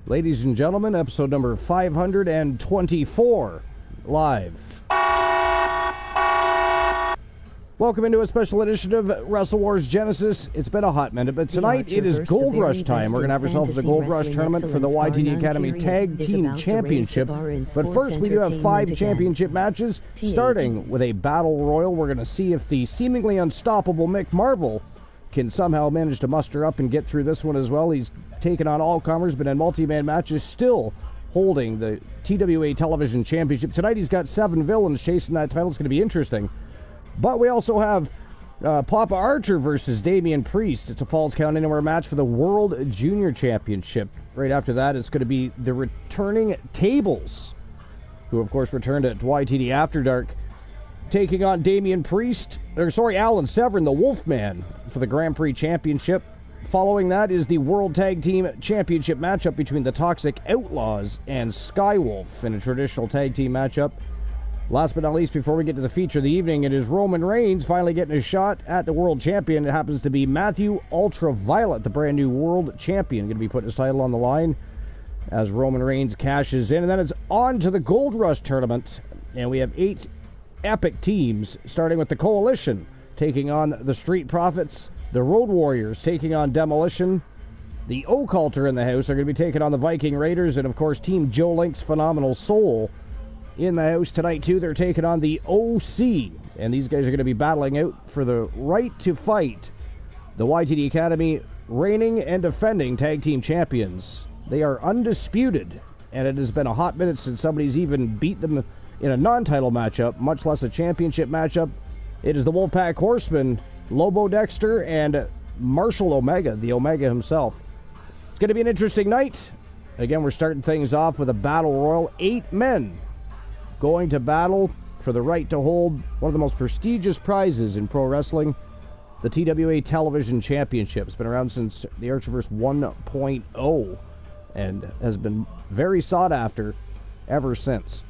Ladies and gentlemen, episode number 524, live. Welcome into a special edition of Wrestle Wars Genesis. It's been a hot minute, but tonight it is Gold Rush time. We're going to have ourselves a Gold Rush tournament for the YTD Academy Tag Team Championship. But first, we do have 5 championship matches, starting with a Battle Royal. We're going to see if the seemingly unstoppable Mick Marvel can somehow manage to muster up and get through this one as well. He's taken on all comers, but in multi-man matches, still holding the TWA Television Championship. Tonight he's got 7 villains chasing that title. It's going to be interesting. But we also have Papa Archer versus Damian Priest. It's a Falls Count Anywhere match for the World Junior Championship. Right after that, it's going to be the returning Tables, who of course returned at YTD After Dark, taking on Damian Priest, Alan Severn, the Wolfman, for the Grand Prix Championship. Following that is the World Tag Team Championship matchup between the Toxic Outlaws and Skywolf in a traditional tag team matchup. Last but not least, before we get to the feature of the evening, it is Roman Reigns finally getting a shot at the World Champion. It happens to be Matthew Ultraviolet, the brand new World Champion, going to be putting his title on the line as Roman Reigns cashes in. And then it's on to the Gold Rush tournament, and we have 8 epic teams, starting with the Coalition taking on the Street Profits, the Road Warriors taking on Demolition, the Occulter in the house are going to be taking on the Viking Raiders, and of course Team Joe Link's Phenomenal Soul in the house tonight too. They're taking on the OC, and these guys are going to be battling out for the right to fight the YTD Academy reigning and defending tag team champions. They are undisputed, and it has been a hot minute since somebody's even beat them in a non-title matchup, much less a championship matchup. It is the Wolfpack Horsemen, Lobo Dexter, and Marshall Omega, the Omega himself. It's going to be an interesting night. Again, we're starting things off with a Battle Royal. 8 men going to battle for the right to hold one of the most prestigious prizes in pro wrestling, the TWA Television Championship. It's been around since the Archerverse 1.0 and has been very sought after ever since.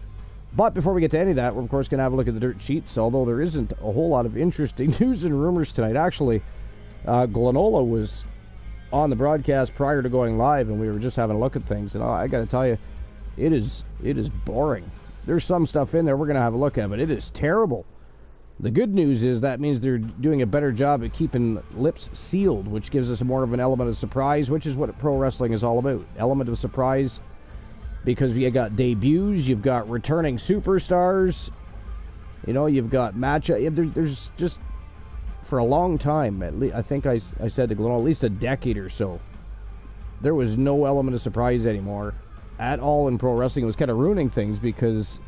But before we get to any of that, we're of course going to have a look at the dirt sheets, although there isn't a whole lot of interesting news and rumors tonight. Actually, Glenola was on the broadcast prior to going live, and we were just having a look at things, and I got to tell you, it is boring. There's some stuff in there we're going to have a look at, but it is terrible. The good news is that means they're doing a better job at keeping lips sealed, which gives us more of an element of surprise, which is what pro wrestling is all about. Element of surprise, because you got debuts, you've got returning superstars, you know, you've got matchup. There's just, for a long time, at least, I think I said to Glenn, at least a decade or so, there was no element of surprise anymore at all in pro wrestling. It was kind of ruining things because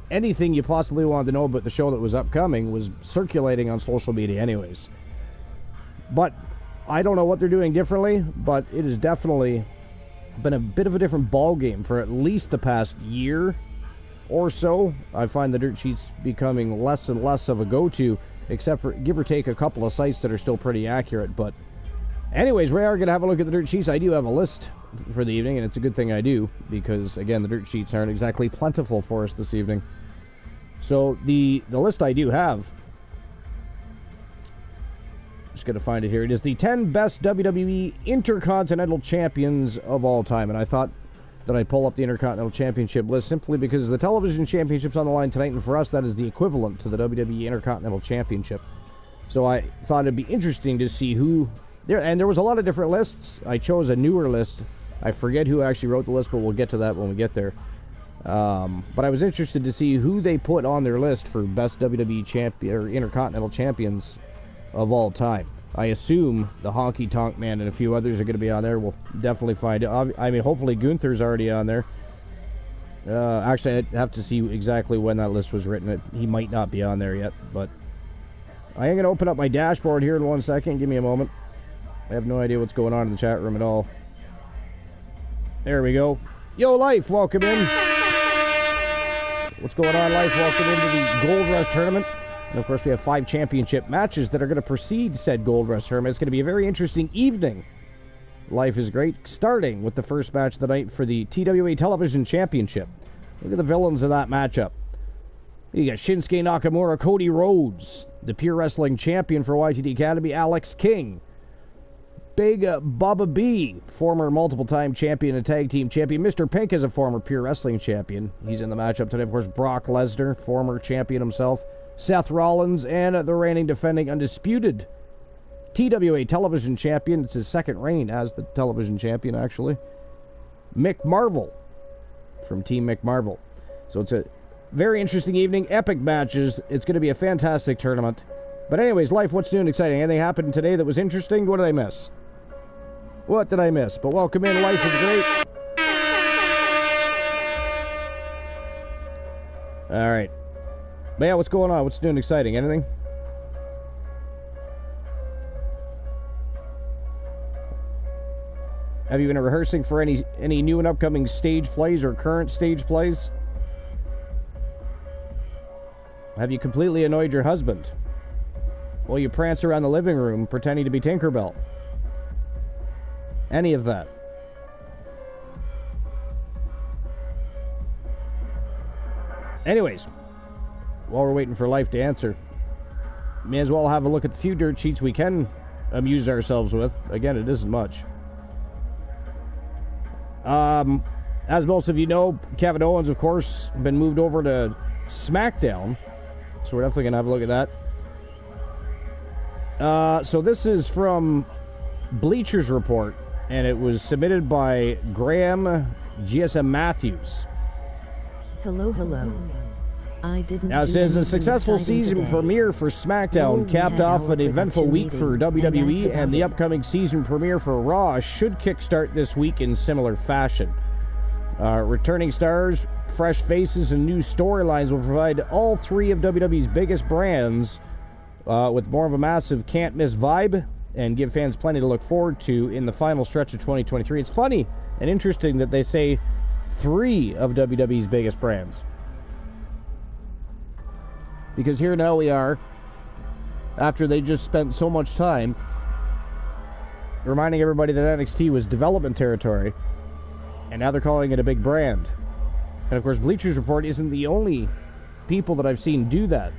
anything you possibly wanted to know about the show that was upcoming was circulating on social media anyways. But I don't know what they're doing differently, but it has definitely been a bit of a different ball game for at least the past year or so. I find the dirt sheets becoming less and less of a go-to, except for give or take a couple of sites that are still pretty accurate. But anyways, we are going to have a look at the dirt sheets. I do have a list for the evening, and it's a good thing I do, because again, the dirt sheets aren't exactly plentiful for us this evening. So the list I do have, just going to find it here. It is the 10 best WWE Intercontinental Champions of all time. And I thought that I'd pull up the Intercontinental Championship list simply because the Television Championship's on the line tonight, and for us that is the equivalent to the WWE Intercontinental Championship. So I thought it'd be interesting to see who there, and there was a lot of different lists. I chose a newer list. I forget who actually wrote the list, but we'll get to that when we get there. But I was interested to see who they put on their list for best WWE champion or Intercontinental Champions of all time. I assume the Honky Tonk Man and a few others are going to be on there. We'll definitely find out. I mean, hopefully Gunther's already on there. Actually, I'd have to see exactly when that list was written. He might not be on there yet, but I am going to open up my dashboard here in 1 second. Give me a moment. I have no idea what's going on in the chat room at all. There we go. Yo, Life, welcome in. What's going on, Life? Welcome into the Gold Rush tournament. And of course, we have 5 championship matches that are going to precede said Gold Rush tournament. It's going to be a very interesting evening. Life is great, starting with the first match of the night for the TWA Television Championship. Look at the villains of that matchup. You got Shinsuke Nakamura, Cody Rhodes, the Pure Wrestling Champion for YTD Academy, Alex King, Big Bubba B, former multiple-time champion and tag team champion. Mr. Pink is a former Pure Wrestling champion. He's in the matchup today. Of course, Brock Lesnar, former champion himself. Seth Rollins, and the reigning, defending, undisputed TWA television champion. It's his second reign as the television champion, actually. Mick Marvel from Team Mick Marvel. So it's a very interesting evening. Epic matches. It's going to be a fantastic tournament. But anyways, life, what's new and exciting? Anything happened today that was interesting? What did I miss? What did I miss? But welcome in. Life is great. All right. But yeah, what's going on? What's new and exciting? Anything? Have you been rehearsing for any new and upcoming stage plays or current stage plays? Have you completely annoyed your husband? Well, you prance around the living room pretending to be Tinkerbell. Any of that. Anyways, while we're waiting for Life to answer, may as well have a look at the few dirt sheets we can amuse ourselves with. Again, it isn't much. As most of you know, Kevin Owens, of course, been moved over to SmackDown. So we're definitely going to have a look at that. So this is from Bleacher's Report, and it was submitted by Graham GSM Matthews. Hello. Now it says a successful season premiere for SmackDown capped off an eventful week for WWE, and the upcoming season premiere for Raw should kickstart this week in similar fashion. Returning stars, fresh faces, and new storylines will provide all three of WWE's biggest brands with more of a massive can't-miss vibe and give fans plenty to look forward to in the final stretch of 2023. It's funny and interesting that they say three of WWE's biggest brands. Because here now we are, after they just spent so much time reminding everybody that NXT was development territory, and now they're calling it a big brand. And of course, Bleacher's Report isn't the only people that I've seen do that.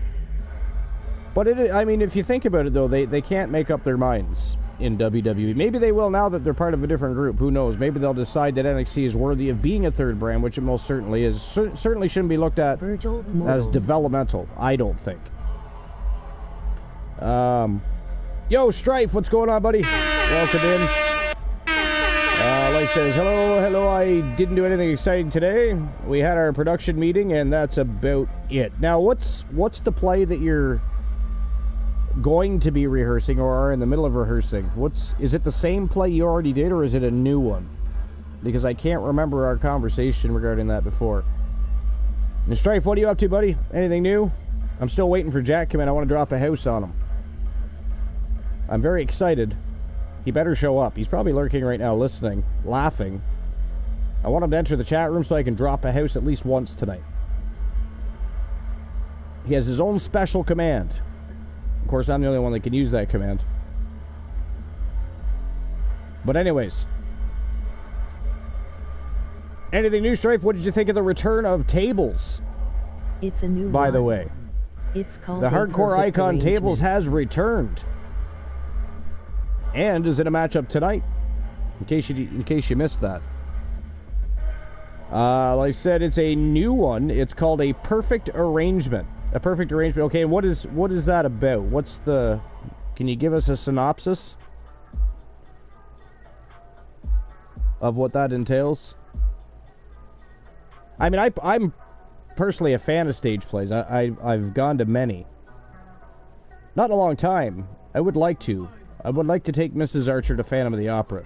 But I mean, if you think about it, though, they can't make up their minds in WWE. Maybe they will now that they're part of a different group. Who knows? Maybe they'll decide that NXT is worthy of being a third brand, which it most certainly is. Certainly shouldn't be looked at as developmental, I don't think. Yo, Strife, what's going on, buddy? Welcome in. Life says, hello, I didn't do anything exciting today. We had our production meeting, and that's about it. Now, what's the play that you're going to be rehearsing or are in the middle of rehearsing? Is it the same play you already did, or is it a new one? Because I can't remember our conversation regarding that before. And Strife, what are you up to, buddy? Anything new? I'm still waiting for Jack to come in. I want to drop a house on him. I'm very excited. He better show up. He's probably lurking right now, listening, laughing. I want him to enter the chat room so I can drop a house at least once tonight. He has his own special command. Of course, I'm the only one that can use that command. But anyways. Anything new, Strife? What did you think of the return of tables? It's a new By the way. It's called the Hardcore Icon tables has returned. And is in a matchup tonight. In case you missed that. Like I said, it's a new one. It's called a Perfect Arrangement. A Perfect Arrangement. Okay, and what is that about? Can you give us a synopsis of what that entails? I mean, I'm personally a fan of stage plays. I've gone to many. Not in a long time. I would like to. I would like to take Mrs. Archer to Phantom of the Opera.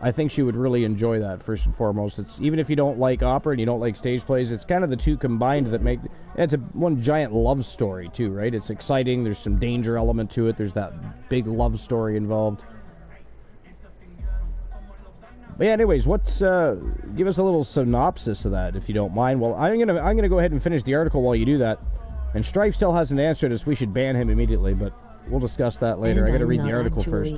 I think she would really enjoy that, first and foremost. It's even if you don't like opera and you don't like stage plays, it's kind of the two combined that make... It's one giant love story, too, right? It's exciting. There's some danger element to it. There's that big love story involved. But yeah, anyways, give us a little synopsis of that, if you don't mind. Well, I'm gonna go ahead and finish the article while you do that. And Strife still hasn't answered us. We should ban him immediately, but we'll discuss that later. I gotta read the article first.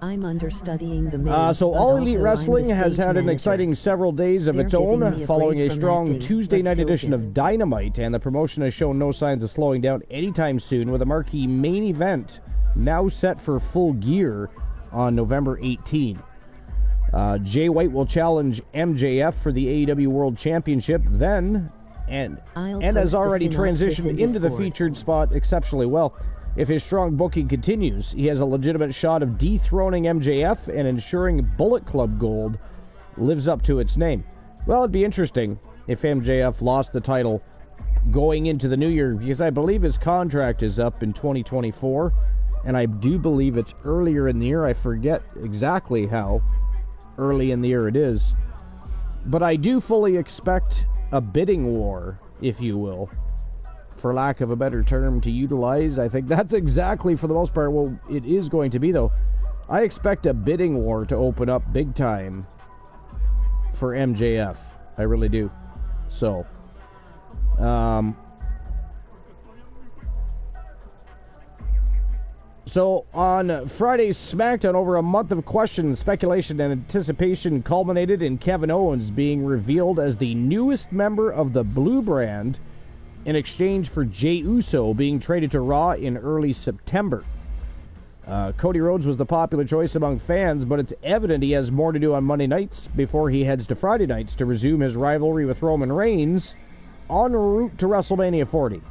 I'm understudying the main, so All Elite Wrestling has had an exciting several days of its own, following a strong Tuesday night edition of Dynamite, and the promotion has shown no signs of slowing down anytime soon, with a marquee main event now set for full gear on November 18. Jay White will challenge MJF for the AEW World Championship then, and has already transitioned into the featured spot exceptionally well. If his strong booking continues, he has a legitimate shot of dethroning MJF and ensuring Bullet Club Gold lives up to its name. Well, it'd be interesting if MJF lost the title going into the new year, because I believe his contract is up in 2024, and I do believe it's earlier in the year. I forget exactly how early in the year it is, but I do fully expect a bidding war, if you will, for lack of a better term to utilize. I think that's exactly, for the most part, well, it is going to be, though. I expect a bidding war to open up big time for MJF. I really do. So, So on Friday's SmackDown, over a month of questions, speculation, and anticipation culminated in Kevin Owens being revealed as the newest member of the Blue Brand in exchange for Jey Uso being traded to Raw in early September. Cody Rhodes was the popular choice among fans, but it's evident he has more to do on Monday nights before he heads to Friday nights to resume his rivalry with Roman Reigns en route to WrestleMania 40.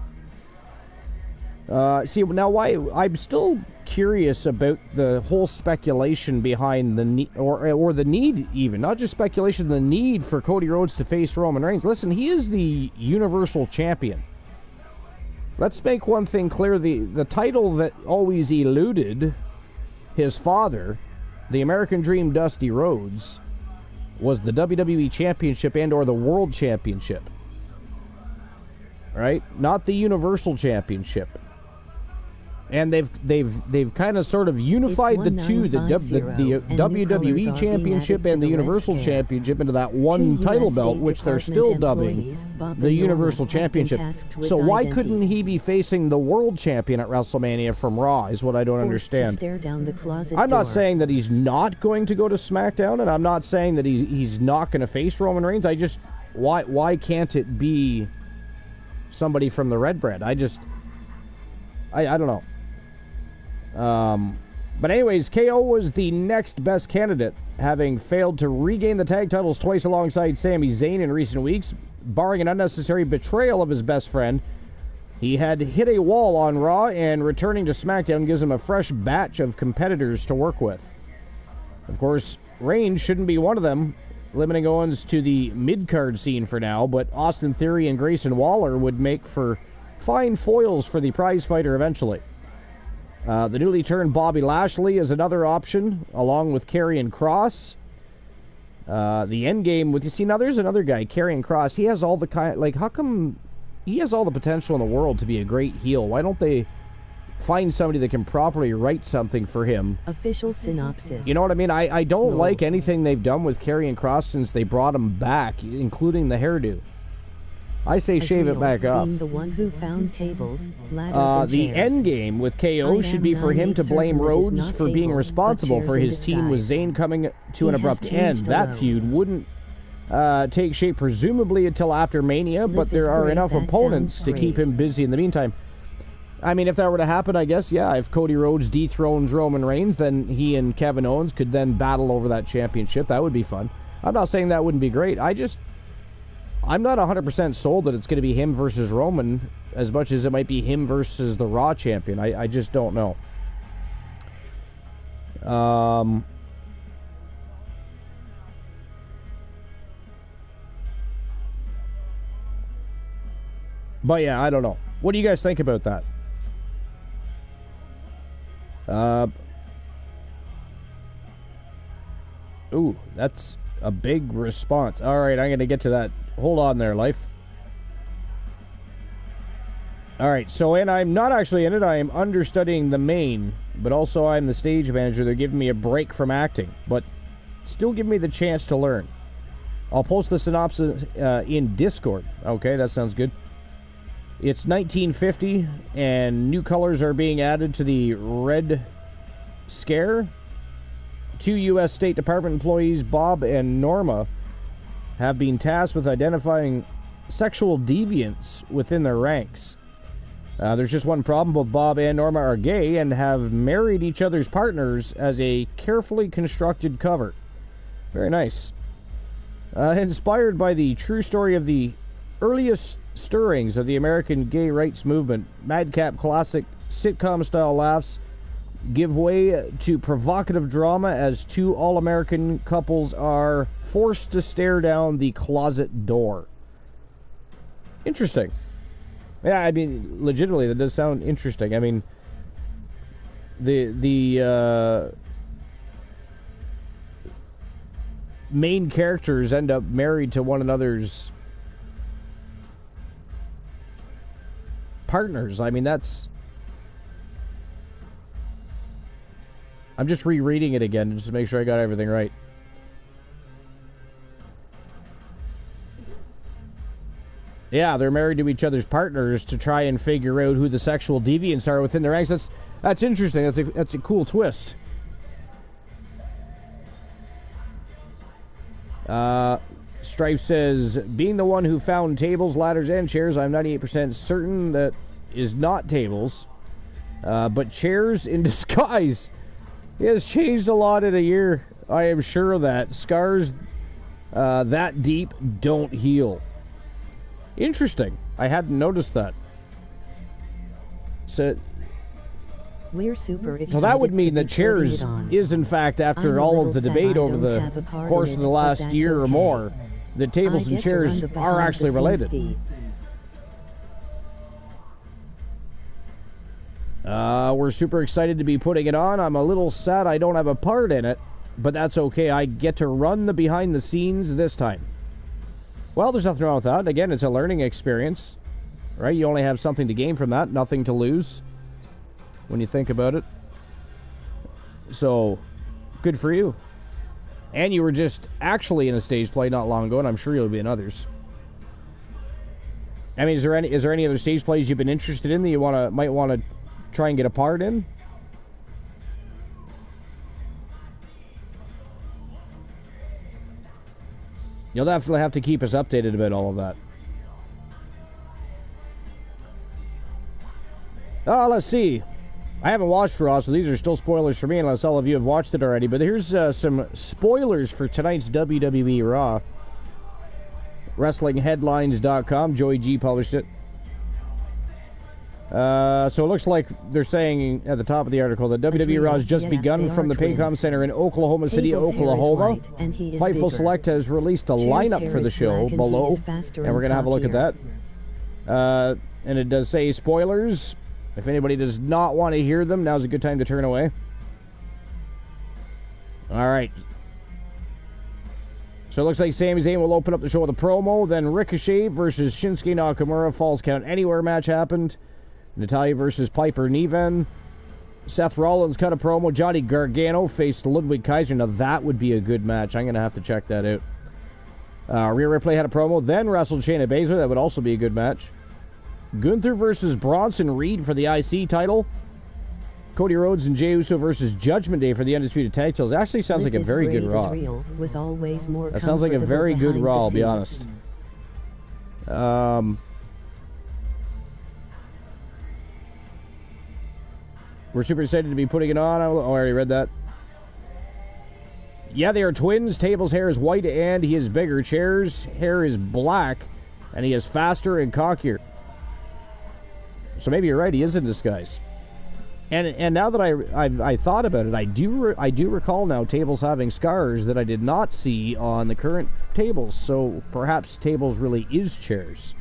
See, now why I'm still curious about the whole speculation behind the need, or the need even, not just speculation, the need for Cody Rhodes to face Roman Reigns. Listen, he is the Universal Champion. Let's make one thing clear, the title that always eluded his father, the American Dream Dusty Rhodes, was the WWE Championship and or the World Championship. Right? Not the Universal Championship. And they've kind of sort of unified the two, the WWE Championship and the Universal Championship, into that one title belt, which they're still dubbing the Universal Championship. So why couldn't he be facing the World Champion at WrestleMania from Raw, is what I don't understand. I'm not saying that he's not going to go to SmackDown, and I'm not saying that he's not going to face Roman Reigns. I just, why can't it be somebody from the Red Brand? I don't know. But anyways, KO was the next best candidate, having failed to regain the tag titles twice alongside Sami Zayn in recent weeks. Barring an unnecessary betrayal of his best friend, he had hit a wall on Raw, and returning to SmackDown gives him a fresh batch of competitors to work with. Of course, Reigns shouldn't be one of them, limiting Owens to the mid-card scene for now, but Austin Theory and Grayson Waller would make for fine foils for the prize fighter eventually. The newly turned Bobby Lashley is another option, along with Karrion Kross. The end game with, you see, now there's another guy, Karrion Kross. He has all the how come he has all the potential in the world to be a great heel? Why don't they find somebody that can properly write something for him? Official synopsis. You know what I mean? I don't like anything they've done with Karrion Kross since they brought him back, including the hairdo. I say shave it back off. The one who found tables, ladders, the end game with KO should be for him to blame Rhodes for being responsible for his team with Zayn coming to an abrupt end. That feud wouldn't take shape presumably until after Mania, but there are enough opponents to keep him busy in the meantime. I mean, if that were to happen, I guess, yeah, if Cody Rhodes dethrones Roman Reigns, then he and Kevin Owens could then battle over that championship. That would be fun. I'm not saying that wouldn't be great. I'm not 100% sold that it's going to be him versus Roman as much as it might be him versus the Raw champion. I just don't know. But yeah, I don't know. What do you guys think about that? Ooh, that's a big response. All right, I'm going to get to that. Hold on there, life. All right, so, and I'm not actually in it. I am understudying the main, but also I'm the stage manager. They're giving me a break from acting, but still give me the chance to learn. I'll post the synopsis in Discord. Okay, that sounds good. It's 1950, and new colors are being added to the Red Scare. 2 U.S. State Department employees, Bob and Norma, have been tasked with identifying sexual deviants within their ranks. There's just one problem. Both Bob and Norma are gay and have married each other's partners as a carefully constructed cover. Very nice. Inspired by the true story of the earliest stirrings of the American gay rights movement, madcap classic sitcom-style laughs give way to provocative drama as two all-American couples are forced to stare down the closet door. Interesting. Yeah, I mean, legitimately, that does sound interesting. I mean, the main characters end up married to one another's partners. I mean, that's... I'm just rereading it again just to make sure I got everything right. Yeah, they're married to each other's partners to try and figure out who the sexual deviants are within their ranks. That's interesting. That's a cool twist. Strife says, being the one who found tables, ladders, and chairs, I'm 98% certain that is not tables, but chairs in disguise. It has changed a lot in a year. I am sure of that. Scars that deep don't heal. Interesting. I hadn't noticed that. So we're super excited. So that would mean that chairs is, in fact, after all of the debate over the course of the last year or more, that tables and chairs are actually related. We're super excited to be putting it on. I'm a little sad I don't have a part in it, but that's okay. I get to run the behind the scenes this time. Well, there's nothing wrong with that. Again, it's a learning experience, right? You only have something to gain from that, nothing to lose when you think about it. So, good for you. And you were just actually in a stage play not long ago, and I'm sure you'll be in others. I mean, is there any other stage plays you've been interested in that you might want to try and get a part in? You'll definitely have to keep us updated about all of that. Let's see. I haven't watched Raw, so these are still spoilers for me unless all of you have watched it already. But here's some spoilers for tonight's WWE Raw. WrestlingHeadlines.com. Joey G published it. So it looks like they're saying at the top of the article that WWE Raw has just begun from the Paycom Center in Oklahoma City, Oklahoma. Fightful Select has released a lineup for the show below, and we're going to have a look at that. And it does say spoilers. If anybody does not want to hear them, now's a good time to turn away. All right. So it looks like Sami Zayn will open up the show with a promo. Then Ricochet versus Shinsuke Nakamura. Falls Count Anywhere match happened. Natalya versus Piper Niven. Seth Rollins cut a promo. Johnny Gargano faced Ludwig Kaiser. Now that would be a good match. I'm going to have to check that out. Rhea Ripley had a promo. Then wrestled Shayna Baszler. That would also be a good match. Gunther versus Bronson Reed for the IC title. Cody Rhodes and Jey Uso versus Judgment Day for the Undisputed Tag Titles. Actually sounds like a very good Raw. That sounds like a very good Raw, I'll be honest. We're super excited to be putting it on. Oh, I already read that. Yeah, they are twins. Table's hair is white and he is bigger. Chair's hair is black and he is faster and cockier. So maybe you're right, he is in disguise. And now that I thought about it, I do recall now Tables having scars that I did not see on the current Tables. So perhaps Tables really is chairs.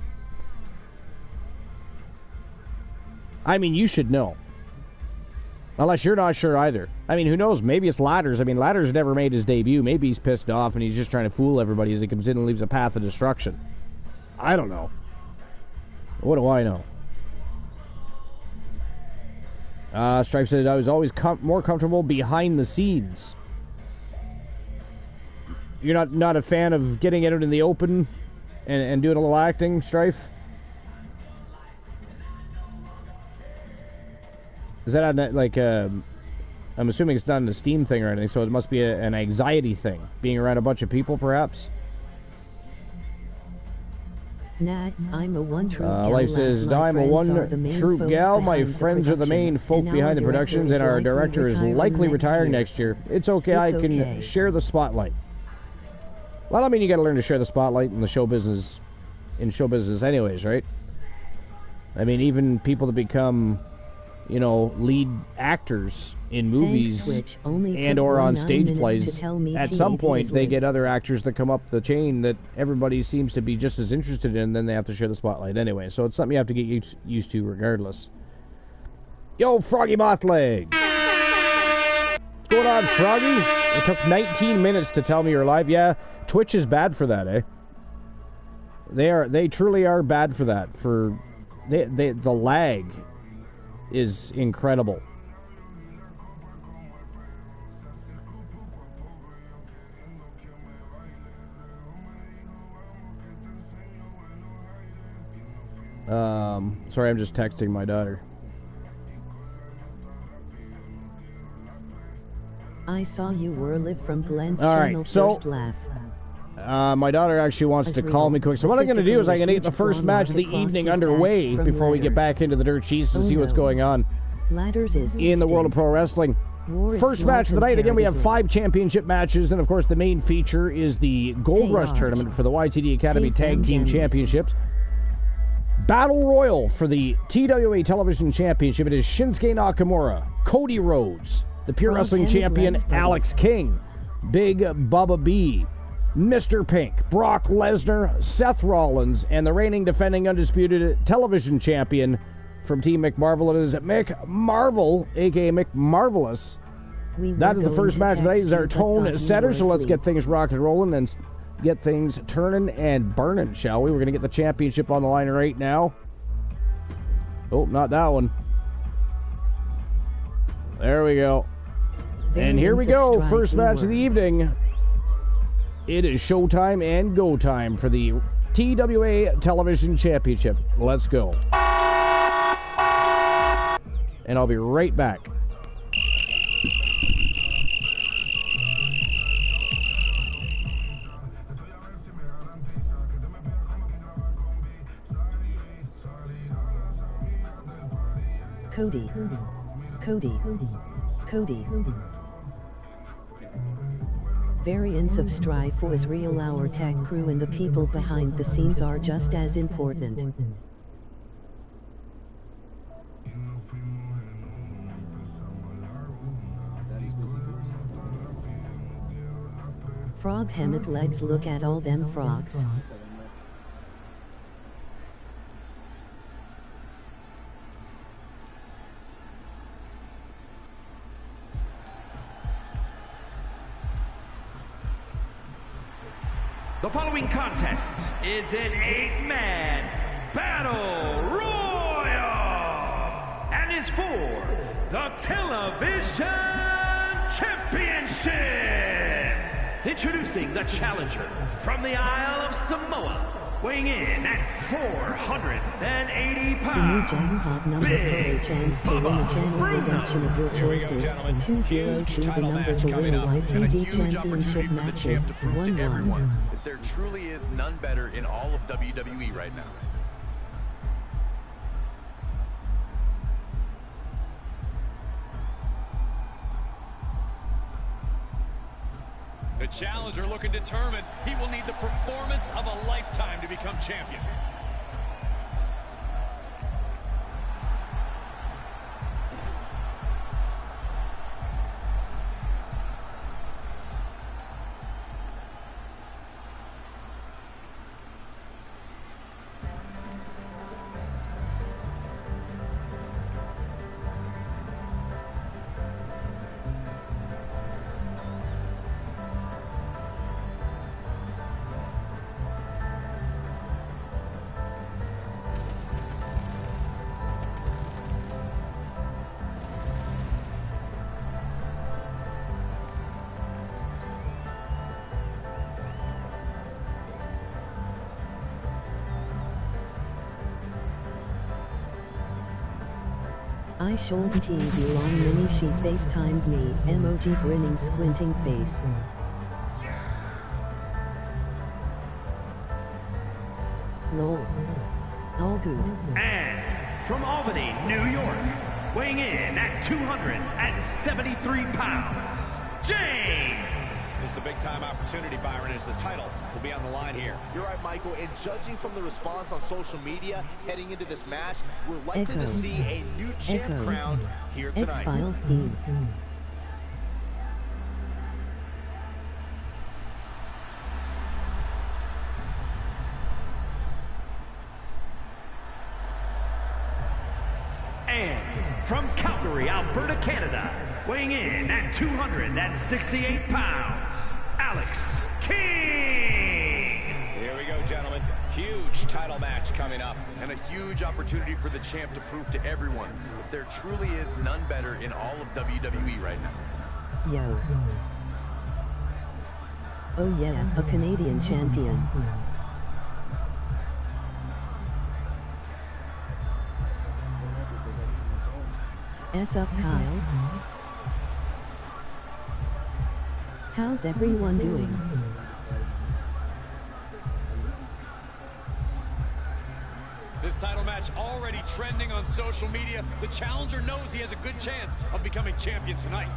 I mean, you should know. Unless you're not sure either. I mean, who knows? Maybe it's Ladders. I mean, Ladders never made his debut. Maybe he's pissed off and he's just trying to fool everybody as he comes in and leaves a path of destruction. I don't know. What do I know? Stripe said, I was always more comfortable behind the scenes. You're not a fan of getting it out in the open and doing a little acting, Strife? Is that like I'm assuming it's not an esteem thing or anything, so it must be an anxiety thing, being around a bunch of people, perhaps? Nah, I'm a one true gal. Life says, My I'm a friends are one the main true folks gal. My behind the friends are the main production, folk and behind the our productions, and director our is director is likely retiring next year. It's okay. I It's can okay. share the spotlight. Well, I mean, you got to learn to share the spotlight in the show business, anyways, right? I mean, even people that become, you know, lead actors in movies and or on stage plays, at some point they get other actors that come up the chain that everybody seems to be just as interested in, and then they have to share the spotlight anyway. So it's something you have to get used to regardless. Yo, Froggy Mothleg! What's going on, Froggy? It took 19 minutes to tell me you're live. Yeah, Twitch is bad for that, eh? They truly are bad for that. The lag is incredible. Sorry, I'm just texting my daughter. I saw you were live from Glenn's channel. First laugh. My daughter actually wants to call me quick. So what I'm going to do is I'm going to get the first match of the evening underway before we get back into the dirt sheets to see what's going on in the world of pro wrestling. First match of the night. Again, we have 5 championship matches, and of course the main feature is the Gold Rush tournament for the YTD Academy Tag Team Championships. Battle Royal for the TWA Television Championship. It is Shinsuke Nakamura, Cody Rhodes, the Pure Wrestling Champion Alex King, Big Bubba B, Mr. Pink, Brock Lesnar, Seth Rollins, and the reigning defending undisputed television champion from Team McMarvel. It is Mick Marvel, aka Mick Marvelous. That is the first match of the night. Is our tone setter, so let's get things rocking and rolling and get things turning and burning, shall we? We're going to get the championship on the line right now. Oh, not that one. There we go. And here we go. First match of the evening. It is showtime and go time for the TWA Television Championship. Let's go. And I'll be right back. Cody. Variants of Strife was real. Our tag crew and the people behind the scenes are just as important. Frog hemmed legs, look at all them frogs. The following contest is an 8-man battle royal and is for the television championship. Introducing the challenger from the Isle of Samoa, weighing in at 480 pounds. Big Bubba Redemption of your choices. 202 the number to win a YTD championship matches. 1-1. There truly is none better in all of WWE right now. The challenger looking determined. He will need the performance of a lifetime to become champion. I showed TV long mini she FaceTimed me, emoji grinning squinting face. Lol. All good. And from Albany, New York, weighing in at 273 pounds, James. This is a big-time opportunity, Byron, as the title will be on the line here. You're right, Michael, and judging from the response on social media heading into this match, we're likely to see a new champ crowned here tonight. X-Files theme. And from Calgary, Alberta, Canada, weighing in at 268 pounds, Alex King. Here we go, gentlemen. Huge title match coming up. And a huge opportunity for the champ to prove to everyone that there truly is none better in all of WWE right now. Yo. Oh yeah, a Canadian champion. S up, Kyle. How's everyone doing? This title match already trending on social media. The challenger knows he has a good chance of becoming champion tonight.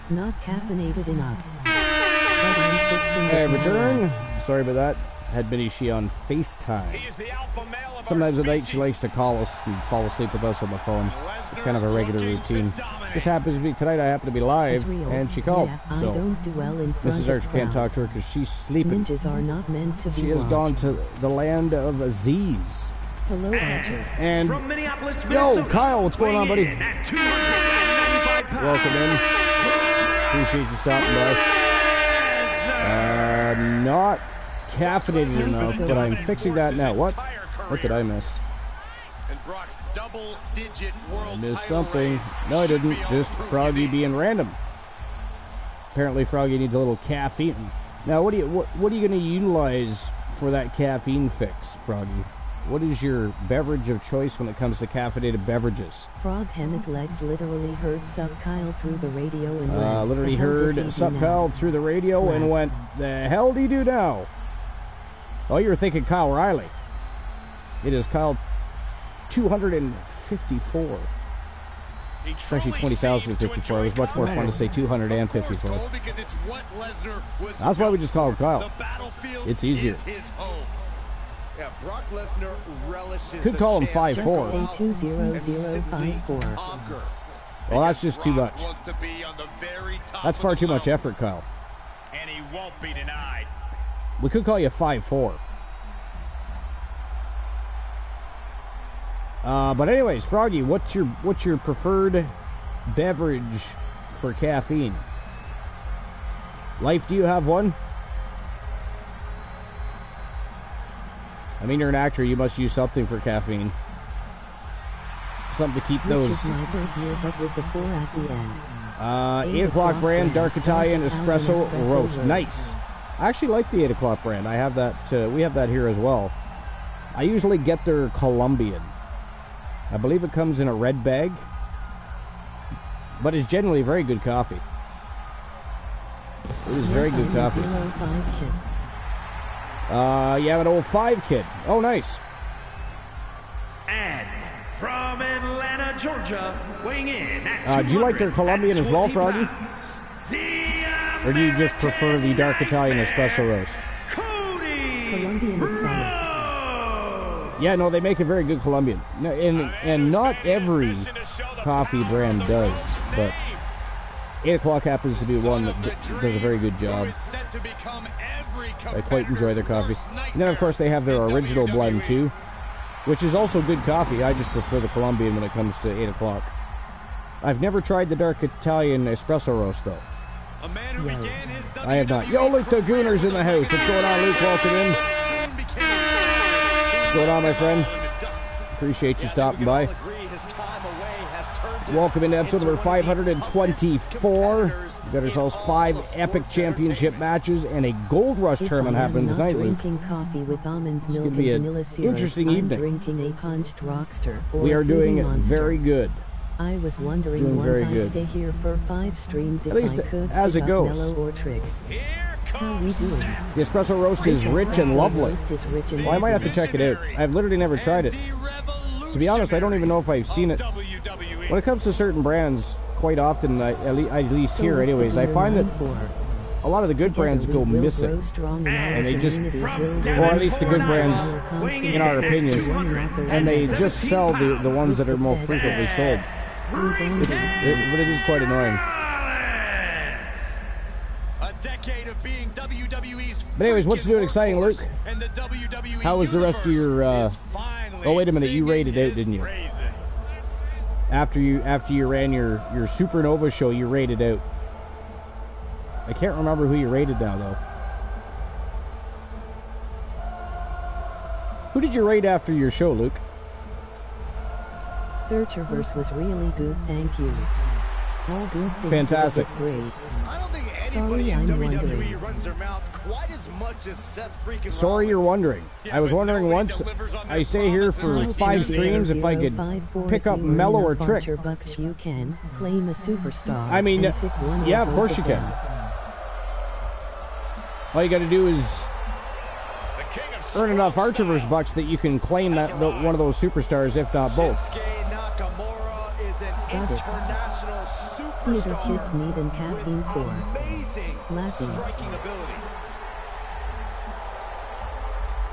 Not caffeinated enough. But I'm fixing it Hey, now. return. Sorry about that. Had Minnie She on FaceTime. He is the alpha male of Sometimes our at night she species. likes to call us and fall asleep with us on the phone. It's kind of a regular routine. Just happens to be tonight I happen to be live, It's real. and she called. Yeah, I So don't dwell in front Mrs. of Archer can't talk crowds. to her because she's sleeping. Ninjas are not meant to be She has watched. gone to the land of Aziz. Hello, Archer. And From Minneapolis, yo, Minnesota, Kyle, what's going on, buddy? weighing in at 295 pounds, Welcome in. Appreciate you stopping by. Not caffeinated enough, but I'm fixing that now. What? What did I miss? And Brock's double-digit world I missed title something. reigns No, I should didn't. be all Just proof Froggy you need. being random. Apparently, Froggy needs a little caffeine. Now, what are you going to utilize for that caffeine fix, Froggy? What is your beverage of choice when it comes to caffeinated beverages? Frog Hammock Legs literally heard Sub Kyle through the radio and went, Literally "The hell did he heard do Sup now?" Kyle through the radio and went, the hell do you do now? Oh, you were thinking Kyle Riley. It is Kyle 254. He It's actually truly 20,054. It was much more fun to say 254. Of course, Cole, because it's what Lesnar was That's why we built just call him for. Kyle. The battlefield It's easier. is his home. Yeah, Brock Lesnar relishes Could the call him chance 5'4". to Say go out 20054. and simply conquer. Well, that's just too Brock much. wants to be on the very top That's of far the too much mountain, effort, Kyle. and he won't be denied. We could call you 5'4". But anyways, Froggy, what's your preferred beverage for caffeine? Life, do you have one? I mean, you're an actor. You must use something for caffeine. Something to keep Which those. is my bird here, but with the 4 at the end. 8 o'clock brand, dark Italian espresso roast. Nice. I actually like the 8 o'clock brand. I have that. We have that here as well. I usually get their Colombian. I believe it comes in a red bag, but it's generally very good coffee. It is very good coffee. 05 kid. You have an old 5 kid. Oh, nice. And from Atlanta, Georgia, weighing in at Do you like their Colombian as well, 220 Froggy? pounds, the Or do you just prefer the dark Italian Nightmare, espresso roast? Cody Colombian is solid. Rhodes. Yeah, no, they make a very good Colombian. No, and not every coffee brand does, but 8 o'clock happens to be one that does a very good job. I quite enjoy their coffee. And then, of course, they have their original blend, too, which is also good coffee. I just prefer the Colombian when it comes to 8 o'clock. I've never tried the dark Italian espresso roast, though. I have not. Yo, Luke the Gooner's in the house. What's going on, Luke? Welcome in. What's going on, my friend? Appreciate you stopping by. His time away has Welcome into episode number 524. We've got ourselves 5 epic championship matches and a Gold Rush tournament happening tonight, Luke. Coffee with almond It's milk going to be and an vanilla syrup. interesting I'm evening. drinking a punched Rockster. We are doing very good. I was wondering Doing once very I good. stay here for 5 streams if At least I could as pick it up goes. mellow or trick. How we doing? The espresso roast is rich and lovely. Roast is rich and Well, I might have to check it out. I've literally never tried it. To be honest, I don't even know if I've seen it. When it comes to certain brands, quite often, at least here anyways, I find that a lot of the good brands go missing. And they just, or at least the good brands, in our opinions, and they just sell the ones that are more frequently sold. But it is quite annoying. But anyways, what's new and exciting, Luke? How was the rest of your, oh wait a minute, you rated out, didn't you? After you ran your Supernova show, you rated out. I can't remember who you rated now, though. Who did you rate after your show, Luke? Thircherverse was really good, thank you. All good things. Fantastic. Was great. I don't think anybody Sorry, in I'm WWE wondering. runs their mouth quite as much as Seth freaking Sorry Rollins. you're wondering. I was wondering once, I stay here for 5 streams, if I could pick up Mellow or Trick. Bucks you can claim a superstar. I mean, and pick one yeah, or of course both you of can. them. All you got to do is earn enough Archerverse bucks that you can claim that one of those superstars, if not both. Shinsuke Nakamura is an Got it. international Theater superstar kids need and caffeine for. amazing Laughing. striking ability.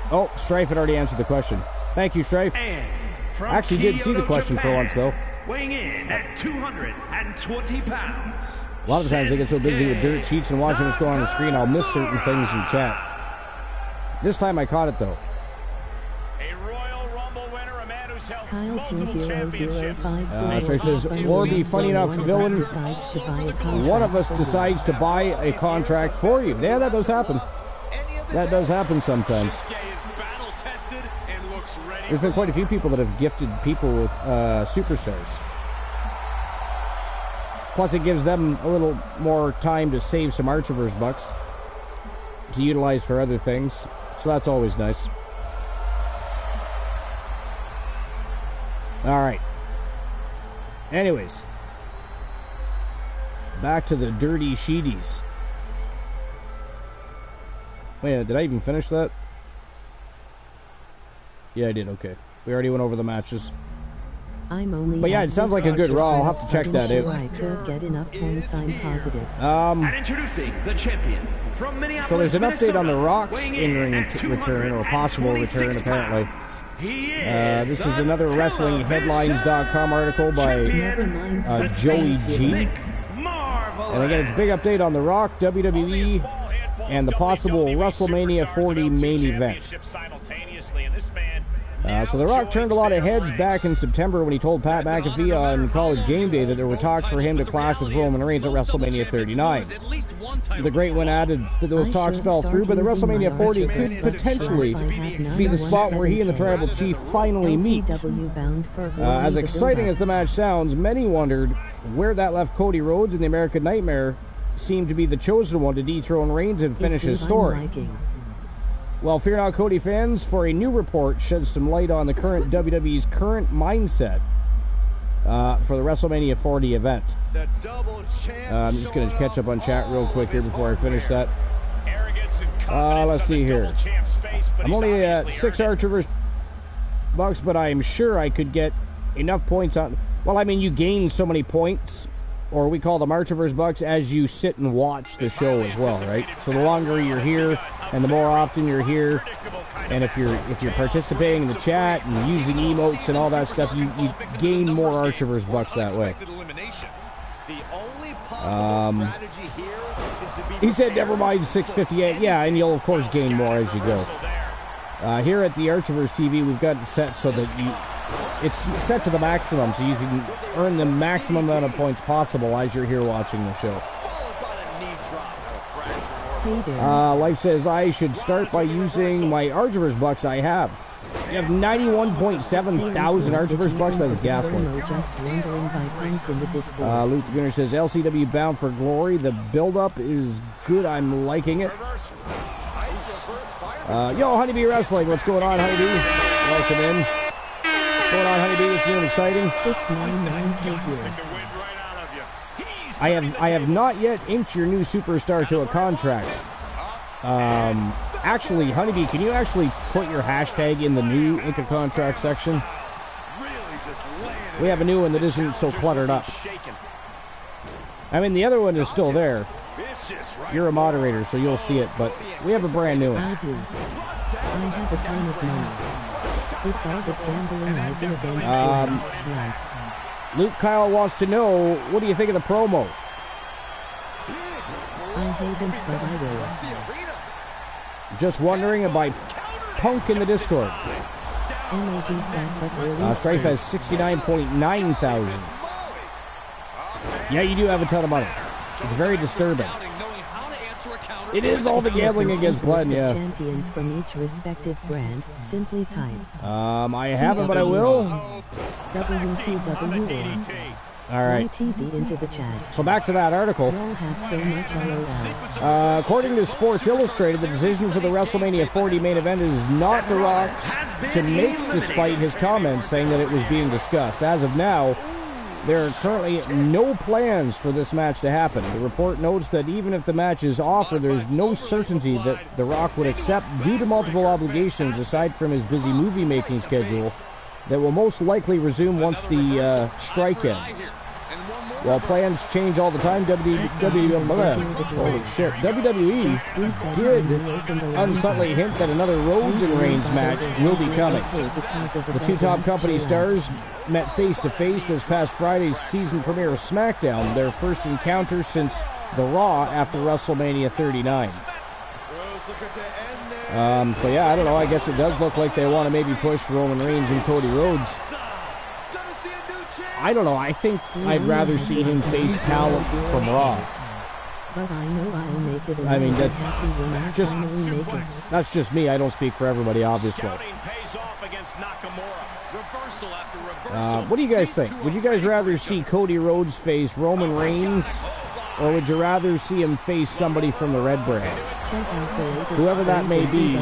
Oh, Strife had already answered the question. Thank you, Strife. And from Actually did see the Kyoto, question for Japan, once, though. weighing in at 220 pounds. A lot of times I get so busy with dirt sheets and watching what's going on the screen, I'll miss certain things in chat. This time I caught it, though. A Royal Rumble winner, a man who's held Kyle multiple 2005. Strife says, or be funny enough, villain, one of us decides to buy a contract for you. Yeah, that does happen. That does happen sometimes. Shinsuke is battle tested and looks ready. There's been quite a few people that have gifted people with superstars. Plus, it gives them a little more time to save some Archerverse bucks to utilize for other things. So that's always nice. All right. Anyways, back to the dirty sheeties. Wait, did I even finish that? Yeah, I did. Okay. We already went over the matches. But yeah, it sounds like a good Raw. I'll have to check that out. I could get enough points. I'm positive. And introducing the champion from Minneapolis, So there's an update on the Minnesota, Rock's weighing in-ring at return, or possible 226 return, apparently. pounds. He is This the is another WrestlingHeadlines.com article by champion, Joey G. Nick Marvelous. And again, it's a big update on The Rock, WWE, and the possible WrestleMania 40 main event. So The Rock turned a lot of heads back in September when he told Pat McAfee on College Game Day that there were talks for him to clash with Roman Reigns at WrestleMania 39. The Great One added that those talks fell through, but the WrestleMania 40 could potentially be the spot where he and the Tribal Chief finally meet. As exciting as the match sounds, many wondered where that left Cody Rhodes, and the American Nightmare seemed to be the chosen one to dethrone Reigns and finish his story. Well, fear not, Cody fans, for a new report sheds some light on the current WWE's current mindset for the WrestleMania 40 event. I'm just going to catch up on chat real quick here before I finish that. Let's see here. I'm only at 6 Archerverse bucks, but I'm sure I could get enough points on. Well, I mean, you gain so many points, or we call them Archerverse bucks, as you sit and watch the show as well, right? So the longer you're here, and the more often you're here, and if you're participating in the chat and using emotes and all that stuff, you gain more Archerverse bucks that way. He said, never mind 658. Yeah, and you'll of course gain more as you go. Here at the Archerverse TV, we've got it set so that it's set to the maximum, so you can earn the maximum amount of points possible as you're here watching the show. Life says I should start by using my Archerverse bucks I have. You have 91.7 thousand Archverse bucks. That's gasoline. Luke the Gunner says LCW Bound for Glory. The build-up is good. I'm liking it. Yo, Honeybee Wrestling. What's going on, Honeybee? Welcome in. What's going on, Honeybee? What's new and exciting? 699 I have not yet inked your new superstar to a contract. Actually, Honeybee, can you actually put your hashtag in the new ink a contract section? We have a new one that isn't so cluttered up. I mean, the other one is still there. You're a moderator, so you'll see it, but we have a brand new one. I do. I have a ton of money. It's all the gambling I do against like. Luke Kyle wants to know, what do you think of the promo? I haven't, but I will. Just wondering about Punk in the Discord. Strife has 69.9 thousand. Yeah, you do have a ton of money. It's very disturbing. It is all the gambling against Glenn, yeah. Champions from each respective brand. Simply type. I haven't, but I will. WCW. All right. TD into the chat. So back to that article. Y'all have so much LOL. According to Sports Illustrated, the decision for the WrestleMania 40 main event is not The Rock's to make, despite his comments saying that it was being discussed. As of now, there are currently no plans for this match to happen. The report notes that even if the match is offered, there's no certainty that The Rock would accept due to multiple obligations aside from his busy movie-making schedule that will most likely resume once the strike ends. While plans change all the time, WWE did unsubtly hint that another Rhodes and Reigns match will be coming. The two top company stars met face-to-face this past Friday's season premiere of SmackDown, their first encounter since the Raw after WrestleMania 39. So yeah, I don't know, I guess it does look like they want to maybe push Roman Reigns and Cody Rhodes. I don't know, I think I'd rather see him face talent from Raw. But I know I'll make it. I mean, that's just me. I don't speak for everybody, obviously. What do you guys think? Would you guys rather see Cody Rhodes face Roman Reigns, or would you rather see him face somebody from the Red Brand? Whoever that may be,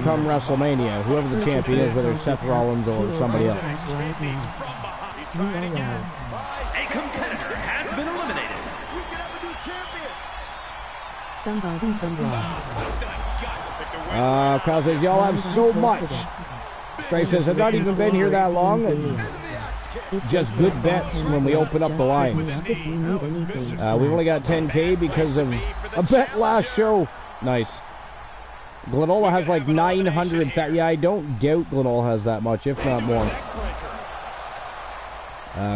come WrestleMania, whoever the champion is, whether it's Seth Rollins or somebody else. A competitor has been eliminated. We can have a new champion. Somebody from Raw. Kyle says, y'all have so much. Strife says, I've not even been here that long. And just good bets when we open up the lines. We've only got 10K because of a bet last show. Nice. Glenola has like 900. Yeah, I don't doubt Glenola has that much, if not more.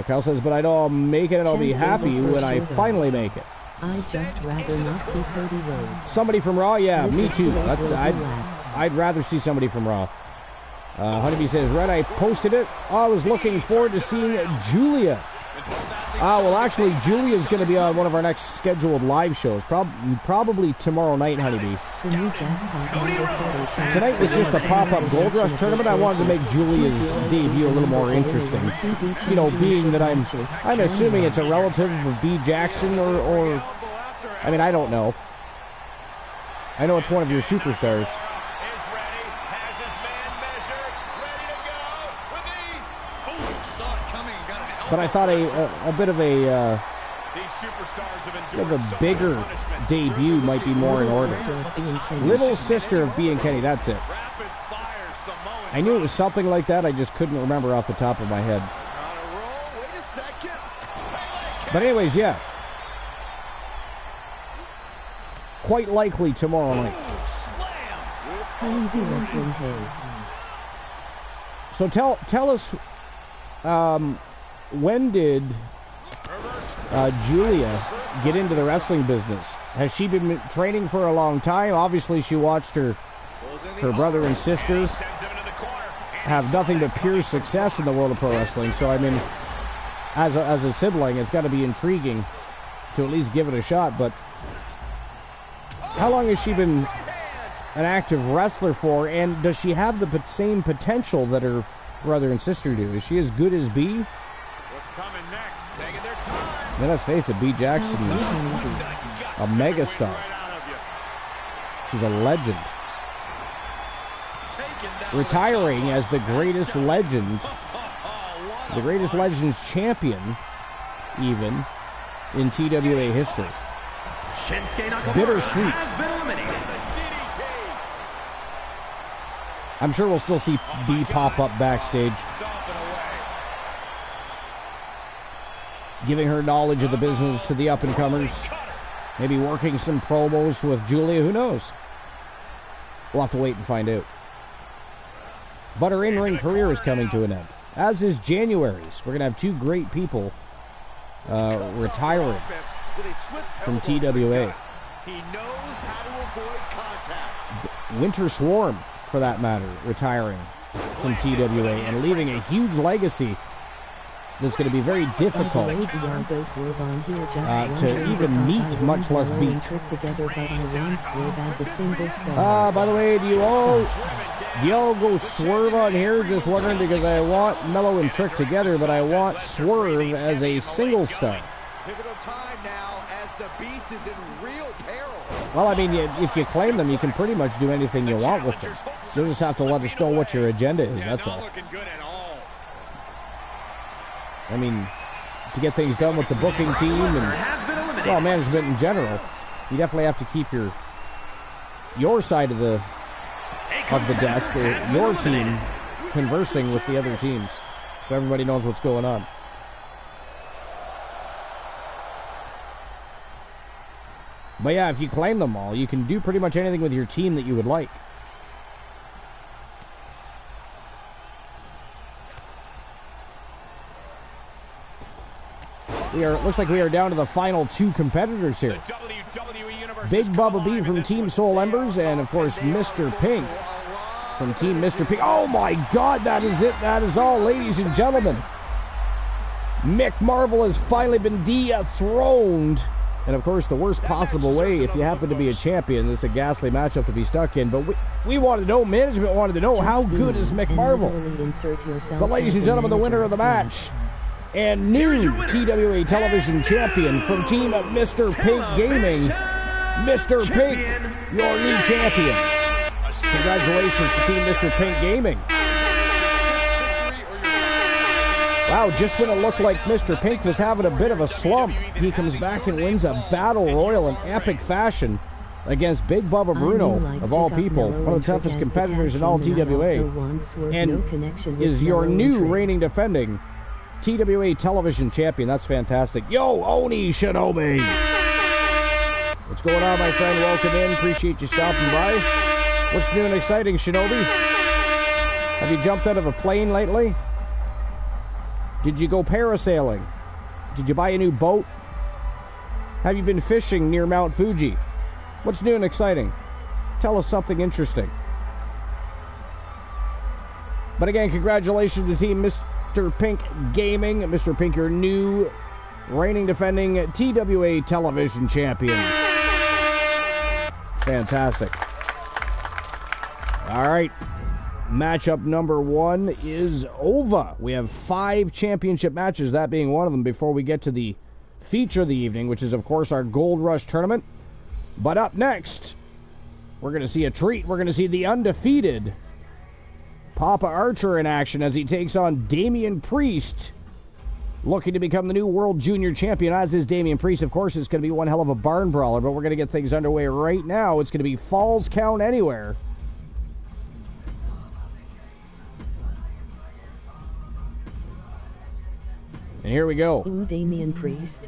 Kyle says, but I know I'll make it and I'll be happy when I finally make it. I'd just rather not see Cody Rhodes. Somebody from Raw? Yeah, me too. I'd rather see somebody from Raw. Honeybee says, Red, I posted it. I was looking forward to seeing Julia. Well, actually, Julia's going to be on one of our next scheduled live shows. Probably tomorrow night, Honeybee. Tonight was just a pop-up Gold Rush tournament. I wanted to make Julia's debut a little more interesting. You know, being that I'm assuming it's a relative of B. Jackson or I mean, I don't know. I know it's one of your superstars. But I thought a bit of a bigger debut might be more in order. Little sister of B and Kenny, that's it. I knew it was something like that, I just couldn't remember off the top of my head. But anyways, yeah. Quite likely tomorrow night. So tell us, when did Julia get into the wrestling business? Has she been training for a long time? Obviously, she watched her brother and sister have nothing but pure success in the world of pro wrestling. So, I mean, as a sibling, it's got to be intriguing to at least give it a shot. But how long has she been an active wrestler for? And does she have the same potential that her brother and sister do? Is she as good as B? What's coming next? Taking their time. I mean, let's face it, B. Jackson is a megastar. She's a legend. Retiring as the greatest legend, the greatest Legends champion, even, in TWA history. It's bittersweet. I'm sure we'll still see B pop up backstage, giving her knowledge of the business to the up-and-comers, maybe working some promos with Julia, who knows? We'll have to wait and find out. But her in-ring career is coming to an end, as is January's. We're going to have two great people retiring from TWA. He knows how to avoid contact. Winter Swarm, for that matter, retiring from TWA and leaving a huge legacy that's going to be very difficult to even meet, much less beat. By the way, do you all go Swerve on here? Just wondering, because I want Mello and Trick together, but I want Swerve as a single star. Pivotal time now as the Beast is in real peril. Well, I mean, if you claim them, you can pretty much do anything you want with them. You'll just have to let us know what your agenda is, that's all. I mean, to get things done with the booking team and, well, management in general, you definitely have to keep your side of the desk, or your team, conversing with the other teams, so everybody knows what's going on. But yeah, if you claim them all, you can do pretty much anything with your team that you would like. Looks like we are down to the final two competitors here. Big Bubba B from Team Soul Embers, and of course Mr. Pink from Team Mr. Pink. Oh my God, that is it. That is all, ladies and gentlemen. Mick Marvel has finally been dethroned. And of course, the worst possible way, if you happen to be a champion. This is a ghastly matchup to be stuck in. But we wanted to know, management wanted to know, how good is Mick Marvel? But ladies and gentlemen, the winner of the match, and new TWA television champion from Team Mr. Pink Gaming, Mr. Pink, your new champion. Congratulations to Team Mr. Pink Gaming. Wow, just when it looked like Mr. Pink was having a bit of a slump, he comes back and wins a battle royal in epic fashion against Big Bubba Bruno, of all people, one of the toughest competitors in all TWA, and is your new reigning defending TWA television champion. That's fantastic. Yo, Oni Shinobi! What's going on, my friend? Welcome in. Appreciate you stopping by. What's new and exciting, Shinobi? Have you jumped out of a plane lately? Did you go parasailing? Did you buy a new boat? Have you been fishing near Mount Fuji? What's new and exciting? Tell us something interesting. But again, congratulations to Team Mr. Pink Gaming. Mr. Pink, your new reigning defending TWA television champion. Fantastic. All right. Matchup number one is over. We have 5 championship matches, that being one of them, before we get to the feature of the evening, which is, of course, our Gold Rush tournament. But up next, we're going to see a treat. We're going to see the undefeated Papa Archer in action as he takes on Damian Priest, looking to become the new World Junior Champion, as is Damian Priest. Of course, it's going to be one hell of a barn brawler, but we're going to get things underway right now. It's going to be Falls Count Anywhere. And here we go. Damian Priest.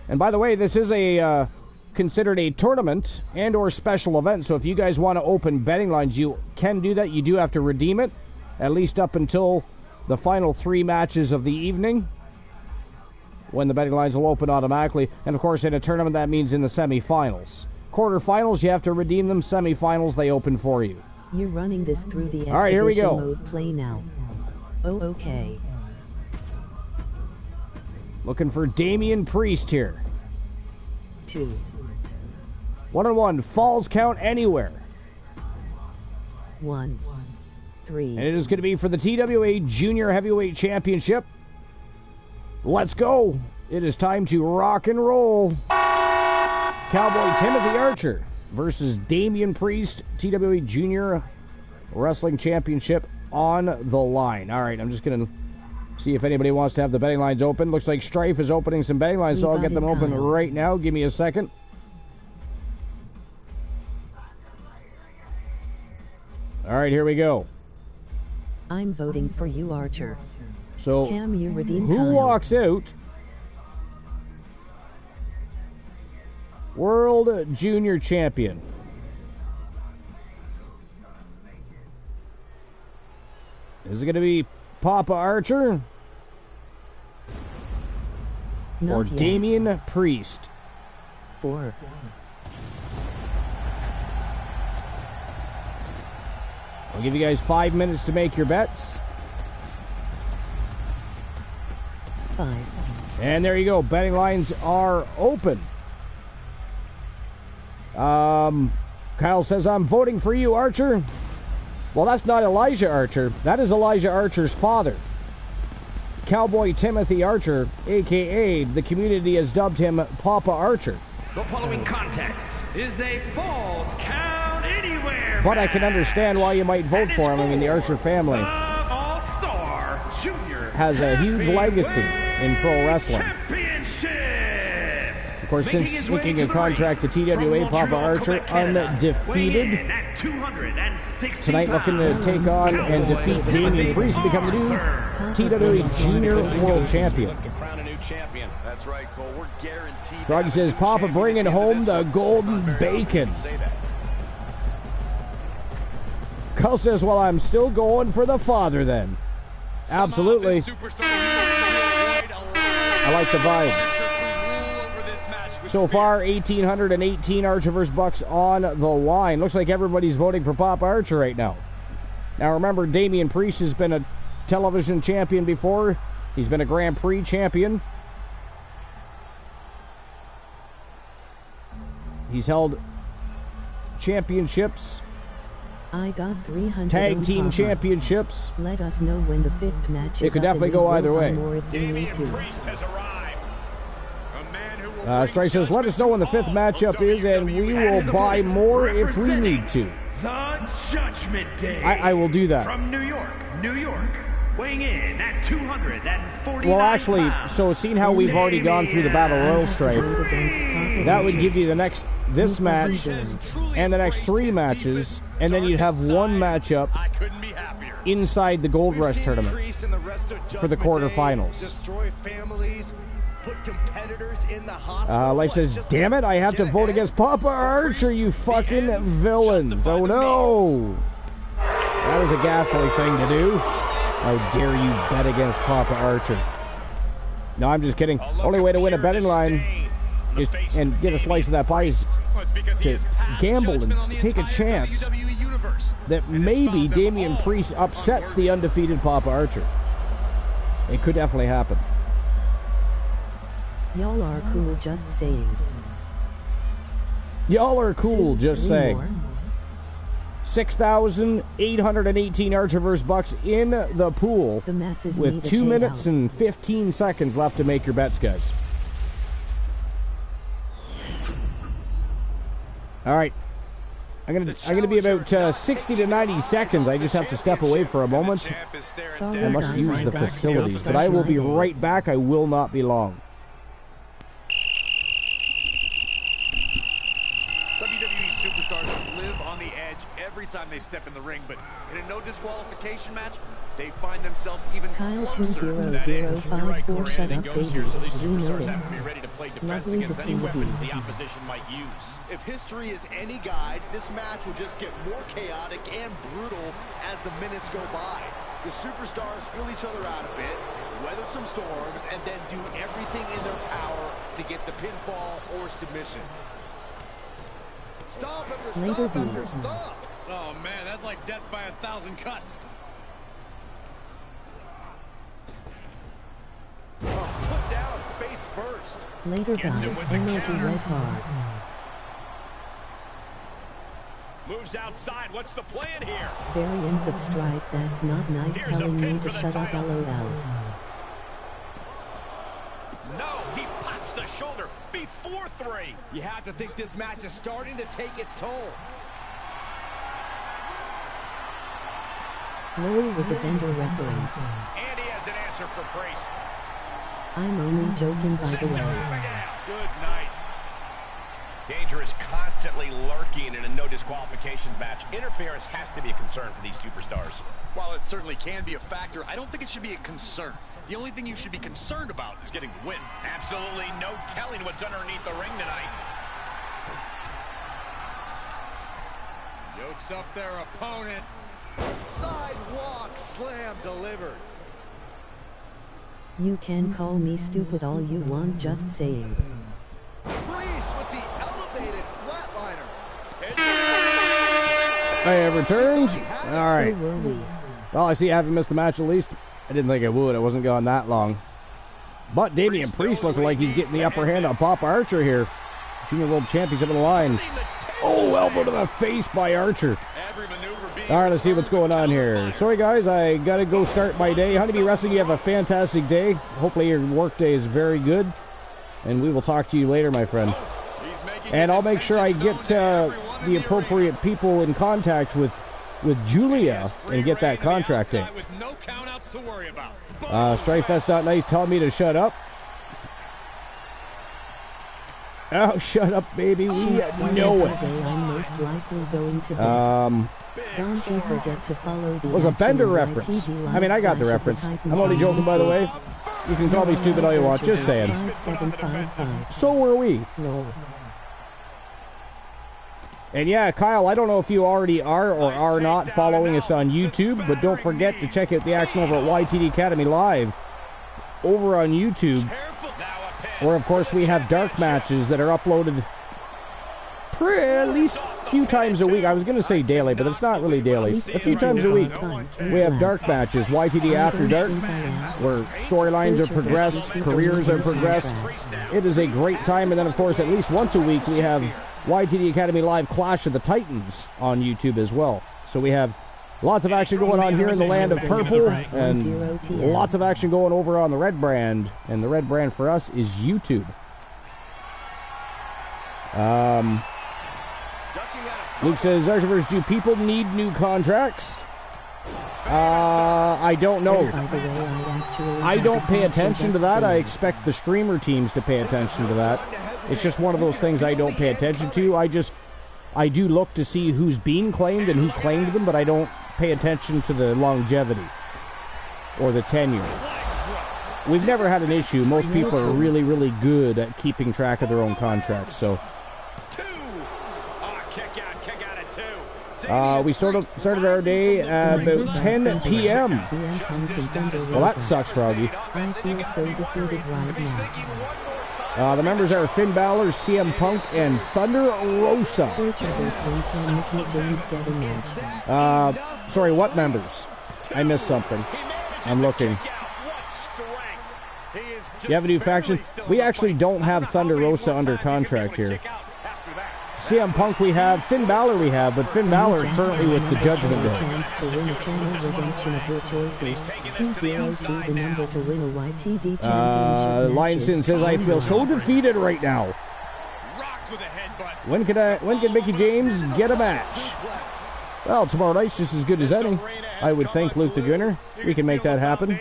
And by the way, this is a considered a tournament and or special event, so if you guys want to open betting lines, you can do that. You do have to redeem it, at least up until the final 3 matches of the evening, when the betting lines will open automatically. And of course, in a tournament, that means in the semifinals. Quarterfinals, you have to redeem them. Semifinals, they open for you. You're running this through the all right, here we go. Mode. Play now. Oh, okay. Looking for Damian Priest here. 2. 1-on-1, Falls Count Anywhere. 1, 3. And it is going to be for the TWA Junior Heavyweight Championship. Let's go. It is time to rock and roll. Cowboy Timothy Archer versus Damian Priest, TWA Junior Wrestling Championship on the line. All right, I'm just going to see if anybody wants to have the betting lines open. Looks like Strife is opening some betting lines, so I'll get them open right now. Give me a second. All right, here we go. I'm voting for you, Archer. So, Cam, you redeem who Kyle. walks out? World Junior Champion. Is it going to be Papa Archer? Not Or yet. Damian Priest? 4. I'll give you guys 5 minutes to make your bets. 5. And there you go. Betting lines are open. Kyle says, I'm voting for you, Archer. Well, that's not Elijah Archer. That is Elijah Archer's father. Cowboy Timothy Archer, a.k.a. the community has dubbed him Papa Archer. The following contest is a Falls Count Anywhere But I can understand why you might vote for him. I mean, the Archer family All-Star Junior has a huge legacy in pro wrestling. Championship. Of course, since sneaking a contract to TWA, Papa Archer undefeated. Tonight looking to take on and defeat Damian Priest to become the new TWA Junior World Champion. That's right, Cole. We're guaranteed. Froggy says, Papa bringing home the golden bacon. Kyle says, well, I'm still going for the father then. Absolutely. I like the vibes. So far, 1,818 Archer vs. Bucks on the line. Looks like everybody's voting for Papa Archer right now. Now remember, Damian Priest has been a television champion before. He's been a Grand Prix champion. He's held championships. I got 300 Tag team Papa. championships. Let us know when the 5th match is It could up definitely and we go will either buy way. more if we need Damian to. Priest has arrived. A man who will Strike says, let us know when the 5th matchup is, and we will buy more if we need to. The Judgment Day. I will do that. From New York, weighing in at 249 Well, actually, pounds. so seeing how we've already gone through the Battle Royal Strife, that would give you this match and the next 3 matches, and then you'd have one matchup I couldn't be happier. inside the Gold Rush tournament for the quarterfinals. Destroy families, put competitors in the hospital. Life says, damn it, I have to vote against Papa Archer, you fucking villains. Oh no. That is a ghastly thing to do. How dare you bet against Papa Archer? No, I'm just kidding. Only way to win a betting line is, and get a slice of that pie is to gamble and take a chance that maybe Damian Priest upsets the undefeated Papa Archer. It could definitely happen. Y'all are cool, just saying. Y'all are cool, 2, just 3 saying. more. 6,818 Archer vs. Bucks in the pool The masses with need a 2 minutes payout. and 15 seconds left to make your bets, guys. All right. I'm gonna be about 60 to 90 seconds. I just have to step away for a moment. Sorry, I must guys, use I the got facilities, stuff but I will be Friday. right back. I will not be long. WWE superstars live on the edge every time they step in the ring, but in a no disqualification match, they find themselves even Kyle closer to that edge. 2054, shut up, baby. Here, so these We know superstars it. have to be ready to play defense Lovely to against see any you. weapons the opposition might use. If history is any guide, this match will just get more chaotic and brutal as the minutes go by. The superstars feel each other out a bit, weather some storms, and then do everything in their power to get the pinfall or submission. Stop after stop after stop. Oh man, that's like death by 1,000 cuts. Put down face first. Later, guys. him with the Emoji counter. red card. Moves moves outside. What's the plan here? Variants of strife, that's not nice. Here's a Telling pin me to for the shut up, title. LOL. No, he pops the shoulder before 3. You have to think this match is starting to take its toll. Lori was a Bender reference. And he has an answer for Priest. I'm only joking, by the way. Good night. Danger is constantly lurking in a no disqualification match. Interference has to be a concern for these superstars. While it certainly can be a factor, I don't think it should be a concern. The only thing you should be concerned about is getting the win. Absolutely no telling what's underneath the ring tonight. Yokes up their opponent. Sidewalk slam delivered. You can call me stupid all you want, just saying. Priest with the elevated flatliner. I have returned. All right. So were we. Well, I see I haven't missed the match at least. I didn't think I would. I wasn't going that long. But Damian Priest looking like he's getting the upper hand on Papa Archer here. Junior World Championship on the line. Oh, elbow to the face by Archer. All right, let's see what's going on here. Sorry, guys, I got to go start my day. Honeybee Wrestling, you have a fantastic day. Hopefully your work day is very good. And we will talk to you later, my friend. And I'll make sure I get the appropriate people in contact with Julia and get that contract inked. Strife, that's not nice. Tell me to shut up. Oh, shut up, baby. We know it. I'm most likely going to don't you forget to follow the was a Bender reference. I mean, I got the reference. I'm only joking, by the way. You can call me stupid all you want. Just saying. So were we. And yeah, Kyle, I don't know if you already are or are not following us on YouTube, but don't forget to check out the action over at YTD Academy Live over on YouTube, where, of course, we have dark matches that are uploaded at least a few times a week. I was going to say daily, but it's not really daily. A few times a week. We have dark matches, YTD After Dark, where storylines are progressed, careers are progressed. It is a great time. And then, of course, at least once a week, we have YTD Academy Live Clash of the Titans on YouTube as well. So we have lots of action going on here in the land of purple, and lots of action going over on the red brand. And the red brand for us is YouTube. Luke says, Archivers, do people need new contracts? I don't know. I don't pay attention to that. I expect the streamer teams to pay attention to that. It's just one of those things I don't pay attention to. I do look to see who's being claimed and who claimed them, but I don't pay attention to the longevity or the tenure. We've never had an issue. Most people are really, really good at keeping track of their own contracts, so. We started our day at about 10 p.m. Well, that sucks, Froggy. I feel so defeated right now. The members are Finn Balor, CM Punk, and Thunder Rosa. Sorry, what members? I missed something. I'm looking. You have a new faction? We actually don't have Thunder Rosa under contract here. CM Punk we have, Finn Balor we have, but Finn Balor currently with the Judgment Day. Lionson says, I feel so defeated right now. When can Mickey James get a match? Well, tomorrow night's just as good as any. I would thank Luke the Gunner. We can make that happen.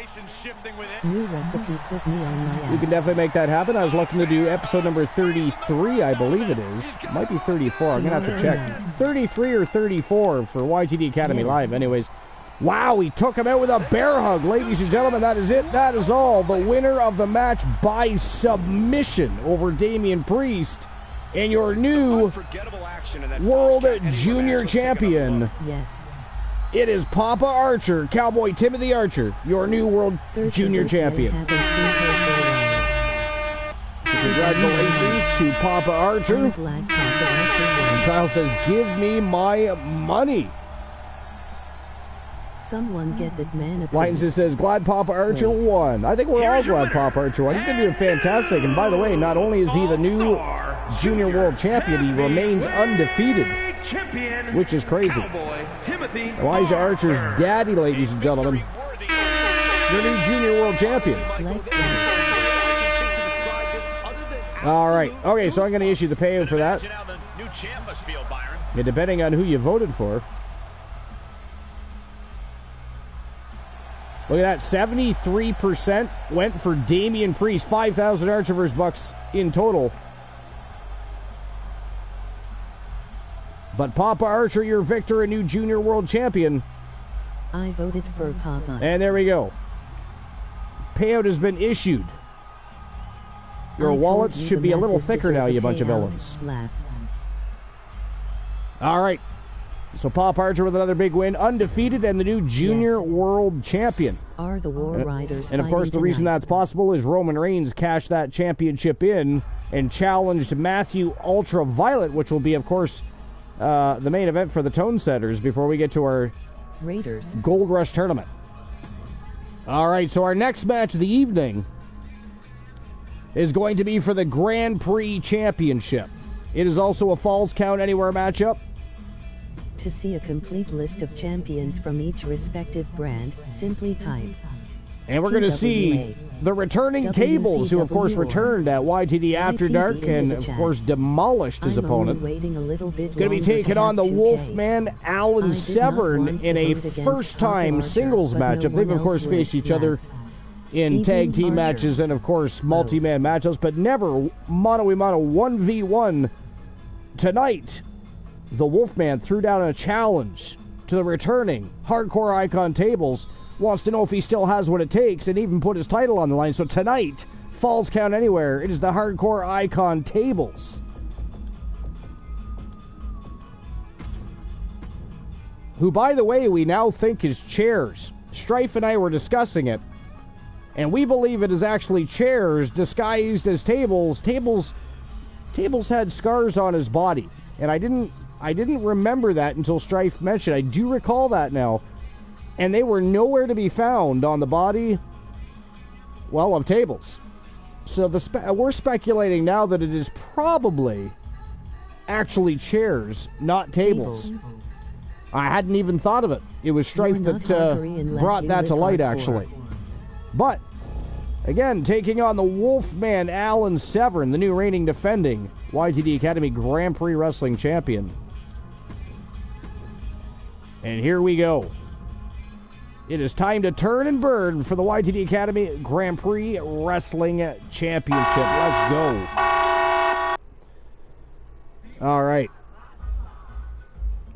New recipe, put me on my ass. We can definitely make that happen. I was looking to do episode number 33, I believe it is. It might be 34. I'm going to have to check. 33 or 34 for YTD Academy Live. Anyways, wow, he took him out with a bear hug. Ladies and gentlemen, that is it. That is all. The winner of the match by submission over Damian Priest and your new World Junior Champion. Yes. It is Papa Archer, Cowboy Timothy Archer, your new World Junior Champion. Congratulations to Papa Archer. And Kyle says, give me my money. Someone get that man a Lions says, glad Papa Archer won. I think we're all glad Papa Archer won. He's been doing fantastic. And by the way, not only is he the new Junior World Champion, he remains undefeated. champion, which is crazy. Cowboy Timothy Elijah Archer's daddy, ladies and gentlemen. Your new junior world champion. Let's go. All right. Okay, so I'm going to issue the payout for that. Imagine how the new champ must feel, Byron. Yeah, depending on who you voted for. Look at that. 73% went for Damian Priest. 5,000 Archerverse bucks in total. But Papa Archer, your victor, a new junior world champion. I voted for Papa. And there we go. Payout has been issued. Your wallets should be a little thicker now, you bunch of villains. Laugh. All right. So Papa Archer with another big win, undefeated, and the new junior world champion. Are the War Riders And of course, the reason that's possible is Roman Reigns cashed that championship in and challenged Matthew Ultraviolet, which will be, of course, the main event for the Tone Setters before we get to our Raiders Gold Rush tournament. All right, so our next match of the evening is going to be for the Grand Prix Championship. It is also a Falls Count Anywhere matchup. To see a complete list of champions from each respective brand, simply type. And we're going to see the returning Tables, who of course returned at YTD After Dark and of course demolished his opponent. Going to be taking on the Wolfman Alan Severn in a first-time singles matchup. They've of course faced each other in tag team matches and of course multi-man matchups, but never mono-a-mono 1v1. Tonight, the Wolfman threw down a challenge to the returning hardcore icon Tables. Wants to know if he still has what it takes and even put his title on the line. So tonight, Falls Count Anywhere, it is the hardcore icon Tables, who, by the way, we now think is chairs. Strife and I were discussing it, and we believe it is actually chairs disguised as tables. Tables had scars on his body, and I didn't remember that until Strife mentioned. I do recall that now. And they were nowhere to be found on the body, well, of Tables. So we're speculating now that it is probably actually chairs, not tables. I hadn't even thought of it. It was Strife that brought that to light, actually. But, again, taking on the Wolfman Alan Severn, the new reigning defending YTD Academy Grand Prix Wrestling Champion. And here we go. It is time to turn and burn for the YTD Academy Grand Prix Wrestling Championship. Let's go. All right.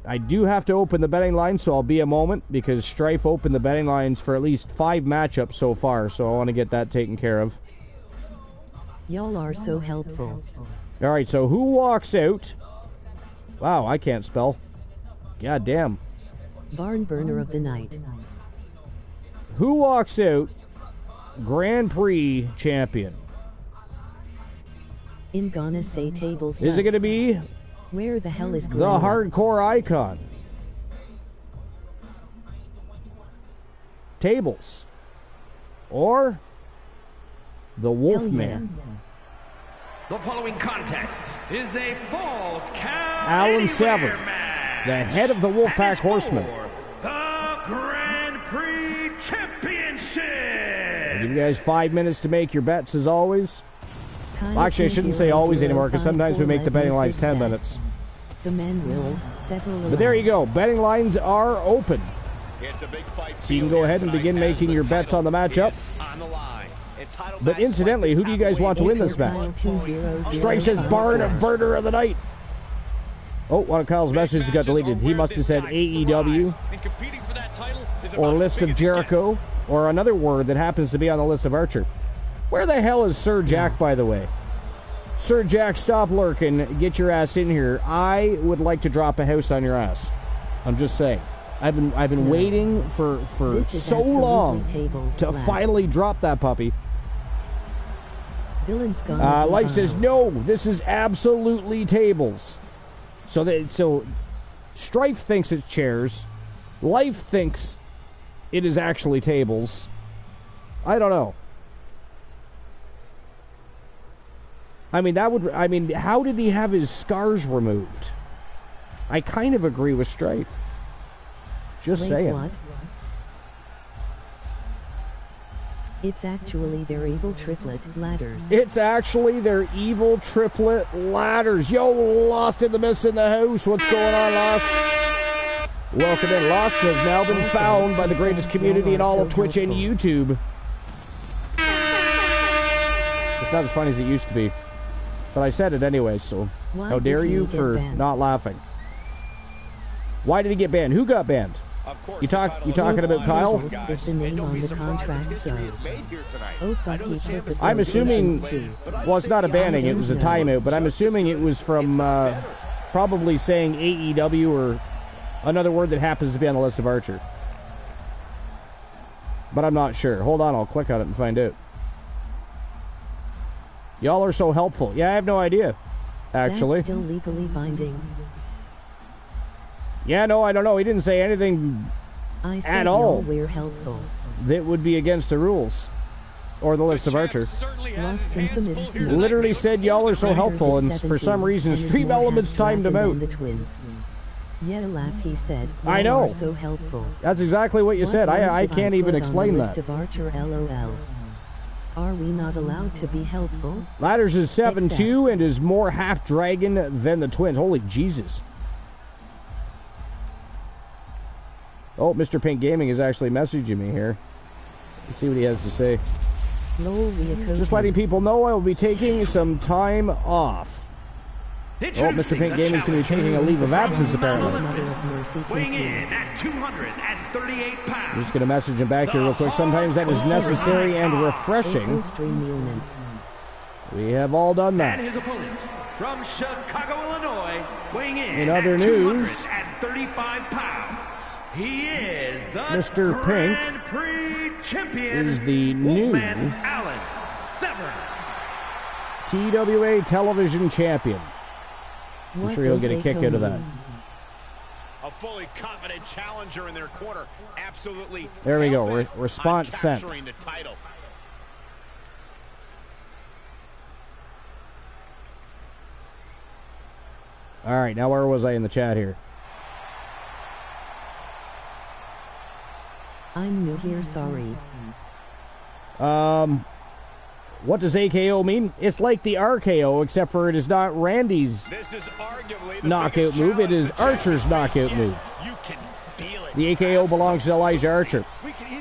I do have to open the betting line, so I'll be a moment, because Strife opened the betting lines for at least 5 matchups so far, so I want to get that taken care of. Y'all are so helpful. All right, so who walks out? Wow, I can't spell. God damn. Barn burner of the night. Who walks out Grand Prix champion? I'm gonna say Tables. Is it going to be where the hell is the hardcore icon? Tables. Or the Wolfman? The following contest is a Falls Count Alan Severn, match. the head of the Wolfpack Horsemen. The Grand Prix Championship. I'll give you guys 5 minutes to make your bets as always. Well, actually, I shouldn't say always anymore, because sometimes we make the betting lines 10 minutes. The men will settle. But there you go. Betting lines are open. It's a big fight. So you can go ahead and begin making your bets on the matchup. On the line. But incidentally, who do you guys want to win this match? Strife says Barn Burner of the Night. Oh, one of Kyle's messages got deleted. He must have said AEW or List of Jericho or another word that happens to be on the list of Archer. Where the hell is Sir Jack, by the way? Sir Jack, stop lurking. Get your ass in here. I would like to drop a house on your ass. I'm just saying. I've been waiting for so long to finally drop that puppy. Life says no. This is absolutely Tables. So Strife thinks it's chairs. Life thinks it is actually Tables. I don't know. I mean, how did he have his scars removed? I kind of agree with Strife. Just Wait, saying. what? It's actually their evil triplet ladders. It's actually their evil triplet ladders. Yo, Lost in the Mist in the house. What's going on, Lost? Welcome in. Lost has now been found by the greatest community in all of Twitch and YouTube. It's not as funny as it used to be. But I said it anyway, so how dare you for not laughing. Why did he get banned? Who got banned? You talking about Kyle? Is the name on the contract, so. I'm assuming, well, it's not a banning, it was a timeout, but I'm assuming it was from probably saying AEW or another word that happens to be on the list of Archer. But I'm not sure. Hold on, I'll click on it and find out. Y'all are so helpful. Yeah, I have no idea, actually. That's still legally binding. Yeah, no, I don't know. He didn't say anything at all we're helpful. that would be against the rules or the list of Archer. Literally said y'all are so helpful, and for some reason Stream Elements timed him out. Yeah, laugh, he said. I know. So helpful. That's exactly what you said. I can't even explain that. Of Archer, LOL. Are we not allowed to be helpful? Ladders is 7-2 and is more half dragon than the twins. Holy Jesus. Oh, Mr. Pink Gaming is actually messaging me here. Let's see what he has to say. Just letting people know I will be taking some time off. Oh, Mr. Pink Gaming is going to be taking a leave of absence, apparently. Weighing in at 238 pounds. I'm just going to message him back here real quick. Sometimes that is necessary and refreshing. We have all done that. And his opponent from Chicago, Illinois, weighing in other at news, 235 pounds. He is the Mr. Pink Grand Prix champion. Is the new Alan Severn. TWA television champion. I'm sure he'll get a kick out of that. A fully confident challenger in their corner. Absolutely. There we go. Response sent. The title. All right, now where was I in the chat here? I'm new here, sorry. What does AKO mean? It's like the RKO, except for it is not Randy's knockout move. It is Archer's knockout move. The AKO belongs to Elijah Archer.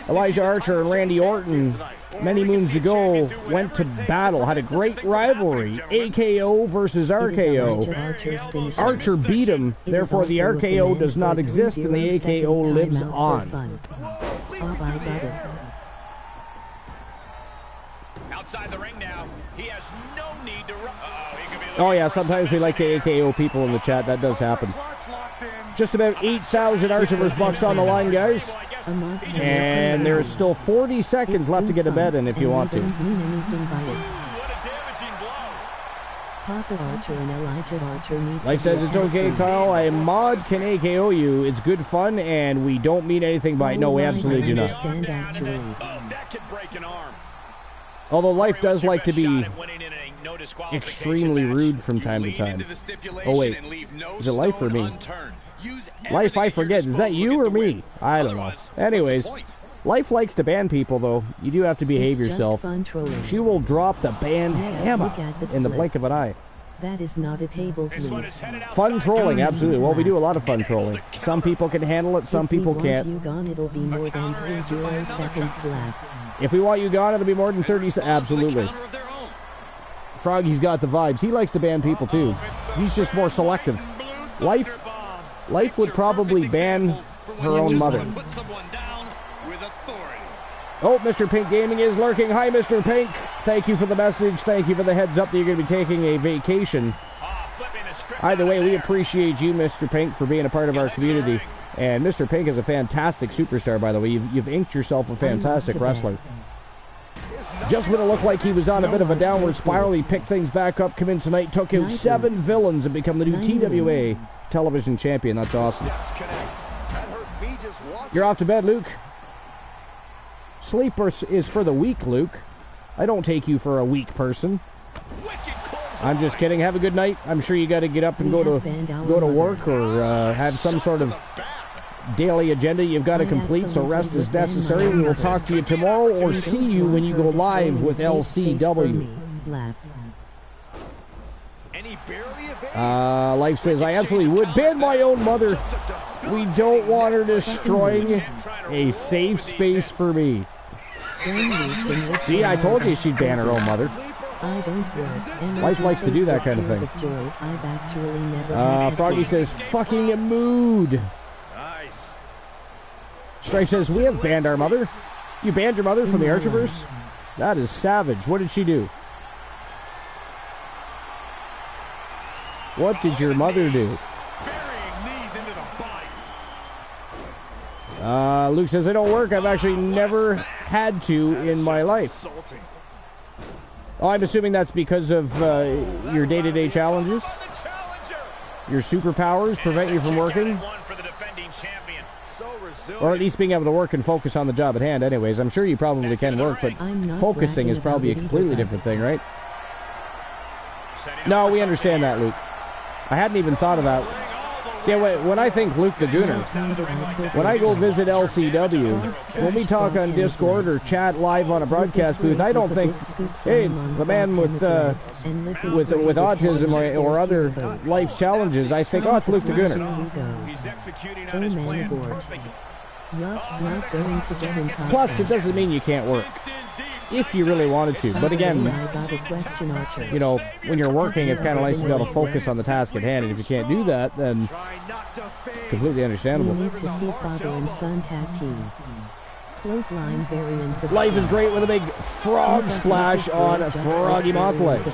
Elijah Archer and Randy Orton, many moons ago, went to battle, had a great rivalry. AKO versus RKO. Archer beat him, therefore the RKO does not exist and the AKO lives on. Outside the ring now. He has no need to run. Oh yeah, sometimes we like to AKO people in the chat. That does happen. Just about 8,000 Archiverse bucks on the line, guys. And there's still 40 seconds left to get a bet in if you want to. Life says it's okay, Kyle. A mod can AKO you. It's good fun, and we don't mean anything by it. No, we absolutely do not. That could break an arm. Although Life does like to be extremely rude from time to time. Oh wait, is it Life or me? Life, I forget. Is that you or me? I don't know. Anyways, Life likes to ban people, though. You do have to behave yourself. She will drop the banned hammer in the blink of an eye. That is not a tables lead. Fun trolling, absolutely. Well, we do a lot of fun trolling. Some people can handle it, some people can't. If we want you gone, it'll be more than 30 seconds left. If we want you gone, it'll be more than 30 seconds. Absolutely. Froggy's got the vibes. He likes to ban people, too. He's just more selective. Life would probably ban her own mother. Oh, Mr. Pink Gaming is lurking. Hi, Mr. Pink. Thank you for the message. Thank you for the heads up that you're going to be taking a vacation. Either way, we appreciate you, Mr. Pink, for being a part of our community. And Mr. Pink is a fantastic superstar, by the way. You've inked yourself a fantastic wrestler. Just when it looked like he was on a bit of a downward spiral, he picked things back up, come in tonight, took out 7 villains, and become the new TWA television champion. That's awesome. You're off to bed, Luke. Sleep is for the weak, Luke. I don't take you for a weak person. I'm just kidding. Have a good night. I'm sure you got to get up and go to work or have some sort of daily agenda you've got to complete, so rest is necessary. We will talk to you tomorrow or see you when you go live with LCW. Life says, I absolutely would ban my own mother. We don't want her destroying a safe space for me. See, I told you she'd ban her own mother. Life likes to do that kind of thing. Froggy says, fucking mood. Strife says, we have banned our mother. You banned your mother from the Archerverse? That is savage. What did she do? What did your mother do? Luke says, it don't work. I've actually never had to in my life. Oh, I'm assuming that's because of your day-to-day challenges? Your superpowers prevent you from working? Or at least being able to work and focus on the job at hand. Anyways, I'm sure you probably can work, but focusing is probably a completely different thing, right? No, we understand that, Luke. I hadn't even thought of that. See, when I think Luke the Gooner, when I go visit LCW, when we talk on Discord or chat live on a broadcast booth, I don't think, hey, the man with autism or other life challenges, I think, oh, it's Luke the Gooner. He's executing on his plan perfectly. Plus, it doesn't mean you can't work. If you really wanted to. But again, you know, when you're working, it's kind of nice to be able to focus on the task at hand. And if you can't do that, then completely understandable. Life is great with a big frog splash on Froggy Mothlegs.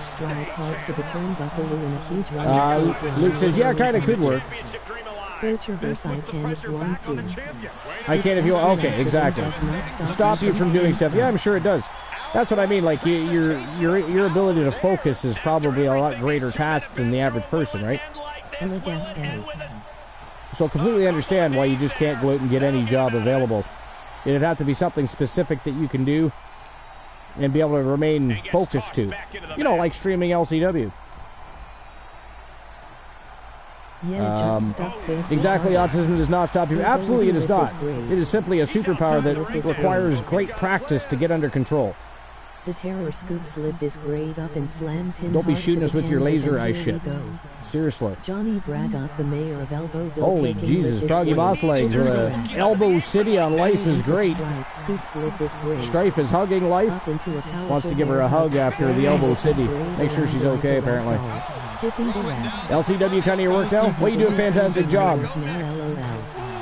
Luke says, yeah, kind of could work. I can if you want to. I can if you want. Okay, exactly. Stop you from doing stuff. Yeah, I'm sure it does. That's what I mean. Like your ability to focus is probably a lot greater task than the average person, right? So completely understand why you just can't go out and get any job available. It'd have to be something specific that you can do and be able to remain focused to. You know, like streaming LCW. Exactly, autism does not stop you. Absolutely it does not. It is simply a superpower that requires great practice to get under control. The terror scoops lip is great up and slams him. Don't be shooting us with your laser eye shit. Seriously. Johnny Bragot, the mayor of Elbowville. Holy Jesus, Froggy Mothlegs with a Elbow City on Life is great. Strife is hugging Life. Wants to give her a hug after the Elbow City. Make sure she's okay, apparently. LCW, kind of your work now? Well, you do a fantastic job.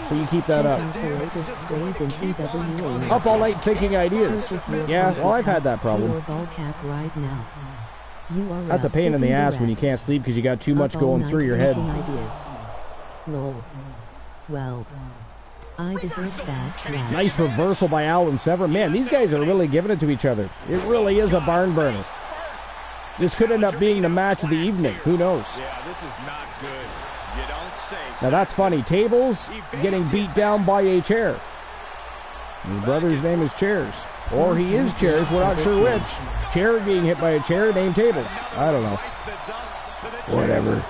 So you keep that up. Up all night thinking ideas. Yeah, well, I've had that problem. That's a pain in the ass when you can't sleep because you got too much going through your head. Well, I deserve that. Nice reversal by Alan Severn. Man, these guys are really giving it to each other. It really is a barn burner. This could end up being the match of the evening. Who knows? Yeah, this is not good. You don't say so. Now that's funny. Tables getting beat down by a chair. His brother's name is Chairs. Or he is Chairs, we're not sure which. Chair being hit by a chair named Tables. I don't know. Whatever.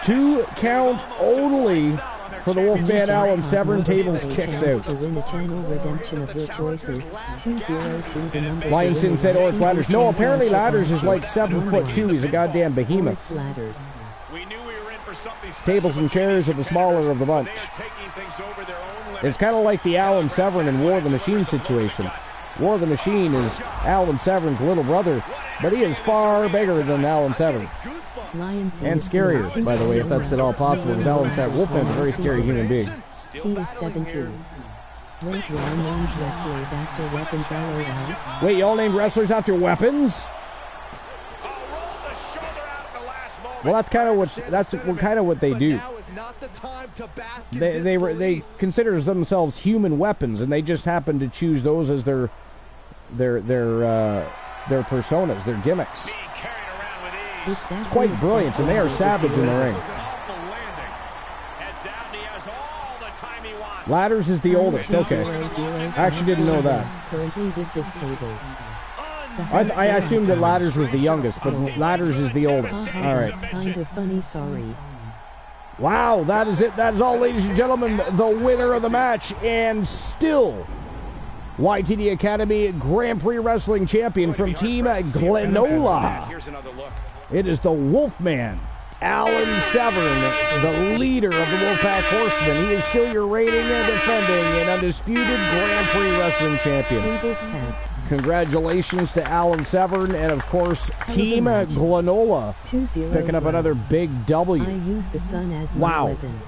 2 count only for the Wolfman Alan Severn. Tables kicks out. Lionson said, oh, it's Ladders. No, apparently Ladders is like 7'2". He's a goddamn behemoth. Tables and Chairs are the smaller of the bunch. It's kind of like the Alan Severn and War of the Machine situation. War of the Machine is Alan Severn's little brother, but he is far bigger than Alan Severn. And scarier, by the way, if that's at all possible, because Alan Severn, Wolfman's a very scary human being. He is 17. Wait, y'all named wrestlers after weapons, LOL. Wait, y'all named wrestlers after weapons? Well, that's kind of what they do. They consider themselves human weapons, and they just happen to choose those as their personas, their gimmicks. It's quite brilliant, and they are savage in the ring. Ladders is the oldest. Okay, I actually didn't know that. Currently, this is Tables. I assumed that Ladders was the youngest, but Ladders is the oldest. All right. Kind of funny, sorry. Wow, that is it. That is all, ladies and gentlemen. The winner of the match, and still YTD Academy Grand Prix Wrestling Champion from Team Glenola. It is the Wolfman, Alan Severn, the leader of the Wolfpack Horsemen. He is still your reigning and defending and undisputed Grand Prix Wrestling Champion. Congratulations to Alan Severn and, of course, Team Glenola picking up another big W. I use the sun as my weapon.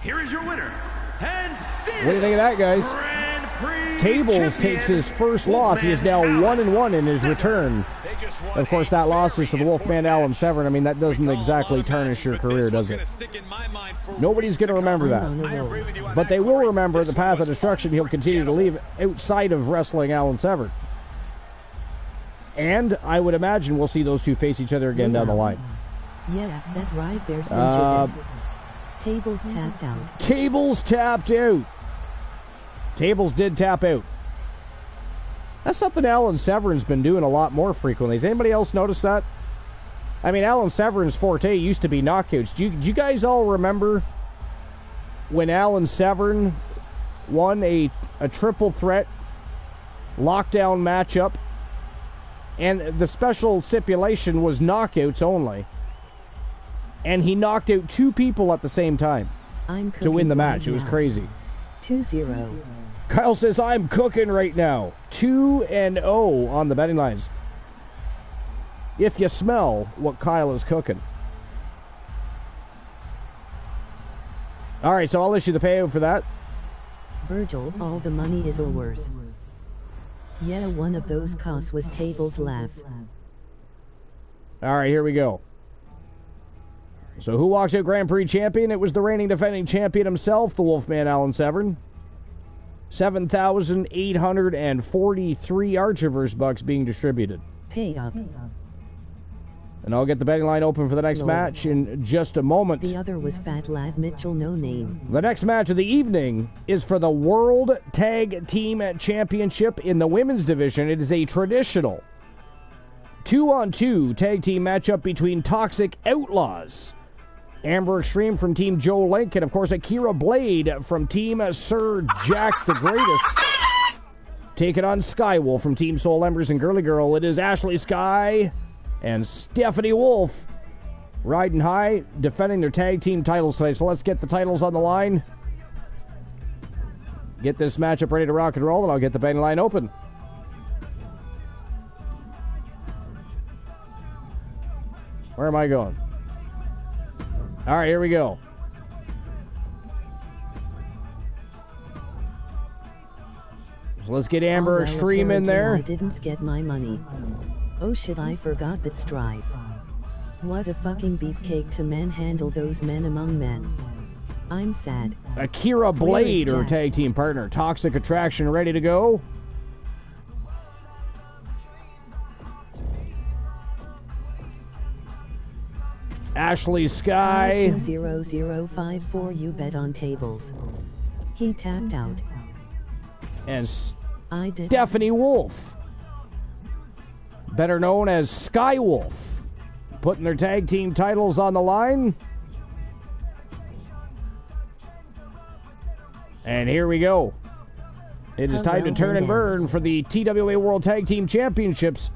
Here is your winner, and still what do you think of that, guys? Tables takes his first loss. He is now 1-1 in his return. Of course, that loss is to the Wolfman Alan Severn. I mean, that doesn't exactly tarnish your career, does it? Nobody's going to remember that. But they will remember the path of destruction he'll continue to leave outside of wrestling Alan Severn. And I would imagine we'll see those two face each other again down the line. Yeah, that right there cinches it. Tables tapped out. Tables tapped out. Tables did tap out. That's something Alan Severn's been doing a lot more frequently. Has anybody else noticed that? I mean, Alan Severn's forte used to be knockouts. Do you guys all remember when Alan Severn won a triple threat lockdown matchup? And the special stipulation was knockouts only. And he knocked out two people at the same time to win the match. It was crazy. 2-0. Kyle says, I'm cooking right now. 2-0 on the betting lines. If you smell what Kyle is cooking. All right, so I'll issue the payout for that. Virgil, all the money is or worse. Yeah, one of those costs was Tables laugh. All right, here we go. So who walks out Grand Prix champion? It was the reigning defending champion himself, the Wolfman Alan Severn. 7,843 Archiverse bucks being distributed. Pay up. And I'll get the betting line open for the next match in just a moment. The other was Fat Lad Mitchell, no name. The next match of the evening is for the World Tag Team Championship in the women's division. It is a traditional 2-on-2 tag team matchup between Toxic Outlaws, Amber Extreme from Team Joe Link, and of course Akira Blade from Team Sir Jack the Greatest. Taking on Skywolf from Team Soul Embers and Girly Girl. It is Ashley Sky and Stephanie Wolf riding high, defending their tag team titles today. So let's get the titles on the line. Get this matchup ready to rock and roll, and I'll get the betting line open. Where am I going? All right, here we go. So let's get Amber Extreme in there. I didn't get my money. Oh shit, I forgot that Strive. What a fucking beefcake to manhandle those men among men. I'm sad. Akira Blade, her tag team partner. Toxic Attraction ready to go. Ashley Sky. 20054, you bet on Tables. He tapped out. And Stephanie Wolf, better known as Skywolf, putting their tag team titles on the line. And here we go. It is time to turn and burn for the TWA World Tag Team Championships.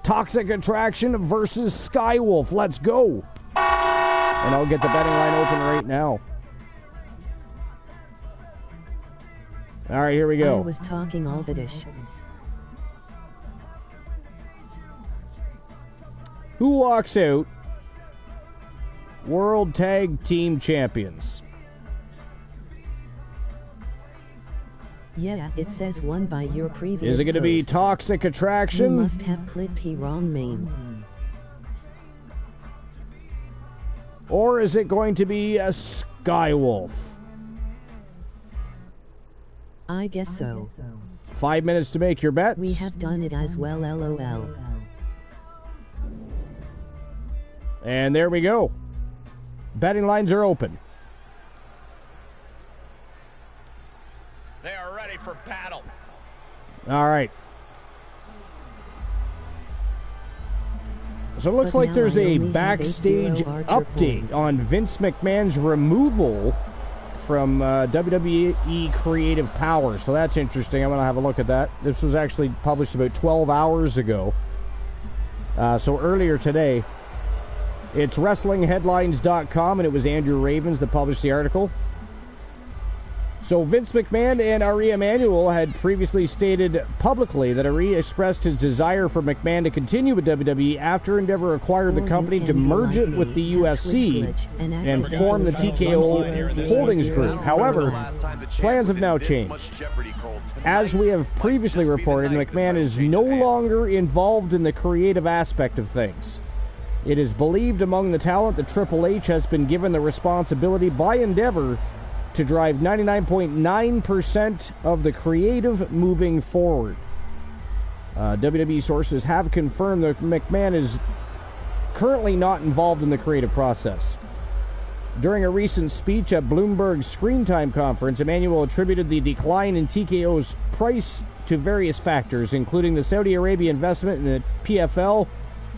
Toxic Attraction versus Skywolf. Let's go. And I'll get the betting line open right now. All right, here we go. I was talking all the dish. Who walks out World Tag Team Champions? Yeah, it says won by your previous Is it going to be hosts. Toxic Attraction? You must have clicked the wrong name. Or is it going to be a Skywolf? I guess so. 5 minutes to make your bets. We have done it as well, LOL. And there we go. Betting lines are open. They are ready for battle. All right. So it looks like there's a backstage update on Vince McMahon's removal from WWE Creative Power. So that's interesting. I'm going to have a look at that. This was actually published about 12 hours ago. So earlier today. It's WrestlingHeadlines.com, and it was Andrew Ravens that published the article. So Vince McMahon and Ari Emanuel had previously stated publicly that Ari expressed his desire for McMahon to continue with WWE after Endeavor acquired the company to merge it with the UFC and form the TKO Holdings Group. However, plans have now changed. As we have previously reported, McMahon is no longer involved in the creative aspect of things. It is believed among the talent that Triple H has been given the responsibility by Endeavor to drive 99.9% of the creative moving forward. WWE sources have confirmed that McMahon is currently not involved in the creative process. During a recent speech at Bloomberg's Screen Time conference, Emanuel attributed the decline in TKO's price to various factors, including the Saudi Arabia investment in the PFL,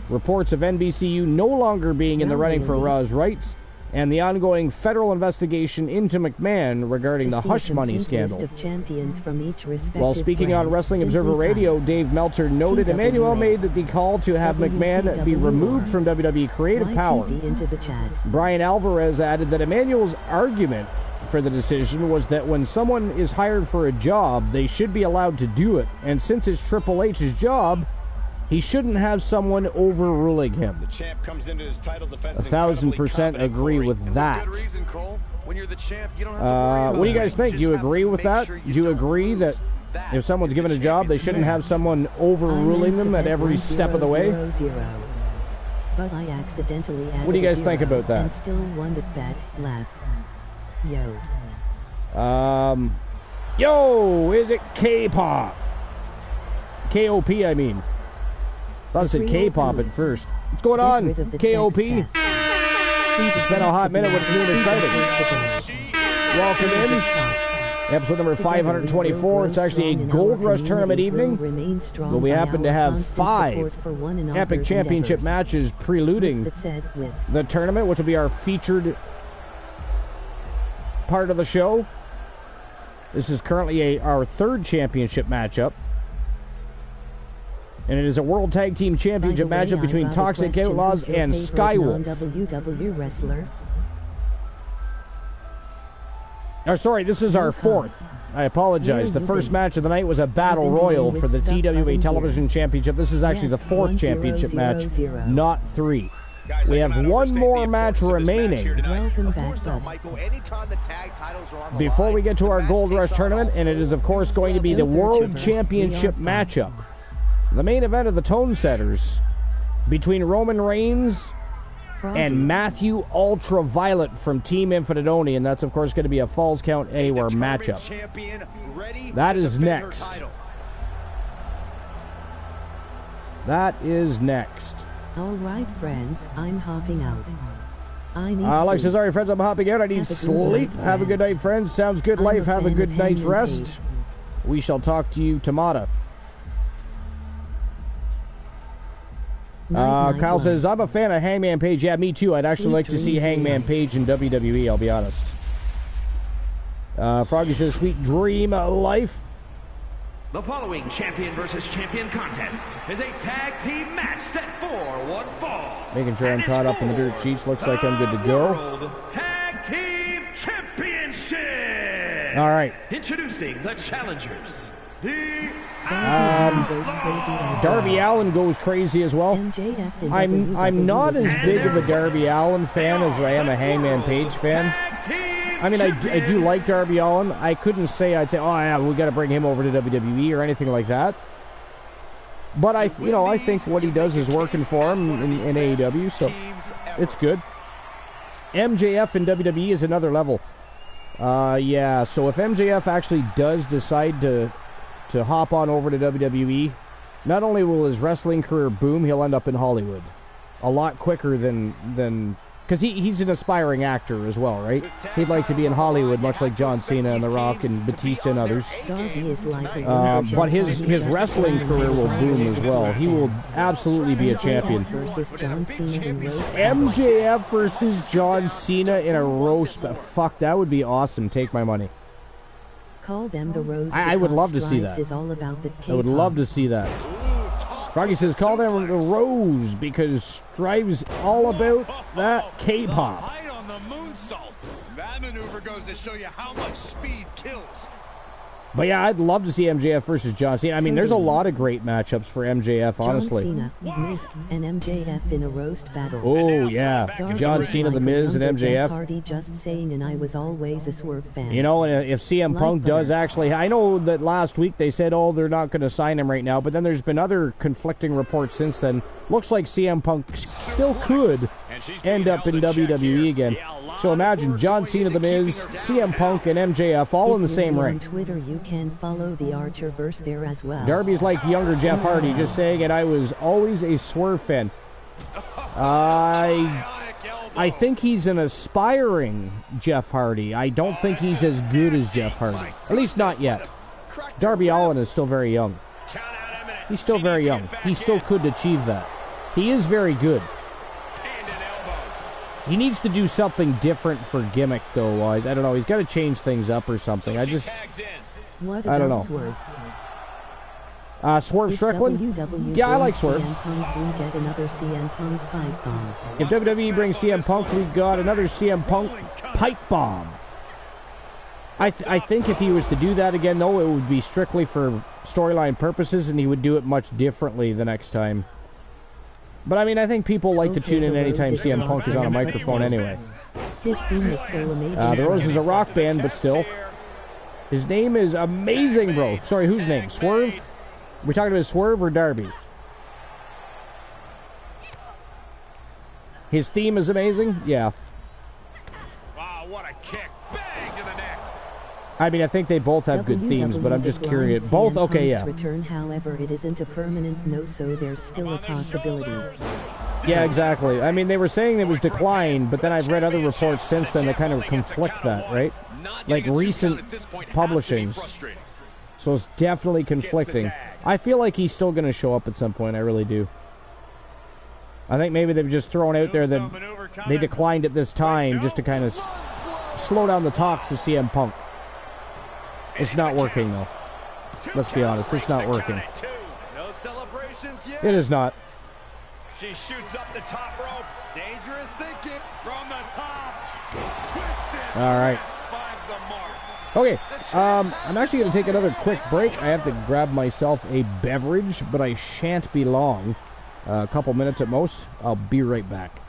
reports of NBCU no longer being in the running for Raw's rights, and the ongoing federal investigation into McMahon regarding the hush money scandal. While speaking on Wrestling Observer Radio, Dave Meltzer noted Emanuel made the call to have McMahon be removed from WWE Creative Power. Brian Alvarez added that Emanuel's argument for the decision was that when someone is hired for a job, they should be allowed to do it, and since it's Triple H's job, he shouldn't have someone overruling him. The champ comes into his title defense 1,000% agree with that. What do you guys think? Do you agree with that? Do you agree that if someone's given a job, they shouldn't have someone overruling them at every step of the way? But I accidentally added what do you guys think about that? And still won the bet. Laugh. Yo, is it K-pop? K-O-P, I mean. Thought I said K-pop at first. What's going on, K-O-P? It's been a hot minute. What's new and exciting? Welcome in. Episode number 524. It's actually a Gold Rush tournament evening, but we happen to have 5 Epic Championship matches preluding the tournament, which will be our featured part of the show. This is currently our 3rd championship matchup. And it is a World Tag Team Championship matchup between Toxic Outlaws and Skywolf. WWE wrestler. Oh, sorry, this is our 4th. I apologize. The first match of the night was a Battle Royal for the TWA Television Championship. This is actually the 4th championship match, not 3. We have one more match remaining before we get to our Gold Rush tournament, and it is, of course, going to be the World Championship matchup. The main event of the Tone Setters between Roman Reigns and Matthew Ultraviolet from Team Infinite Oni, and that's, of course, going to be a Falls Count Anywhere matchup. That is next. That is next. All right, friends, I'm hopping out. I need Alex sleep. says, all right, friends, I'm hopping out. I need sleep. Have a good night, friends. Sounds good, life. Have a good night's rest. We shall talk to you tomorrow. Kyle says, I'm a fan of Hangman Page. Yeah, me too. I'd actually like to see Hangman Page in WWE, I'll be honest. Froggy says, sweet dream life. The following champion versus champion contest is a tag team match set for one fall. Making sure I'm caught up in the dirt sheets. Looks like I'm good to go. World Tag Team Championship. All right. Introducing the challengers. The Darby Allin goes crazy as well. I'm not as big of a Darby Allin fan as I am a Hangman Page fan. I mean, I do like Darby Allin. I couldn't say I'd say, oh yeah, we got to bring him over to WWE or anything like that. But I think what he does is working for him in AEW, so it's good. MJF in WWE is another level. Yeah. So if MJF actually does decide to hop on over to WWE, not only will his wrestling career boom, he'll end up in Hollywood a lot quicker than Because he's an aspiring actor as well, right? He'd like to be in Hollywood, much like John Cena and The Rock and Batista and others. But his wrestling career will boom as well. He will absolutely be a champion. MJF versus John Cena in a roast. Fuck, that would be awesome. Take my money. Call them the Rose. I would love to see that. I would love to see that. Froggy says, call them the Rose because Strive's all about that K-pop. Height on the moonsault. That maneuver goes to show you how much speed kills. But yeah, I'd love to see MJF versus John Cena. I mean, there's a lot of great matchups for MJF, honestly. John Cena, Miz, and MJF in a roast battle. Oh, yeah. John Cena, The Miz, and MJF. Hardy just saying, and I was always a Swerve fan. You know, and if CM Punk does actually... I know that last week they said, oh, they're not going to sign him right now, but then there's been other conflicting reports since then. Looks like CM Punk still could end up in WWE again. So imagine John Cena, The Miz, CM Punk, and MJF all in the same ring. On Twitter, you can follow the Archerverse there as well. Darby's like younger Jeff Hardy, just saying it. I was always a Swerve fan. I think he's an aspiring Jeff Hardy. I don't think he's as good as Jeff Hardy. At least not yet. Darby Allin is still very young. He's still very young. He still could achieve that. He is very good. He needs to do something different for gimmick, though, wise. I don't know. He's got to change things up or something. I don't know. Swerve? Swerve Strickland? Yeah, I like Swerve. If WWE brings CM Punk, we got another CM Punk pipe bomb. I think if he was to do that again, though, it would be strictly for storyline purposes, and he would do it much differently the next time. But, I mean, I think people like to tune in anytime CM Punk is on a microphone anyway. His theme is so amazing. The Rose is a rock band, but still. His name is Amazing, bro. Sorry, whose name? Swerve? We're talking about Swerve or Darby? His theme is amazing? Yeah. Wow, what a kick. Bang to the neck. I mean, I think they both have good themes, but I'm just curious. Both? Okay, yeah. Return, however, it isn't a permanent no, so there's still a possibility. Yeah, exactly. I mean, they were saying it was declined, but then I've read other reports since then that kind of conflict that, right? Like recent publishings. So it's definitely conflicting. I feel like he's still going to show up at some point. I really do. I think maybe they've just thrown out there that they declined at this time just to kind of slow down the talks to CM Punk. It's not working, though. Let's be honest. It's not working. No celebrations yet. It is not. She shoots up the top rope. Dangerous thinking from the top. Twisted. All right. Finds the mark. Okay, I'm actually going to take another quick break. I have to grab myself a beverage, but I shan't be long. A couple minutes at most. I'll be right back.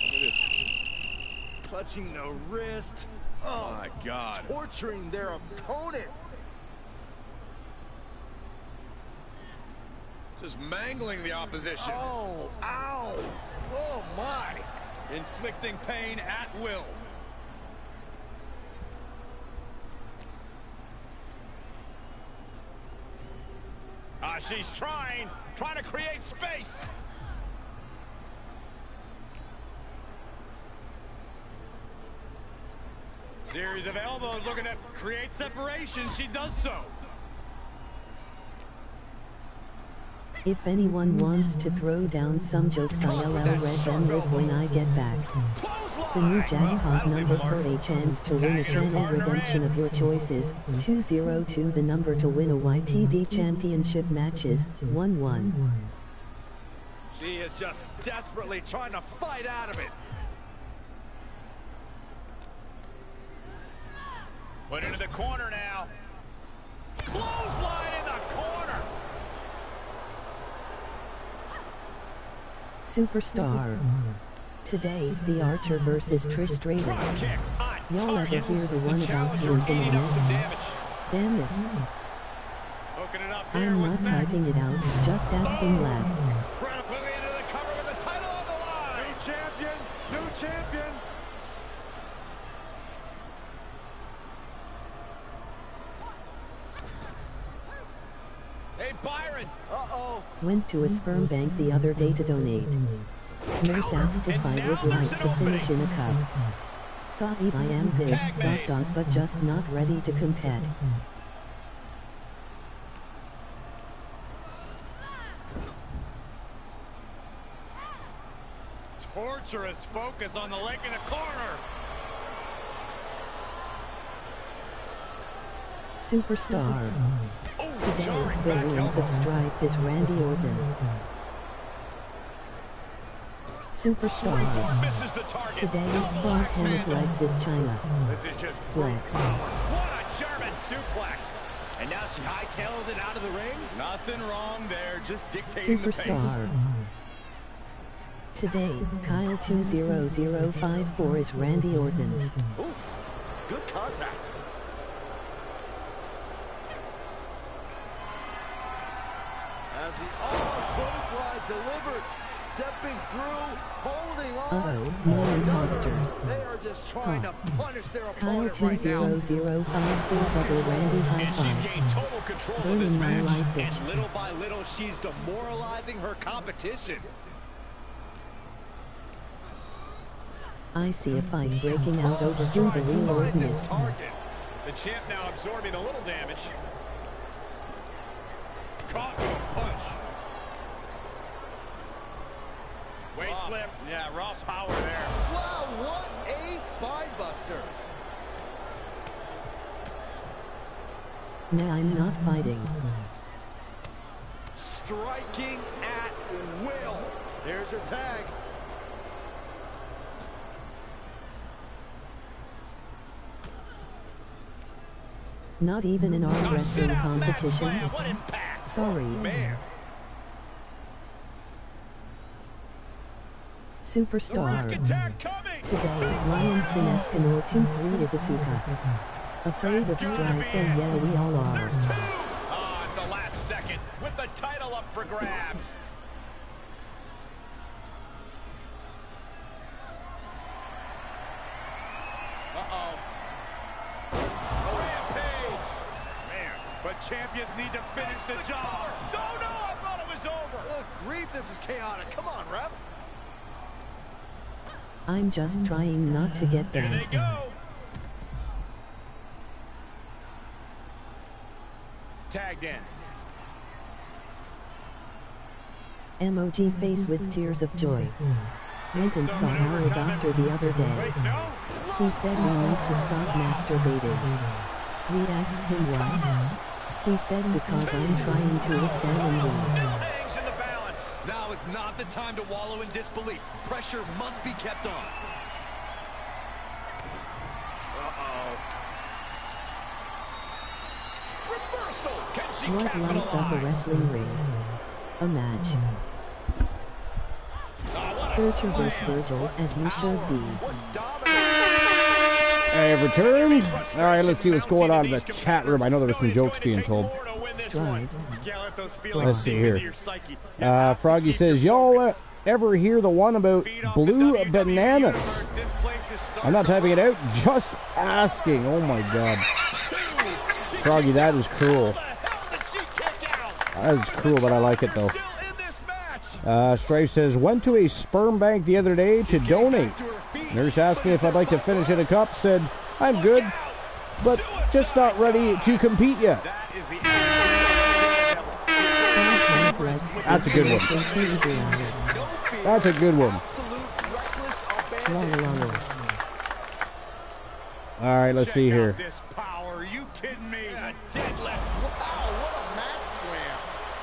Look at this. Clutching the wrist. Oh, my God. Torturing their opponent. Just mangling the opposition. Oh, ow. Oh, my. Inflicting pain at will. She's trying to create space. Series of elbows looking to create separation. She does so. If anyone wants to throw down some jokes, I'll read them live when I get back. The new jackpot number for a chance to win a channel redemption of your choices. 202 the number to win a YTD championship matches. 11. She is just desperately trying to fight out of it. Put into the corner now. Clothesline in the corner. Superstar. Today, the Archer versus Trish Stratus. Y'all ever hear the one about doing bananas? Damn it. I'm not typing it out, just asking Lab. Incredibly into the cover with the title on the line. New champion, new champion. Hey, Byron. Uh-oh. Went to a sperm bank the other day to donate. Nurse asked if I would like to finish in a cup. Sorry, I am good, but just not ready to compete. Torturous focus on the leg in the corner. Superstar. Today, Billions of Strife is Randy Orton. Superstar. Misses the target. Today, Volcanic Legs is China. This is just Flex. What a German suplex. And now she hightails it out of the ring. nothing wrong there, just dictating the pace. Superstar. Today, Kyle 20054 is Randy Orton. Oof. Good contact. As the clothesline delivered, stepping through, holding on. Uh-oh, more imposters. They are just trying to punish their Kyle opponent right now. 20054 double Randy high And she's five. gained total control of this Burning my match. life, bitch. And little by little, she's demoralizing her competition. I see a fight breaking out over who the real Orton is. The champ now absorbing a little damage. Caught with a punch. Waist slip. Yeah, raw power there. Wow, what a spine buster. Nah, I'm not fighting. Striking at will. There's her tag. Not even an arm wrestling competition. What impact. Sorry. Man. Superstar. Attack coming. Today, Ryan Sinescanor 2-3 is Asuka. Afraid of strife, and yeah, we all are. There's two. At the last second with the title up for grabs. Uh-oh. Rampage. Man, but champions need to finish the job. Oh no, I thought it was over. Good grief, this is chaotic. Come on, ref. I'm just trying not to get There they that. go. Tagged in. Emoji face with tears of joy. Went and saw our doctor the other day. Wait, no. He said we need to stop masturbating. We asked him why. He said because I'm trying to examine you. Still hangs in the balance. Now is not the time to wallow in disbelief. Pressure must be kept on. Reversal. Can she What lights up a capitalize? wrestling ring? A match. What a Virtue vs. slam. Virgil, as you should be. What dominance. I have returned. All right, let's see what's going on in the chat room. I know there were some jokes being told. Strides. Can't let those feelings Let's see seep here. into your psyche. Froggy says, y'all ever hear the one about blue bananas? I'm not typing it out, just asking. Oh my god. Froggy, that is cruel. That is cruel, but I like it though. Strife says, went to a sperm bank the other day to donate. Nurse asked me if I'd like to finish in a cup. Said, I'm good, but just not ready to compete yet. That's a good one. That's a good one. All right, let's see here. This power, you kidding me? Deadlift. Wow, what a mat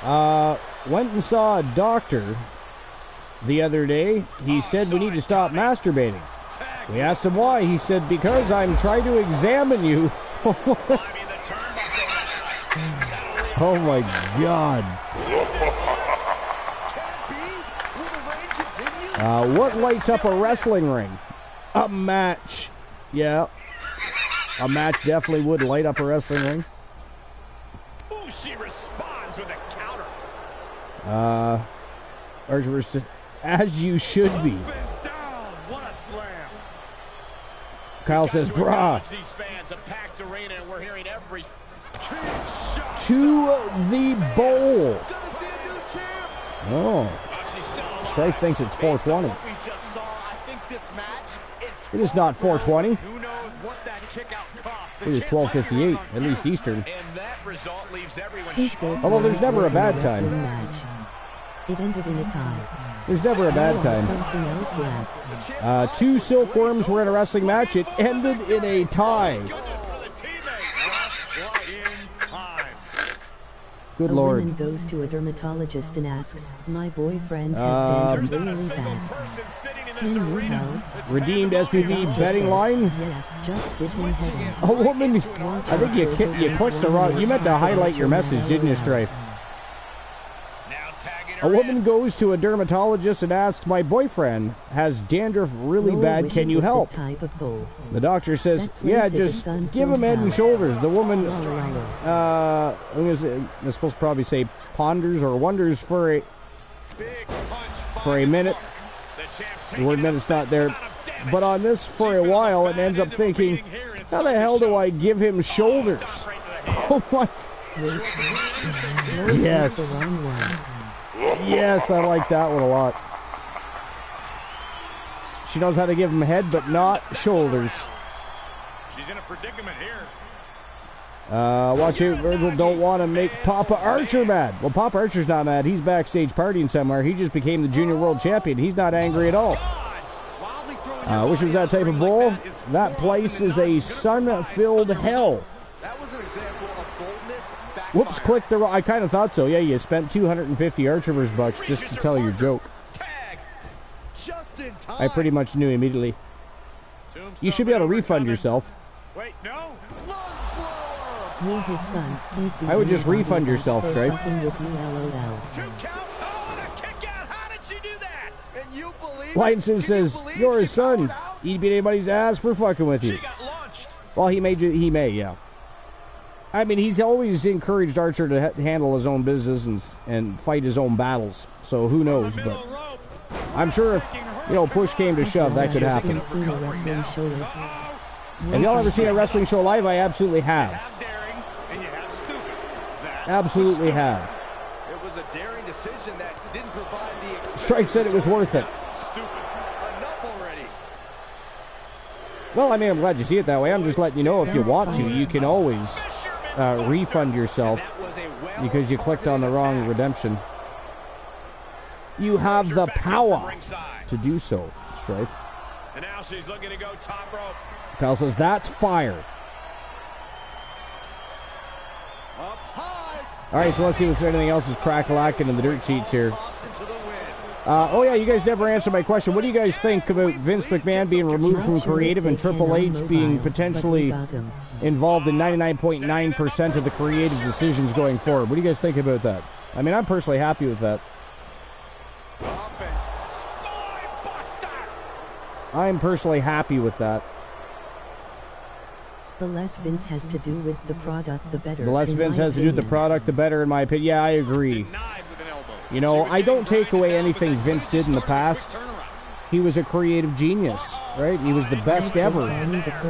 slam. Went and saw a doctor the other day. He said we need to stop masturbating. We asked him why. He said, because I'm trying to examine you. Oh my god. What lights up a wrestling ring? A match. Yeah. A match definitely would light up a wrestling ring. Ooh, she responds with a counter. As you should be. Down. What a slam. Kyle says, brah. These fans, a packed arena, and we're hearing every... to the bowl. Oh. Strife thinks it's 420. It is not 420. It is 12:58, at least Eastern. Although there's never a bad time. It ended in a tie. There's never a bad time. Two silkworms were in a wrestling match. It ended in a tie. Good Lord. A woman goes to a dermatologist and asks, "My boyfriend has dandruff really bad. Can you help?" Redeemed SPV betting line. Yeah, just give him heaven. A woman. I think you clicked the wrong. You meant to highlight your message, didn't you, Strife? A woman goes to a dermatologist and asks, "My boyfriend has dandruff really bad. Can you help?" The doctor says, "Yeah, just give him head and shoulders." The woman, I'm supposed to probably say ponders or wonders for a minute. The word minute's not there. But on this for a while, it ends up thinking, how the hell do I give him shoulders? Oh my. Yes. Yes, I like that one a lot. She knows how to give him head, but not shoulders. She's in a predicament here. Watch out, Virgil don't want to make Papa Archer mad. Well, Papa Archer's not mad. He's backstage partying somewhere. He just became the Junior World Champion. He's not angry at all. Wish it was that type of bull. That place is a sun-filled hell. That was an example of boldness backfired. Whoops, clicked the wrong. I kind of thought so. Yeah, you spent 250 Archivers bucks just to tell your joke. Just in time. I pretty much knew immediately. You should be able to refund yourself. Wait, no. You're his son. I would just refund yourself, Strife. Two count. Oh, and a kick out. How did she do that? And you believe Lightenson says, "You're his son. He'd beat anybody's ass for fucking with you." She got launched. Well, he may, yeah. I mean, he's always encouraged Archer to handle his own business and fight his own battles. So who knows? But I'm sure if, push came to shove, that could happen. Have y'all ever seen a wrestling show live? I absolutely have. Absolutely have. It was a daring decision that didn't provide the experience. Strike said it was worth it. Stupid. Enough already. Well, I mean, I'm glad you see it that way. I'm just letting you know if you want to, you can always refund yourself because you clicked on the wrong redemption. You have the power to do so, Strife. And now she's looking to go top rope. Kyle says, "That's fire." Up high. All right, so let's see if anything else is crack-a-lacking in the dirt sheets here. Oh, yeah, you guys never answered my question. What do you guys think about Vince McMahon being removed from creative and Triple H being potentially involved in 99.9% of the creative decisions going forward? What do you guys think about that? I mean, I'm personally happy with that. I'm personally happy with that. The less Vince has to do with the product, the better. The less Vince has to do with the product, the better, in my opinion. Yeah, I agree. I don't take away anything Vince did in the past. He was a creative genius, right? He was the best ever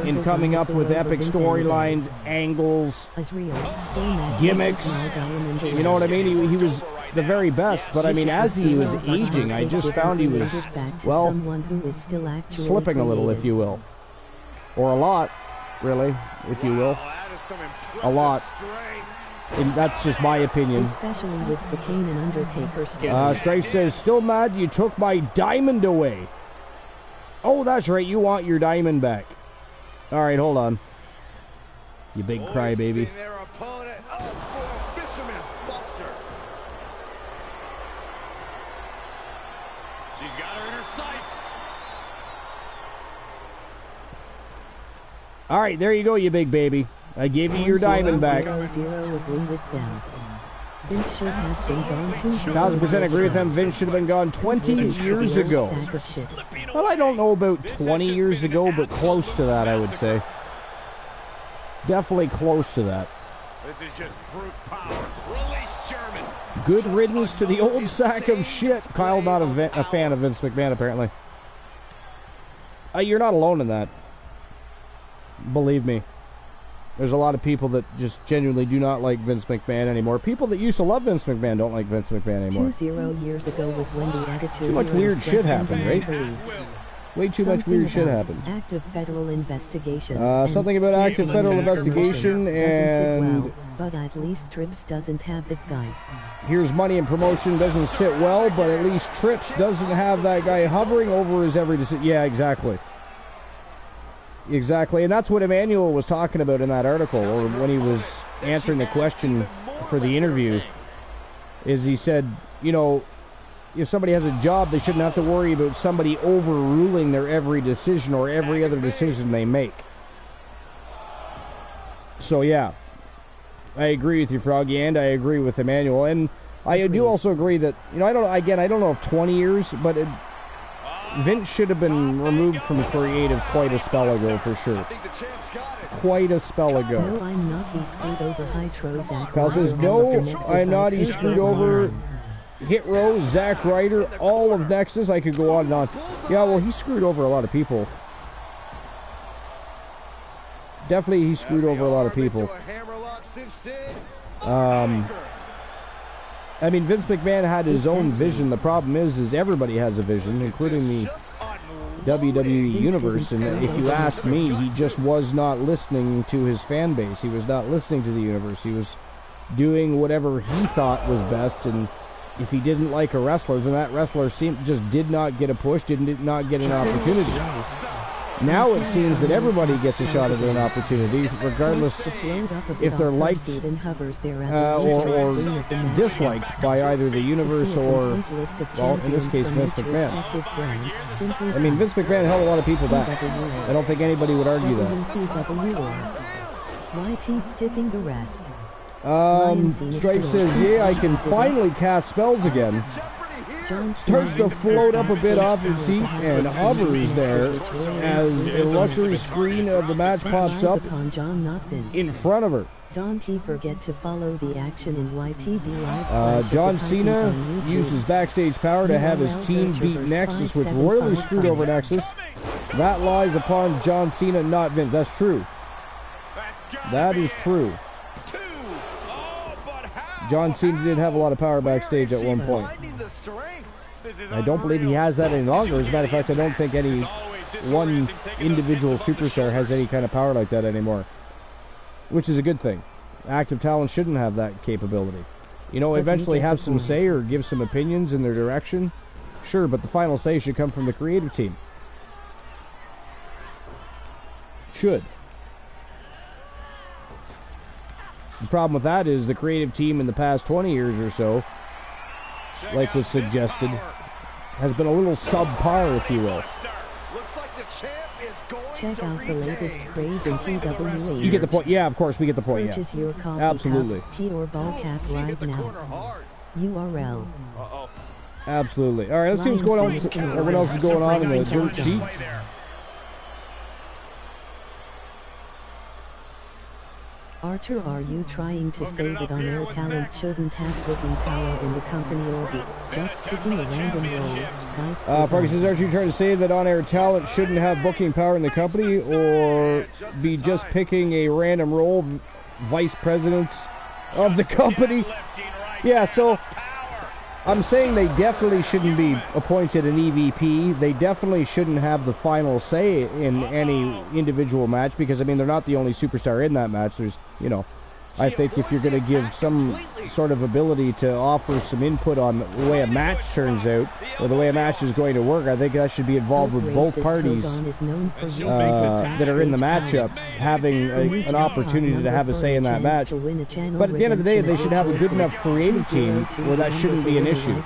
in coming up with epic storylines, angles, gimmicks. You know what I mean? He was the very best, but I mean, as he was aging, I just found he was, well, slipping a little, if you will. Or a lot, really, if you will. A lot. And that's just my opinion. Especially with the Kane and Undertaker story. Strife says, "Still mad you took my diamond away." Oh, that's right. You want your diamond back. All right, hold on. You big crybaby. She's got her in her sights. All right, there you go, you big baby. I gave you your diamond back. 1,000% agree with them. Vince should have been gone 20 years ago. Well, I don't know about 20 years ago, but close to that, I would say. Definitely close to that. This is just brute power. Release German. Good riddance to the old sack of shit. Kyle, not a fan of Vince McMahon, apparently. You're not alone in that. Believe me. There's a lot of people that just genuinely do not like Vince McMahon anymore. People that used to love Vince McMahon don't like Vince McMahon anymore. 20 years ago was when the Attitude Too much weird shit happened, right? Way too much weird shit happened. Active federal investigation. Something about active federal investigation and... Well, but at least Trips doesn't have that guy. Here's money and promotion doesn't sit well, but at least Trips doesn't have that guy hovering over his every decision. Yeah, exactly. Exactly, and that's what Emmanuel was talking about in that article, or when he was answering the question for the interview, is he said, you know, if somebody has a job, they shouldn't have to worry about somebody overruling their every decision or every other decision they make. So, yeah, I agree with you, Froggy, and I agree with Emmanuel, and I do also agree that, you know, I don't know if 20 years, but Vince should have been removed from creative quite a spell ago, for sure. Quite a spell ago. No, I'm not. He screwed over Hitro, Zack. Kyle says, no, I'm not. He screwed over Hit Row, Zack Ryder, all of Nexus. I could go on and on. Yeah, well, he screwed over a lot of people. Definitely, he screwed over a lot of people. I mean, Vince McMahon had his own vision. The problem is everybody has a vision, including the WWE Universe. And if you ask me, he just was not listening to his fan base. He was not listening to the universe. He was doing whatever he thought was best. And if he didn't like a wrestler, then that wrestler just did not get a push, did not get an opportunity. Now it seems that everybody gets a shot at an opportunity, regardless if they're liked or disliked by either the universe or, well, in this case, Vince McMahon. I mean, Vince McMahon held a lot of people back. I don't think anybody would argue that. Skipping the rest. Stripe says, yeah, I can finally cast spells again. Starts to float up a bit off his seat and hovers there as a illusory screen of the match pops up in front of her. Don't forget to follow the action in YTV Live. John Cena uses backstage power to have his team beat Nexus, which royally screwed over Nexus. That lies upon John Cena, not Vince. That's true. That is true. John Cena did have a lot of power backstage at one point. I don't believe he has that any longer. As a matter of fact, I don't think any one individual superstar has any kind of power like that anymore. Which is a good thing. Active talent shouldn't have that capability. You know, eventually have some say or give some opinions in their direction. Sure, but the final say should come from the creative team. Should. The problem with that is the creative team in the past 20 years or so, like was suggested, has been a little subpar, if you will. Check out the latest craze in TWA. You get the point. Yeah, of course, we get the point. Purchase Yeah, your coffee absolutely. cup, tea or ball cap right now. URL. Absolutely. All right, let's see what's going on. What else is going on in the dirt sheets? Archer, are you trying to say that on-air talent shouldn't have booking power in the company or be just picking a random role? Guys, Froggy says, aren't you trying to say that on-air talent shouldn't have booking power in the company or be just picking a random role, vice presidents of the company? Yeah, so I'm saying they definitely shouldn't be appointed an EVP. They definitely shouldn't have the final say in any individual match because, I mean, they're not the only superstar in that match. There's, you know, I think if you're going to give some sort of ability to offer some input on the way a match turns out or the way a match is going to work, I think that should be involved with both parties that are in the matchup having an opportunity to have a say in that match. But at the end of the day, they should have a good enough creative team where that shouldn't be an issue.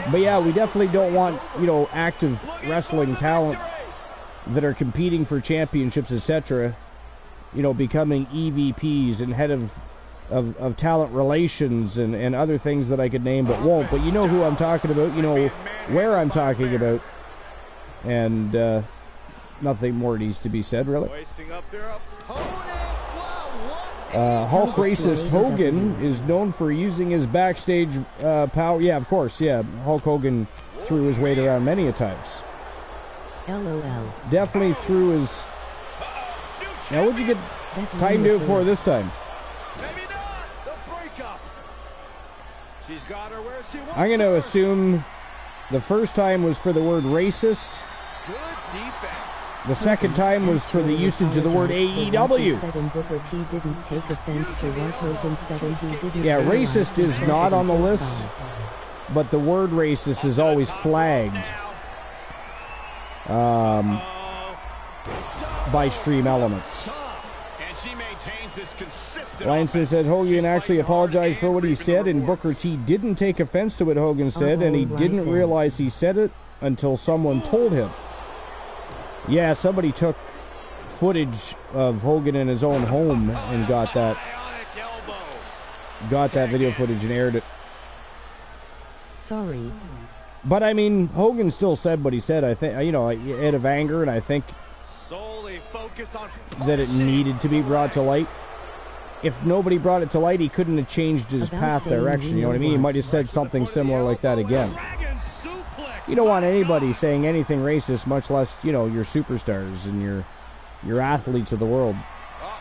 But yeah, we definitely don't want, you know, active wrestling talent that are competing for championships, etc., you know, becoming EVPs and head of talent relations and other things that I could name but won't. But you know who I'm talking about. You know where I'm talking about. And nothing more needs to be said, really. Hulk racist Hogan is known for using his backstage power. Yeah, of course, yeah. Hulk Hogan threw his weight around many a times. LOL. Definitely threw his Now, what'd you get time to do it for this time? Maybe not. The breakup. She's got her where she wants I'm going to her. assume the first time was for the word racist. Good defense. The second time was for the usage of the word AEW. Yeah, racist is not on the list, but the word racist is always flagged by Stream Elements. And she maintains this consistent Langston said Hogan actually apologized for what he said, and Booker T didn't take offense to what Hogan said, and he didn't realize he said it until someone told him. Yeah, somebody took footage of Hogan in his own home and got that video footage and aired it. Sorry. But I mean, Hogan still said what he said. I think, out of anger, and I think that it needed to be brought to light. If nobody brought it to light, he couldn't have changed his path direction. You know what I mean? He might have said something similar like that again. You don't want anybody saying anything racist, much less, your superstars and your athletes of the world.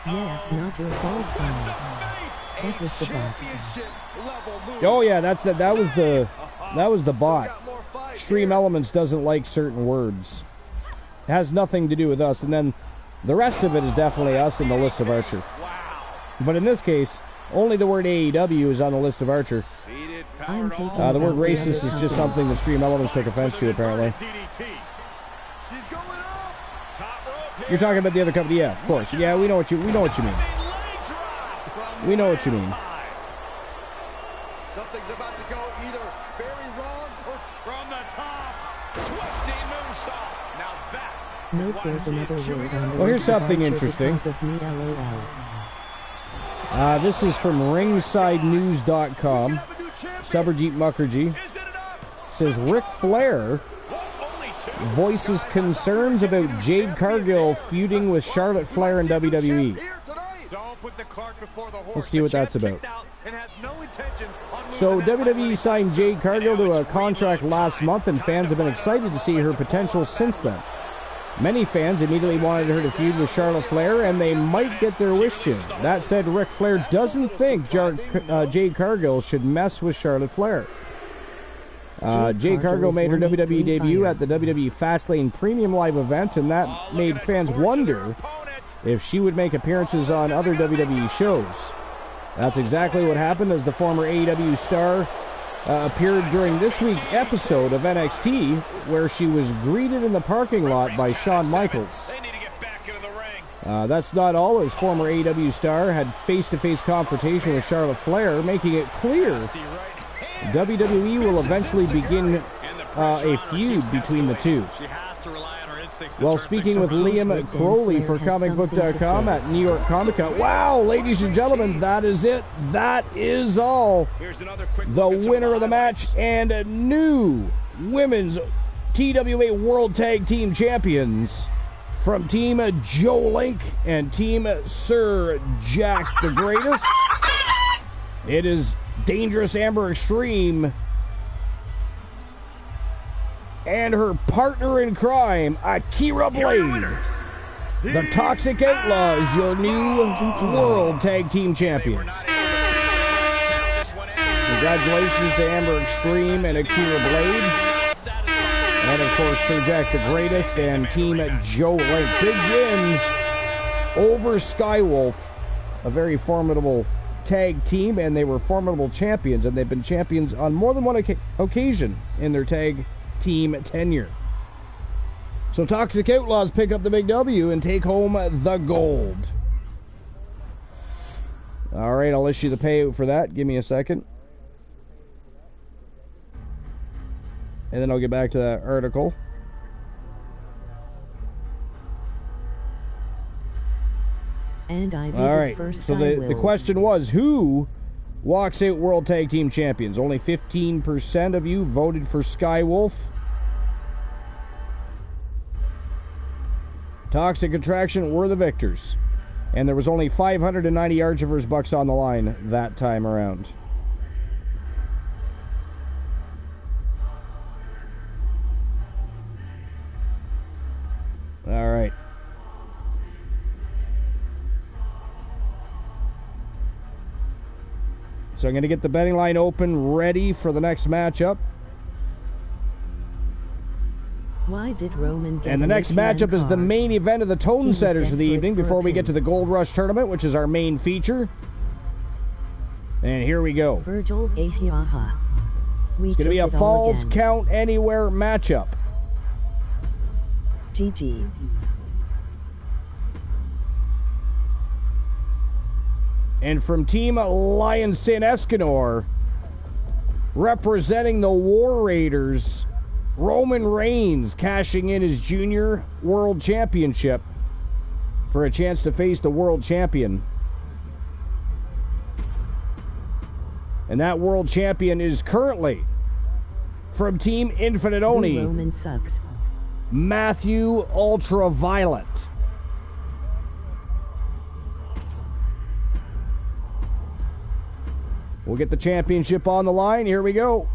Yeah, not your fault, That was the bot. Oh yeah, that was the bot. Stream Elements doesn't like certain words. It has nothing to do with us, and then the rest of it is definitely us in the list of Archer. But in this case, only the word AEW is on the list of Archer. The word racist is just something the Stream Elements took offense to, apparently. You're talking about the other company, yeah, of course. Yeah, we know what you mean. We know what you mean. Something's about to go either very wrong or from the top. Twisting moonsault. Now that. Nope, there's another word on the Well, here's something interesting. This is from ringsidenews.com. Subberjeet Mukherjee says Ric Flair voices concerns about Jade Cargill feuding with Charlotte Flair in WWE. Let's see what that's about. So WWE signed Jade Cargill to a contract last month, and fans have been excited to see her potential since then. Many fans immediately wanted her to feud with Charlotte Flair, and they might get their wish soon. That said, Ric Flair doesn't think Jade Cargill should mess with Charlotte Flair. Jade Cargill made her WWE debut at the WWE Fastlane Premium Live event, and that made fans wonder if she would make appearances on other WWE shows. That's exactly what happened, as the former AEW star appeared during this week's episode of NXT, where she was greeted in the parking lot by Shawn Michaels. That's not all, as former AEW star had face-to-face confrontation with Charlotte Flair, making it clear WWE will eventually begin a feud between the two. While speaking with Liam Crowley for comicbook.com at New York Comic Con. Wow, ladies and gentlemen, that is it. That is all. The winner of the match and new women's TWA World Tag Team Champions from Team Joe Link and Team Sir Jack the Greatest. It is Dangerous Amber Extreme and her partner in crime, Akira Blade. The Toxic Outlaws, your new World Tag Team Champions. Congratulations to Amber Extreme and Akira Blade. And of course, Sir Jack the Greatest and Team Joe Link. Big win over Skywolf. A very formidable tag team, and they were formidable champions, and they've been champions on more than one occasion in their tag team tenure. So Toxic Outlaws pick up the big W and take home the gold. All right, I'll issue the payout for that. Give me a second. And then I'll get back to that article. And I all right, so the question was, who walks out World Tag Team Champions? Only 15% of you voted for Skywolf. Toxic Attraction were the victors. And there was only 590 Archiver's bucks on the line that time around. All right. So I'm going to get the betting line open, ready for the next matchup. Why did Roman get And the next matchup is the main event of the Tone was Setters of the desperate evening for a before we pin. get to the Gold Rush Tournament, which is our main feature. And here we go. Virgil Ahiaha. It's going to be a Falls Count Anywhere matchup. GG. And from Team Lion Sin Escanor, representing the War Raiders, Roman Reigns cashing in his Junior World Championship for a chance to face the World Champion. And that World Champion is currently from Team Infinite Oni, Roman sucks. Matthew Ultraviolet. We'll get the championship on the line. Here we go.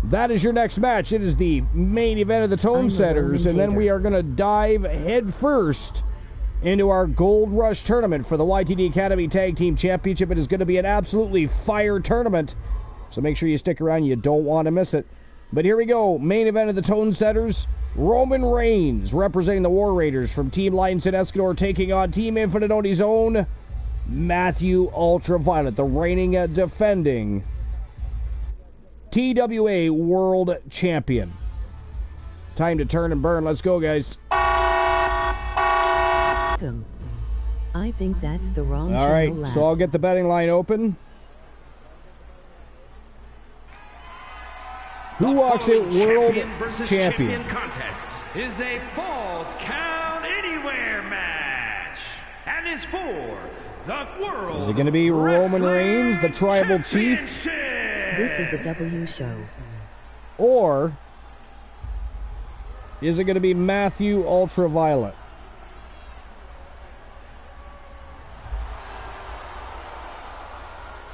That is your next match. It is the main event of the Tone Setters, and then we are going to dive head first into our Gold Rush tournament for the YTD Academy Tag Team Championship. It is going to be an absolutely fire tournament, so make sure you stick around. You don't want to miss it. But here we go. Main event of the Tone Setters. Roman Reigns representing the War Raiders from Team Lions and Escanor, taking on Team Infinite Oni's own Matthew Ultraviolet, the reigning defending TWA World Champion. Time to turn and burn. Let's go, guys. I think that's the wrong All right, so I'll get the betting line open. Who walks out World Champion? Contest is a Falls Count Anywhere match and is for the World. Is it going to be Roman Reigns, the Tribal Chief? This is a W show. Or is it going to be Matthew Ultraviolet?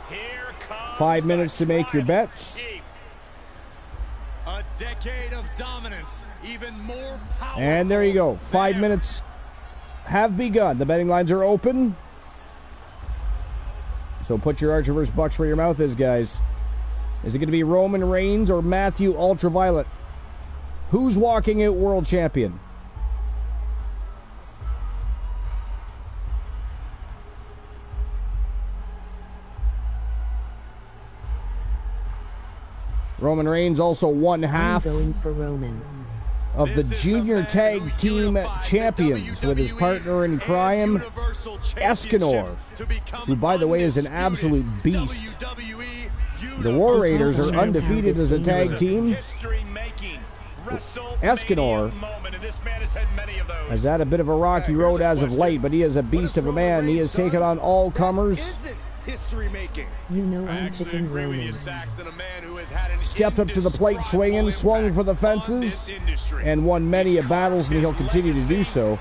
Here comes 5 minutes to make your bets. A decade of dominance, even more powerful. And there you go. 5 minutes have begun. The betting lines are open. So put your Archerverse bucks where your mouth is, guys. Is it going to be Roman Reigns or Matthew Ultraviolet? Who's walking out World Champion? Roman Reigns also one half I'm going for Roman. of the Junior Tag Team Champions with his partner in crime, Escanor, who, by the way, is an absolute beast. The War Raiders are undefeated as a tag team. Escanor has had a bit of a rocky road as of late, but he is a beast of a man. He has taken on all comers. You know I'm picking Roman. Stepped up to the plate swinging, swung for the fences, and won many a battles, and he'll continue to do so.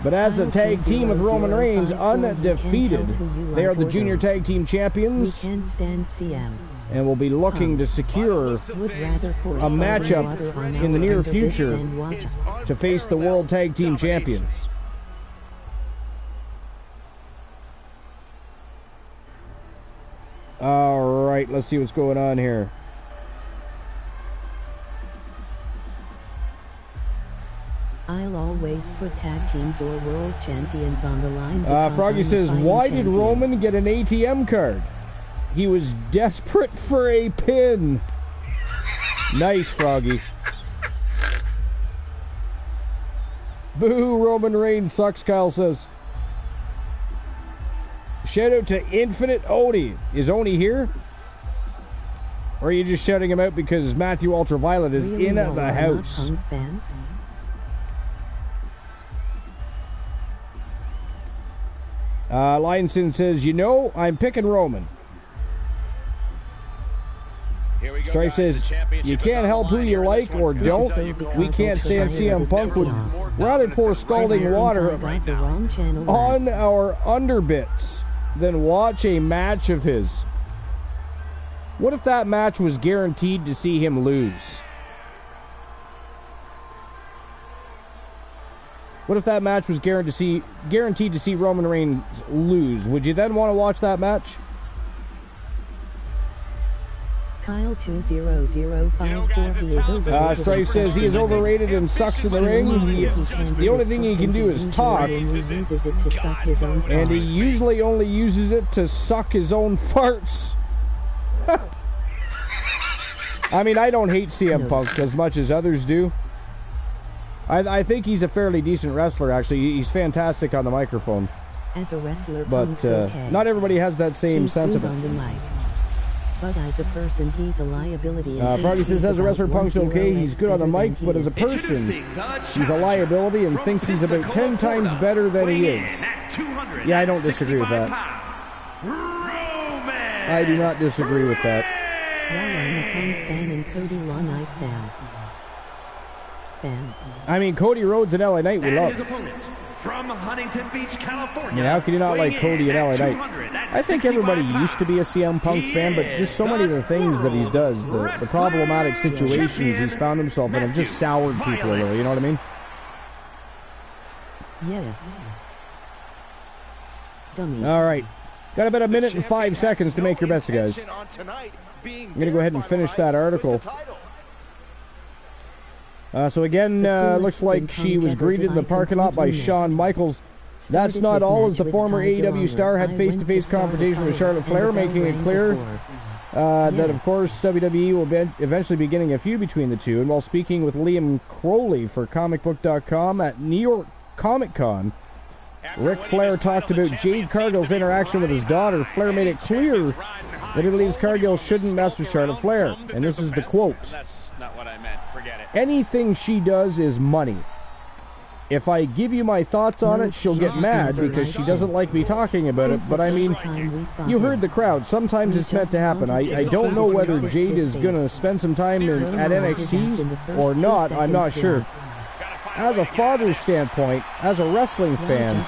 But as a tag team with Roman Reigns, undefeated, they are the Junior Tag Team Champions, We can't stand CM. and will be looking to secure Would rather pour a matchup water on in the near our future than watch. to face the World Tag Team Champions. All right, let's see what's going on here. I'll always put tag teams or world champions on the line. Froggy because I'm says, the why fighting did champion." Roman get an ATM card? He was desperate for a pin. Nice, Froggy. Boo, Roman Reigns sucks, Kyle says. Shout out to Infinite Oni. Is Oni here? Or are you just shouting him out because Matthew Ultraviolet is Really, in y'all the are not house? Punk fans? Lionson says, you know, I'm picking Roman. Here we go, Strife guys. says, The championship you is can't on the help who line you here in like this one. or Guys, don't. that you We can't stand CM Punk with rather pour scalding water Got the wrong channel. on our underbits than watch a match of his. What if that match was guaranteed to see him lose? What if that match was guaranteed to see Roman Reigns lose? Would you then want to watch that match? Kyle 20054, he is overrated. Strife says he is overrated and sucks in the ring. The only thing he can do is talk. And he usually only uses it to suck his own farts. I mean, I don't hate CM Punk as much as others do. I think he's a fairly decent wrestler, actually. He's fantastic on the microphone. As a wrestler, but not everybody has that same sentiment. But as a person, he's a liability. Party says as a wrestler, Punk's okay. He's good on the mic, but as a person, he's a liability and thinks he's about 10 times better than he is. Yeah, I don't disagree with that. I do not disagree with that. I'm a Punk fan and Cody Law Knight fan. I mean, Cody Rhodes and LA Knight we love. From Huntington Beach, California. I mean, how can you not like Cody and LA Knight? I think everybody used to be a CM Punk fan, but just so many of the things that he does, the problematic situations he's found himself in have just soured people a little, you know what I mean? Yeah. Dummies. All right. Got about a minute and 5 seconds to make your bets, guys. I'm going to go ahead and finish that article. So again, looks like she was greeted in the parking lot by Shawn Michaels. That's not all, as the former AEW star had face-to-face confrontation with Charlotte Flair, making it clear that, of course, WWE will eventually be getting a feud between the two. And while speaking with Liam Crowley for comicbook.com at New York Comic Con, Ric Flair talked about Jade Cargill's interaction with his daughter. Flair made it clear that he believes Cargill shouldn't mess with Charlotte Flair. And this is the quote. Not what I meant. Forget it. Anything she does is money. If I give you my thoughts on it, she'll get mad because she doesn't like me talking about it. But I mean, you heard the crowd. Sometimes it's meant to happen. I don't know whether Jade is going to spend some time at NXT or not. I'm not sure. As a father's standpoint, as a wrestling fan,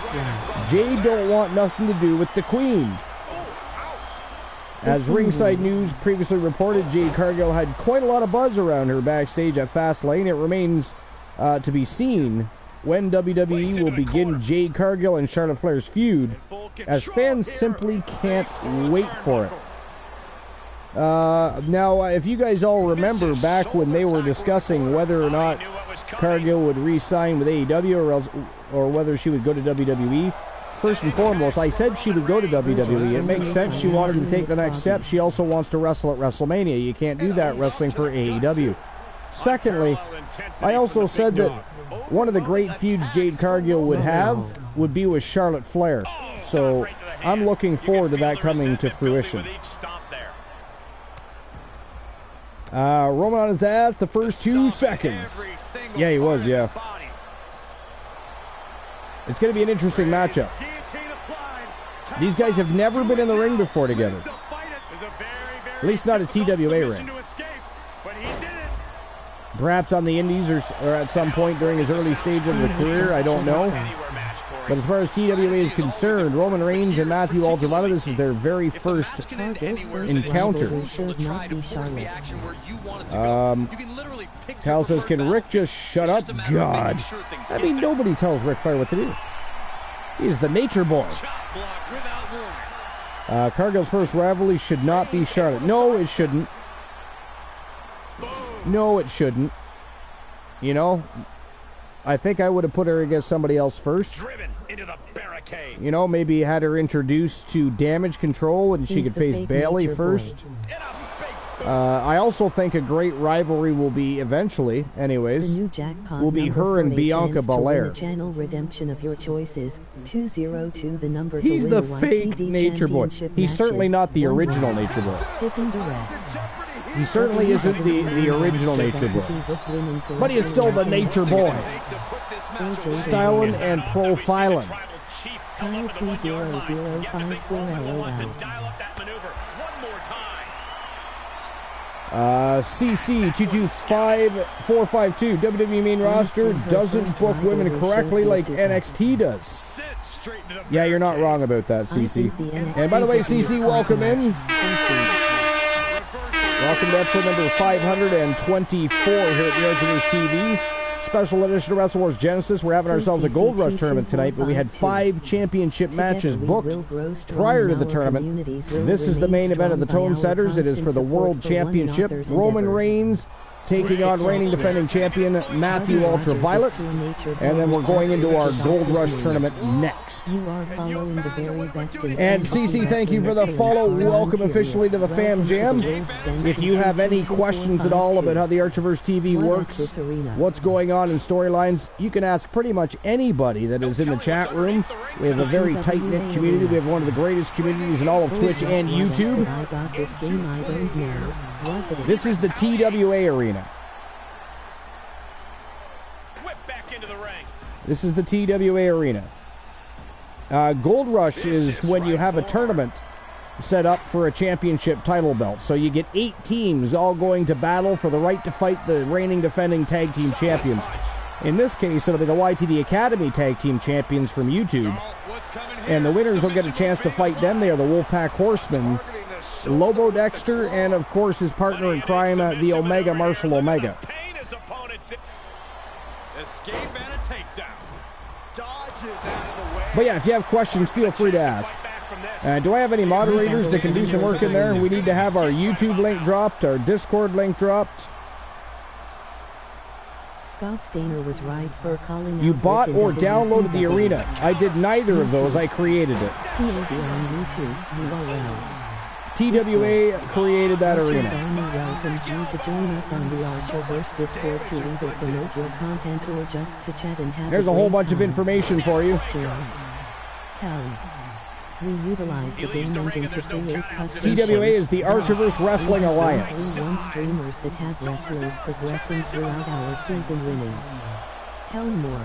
Jade don't want nothing to do with the Queen. As Ringside News previously reported, Jade Cargill had quite a lot of buzz around her backstage at Fastlane. It remains to be seen when WWE will begin Jade Cargill and Charlotte Flair's feud, as fans simply can't wait for it. Now, if you guys all remember back when they were discussing whether or not Cargill would re-sign with AEW or whether she would go to WWE, first and foremost, I said she would go to WWE. It makes sense. She wanted to take the next step. She also wants to wrestle at WrestleMania. You can't do that wrestling for AEW. Secondly, I also said that one of the great feuds Jade Cargill would have would be with Charlotte Flair. So I'm looking forward to that coming to fruition. Roman on his ass the first 2 seconds. Yeah, he was, yeah. It's going to be an interesting matchup. These guys have never been in the ring before together. At least not a TWA ring. Perhaps on the Indies or at some point during his early stage of the career, I don't know. But as far as TWA is concerned, Roman Reigns and Matthew Algermano, this is their very first encounter. Kyle says, can Rick just shut up? God. I mean, nobody tells Ric Flair what to do. He's the nature boy. Cargill's first rivalry should not be Charlotte. No, it shouldn't. No, it shouldn't. You know, I think I would have put her against somebody else first. You know, maybe had her introduced to Damage Control and she could face Bayley first. I also think a great rivalry will be eventually, anyways, will be her and Bianca Belair. He's the fake Nature Boy. He's certainly not the original Nature Boy. He certainly isn't the original Nature Boy. But he is still the Nature Boy. Styling and profiling. Kyle 20054 LOL. CC 225452. WWE main roster doesn't book women correctly like NXT does. Yeah, you're not wrong about that, CC. And by the way, CC, welcome in. Welcome to episode number 524 here at the Archivers TV. special edition of Wrestle Wars Genesis. We're having ourselves a Gold Rush tournament tonight, but we had 5 championship matches booked prior to the tournament. This is the main event of the Tone Setters. It is for the World Championship. Roman Reigns taking on reigning defending champion Matthew Ultraviolet. And then we're going into our Gold Rush tournament next. And CC, thank you for the follow. Welcome officially to the Fam Jam. If you have any questions at all about how the Archiverse TV works, what's going on in storylines, you can ask pretty much anybody that is in the chat room. We have a very tight-knit community. We have one of the greatest communities in all of Twitch and YouTube. This is the TWA arena. Whip back into the ring. This is the TWA arena. Gold Rush is when you have a tournament set up for a championship title belt. So you get 8 teams all going to battle for the right to fight the reigning defending tag team champions. In this case, it'll be the YTD Academy Tag Team Champions from YouTube. And the winners will get a chance to fight them. They are the Wolfpack Horsemen, Lobo Dexter, and of course his partner in crime, the Omega Marshall Omega. But yeah, if you have questions, feel free to ask. Do I have any moderators that can do some work in there? We need to have our YouTube link dropped, our Discord link dropped. Scott Stainer was right for calling you bought or downloaded the arena. I did neither of those. I created it. TWA created that arena. Welcomes you to join us on the Archiverse Discord to either promote your content or just to chat and have There's a whole bunch of information for you. We utilize the game engine to create custom TWA is the Archiverse Wrestling Alliance. Streamers that have wrestlers progressing throughout our season winning. Tell more.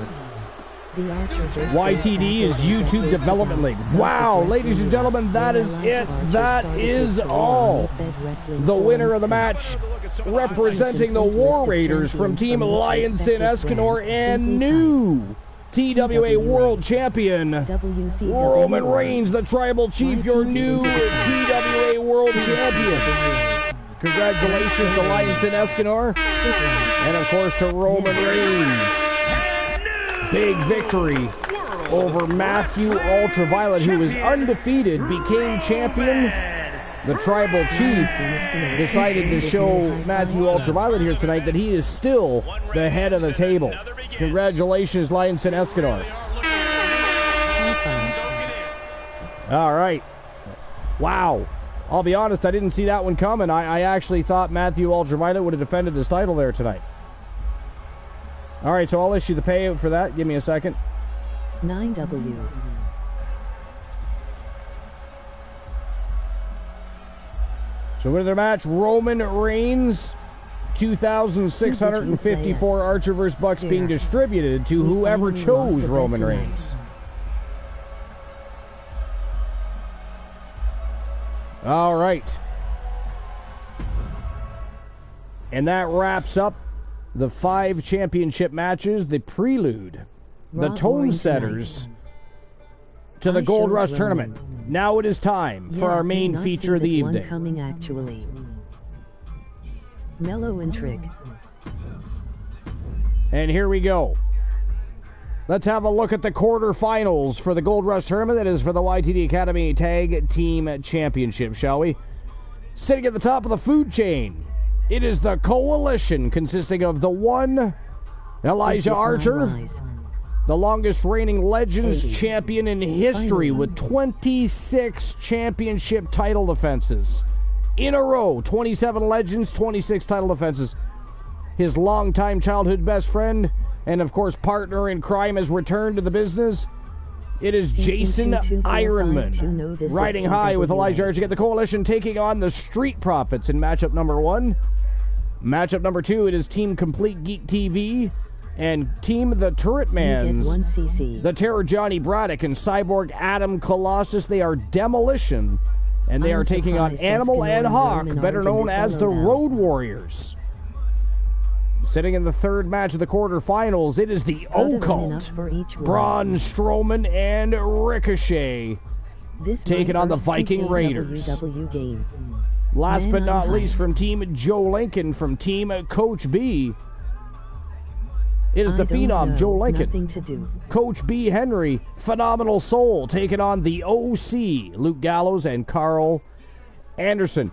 The Archiverse YTD is YouTube Development League. Wow, ladies and gentlemen, that is it. That is all. The winner of the match, representing the War Raiders from Team Alliance in Escanor, and new TWA World Champion, Roman Reigns, the Tribal Chief, your new TWA World Champion. Congratulations to Alliance in Escanor, and of course to Roman Reigns. Big victory over Matthew Ultraviolet, who was undefeated, became champion. The Tribal Chief decided to show Matthew Ultraviolet here tonight that he is still the head of the table. Congratulations, Alliance in Escanor. All right. Wow. I'll be honest, I didn't see that one coming. I actually thought Matthew Ultraviolet would have defended his title there tonight. All right, so I'll issue the payout for that. Give me a second. 9W. So winner of the match, Roman Reigns. 2,654 Archiverse bucks being distributed to whoever chose Roman Reigns. All right. And that wraps up the 5 championship matches, the prelude, the tone setters to the Gold Rush tournament. Now it is time for our main feature of the evening. Coming actually. Mellow and Trick. And here we go. Let's have a look at the quarterfinals for the Gold Rush tournament. That is for the YTD Academy Tag Team Championship, shall we? Sitting at the top of the food chain, it is the Coalition, consisting of the one Elijah Archer, the longest reigning Legends champion in history with 26 championship title defenses. In a row, 27 Legends, 26 title defenses. His longtime childhood best friend and, of course, partner in crime has returned to the business. It is Jason Ironman, riding high with Elijah Archer. Get the Coalition taking on the Street Profits in matchup number 1. Matchup number 2, it is Team Complete Geek TV and Team The Turret Mans. The Terror Johnny Braddock and Cyborg Adam Colossus. They are Demolition, and they are taking on Animal and Hawk, better known as the Road Warriors. Sitting in the third match of the quarterfinals, it is the Occult, Braun Strowman and Ricochet, taking on the Viking Raiders. Last but not least, from Team Joe Lincoln, from Team Coach B, It is the Phenom, Joe Lincoln. Nothing to do. Coach B. Henry, Phenomenal Soul, taking on the OC, Luke Gallows and Carl Anderson.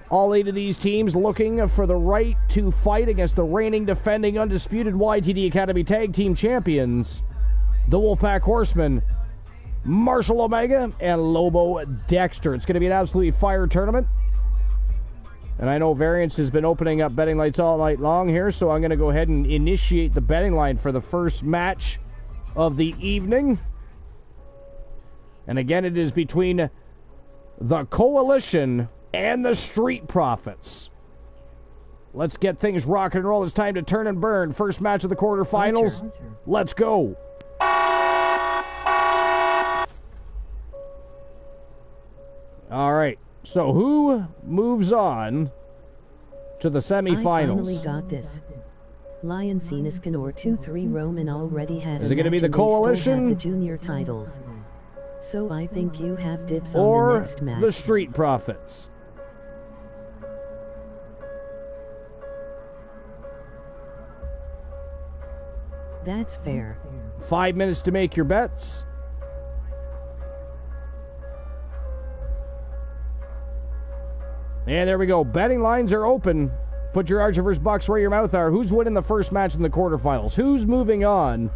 All 8 of these teams looking for the right to fight against the reigning, defending, undisputed YTD Academy Tag Team Champions, the Wolfpack Horsemen, Marshall Omega and Lobo Dexter. It's going to be an absolutely fire tournament. And I know Variance has been opening up betting lights all night long here, so I'm going to go ahead and initiate the betting line for the first match of the evening. And again, it is between the Coalition and the Street Profits. Let's get things rock and roll. It's time to turn and burn. First match of the quarterfinals. Let's go. All right. So who moves on to the semifinals? I finally got this. Lion Ceniscan or 2-3 Roman already had. Is it going to be the Coalition? The junior titles. So I think you have dibs on the next match. Or the Street Profits. That's fair. 5 minutes to make your bets. And there we go. Betting lines are open. Put your Archiver's bucks where your mouth are. Who's winning the first match in the quarterfinals? Who's moving on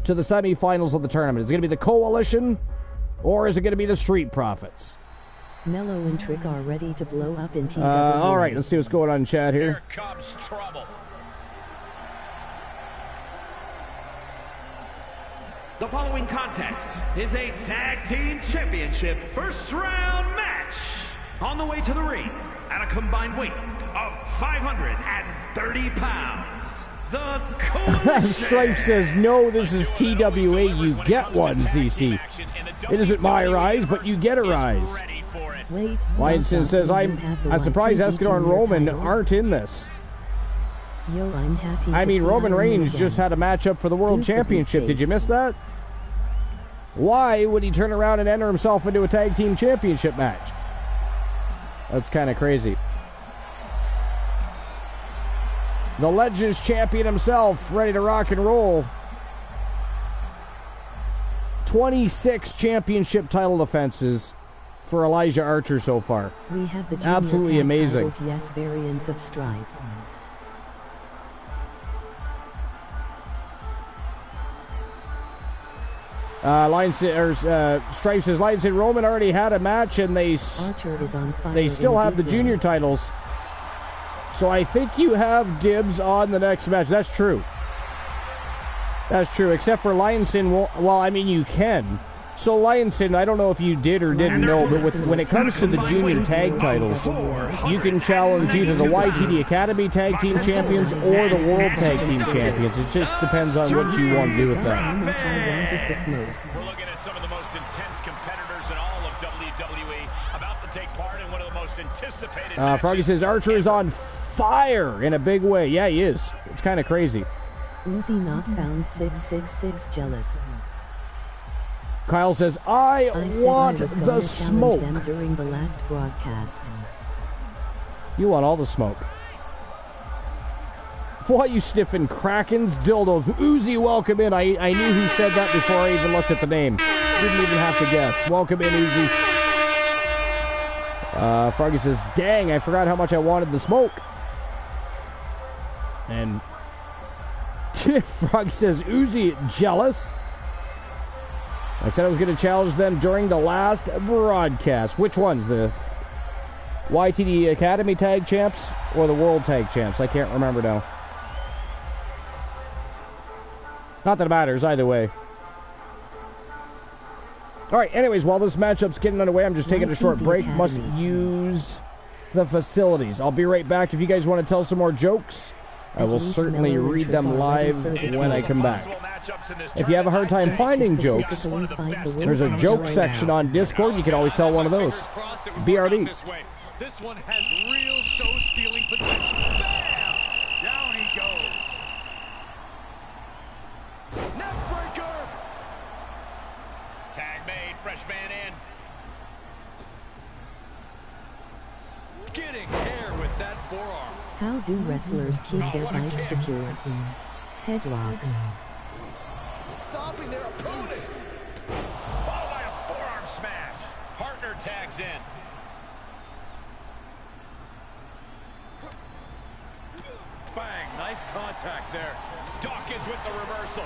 to the semifinals of the tournament? Is it going to be the Coalition, or is it going to be the Street Profits? Mello and Trick are ready to blow up in TWA. All right, let's see what's going on in chat here. Here comes trouble. The following contest is a tag team championship first round match. On the way to the ring at a combined weight of 530 pounds. The Coalition. Stripe says, no, this is TWA. You get one, CC. It isn't my rise, but you get a rise. Wait, Lionson says, I'm surprised Escanor and Roman aren't in this. Yo, I'm happy I mean, see Roman Iron Reigns Man just again. had a matchup for the World Championship. Did you miss that? Why would he turn around and enter himself into a tag team championship match? That's kind of crazy. The Legends champion himself, ready to rock and roll. 26 championship title defenses for Elijah Archer so far. We have the junior Absolutely tag amazing. titles, yes, variants of Strife. Stripe says Lions and Roman already had a match, and they Archer is on fire. they still in a have the big junior way. titles. So I think you have dibs on the next match. That's true. That's true, except for Lionson. Well, I mean, you can. So Lionson, I don't know if you did or didn't know, but when it comes to the junior tag titles, you can challenge either the YTD Academy Tag Team Champions or the World Tag Team Champions. It just depends on what you want to do with How that. much I wanted the smoke. We're looking at some of the most intense competitors in all of WWE about to take part in one of the most anticipated Froggy matches. says Archer is on fire in a big way. Yeah, he is. It's kind of crazy. Uzi not found 666 jealous. Kyle says, I said want I was the gonna smoke. challenge them during the last broadcast. You want all the smoke. What, you sniffing Krakens, dildos? Uzi, welcome in. I knew who said that before I even looked at the name. Didn't even have to guess. Welcome in, Uzi. Froggy says, dang, I forgot how much I wanted the smoke. And Frog says, Uzi, jealous? I said I was going to challenge them during the last broadcast. Which ones? The YTD Academy Tag Champs or the World Tag Champs? I can't remember now. Not that it matters, either way. Alright, anyways, while this matchup's getting underway, I'm just taking a short break. Must use the facilities. I'll be right back. If you guys want to tell some more jokes, I will certainly read them live when I come back. If you have a hard time finding jokes, there's a joke section on Discord. You can always tell one of those. BRD. This one has real show-stealing potential. Bam! Down he goes. Neckbreaker! Tag made, fresh man in. Getting hair with that forearm. How do wrestlers keep their bikes secure? Headlocks. Stopping their opponent. Followed by a forearm smash. Partner tags in. Bang, nice contact there. Dawkins with the reversal.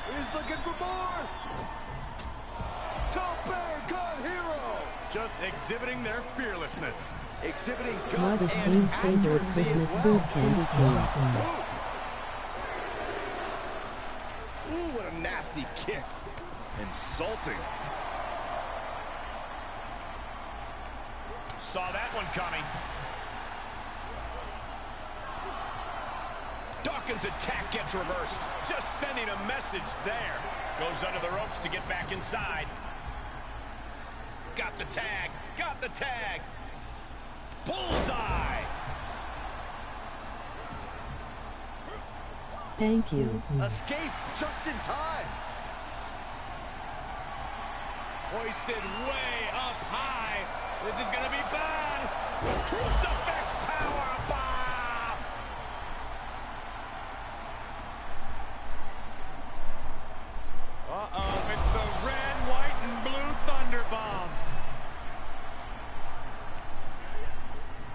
He's looking for more. Tope con hero. Just exhibiting their fearlessness. Exhibiting What guts is and Kane's favorite accuracy Christmas as food? well. Candy canes. Ooh, what a nasty kick. Insulting. Saw that one coming. Dawkins' attack gets reversed. Just sending a message there. Goes under the ropes to get back inside. Got the tag. Got the tag. Bullseye. Thank you. Escape just in time. Hoisted way up high. This is going to be bad. Crucifix power bomb. Uh-oh, it's the red, white, and blue Thunder Bomb.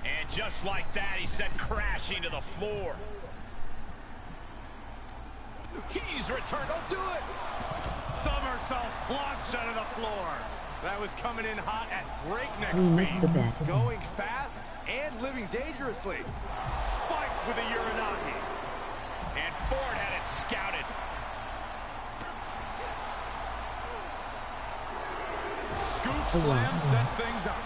And just like that, he sent crashing to the floor. He's returned. Don't do it. Somersault plunge out of the floor. That was coming in hot at breakneck We missed the speed. bet. Going fast and living dangerously. Spiked with a Uranagi. And Ford had it scouted. Scoop slam sets things up.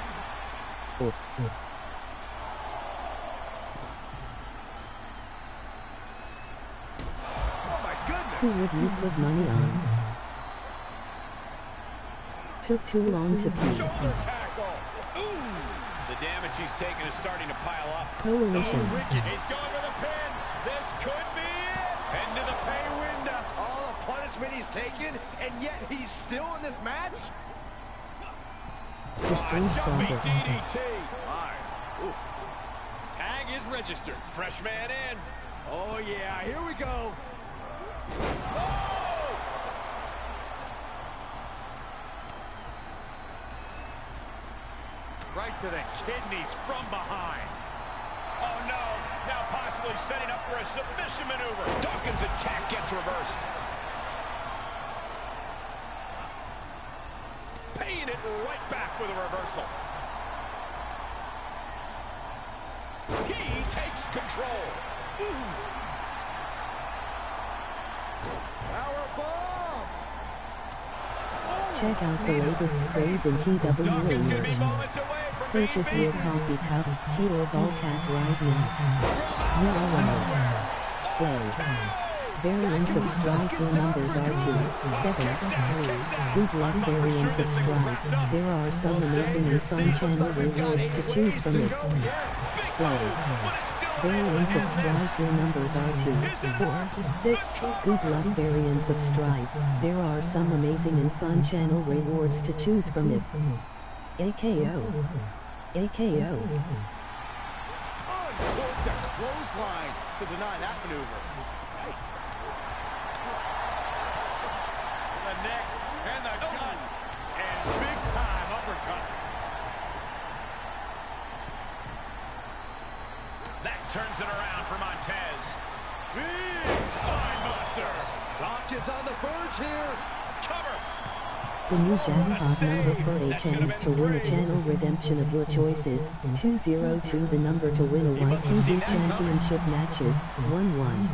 Oh my Who goodness. would you put money on? Took too long to pee. Shoulder tackle. Ooh. The damage he's taken is starting to pile up. Coalition. He's going for the pin. This could be it. Into the pay window. All the punishment he's taken, and yet he's still in this match? The Street Jumping Profits. DDT. Tag is registered. Fresh man in. Oh yeah, here we go. Right to the kidneys from behind. Oh no. Now possibly setting up for a submission maneuver. Dawkins' attack gets reversed. Paying it right back with a reversal. He takes control. Ooh. Power bomb. Check out the latest craze in TWA Dawkins gonna be merch. moments away from being Purchase your beaten. coffee cup, tea or Volcat right now. URL. Play. Variants of Strife, your numbers are 2, 7, 3. Good luck variants of Strife. There are some amazing and fun channel rewards to choose from it. Play. Variants of Strife, your numbers are 2, 4, 6. Good luck variants of Strife. There are some amazing and fun channel rewards to choose from it. AKO. AKO. Uncorked a clothesline to deny that maneuver. Yikes. The neck and the gut. And big time uppercut. That turns it around for Montez. Big spine buster. Dawkins on the verge here. Cover. The new jackpot number for a chance to win a channel redemption of your choices. 202 the number to win a YTV championship matches. 1-1.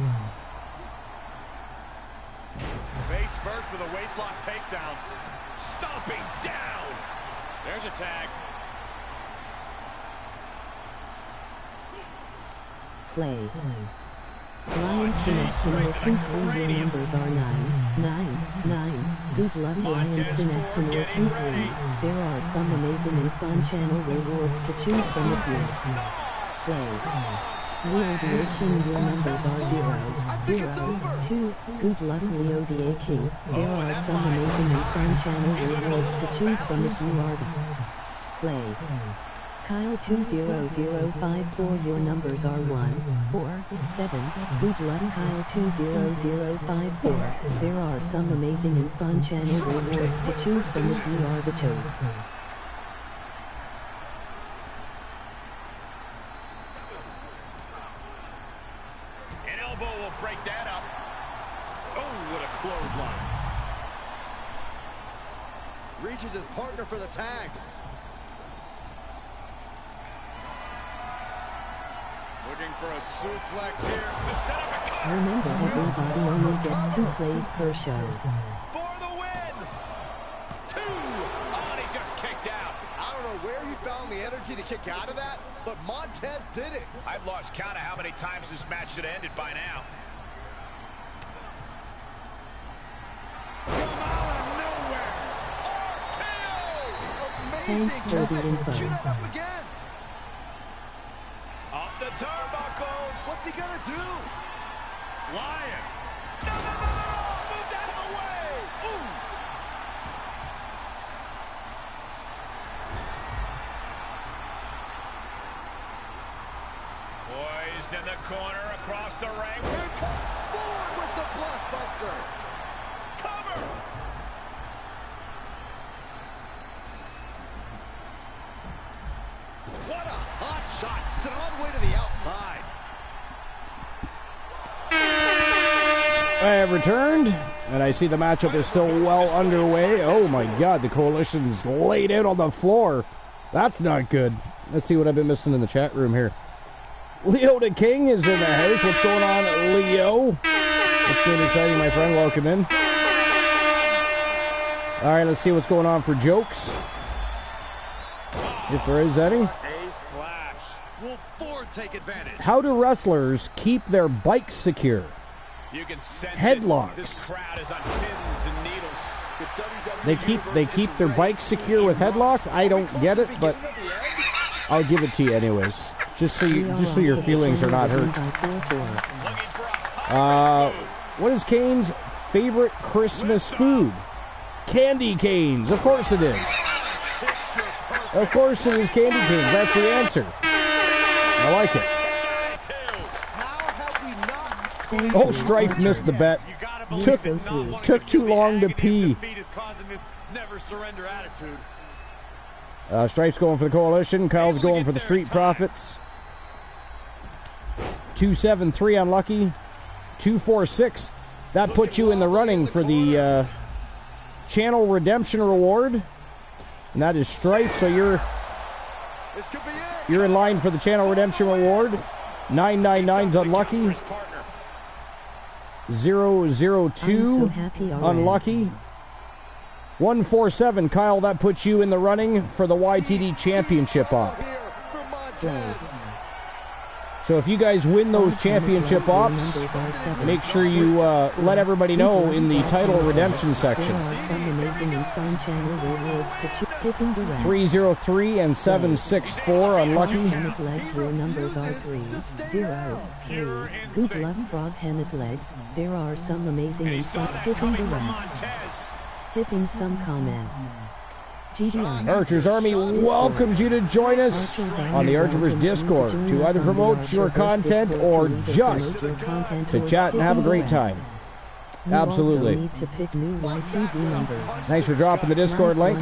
Face first with a waistlock takedown. Stomping down. There's a tag. Play. Lion Sinestro 2-3 your numbers are 9, 9, 9. Good luck Lion Sinestro 2-3. There are some amazing and fun channel rewards to choose from if you play. Leo DA King, your numbers are 0, 0, 2. Good luck, Leo DA King. There are some amazing and fun channel rewards to choose from if you are the play. Kyle 20054, your numbers are 1, 4, 7. Good luck, Kyle 20054. There are some amazing and fun channel rewards to choose from if you are the chose. An elbow will break that up. Oh, what a clothesline. Reaches his partner for the tag. Looking for a suplex here to set up a cover. Remember, everybody only gets 2 plays per show. For the win. 2. Oh, and he just kicked out. I don't know where he found the energy to kick out of that, but Montez did it. I've lost count of how many times this match should have ended by now. Come out of nowhere. Thanks for the info. Shoot it up again. Up the turnbuckles. What's he gonna do? Flying. No! Move that out of the way! Ooh! Poised in the corner across the ring. Here comes forward with the blockbuster. Cover. What a hot shot. It's an all the way to the outside. I have returned, and I see the matchup is still well underway. Oh my God, the Coalition's laid out on the floor. That's not good. Let's see what I've been missing in the chat room here. Leo the King is in the house. What's going on, Leo? What's doing exciting, my friend? Welcome in. All right, let's see what's going on for jokes, if there is any. A splash. Will Ford take advantage? How do wrestlers keep their bikes secure? You can sense Headlocks. it. This crowd is on pins and needles. They keep their bikes secure with headlocks. I don't get it, but I'll give it to you anyways, just so your feelings are not hurt. What is Kane's favorite Christmas food? Candy canes. Of course it is. Of course it is candy canes. That's the answer. I like it. Oh, Strife missed the bet. Took too long to pee. Strife's going for the Coalition. Kyle's going for the Street Profits. 273 unlucky. 246. That puts you in the running for the Channel Redemption Reward. And that is Strife, so you're in line for the Channel Redemption Reward. 999's unlucky. 002 unlucky. 147, Kyle, that puts you in the running for the YTD Championship op. So if you guys win those championship ops, make sure you let everybody know in the title redemption section. 303 and 764 unlucky. Your numbers are 3, 0, 3. Good luck, Frog Hammock Legs. There are some amazing and fun. Skipping the rest. Skipping some comments. Archer's Army welcomes you to join us on the Archerverse Discord to either promote your content or just to chat and have a great time. Absolutely. Thanks for dropping the Discord link.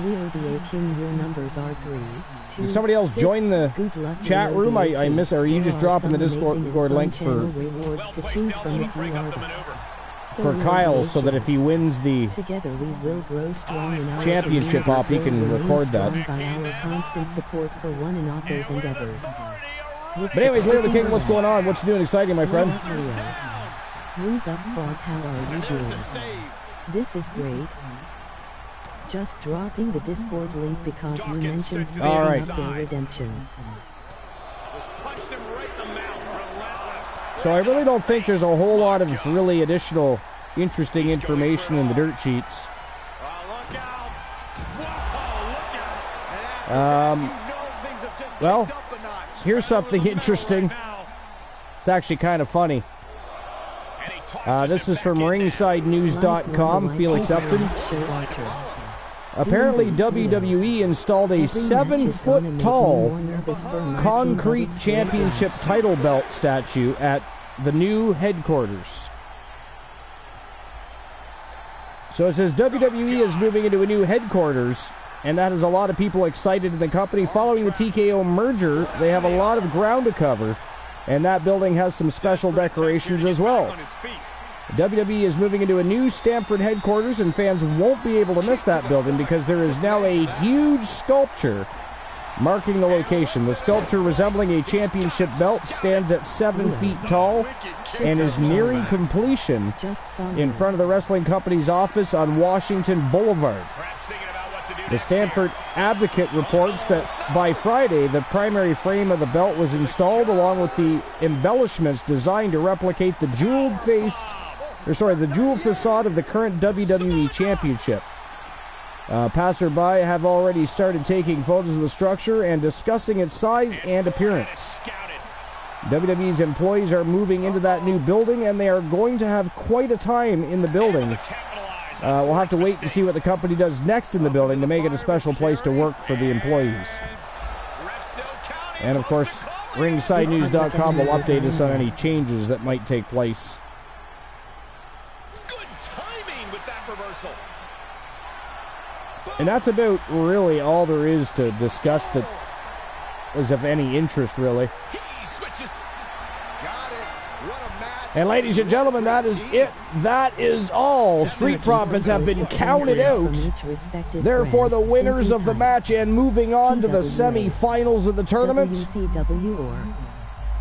Leo DA King, your numbers are 3, 2, Did somebody else 6. join the luck, chat room? I miss. Or are you just dropping the Discord link for Kyle, so that if he wins the championship op, he can record that. But anyways, Leo the King, what's going on? What's doing exciting, my friend? Who's up, Frog? How are you doing? This is great. Just dropping the Discord link because you mentioned the redemption. So I really don't think there's a whole lot of really additional interesting information in the dirt sheets. Well, here's something interesting. It's actually kind of funny. This is from ringsidenews.com, Felix Upton. Apparently, WWE installed a 7-foot-tall concrete championship title belt statue at the new headquarters. So it says WWE is moving into a new headquarters, and that has a lot of people excited in the company. Following the TKO merger, they have a lot of ground to cover, and that building has some special decorations as well. WWE is moving into a new Stamford headquarters, and fans won't be able to miss that building because there is now a huge sculpture marking the location. The sculpture, resembling a championship belt, stands at 7 feet tall and is nearing completion in front of the wrestling company's office on Washington Boulevard. The Stamford Advocate reports that by Friday, the primary frame of the belt was installed, along with the embellishments designed to replicate the jeweled facade of the current WWE Championship. Passerby have already started taking photos of the structure and discussing its size and appearance. WWE's employees are moving into that new building, and they are going to have quite a time in the building. We'll have to wait to see what the company does next in the building to make it a special place to work for the employees. And of course, ringsidenews.com will update us on any changes that might take place. And that's about really all there is to discuss that is of any interest, really. And ladies and gentlemen, that is it. That is all. Street Profits have been counted out. Therefore, the winners of the match and moving on to the semi-finals of the tournament,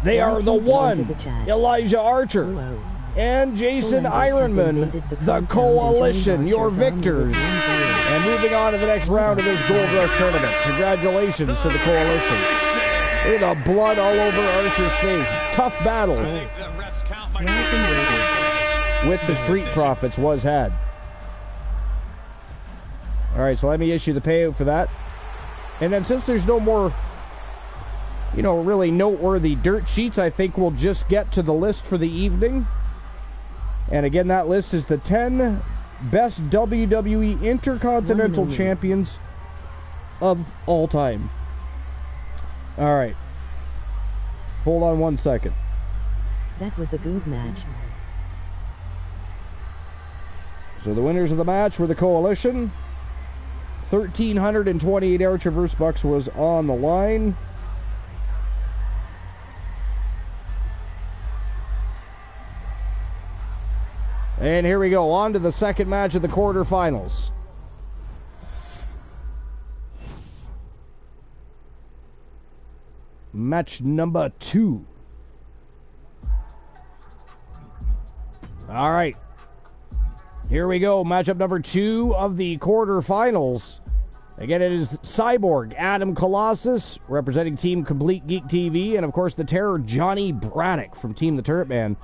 they are the one, Elijah Archer, and Jason Ironman, the Coalition, your victors. And moving on to the next round of this Gold Rush tournament. Congratulations to the Coalition. Look at the blood all over Archer's face. Tough battle with the Street Profits was had. Alright, so let me issue the payout for that. And then since there's no more, really noteworthy dirt sheets, I think we'll just get to the list for the evening. And again, that list is the 10 best WWE Intercontinental Champions of all time. Alright. Hold on one second. That was a good match. So the winners of the match were the Coalition. 1,328 Archerverse bucks was on the line. And here we go, on to the second match of the quarterfinals. Match number 2. All right. Here we go. Matchup number 2 of the quarterfinals. Again, it is Cyborg Adam Colossus, representing Team Complete Geek TV, and of course the Terror Johnny Braddock from Team The Turret Man,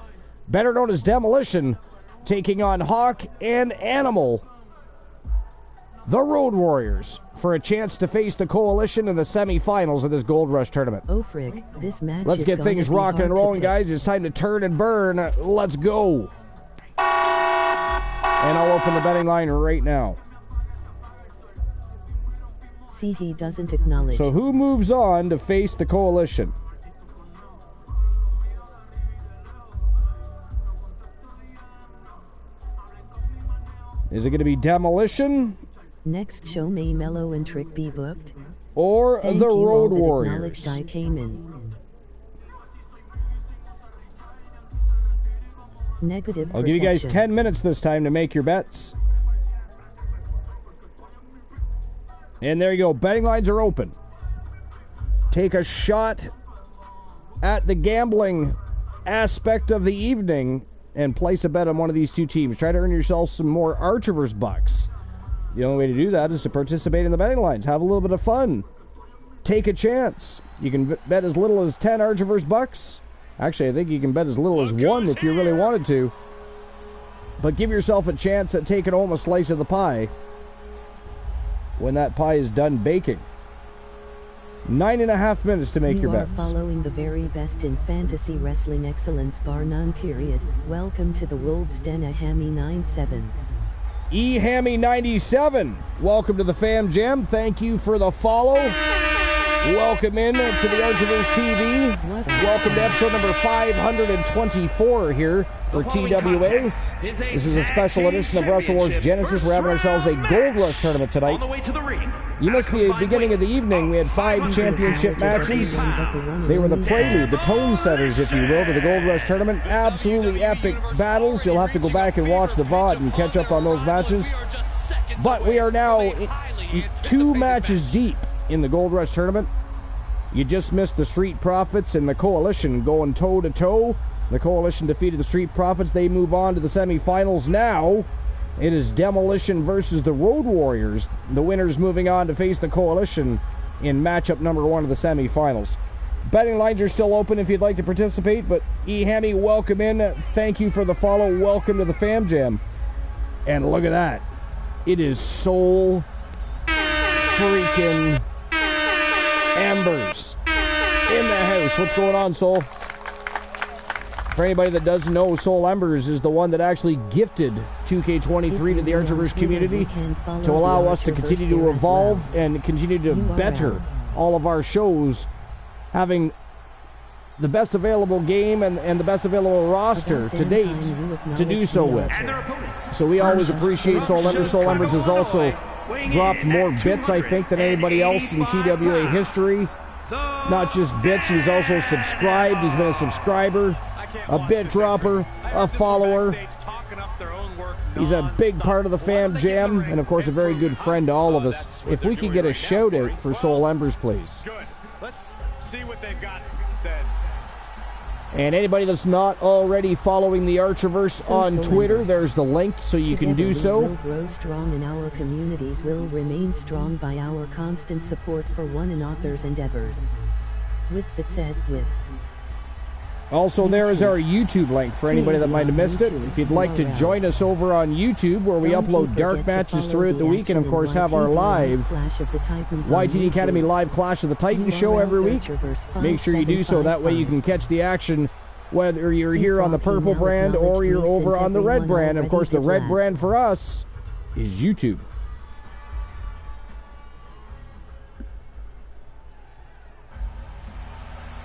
better known as Demolition, taking on Hawk and Animal, the Road Warriors, for a chance to face the Coalition in the semifinals of this Gold Rush tournament. Oh frick, this match Let's get things rocking and rolling, guys. It's time to turn and burn. Let's go. And I'll open the betting line right now. See, he doesn't acknowledge. So who moves on to face the Coalition? Is it going to be Demolition? Next show, may Mello and Trick be booked? Or the Road Warriors? I came in. Negative I'll give you guys 10 minutes this time to make your bets. And there you go. Betting lines are open. Take a shot at the gambling aspect of the evening and place a bet on one of these two teams. Try to earn yourself some more Archerverse bucks. The only way to do that is to participate in the betting lines. Have a little bit of fun. Take a chance. You can bet as little as 10 Archerverse bucks. Actually, I think you can bet as little as 1 if you really wanted to. But give yourself a chance at taking home a slice of the pie when that pie is done baking. 9.5 minutes to make your You are bets. following the very best in fantasy wrestling excellence bar none period. Welcome to the Wolves Den Hammy 97. Hammy 97. Welcome to the Fam Jam. Thank you for the follow. Welcome in to the Archiverse TV. Welcome to episode number 524 here for TWA. This is a special edition of Wrestle Wars Genesis. We're having ourselves a Gold Rush tournament tonight. You missed the beginning of the evening. We had 5 championship matches. They were the prelude, the tone setters, if you will, to the Gold Rush tournament. Absolutely epic battles. You'll have to go back and watch the VOD and catch up on those matches. But we are now 2 matches deep in the Gold Rush tournament. You just missed the Street Profits and the Coalition going toe-to-toe. The Coalition defeated the Street Profits. They move on to the semifinals now. It is Demolition versus the Road Warriors. The winners moving on to face the Coalition in matchup number 1 of the semifinals. Betting lines are still open if you'd like to participate, but Hammy, welcome in. Thank you for the follow. Welcome to the Fam Jam. And look at that. It is Soul freaking Embers in the house. What's going on, Soul? For anybody that doesn't know, Soul Embers is the one that actually gifted 2K23 to the Archiverse community to allow us to continue to evolve and continue to better all of our shows, having the best available game and the best available roster to date to do so with. So we always appreciate Soul Embers. Soul Embers has also dropped more bits, I think, than anybody else in TWA history. Not just bits, he's also subscribed. He's been a subscriber, a bit dropper, a follower. He's a big part of the Fam Jam, and of course a very good friend to all of us. If we could get a shout out for Soul Embers, please. Good. Let's see what they've got then. And anybody that's not already following the Archiverse on Twitter, there's the link so you can do so. We will grow strong and our communities will remain strong by our constant support for one another's endeavors. With that said, Also, there is our YouTube link for anybody that might have missed it. If you'd like to join us over on YouTube, where we upload dark matches throughout the week and, of course, have our live YTD Academy Live Clash of the Titans show every week, make sure you do so. That way you can catch the action whether you're here on the purple brand or you're over on the red brand. Of course, the red brand for us is YouTube.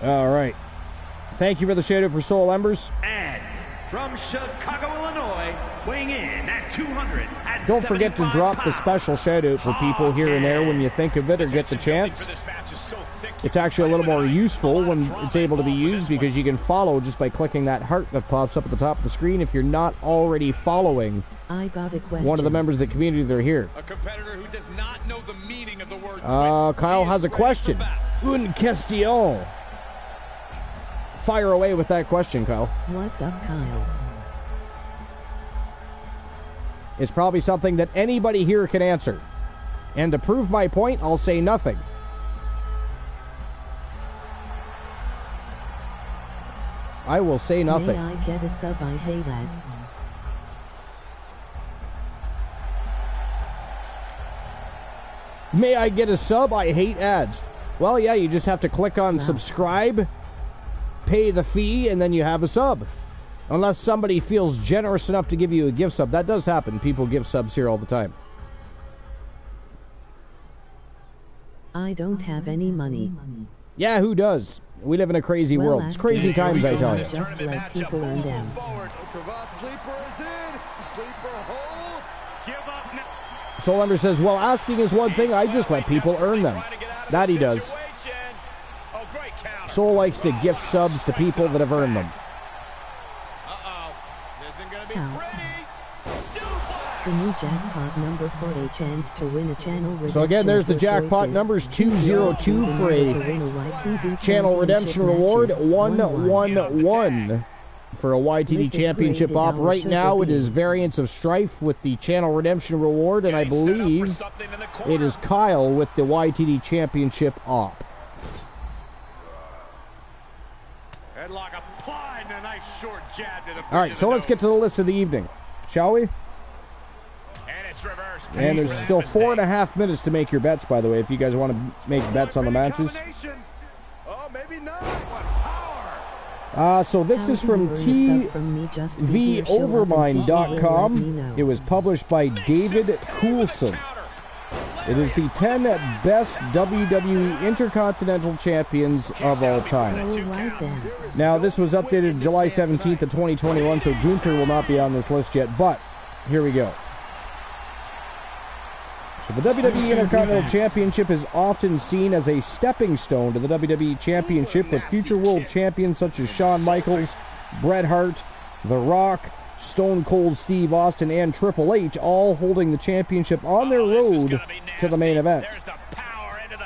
All right. Thank you for the shout-out for Soul Embers. And from Chicago, Illinois, weighing in at 200. Don't forget to drop the special shout-out for people here and there when you think of it or get the chance. It's actually a little more useful when it's able to be used because you can follow just by clicking that heart that pops up at the top of the screen if you're not already following one of the members of the community that are here. A competitor who does not know the meaning of the word Kyle has a question. Une question. Fire away with that question, Kyle. What's up, Kyle? It's probably something that anybody here can answer. And to prove my point, I'll say nothing. I will say nothing. May I get a sub? I hate ads. May I get a sub? I hate ads. Well, yeah, you just have to click on subscribe, pay the fee, and then you have a sub. Unless somebody feels generous enough to give you a gift sub. That does happen. People give subs here all the time. I don't have any money. Yeah, who does? We live in a crazy world. It's crazy times, I tell you. Just let people earn them. Sleeper is in. Sleeper hold. Give up now. Soul Ember says, well, asking is one thing. I just let people earn them. That he does. Soul likes to gift subs to people that have earned them. This isn't gonna be pretty. The new jackpot number for a chance to win a channel redemption. So again, there's the jackpot numbers 202 for a channel redemption reward, 111 for a YTD championship op. Right now it is Variants of Strife with the channel redemption reward, and I believe it is Kyle with the YTD championship op. Headlock applied and a nice short jab to the All right, so let's get to the list of the evening, shall we? And And there's still 4.5 minutes to make your bets, by the way, if you guys want to make bets on the matches. Oh, maybe not. So this is from TWAovermind.com. It was published by David Coulson. It is the 10 best WWE Intercontinental Champions of all time. Now, this was updated July 17th of 2021, so Gunther will not be on this list yet, but here we go. So the WWE Intercontinental Championship is often seen as a stepping stone to the WWE Championship, with future world champions such as Shawn Michaels, Bret Hart, The Rock, Stone Cold Steve Austin, and Triple H all holding the championship on their road to the main event.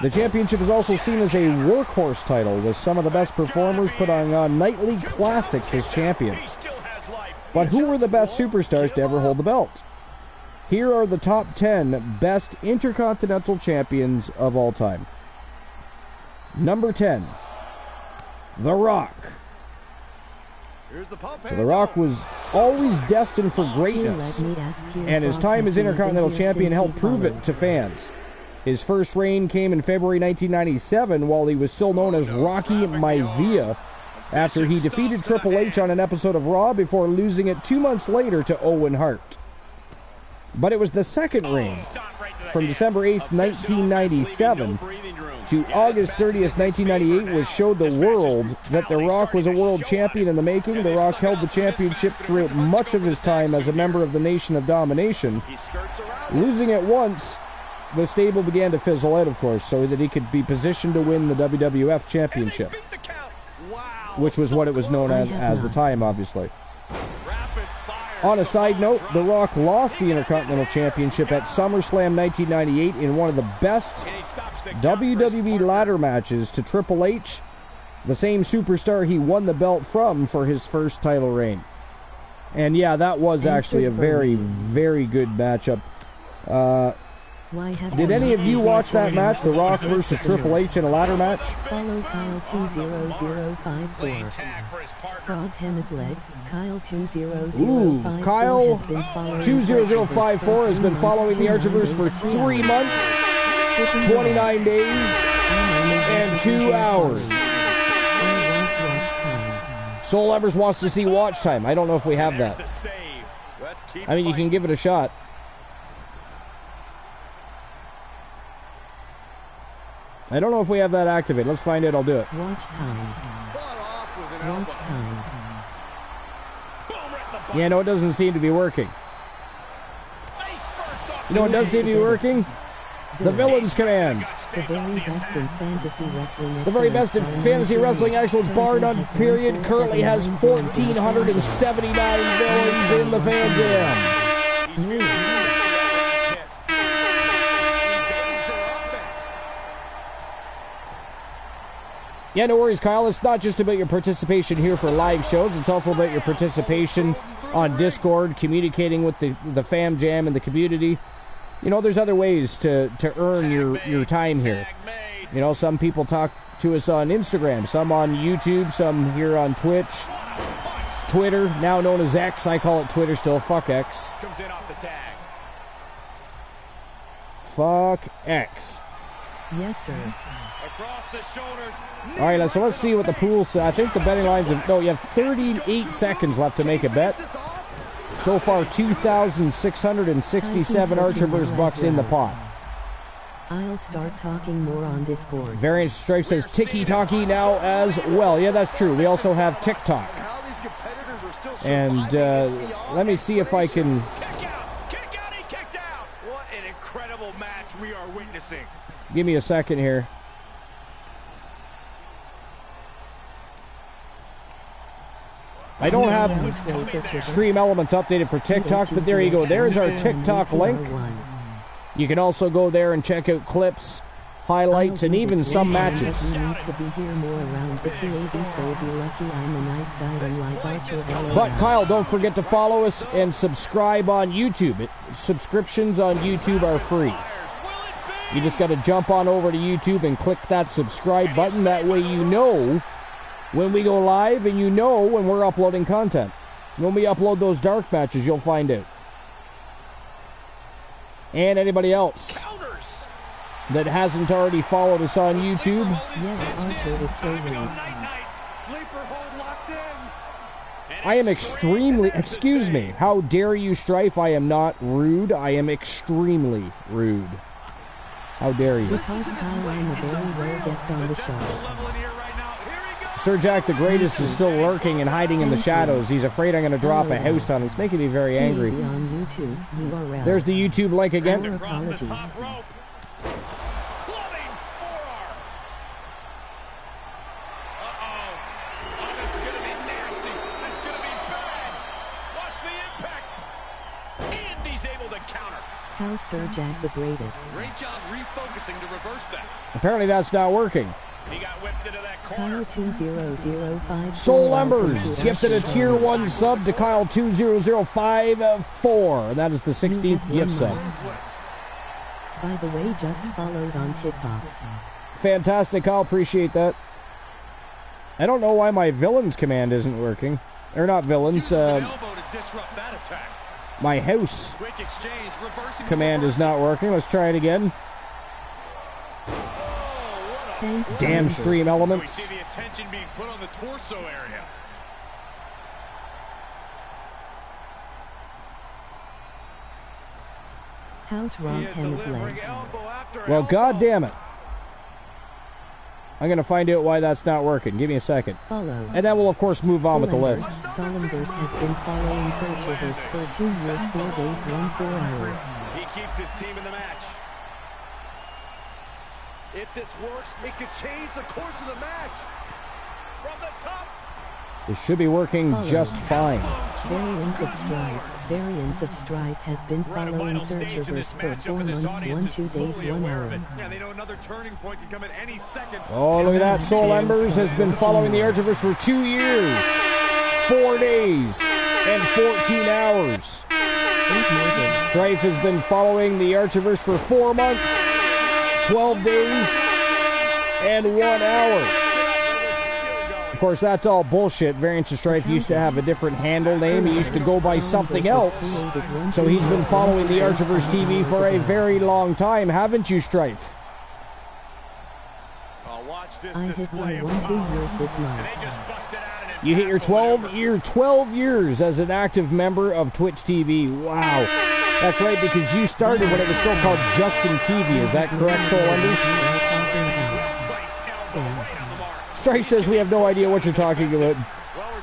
The championship is also seen as a workhorse title, with some of the best performers putting on nightly classics as champion. But who were the best superstars to ever hold the belt? Here are the top 10 best Intercontinental Champions of all time. Number 10, The Rock. So The Rock was always destined for greatness, and his time as Intercontinental Champion helped prove it to fans. His first reign came in February 1997, while he was still known as Rocky Maivia, after he defeated Triple H on an episode of Raw before losing it 2 months later to Owen Hart. But it was the second reign, from December 8th, 1997 to August 30th, 1998, which showed the world that The Rock was a world champion in the making. The Rock held the championship throughout much of his time as a member of the Nation of Domination. Losing it once, the stable began to fizzle out, of course, so that he could be positioned to win the WWF Championship, which was what it was known as the time, obviously. On a side note, The Rock lost the Intercontinental Championship at SummerSlam 1998 in one of the best WWE ladder matches to Triple H, the same superstar he won the belt from for his first title reign. And yeah, that was actually a very, very good matchup. Did any of you watch that match, The Rock versus Triple H in a ladder match? Follow Kyle 20054. Rob Hemmett Legs, Kyle 20054. Ooh, Kyle 20054 has been following the Archiverse for 3 months, 29 days, and 2 hours. Soul Evers wants to see watch time. I don't know if we have that. I mean, you can give it a shot. I don't know if we have that activated. Let's find it. I'll do it. Watch time. Watch time. Yeah, no, it doesn't seem to be working. You know what does seem to be working? The Villains Command. The very best in fantasy wrestling. The very best in fantasy wrestling excellence, bar none, period, currently has 1,479 villains in the Fan Jam. Yeah, no worries, Kyle. It's not just about your participation here for live shows. It's also about your participation on Discord, communicating with the Fam Jam and the community. You know, there's other ways to earn your time here. You know, some people talk to us on Instagram, some on YouTube, some here on Twitch, Twitter, now known as X. I call it Twitter still. Fuck X. Comes in off the tag. Fuck X. Yes, sir. Across the shoulders. All right, so let's see what the pool says. I think the betting lines have... No, you have 38 seconds left to make a bet. So far, 2,667 Archiverse bucks in the pot. I'll start talking more on Discord. Variant Stripe says Tiki-Taki now as well. Yeah, that's true. We also have TikTok. And let me see if I can... Kick out, he kicked out. What an incredible match we are witnessing. Give me a second here. I don't have Stream Elements updated for TikTok, but there you go. There's our TikTok link. You can also go there and check out clips, highlights, and even some matches. But Kyle, don't forget to follow us and subscribe on YouTube. Subscriptions on YouTube are free. You just got to jump on over to YouTube and click that subscribe button. That way you know when we go live, and you know when we're uploading content. When we upload those dark matches, you'll find out. And anybody else that hasn't already followed us on YouTube. Yes, Archer is so rude. I am extremely, excuse me, how dare you, Strife? I am not rude. I am extremely rude. How dare you? Because Kyle, I'm a very rare guest on the show. Sir Jack the Greatest is still lurking and hiding in the shadows. He's afraid I'm going to drop a house on him. It's making me very angry. On YouTube, URL. There's the YouTube link again. Our apologies. How's Sir Jack the Greatest? Great job refocusing to reverse that. Apparently that's not working. He got whipped into that corner. Kyle 2005. Soul Embers gifted a tier 1 sub to Kyle 20054. And that is the 16th gift sub. By the way, just followed on TikTok. Fantastic, Kyle. Appreciate that. I don't know why my villains command isn't working. Or not villains. My house command is not working. Let's try it again. Damn stream elements. We see the attention being put on the torso area. How's Ron Kenneth legs? Well, god damn it. I'm going to find out why that's not working. Give me a second. Follow. And then we'll, of course, move on with the list. Solemnverse has been following Perturverse for 2 years, 4 days, 4 hours. He keeps his team in the match. If this works, it could change the course of the match. From the top. This should be working just fine. Variants of Strife has been following Perturverse for 4 months, 1, 2 days, 1 hour. Yeah, they know another turning point can come at any second. Oh, look at that. Soul Embers has been following the Archiverse for 2 years, 4 days, and 14 hours. Strife has been following the Archiverse for 4 months, 12 days, and 1 hour. Of course, that's all bullshit. Variants of Strife used to have a different handle name. He used to go by something else. So he's been following the Archiverse TV for a very long time, haven't you, Strife? I hit my 1, 2 years this month. You hit your 12 years as an active member of Twitch TV. Wow. That's right, because you started when it was still called Justin TV. Is that correct, Soul Embers? Strife says we have no idea what you're talking about.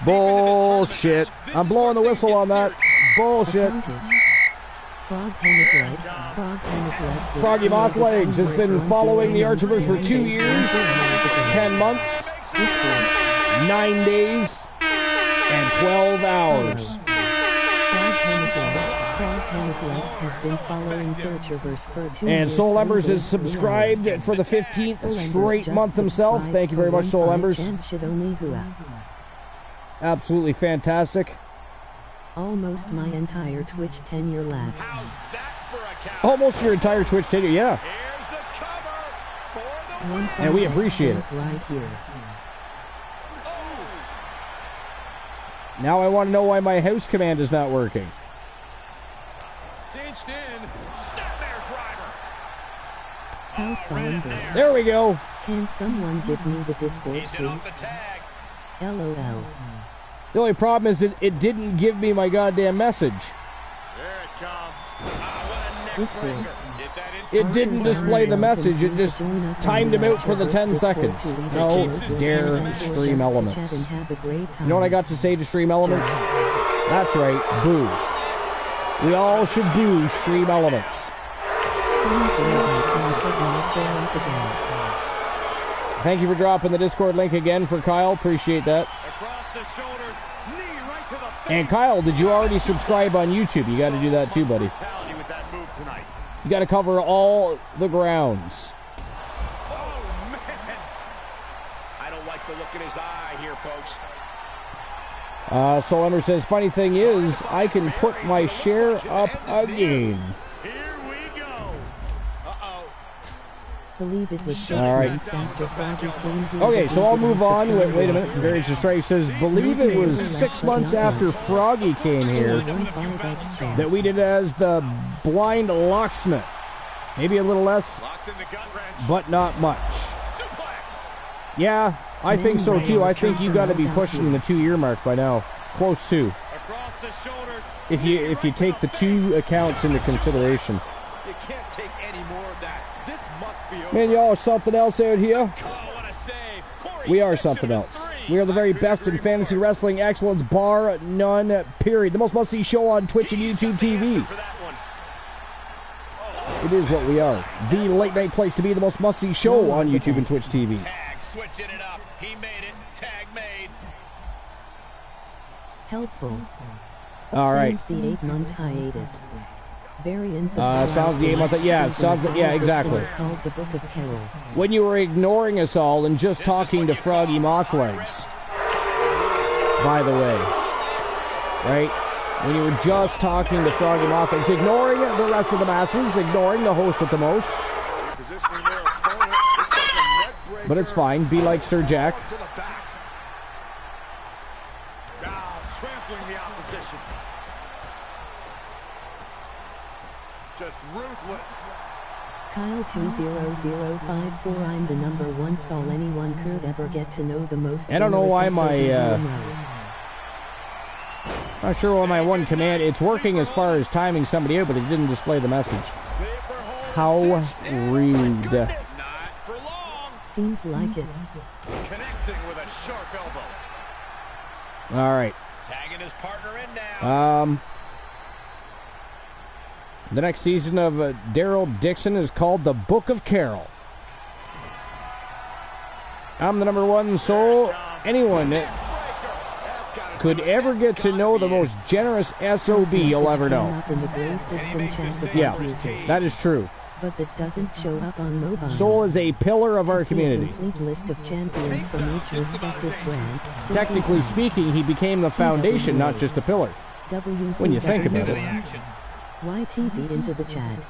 Bullshit. I'm blowing the whistle on that. Bullshit. Froggy Moth Legs has been following the Archiverse for 2 years, 10 months, 9 days, and 12 hours. And Soul Embers is subscribed for the 15th straight month himself. Thank you very much, Soul Embers. Absolutely fantastic. Almost my entire Twitch tenure left. Almost your entire Twitch tenure, yeah. And we appreciate it. Right here. Now I want to know why my house command is not working. Cinched in. Snapmare driver. How's Solemnverse? There we go. Can someone give me the Discord, please? LOL. The only problem is it didn't give me my goddamn message. There it comes. Discord. It didn't display the message. It just timed him out for the 10 seconds. No dare Stream Elements. You know what I got to say to Stream Elements? That's right, boo. We all should boo Stream Elements. Thank you for dropping the Discord link again for Kyle. Appreciate that. And Kyle, did you already subscribe on YouTube? You got to do that too, buddy. You got to cover all the grounds. Oh, man. I don't like the look in his eye here, folks. Soul Ember says, funny thing is, I can put my share up again. Here we go. Believe it was 6 All right. months after Froggy came here. Okay, so I'll move on. Wait a minute. Very Strike says, believe it was 6 months after Froggy came here that we did as the blind locksmith. Maybe a little less, but not much. Yeah, I think so too. I think you got to be pushing the 2-year mark by now. Close to. If you take the 2 accounts into consideration. You can't take any more of that. This must be over. Man, y'all are something else out here. We are something else. We are the very best in fantasy wrestling excellence, bar none, period. The most must-see show on Twitch and YouTube TV. It is what we are. The late-night place to be, the most must-see show on YouTube and Twitch TV. Tag, switching it up. He made it. Tag made. Helpful. All right. Since the 8-month hiatus. Variants sounds the 8-month. Yeah, sounds. Yeah, exactly. Called the Book of Carol. When you were ignoring us all and just talking to Froggy Mocklegs. By the way, right? When you were just talking to Froggy Mocklegs, ignoring the rest of the masses, ignoring the host at the most. But it's fine. Be like Sir Jack. Trampling the opposition. Just ruthless. Kyle 20054. I'm the #1 Saul anyone could ever get to know the most. I don't know why my not sure why my one command, it's working as far as timing somebody out, but it didn't display the message. How rude. Not for long. Seems like it. Connecting with a sharp elbow. All right. Tagging his partner in now. The next season of Daryl Dixon is called The Book of Carol. I'm the #1 soul anyone that could ever get to know the most generous SOB you'll ever know. Yeah, that is true. But that doesn't show up on mobile. Soul is a pillar of our community. Complete list of champions from each respective brand. Technically speaking, he became the foundation, not just a pillar. When you think about it. YTD into the chat.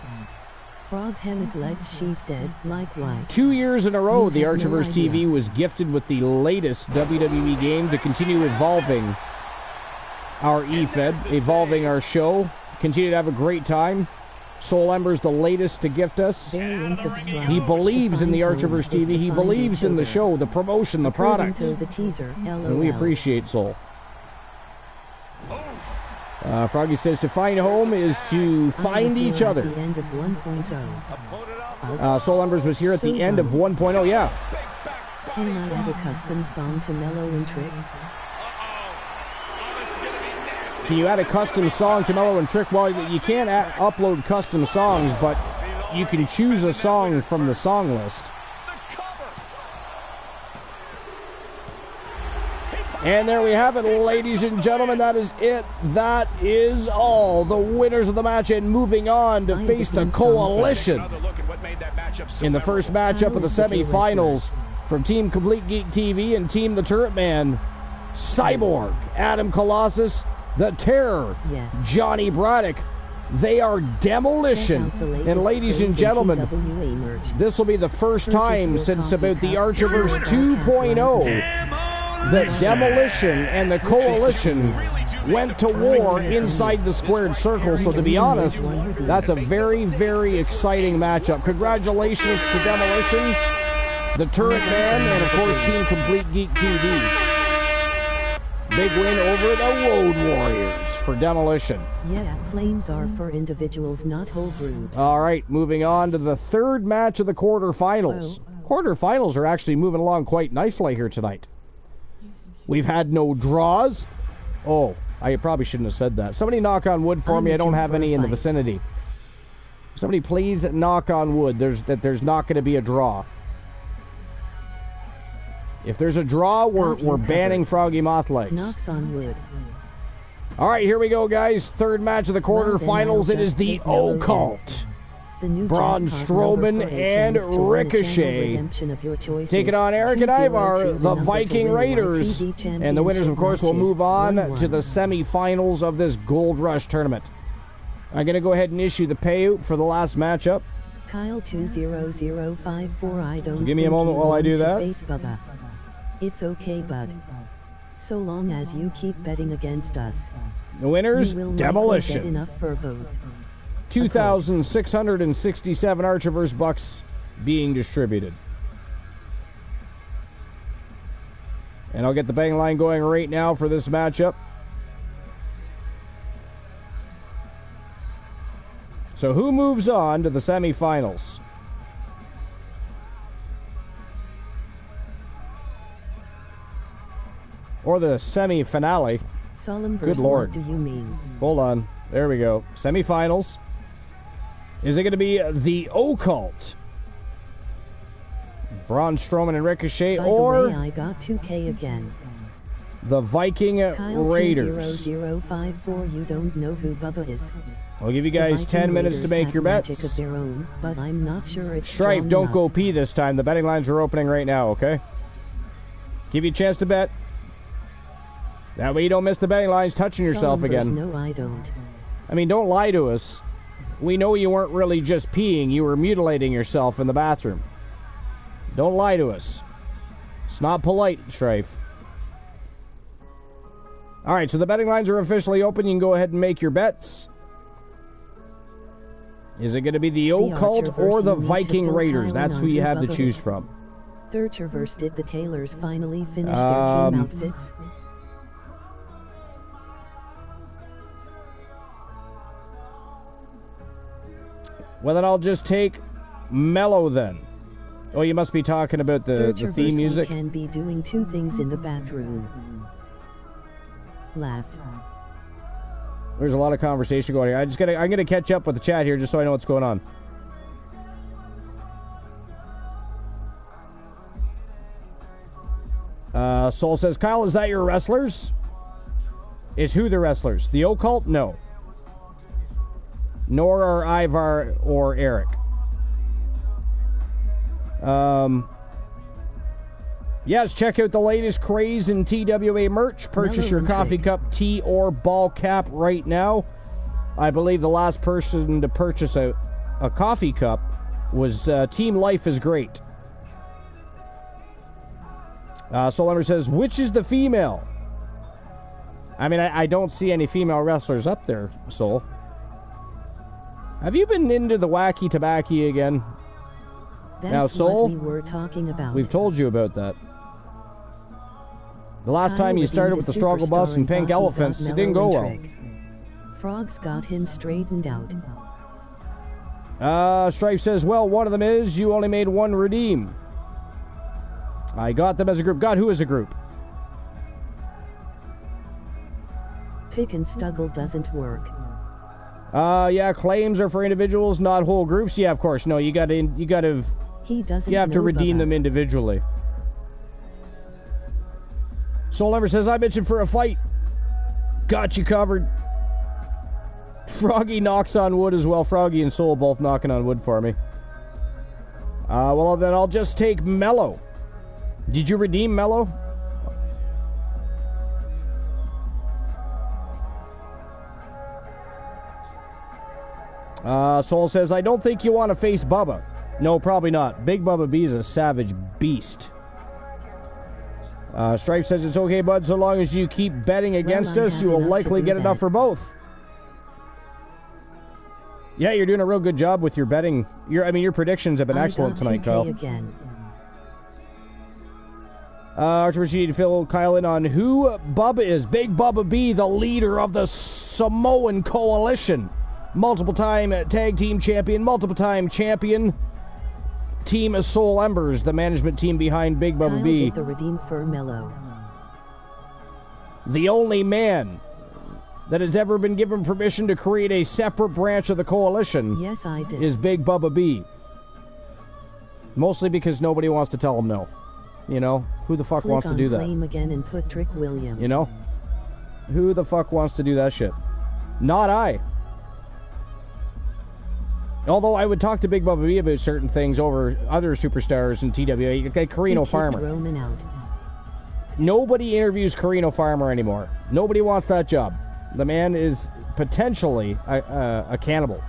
Frog Hemmock legs, she's dead, like white. 2 years in a row, the Archiverse TV was gifted with the latest WWE game to continue evolving our eFed, evolving our show, continue to have a great time. Soul Ember's the latest to gift us. He believes in the Archiverse TV. He believes in the show, the promotion, the product. And we appreciate Soul. Froggy says to find home is to find each other. Soul Embers was here at the end of 1.0, yeah. Can I add a custom song to Mellow and Trick? Can you add a custom song to Mellow and Trick? Well, you can't upload custom songs, but you can choose a song from the song list. And there we have it, ladies and gentlemen. That is it. That is all. The winners of the match, and moving on to face the Coalition in the first matchup of the semifinals from Team Complete Geek TV and Team The Turret Man. Cyborg, Adam Colossus, The Terror, Johnny Braddock. They are Demolition. And ladies and gentlemen, this will be the first time since about the Archiverse 2.0 that Demolition and the Coalition went to war inside the squared circle. So to be honest, that's a very, very exciting matchup. Congratulations to Demolition, the Turret Man, and of course Team Complete Geek TV. Big win over the Road Warriors for Demolition. Yeah, claims are for individuals, not whole groups. All right, moving on to the third match of the quarterfinals. Quarterfinals are actually moving along quite nicely here tonight. We've had no draws. Oh, I probably shouldn't have said that. Somebody knock on wood for me. I don't have any in the vicinity. Somebody please knock on wood. There's not going to be a draw. If there's a draw, we're banning Froggy Mothlegs. Knocks on wood. All right, here we go, guys. Third match of the quarterfinals. It is the Occult. Braun Strowman and Ricochet taking on Eric and Ivar, the Viking Raiders. And the winners, of course, will move on to the semifinals of this Gold Rush tournament. I'm going to go ahead and issue the payout for the last matchup. Kyle 20054. I don't. Give me a moment while I do that. Face Bubba. It's okay, bud. So long as you keep betting against us. The winners, You will Demolition. get enough for both. 2,667 Archerverse bucks being distributed. And I'll get the betting line going right now for this matchup. So who moves on to the semifinals? Or the semi-finale. Solemn Good verse, Lord. What do you mean? Hold on. There we go. Semifinals. Is it going to be the Occult? Braun Strowman and Ricochet, By the or way, I got 2K again. the Viking Kyle Raiders? 20054. You don't know who Bubba is. I'll give you guys The 10 Viking minutes to Raiders make have your magic bets. of their own, but I'm not sure it's Strife, strong don't enough. go pee this time. The betting lines are opening right now, okay? Give you a chance to bet. That way you don't miss the betting lines touching yourself Solemn verse, again. No, I don't. I mean, don't lie to us. We know you weren't really just peeing. You were mutilating yourself in the bathroom. Don't lie to us. It's not polite, Strife. All right, so the betting lines are officially open. You can go ahead and make your bets. Is it going to be the Occult or the Viking Raiders? That's who you have to choose from. Thircherverse, did the Taylors finally finish their team outfits? Well, then I'll just take Mellow then. Oh, you must be talking about the theme music? We can be doing two things in the bathroom. Laugh. There's a lot of conversation going here. I'm gonna catch up with the chat here just so I know what's going on. Soul says, Kyle, is that your wrestlers? Is who the wrestlers? The Occult? No. Nor are Ivar or Eric. Yes, check out the latest craze in TWA merch. Purchase your coffee cup, tea, or ball cap right now. I believe the last person to purchase a coffee cup was Team Life is Great. Soul says, which is the female? I mean, I don't see any female wrestlers up there, Soul. Have you been into the wacky tobacco again? That's now, Soul, what we were talking about. We've told you about that. The last time you started with the struggle bus and pink elephants, it didn't go well. Frogs got him straightened out. Strife says, well, one of them is you only made one redeem. I got them as a group. God, who is a group? Pick and Stuggle doesn't work. Yeah, claims are for individuals, not whole groups. Yeah, of course. No, you have to redeem them individually. Soul Ever says, I mentioned for a fight. Got you covered. Froggy knocks on wood as well. Froggy and Soul both knocking on wood for me. Well, then I'll just take Mellow. Did you redeem Mellow? Soul says, I don't think you want to face Bubba. No, probably not. Big Bubba B is a savage beast. Strife says, it's okay, bud, so long as you keep betting against us, you will likely get enough for both. Yeah, you're doing a real good job with your betting. Your predictions have been excellent tonight, Kyle. Again. Archibald, you need to fill Kyle in on who Bubba is. Big Bubba B, the leader of the Samoan Coalition. Multiple-time tag team champion, multiple-time champion. Team Soul Embers, the management team behind Big Bubba B. Did the redeem for Mellow. The only man that has ever been given permission to create a separate branch of the coalition. Yes, I did. Is Big Bubba B. Mostly because nobody wants to tell him no. You know, who the fuck wants to do that? Claim again and put Trick Williams. You know, who the fuck wants to do that shit? Not I. Although I would talk to Big Bubba B about certain things over other superstars in TWA, like Carino Farmer. Roman out. Nobody interviews Carino Farmer anymore. Nobody wants that job. The man is potentially a cannibal.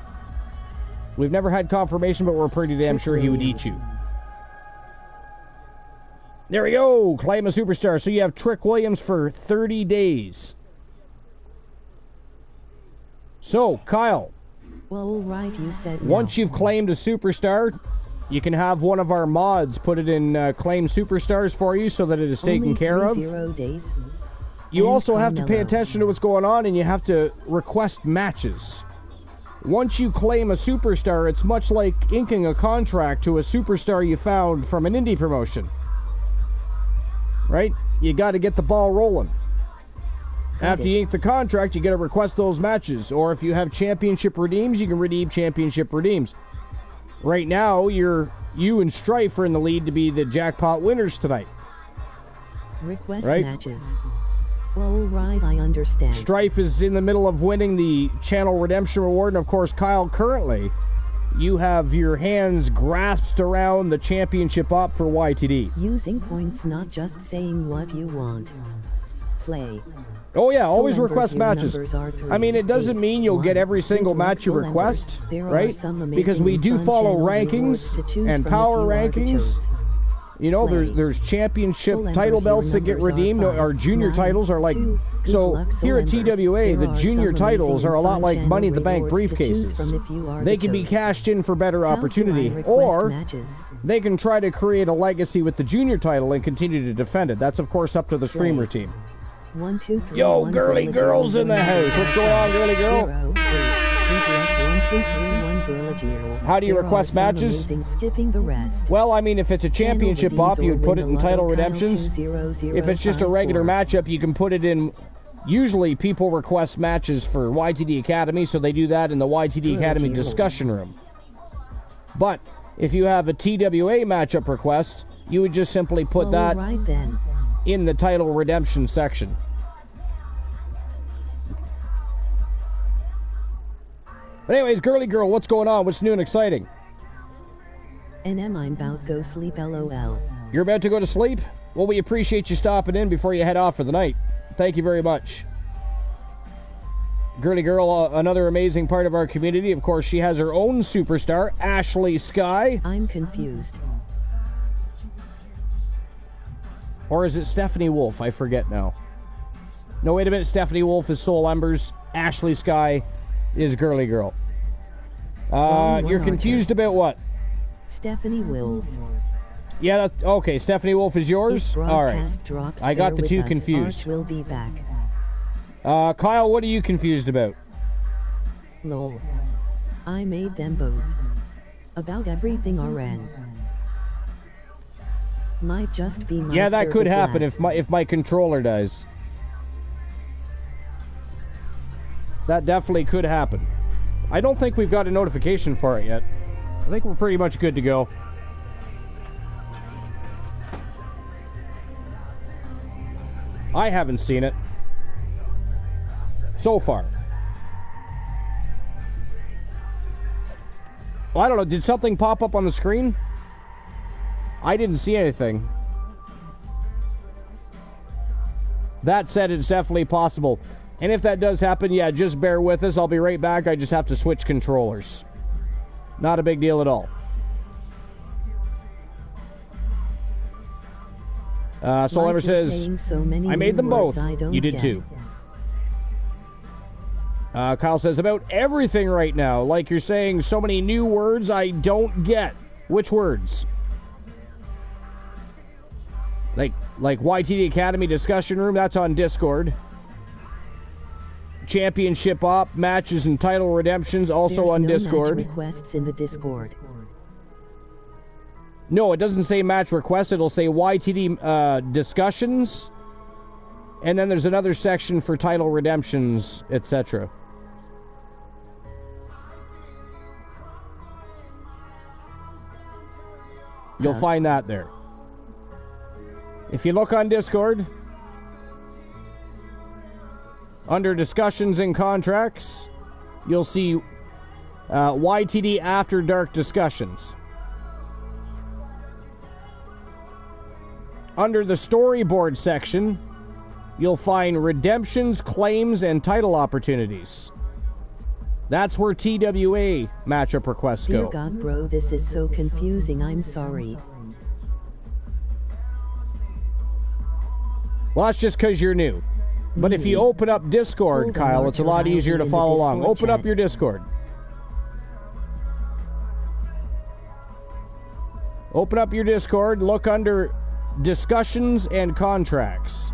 We've never had confirmation, but we're pretty damn sure he would eat you. There we go. Claim a superstar. So you have Trick Williams for 30 days. So, Kyle. Well, right, you said no. Once you've claimed a superstar, you can have one of our mods put it in Claim Superstars for you so that it is taken care of. 0 days. You also have to pay attention to what's going on, and you have to request matches. Once you claim a superstar, it's much like inking a contract to a superstar you found from an indie promotion. Right? You got to get the ball rolling. After you ink the contract, you got to request those matches. Or if you have championship redeems, you can redeem championship redeems. Right now, you and Strife are in the lead to be the jackpot winners tonight. Request matches. Well, right, I understand. Strife is in the middle of winning the Channel Redemption Reward, and of course, Kyle, currently, you have your hands grasped around the championship op for YTD. Using points, not just saying what you want. Play. Oh yeah, always request matches. I mean, it doesn't mean you'll get every single match you request, right? Because we do follow rankings and power rankings. You know, there's championship title belts that get redeemed. Our junior titles are like, so here at TWA, the junior titles are a lot like Money in the Bank briefcases. They can be cashed in for better opportunity, or they can try to create a legacy with the junior title and continue to defend it. That's, of course, up to the streamer team. 1, 2, 3, Yo, girly girl's in the house. What's going on, girly girl? 0, 3. 1, 2, 3, 1, girl. How do you request matches? Skipping the rest. Well, I mean, if it's a championship op, you would put it in title redemptions. If it's just a regular matchup, you can put it in. Usually, people request matches for YTD Academy, so they do that in the YTD Academy discussion room. But if you have a TWA matchup request, you would just simply put that in the title redemption section. But anyways, girly girl, what's going on? What's new and exciting? I'm about to go sleep, LOL. You're about to go to sleep? Well, we appreciate you stopping in before you head off for the night. Thank you very much. Girly girl, another amazing part of our community. Of course, she has her own superstar, Ashley Sky. I'm confused. Or is it Stephanie Wolf? I forget now. No, wait a minute. Stephanie Wolf is Soul Embers. Ashley Sky is Girly Girl. You're confused about what? Stephanie Wolf. Yeah, that's okay. Stephanie Wolf is yours? All right. I got the two confused. Will be back. Kyle, what are you confused about? Lol. I made them both. About everything RN. Might just be my Yeah, that could happen lag. if my controller dies. That definitely could happen. I don't think we've got a notification for it yet. I think we're pretty much good to go. I haven't seen it. So far. Well, I don't know. Did something pop up on the screen? I didn't see anything. That said, it's definitely possible. And if that does happen, yeah, just bear with us. I'll be right back. I just have to switch controllers. Not a big deal at all. Soul Ever says, I made them both. You did too. Kyle says, about everything right now. Like you're saying so many new words I don't get. Which words? Like YTD Academy discussion room, that's on Discord. Championship op, matches and title redemptions, also on Discord. Match requests in the Discord. No, it doesn't say match requests, it'll say YTD discussions. And then there's another section for title redemptions, etc. You'll find that there. If you look on Discord, under discussions and contracts, you'll see YTD After Dark discussions. Under the storyboard section, you'll find redemptions, claims, and title opportunities. That's where TWA matchup requests go. Dear God, bro, this is so confusing. I'm sorry. Well, that's just because you're new. But if you open up Discord, Kyle, it's a lot easier to follow along. Open up your Discord. Open up your Discord, look under Discussions and Contracts.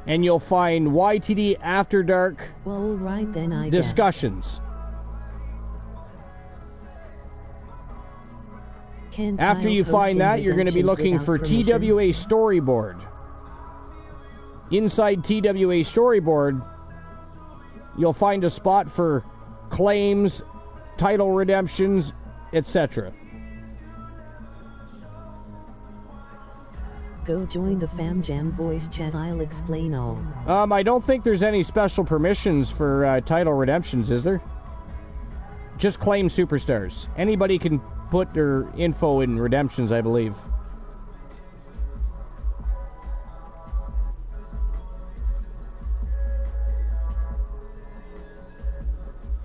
And you'll find YTD After Dark Well, right then, I Discussions. After you find that, you're going to be looking for TWA Storyboard. Inside TWA Storyboard, you'll find a spot for claims, title redemptions, etc. Go join the Fam Jam voice chat, I'll explain all. I don't think there's any special permissions for title redemptions, is there? Just claim superstars. Anybody can put their info in redemptions, I believe.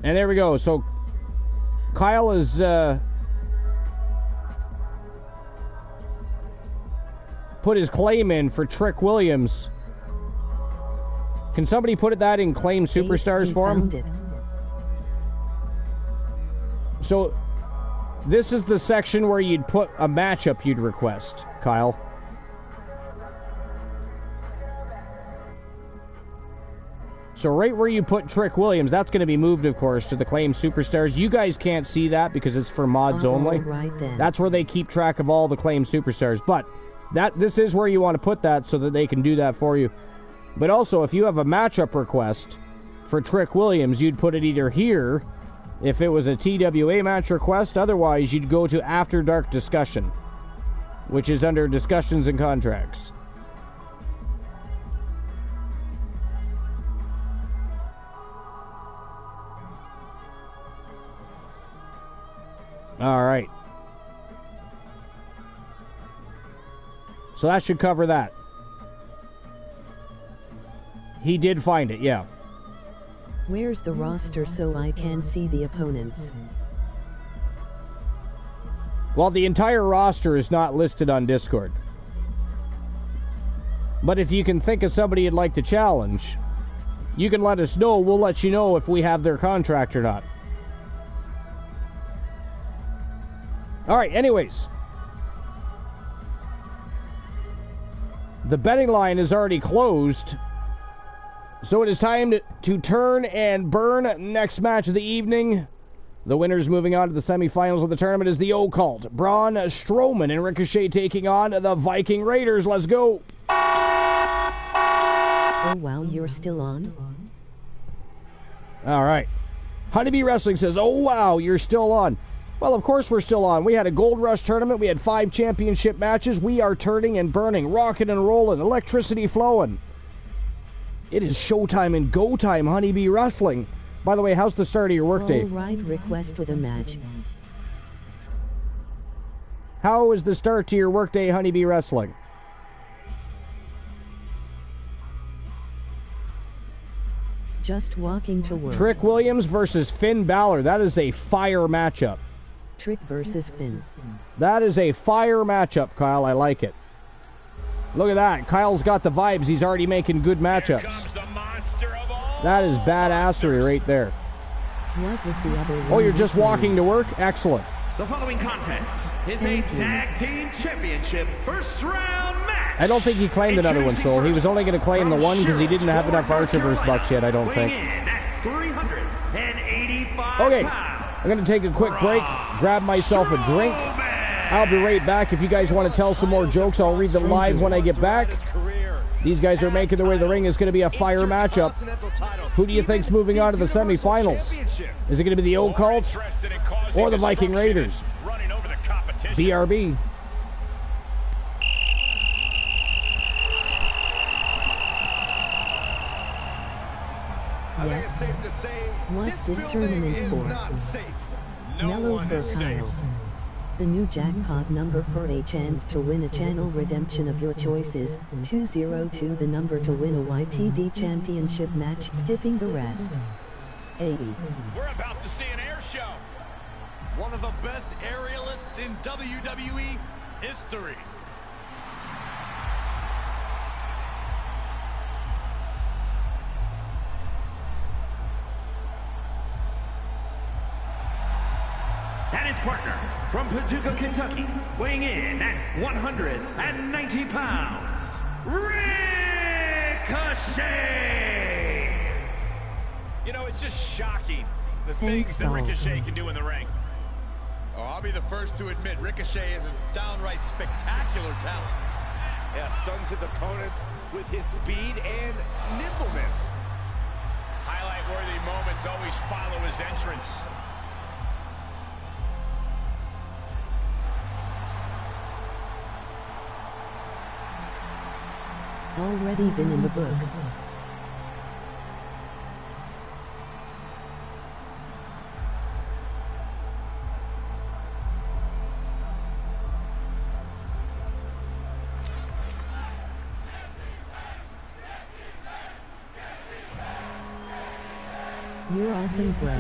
And there we go. So Kyle is put his claim in for Trick Williams. Can somebody put that in claim superstars for him? So this is the section where you'd put a matchup you'd request, Kyle. So right where you put Trick Williams, that's going to be moved, of course, to the claim superstars. You guys can't see that because it's for mods only. Right then. That's where they keep track of all the claim superstars. But this is where you want to put that so that they can do that for you. But also, if you have a matchup request for Trick Williams, you'd put it either here, if it was a TWA match request. Otherwise, you'd go to After Dark Discussion, which is under Discussions and Contracts. All right. So that should cover that. He did find it, yeah. Where's the roster so I can see the opponents? Well, the entire roster is not listed on Discord. But if you can think of somebody you'd like to challenge, you can let us know. We'll let you know if we have their contract or not. All right, anyways. The betting line is already closed. So it is time to turn and burn. Next match of the evening. The winners moving on to the semifinals of the tournament is the Occult. Braun Strowman and Ricochet taking on the Viking Raiders. Let's go. Oh wow, you're still on? All right. Honeybee Wrestling says, oh wow, you're still on. Well, of course we're still on. We had a Gold Rush tournament. We had 5 championship matches. We are turning and burning, rocking and rolling, electricity flowing. It is showtime and go time, Honeybee Wrestling. By the way, how's the start of your workday? All right, requested a match. How is the start to your workday, Honeybee Wrestling? Just walking to work. Trick Williams versus Finn Balor. That is a fire matchup. Trick versus Finn. That is a fire matchup, Kyle. I like it. Look at that. Kyle's got the vibes. He's already making good matchups. That is badassery right there. What was the other one? Oh, you're just walking to work? Excellent. The following contest is a tag team championship first round match. I don't think he claimed another one, Soul. He was only going to claim the one because he didn't have enough Archerverse bucks yet, I don't think. Okay, I'm going to take a quick break, grab myself a drink. I'll be right back. If you guys want to tell some more jokes, I'll read them live when I get back. These guys are making their way to the ring. It's going to be a fire matchup. Who do you think's moving on to the semifinals? Is it going to be the Occult or the Viking Raiders? BRB. Yes. What's this tournament for? Mellow for Kyle. The new jackpot number for a chance to win a channel redemption of your choices. 202 the number to win a YTD championship match, skipping the rest. We're about to see an air show. One of the best aerialists in WWE history. And his partner from Paducah, Kentucky, weighing in at 190 pounds, Ricochet! You know, it's just shocking the things that Ricochet can do in the ring. Oh, I'll be the first to admit Ricochet is a downright spectacular talent. Yeah, stuns his opponents with his speed and nimbleness. Highlight-worthy moments always follow his entrance. Already been in the books. You're awesome, bro.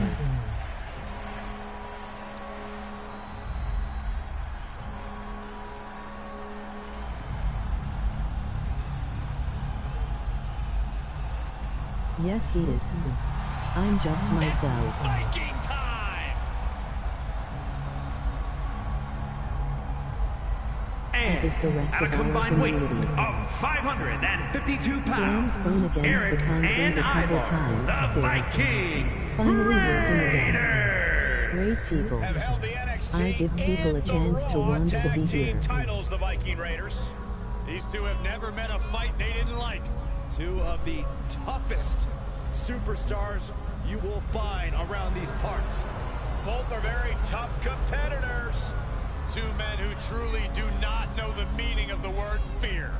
Yes, he is. I'm just myself. It's Viking time! And As is the rest at a of our combined weight community. of 552 Slams pounds, bone against Eric the concrete and a couple Ivar, times. the Viking Finally working again. Raiders. Great people. Have held the NXT I give people a and chance the to Raw want to tag be team here. titles, the Viking Raiders. These two have never met a fight they didn't like. Two of the toughest superstars you will find around these parts. Both are very tough competitors. Two men who truly do not know the meaning of the word fear.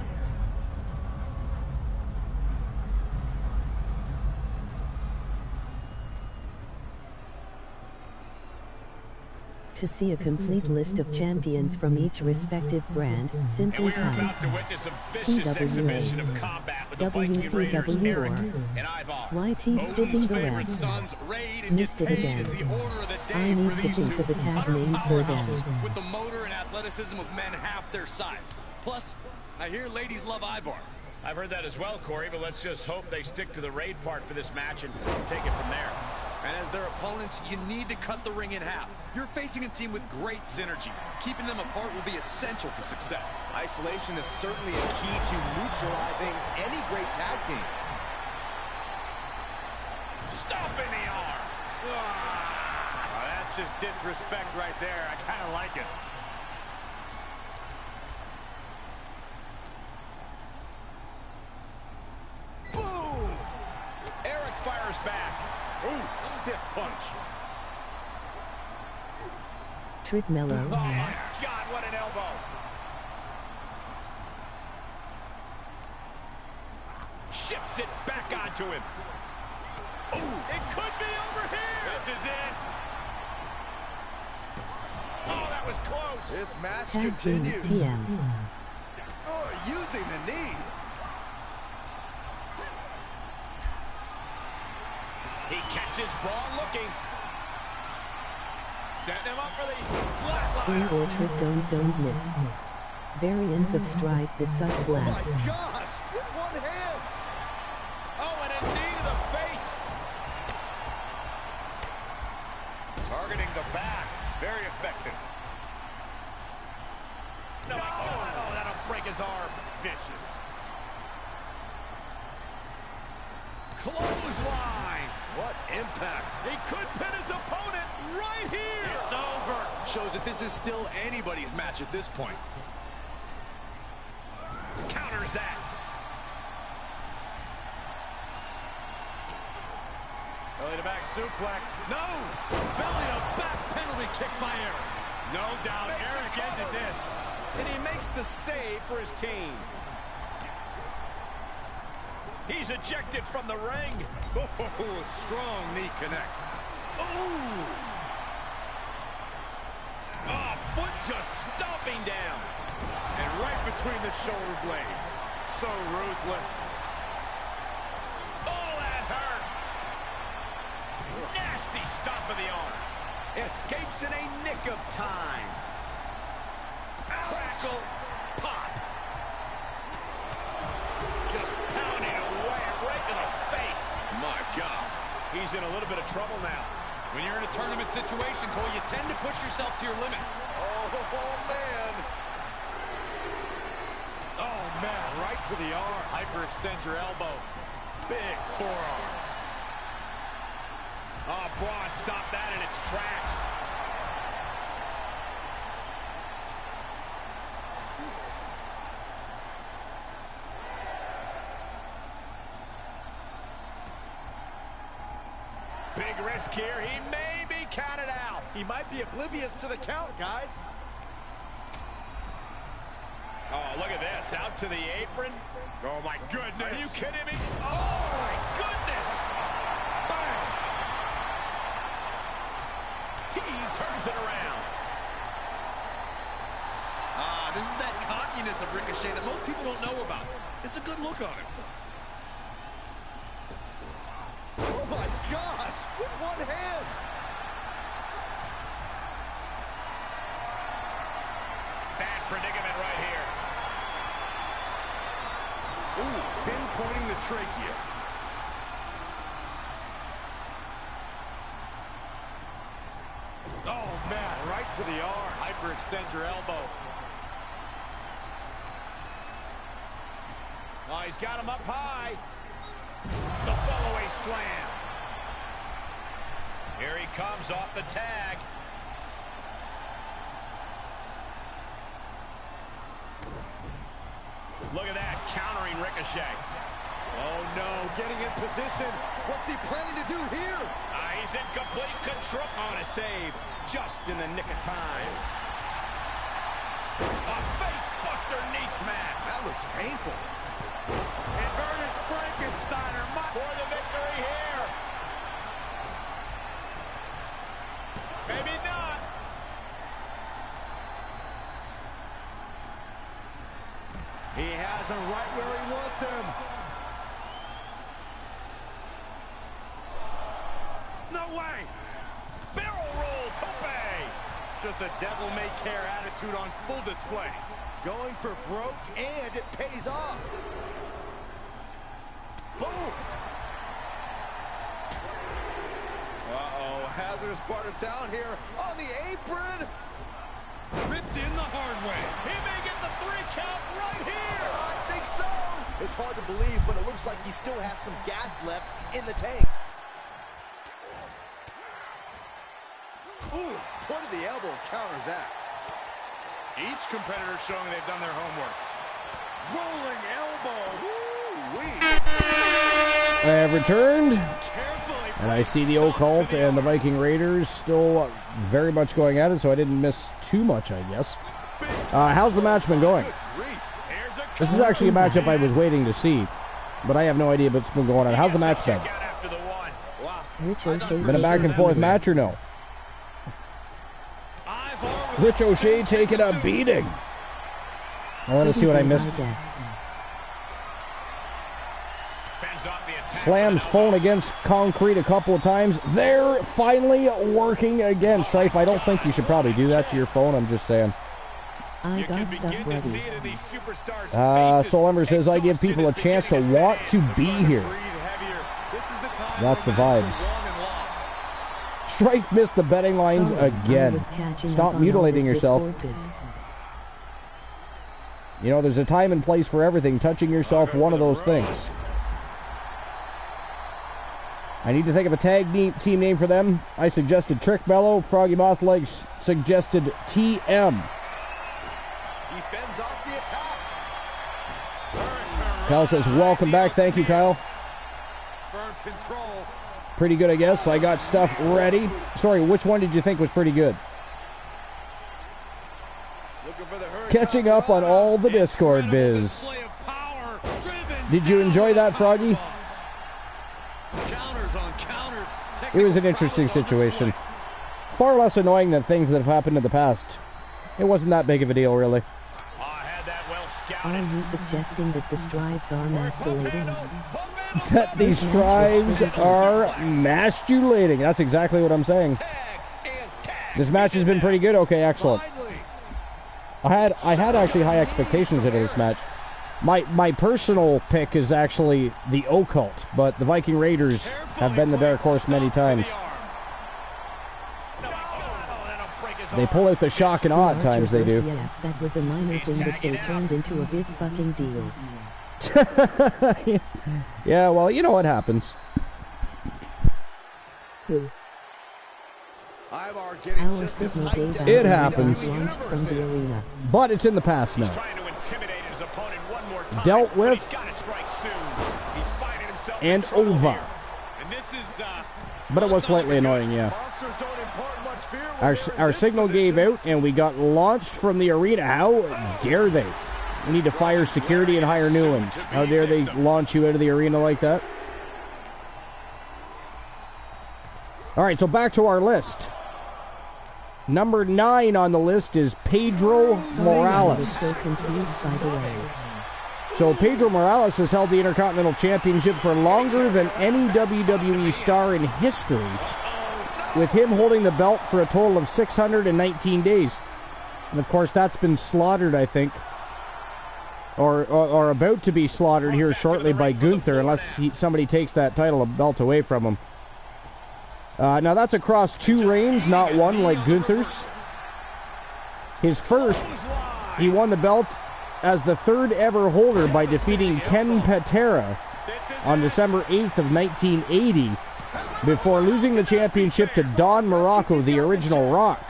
To see a complete list of champions from each respective brand, And simply we are about type to witness a vicious TWA, exhibition of combat with the Viking Raiders, WCW, Eric or and Ivar. YT skipping Odin's the favorite rest. sons raid and Missed get it paid again. is the order of the day I need for to these think two of a tag utter name for them. powerhouses with the motor and athleticism of men half their size. Plus, I hear ladies love Ivar. I've heard that as well, Corey, but let's just hope they stick to the raid part for this match and take it from there. And as their opponents, you need to cut the ring in half. You're facing a team with great synergy. Keeping them apart will be essential to success. Isolation is certainly a key to neutralizing any great tag team. Stomping the arm. Oh, that's just disrespect right there. I kind of like it. Boom! Eric fires back. Ooh, stiff punch. Trick Mellow. Oh, my God, what an elbow. Shifts it back onto him. Ooh, it could be over here. This is it. Oh, that was close. This match Tag team continues. TM. Oh, using the knee. He catches Braun looking. Setting him up for the flatliner. Or trick don't miss. Variants of strike that sucks Oh laugh. my gosh, with one hand. Oh, and a knee to the face. Targeting the back. Very effective. No, oh, that'll break his arm. Vicious. Clothesline. What impact. He could pin his opponent right here. It's over. Shows that this is still anybody's match at this point. Counters that. Belly to back suplex. No! Belly to back penalty kick by Eric. No doubt Eric ended this. And he makes the save for his team. He's ejected from the ring. Oh, strong knee connects. Ooh. Oh, foot just stomping down. And right between the shoulder blades. So ruthless. Oh, that hurt. Nasty stomp of the arm. Escapes in a nick of time. Crackle, pop. Just pounding away right to the face. My God. He's in a little bit of trouble now. When you're in a tournament situation, Cole, you tend to push yourself to your limits. Oh, man. Oh, man, right to the arm. Hyperextend your elbow. Big forearm. Oh, Braun stopped that in its tracks. Big risk here. He may be counted out. He might be oblivious to the count, guys. Oh, look at this. Out to the apron. Oh, my goodness. Are you kidding me? Oh, my goodness. Bam. He turns it around. This is that cockiness of Ricochet that most people don't know about. It's a good look on him. Oh, my gosh. With one hand. Bad predicament right here. Ooh, pinpointing the trachea. Oh, man, right to the arm. Hyperextend your elbow. Oh, he's got him up high. The fallaway slam. Here he comes off the tag. Look at that, countering Ricochet. Oh, no, getting in position. What's he planning to do here? He's in complete control. On a save, just in the nick of time. A face-buster knee smash. That looks painful. Inverted Frankensteiner for the victory here. Maybe not. He has him right where he wants him. No way. Barrel roll tope. Just a devil-may-care attitude on full display. Going for broke, and it pays off. Boom. Uh-oh, hazardous part of town here on the apron. Ripped in the hard way. He may get the 3 count right here. I think so. It's hard to believe, but it looks like he still has some gas left in the tank. Ooh, point of the elbow counters that. Each competitor showing they've done their homework. Rolling elbow. Woo-wee. I have returned, and I see the Occult and the Viking Raiders still very much going at it, so I didn't miss too much, I guess. How's the match been going? This is actually a matchup I was waiting to see, but I have no idea what's been going on. How's the match been? Been a back and forth match or no? Rich O'Shea taking a beating. I want to see what I missed. Slams phone against concrete a couple of times. They're finally working again. Strife, I don't think you should probably do that to your phone. I'm just saying. I got stuff ready. Soul Ember says, I give people a chance to want to be here. That's the vibes. Strife missed the betting lines again. Stop mutilating yourself. You know, there's a time and place for everything. Touching yourself, one of those things. I need to think of a tag team name for them. I suggested Trick Bellow. Froggy Mothlegs suggested TM. He fends off the attack. Kyle says, welcome back. Thank you, Kyle. Firm control. Pretty good, I guess. I got stuff ready. Sorry, which one did you think was pretty good? Catching up on all the Discord biz. Did you enjoy that, Froggy? It was an interesting situation. Far less annoying than things that have happened in the past. It wasn't that big of a deal, really. Had that well Are you suggesting that the strives are masculating? That these strives are masculating. That's exactly what I'm saying. This match has been pretty good. Okay, excellent. I had actually high expectations of this match. My personal pick is actually the Occult, but the Viking Raiders have been the dark horse many times. They pull out the shock and awe at times, they do. That was a minor thing that they turned into a big fucking deal. Yeah, well, you know what happens. Who? Our signal gave out It happens. launched from the arena. But it's in the past now. Dealt with and over. But it was slightly annoying, yeah. Our signal gave out and we got launched from the arena. How dare they? We need to fire security and hire new ones. How dare they launch you out of the arena like that? Alright, so back to our list. Number 9 on the list is Pedro Morales. So confused, by the way. So Pedro Morales has held the Intercontinental Championship for longer than any WWE star in history, with him holding the belt for a total of 619 days. And of course that's been slaughtered, I think, or about to be slaughtered here shortly by Gunther, unless somebody takes that title belt away from him. Now that's across 2 reigns, not one like Gunther's. His first, he won the belt as the 3rd ever holder by defeating Ken Patera on December 8th of 1980, before losing the championship to Don Morocco, the original Rock.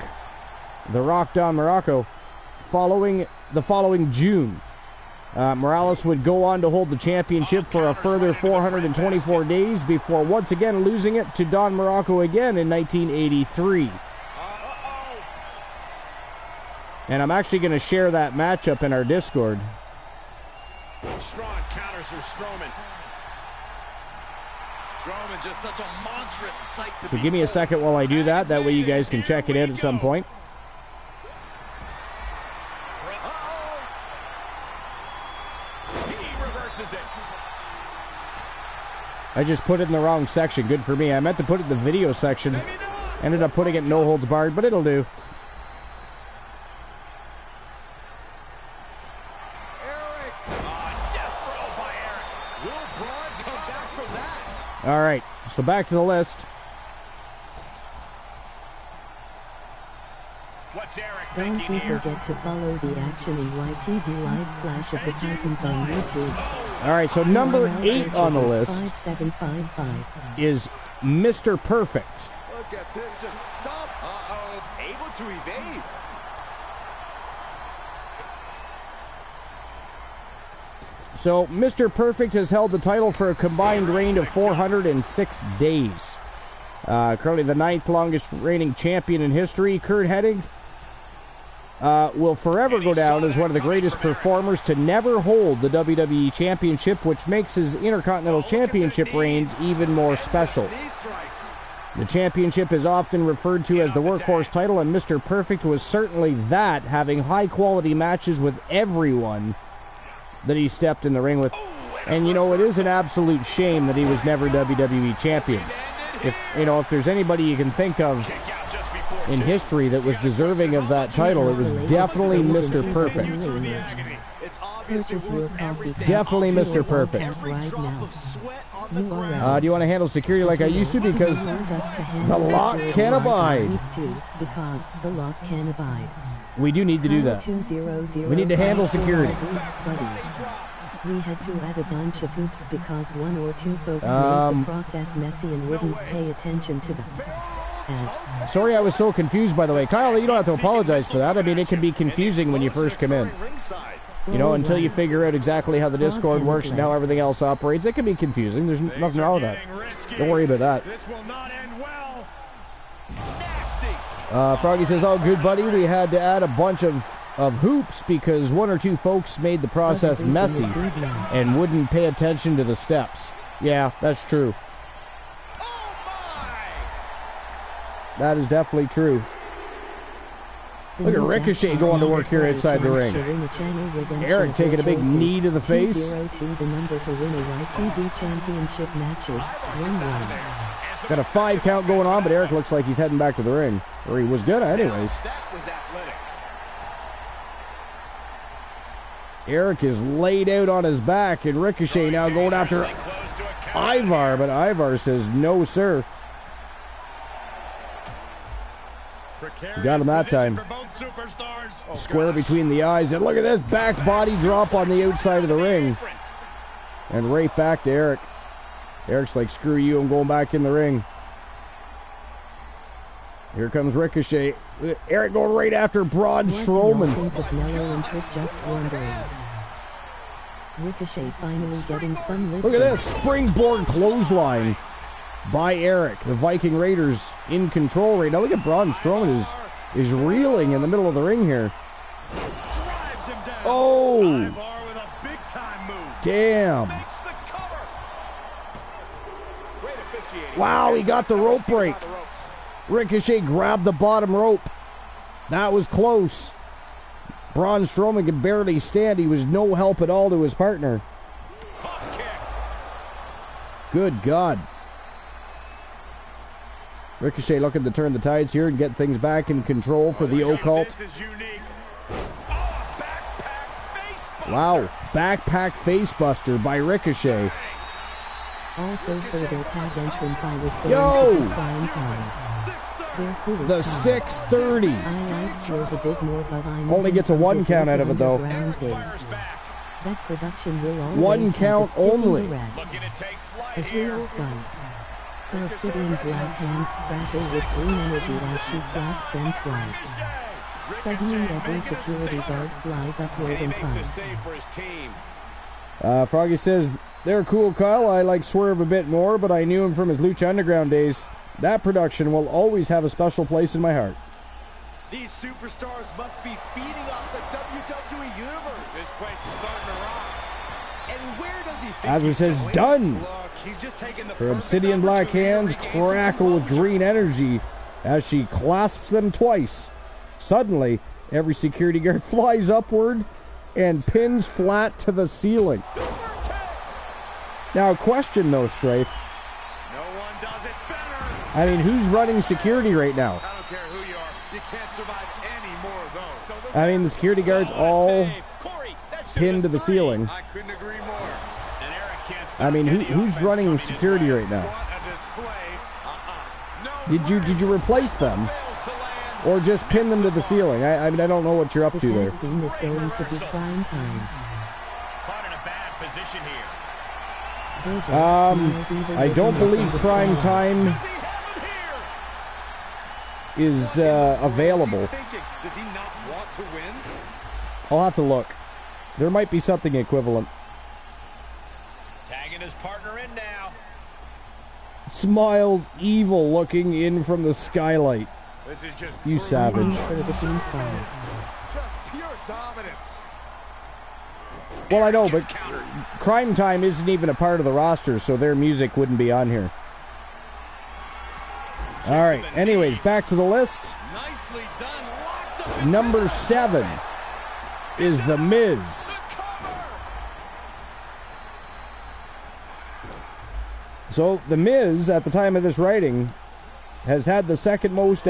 The Rock Don Morocco, the following June. Morales would go on to hold the championship for a further 424 days before once again losing it to Don Morocco again in 1983. And I'm actually going to share that matchup in our Discord. Strong counters for Strowman. Strowman just such a monstrous sight to So give me a second while I do that. That way you guys can check it out at some point. I just put it in the wrong section. Good for me. I meant to put it in the video section. Ended up putting it no holds barred, but it'll do. All right, so back to the list. Don't you forget to follow the action in YTV Live Flash of the Titans on YouTube. All right, so number 8 on the list is Mr. Perfect. Look at this, just stop. Able to evade. So Mr. Perfect has held the title for a combined reign of 406 days. Currently the 9th longest reigning champion in history. Kurt Hennig will forever go down as one of the greatest performers to never hold the WWE Championship, which makes his Intercontinental Championship reigns even more special. The championship is often referred to as the workhorse title, and Mr. Perfect was certainly that, having high-quality matches with everyone that he stepped in the ring with. And, you know, it is an absolute shame that he was never WWE Champion. If there's anybody you can think of in history that was deserving of that title, it was definitely Mr. Perfect. Definitely Mr. Perfect. Do you want to handle security like I used to? Because the lock can't abide. We do need to do that. We need to handle security. We had to add a bunch of hoops because 1 or 2 folks made the process messy and wouldn't pay attention to them. Sorry I was so confused, by the way. Kyle, you don't have to apologize for that. I mean, it can be confusing when you first come in. You know, until you figure out exactly how the Discord works and how everything else operates, it can be confusing. There's nothing wrong with that. Don't worry about that. Froggy says, oh, good buddy, we had to add a bunch of hoops because 1 or 2 folks made the process messy and wouldn't pay attention to the steps. Yeah, that's true. That is definitely true. Look at Ricochet going to work here inside the ring. Eric taking a big knee to the face. The number to win a YTD championship matches. 1-1. Got a 5 count going on, but Eric looks like he's heading back to the ring. Or he was gonna anyways. Eric is laid out on his back, and Ricochet now going after Ivar, but Ivar says no, sir. Got him that time. Square between the eyes, and look at this back body drop on the outside of the ring. And right back to Eric. Eric's like, screw you, I'm going back in the ring. Here comes Ricochet. Eric going right after Braun Strowman. Ricochet finally getting some. Look at this springboard clothesline by Eric. The Viking Raiders in control right now. Look at Braun Strowman is reeling in the middle of the ring here. Oh, damn. Wow, he got the rope break. Ricochet grabbed the bottom rope. That was close. Braun Strowman could barely stand. He was no help at all to his partner. Good God. Ricochet looking to turn the tides here and get things back in control for the occult. Wow, backpack facebuster by Ricochet. Also for their tag entrance, I was going to prime time. The 6:30. I like Swerve a bit more, but I'm only gets a 1 count out of it though. That production will always 1 count only. As we all done. Her obsidian black hands crackle with green energy as she claps them twice. Suddenly every security guard flies upward and climbs. Froggy says, they're cool, Kyle. I like Swerve a bit more, but I knew him from his Lucha Underground days. That production will always have a special place in my heart. These superstars must be feeding off the WWE Universe. This place is starting to rock. And where does he think Azra says, done. Her obsidian black hands crackle with green energy as she clasps them twice. Suddenly, every security guard flies upward and pins flat to the ceiling. Now, question though, Strafe. No one does it better. I mean, who's running security right now? I don't care who you are. You can't survive any more of those. I mean, the security guards all pinned to the ceiling. I couldn't agree more. And Eric can't stop. I mean, who's running security right now? Did you replace them, or just pin them to the ceiling? I mean, I don't know what you're up to there. Theme is going to be prime time. Caught in a bad position here. I don't believe prime time is available. Does he not want to win? I'll have to look. There might be something equivalent. Tagging his partner in now. Smiles evil looking in from the skylight. This is just you savage. Just pure dominance. Well, I know, but Crime Time isn't even a part of the roster, so their music wouldn't be on here. All right, anyways, back to the list. Nicely done. Number 7 is The Miz. So, The Miz, at the time of this writing, has had the second most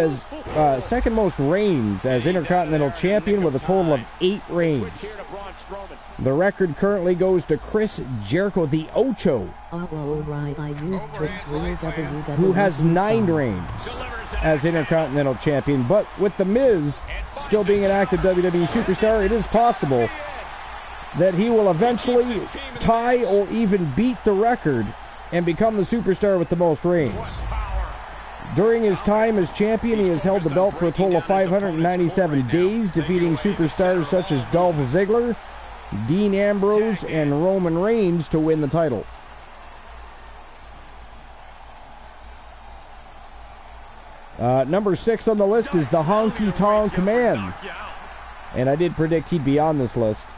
reigns as Intercontinental Champion with a total of 8 reigns. The record currently goes to Chris Jericho, the Ocho, who has 9 reigns as Intercontinental Champion. But with The Miz still being an active WWE superstar, it is possible that he will eventually tie or even beat the record and become the superstar with the most reigns. During his time as champion, he has held the belt for a total of 597 days, defeating superstars such as Dolph Ziggler, Dean Ambrose, and Roman Reigns to win the title. Number 6 on the list is the Honky Tonk Man. And I did predict he'd be on this list.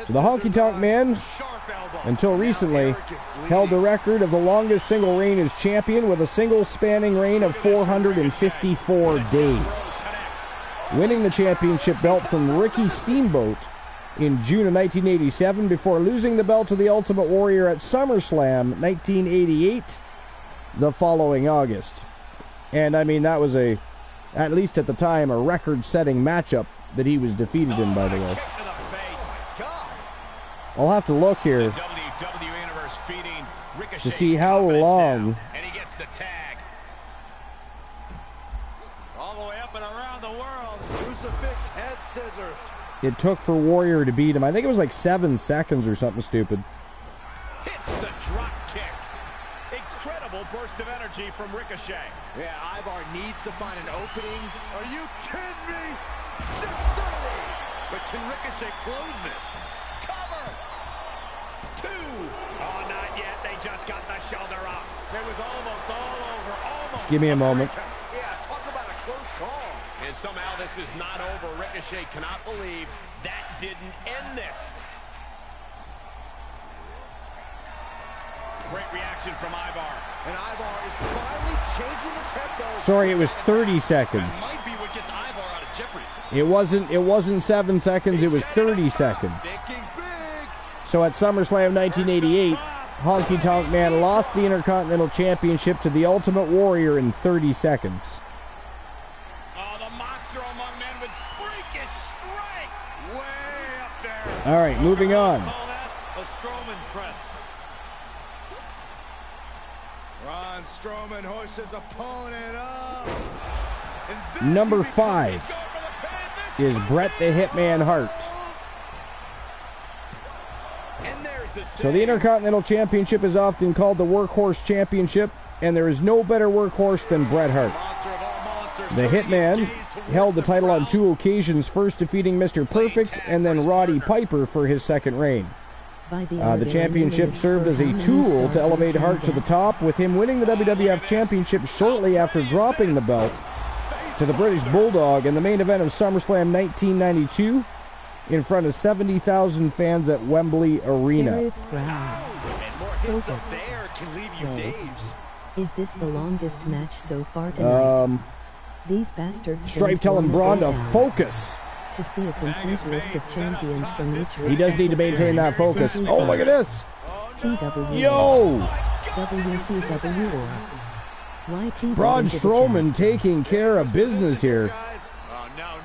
So the Honky Tonk Man, until recently, held the record of the longest single reign as champion with a single spanning reign of 454 days. winning the championship belt from Ricky Steamboat in June of 1987 before losing the belt to the Ultimate Warrior at SummerSlam 1988 the following August. And I mean, that was at least at the time, a record-setting matchup that he was defeated in, by the way. I'll have to look here to see how long and he gets the tag. All the way up and around the world. Crucifix head scissors. it took for Warrior to beat him. I think it was like 7 seconds or something stupid. Hits the drop kick. Incredible burst of energy from Ricochet. Yeah, Ivar needs to find an opening. Are you kidding me? 630. But can Ricochet close this? Cover. 2. Oh, not yet. They just got the shoulder up. It was almost all over. Almost. Just give me a moment. Yeah, talk about a close call. And somehow this is not over. Ricochet cannot believe that didn't end this. Great reaction from Ivar. And Ivar is finally changing the tempo. Sorry, it was 30 seconds. That might be what gets Ivar out of jeopardy. It wasn't 7 seconds, it was 30 seconds. Thinking big. So at SummerSlam 1988, Honky Tonk Man lost the Intercontinental Championship to the Ultimate Warrior in 30 seconds. Oh, the monster among men with freakish strength. Way up there. All right, moving on. Call that a Strowman press. Braun Strowman hoists his opponent up. Number 5 is Bret the Hitman Hart. And there's the So the Intercontinental Championship is often called the Workhorse Championship, and there is no better workhorse than Bret Hart. The Hitman held the title on 2 occasions, first defeating Mr. Perfect and then Roddy Piper for his second reign. The championship served as a tool to elevate Hart to the top, with him winning the WWF Championship shortly after dropping the belt to the British Bulldog in the main event of SummerSlam 1992 in front of 70,000 fans at Wembley Arena. And more hits up there can leave you dazed. Is this the longest match so far tonight? These bastards. Stripe telling Braun to focus. To see a complete list of champions from each. He does need to maintain that focus. Oh, look at this. TWA. Yo! WCW or YT. Braun Strowman taking care of business here. Oh, no.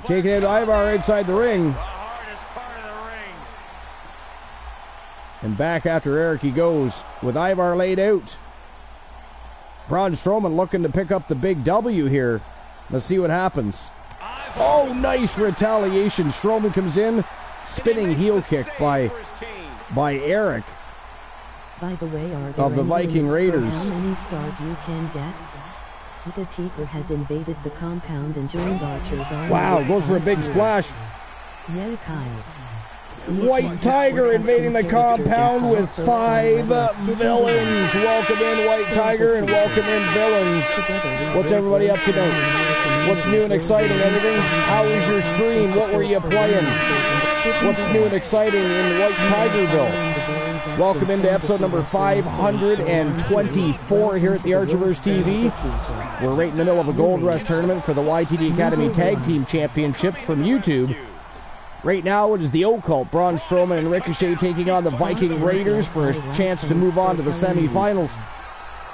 Taking it Ivar inside the ring. The hardest part of the ring. And back after Eric he goes with Ivar laid out. Braun Strowman looking to pick up the big W here. Let's see what happens. Oh, nice retaliation. Strowman comes in. Spinning heel kick by Eric. By the way, are there of the Viking Raiders. How many stars you can get? The Tiger has invaded the compound and joined Archer's army. Wow, goes for a big splash. Yeah, Kyle. White Tiger invading the compound with 5 villains. Welcome in, White Tiger, and welcome in, villains. What's everybody up to tonight? What's new and exciting? Anything? How was your stream? What were you playing? What's new and exciting in White Tigerville? Welcome into episode number 524 here at the Archerverse TV. We're right in the middle of a Gold Rush tournament for the YTD Academy Tag Team Championships from YouTube. Right now it is the Occult, Braun Strowman and Ricochet taking on the Viking Raiders for a chance to move on to the semifinals.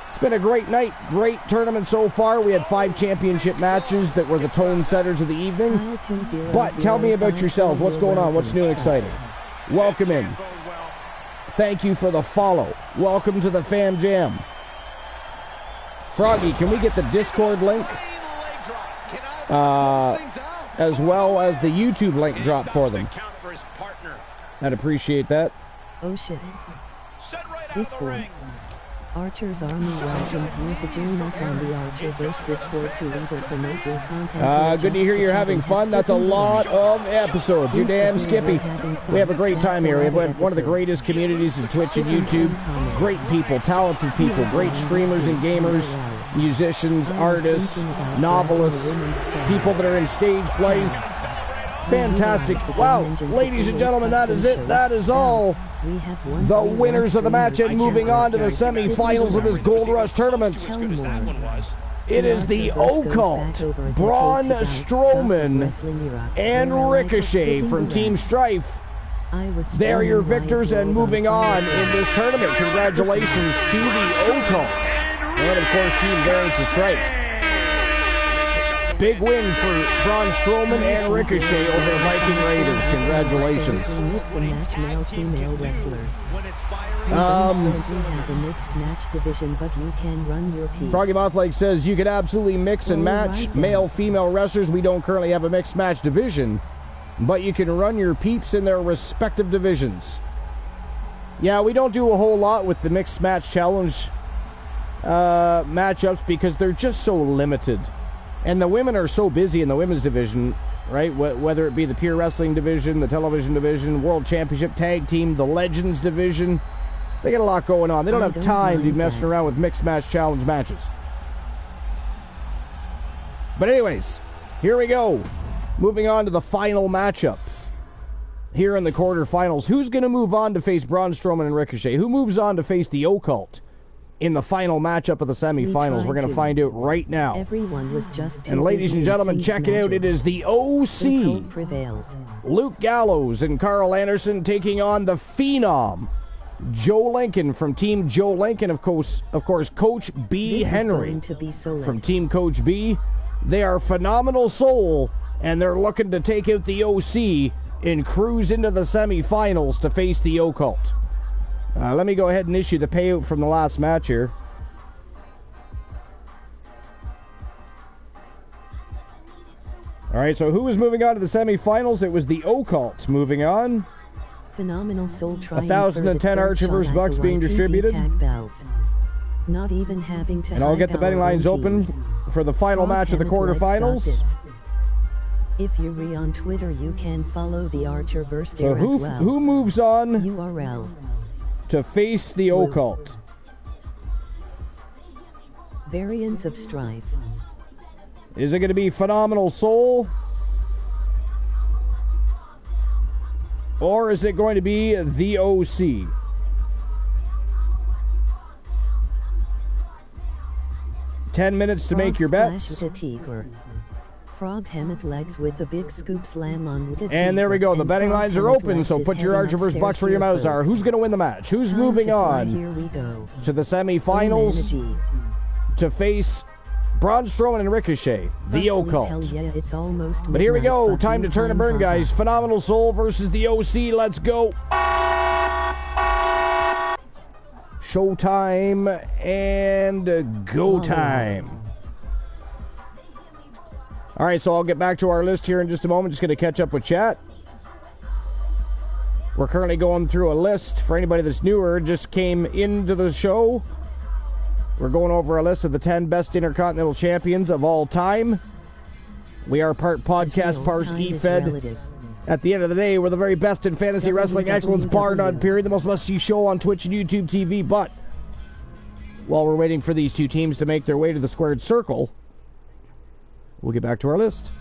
It's been a great night, great tournament so far. We had 5 championship matches that were the tone setters of the evening. But tell me about yourselves. What's going on? What's new and exciting? Welcome in. Thank you for the follow. Welcome to the Fan Jam. Froggy, can we get the Discord link? As well as the YouTube link drop for them. I'd appreciate that. Oh shit. Discord. Archer's Army welcomes you to join us on the Archerverse Discord to either promote your content. Good to hear you're having fun. That's a lot of episodes. You're damn skippy. We have a great time here. We have one of the greatest communities in Twitch and YouTube. Great people, talented people, great streamers and gamers, musicians, artists, novelists, people that are in stage plays. Fantastic. Wow, ladies and gentlemen, that is it. That is all. The winners of the match and moving on to the semifinals of this Gold Rush tournament. It is the Occult, Braun Strowman, and Ricochet from Team Strife. They're your victors and moving on in this tournament. Congratulations to the Occult. And, of course, Team Variance of Strife. Big win for Braun Strowman and Ricochet over the Viking Raiders. Congratulations. Froggy Mothleg says you can absolutely mix and match male-female wrestlers. We don't currently have a mixed match division, but you can run your peeps in their respective divisions. Yeah, we don't do a whole lot with the mixed match challenge matchups because they're just so limited. And the women are so busy in the women's division, right? Whether it be the Pure Wrestling division, the television division, World Championship Tag Team, the Legends division. They got a lot going on. They don't have time to be messing around with mixed match challenge matches. But anyways, here we go. Moving on to the final matchup. Here in the quarterfinals. Who's going to move on to face Braun Strowman and Ricochet? Who moves on to face the Occult in the final matchup of the semifinals? We're going to find out right now. Everyone was just and ladies and gentlemen, check it out. It is the OC. Luke Gallows and Carl Anderson taking on the Phenom, Joe Lincoln from Team Joe Lincoln. Of course, Coach B. Henry from Team Coach B. They are Phenomenal Soul, and they're looking to take out the OC and cruise into the semifinals to face the Occult. Let me go ahead and issue the payout from the last match here. All right, so who was moving on to the semifinals? It was the Occult moving on. Phenomenal Soul trying 1,010 Archer vs. Bucks being distributed. Not even having to. And I'll get the betting lines open for the final match of the quarterfinals. If you're on Twitter, you can follow the Archer verse there as well. Who moves on URL to face the Occult? Variants of Strife. Is it going to be Phenomenal Soul? Or is it going to be the OC? Ten minutes to make your bets. Frog Hemmeth legs with the big scoop slam on with and there we go. The betting lines are open, so put your Archer vs. Bucks where your mouths are. Who's going to win the match? Who's moving on to the semifinals to face Braun Strowman and Ricochet, the Occult? But here we go. Time to turn and burn, guys. Phenomenal Soul versus the OC. Let's go. Showtime and go time. All right, so I'll get back to our list here in just a moment. Just going to catch up with chat. We're currently going through a list. For anybody that's newer, just came into the show, we're going over a list of the 10 best Intercontinental Champions of all time. We are part podcast, part E-Fed. At the end of the day, we're the very best in fantasy wrestling excellence, bar none, period. The most must-see show on Twitch and YouTube TV. But while we're waiting for these two teams to make their way to the squared circle, we'll get back to our list.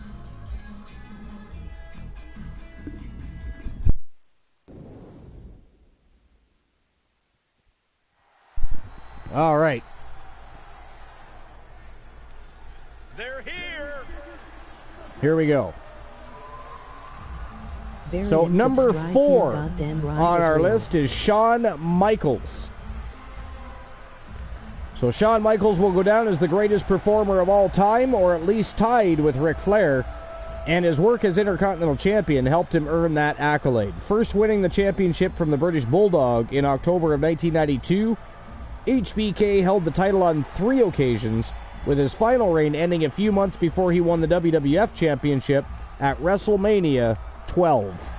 All right. They're here. Here we go. So number 4 on our list is Shawn Michaels. So Shawn Michaels will go down as the greatest performer of all time, or at least tied with Ric Flair, and his work as Intercontinental Champion helped him earn that accolade. First winning the championship from the British Bulldog in October of 1992, HBK held the title on 3 occasions, with his final reign ending a few months before he won the WWF Championship at WrestleMania 12.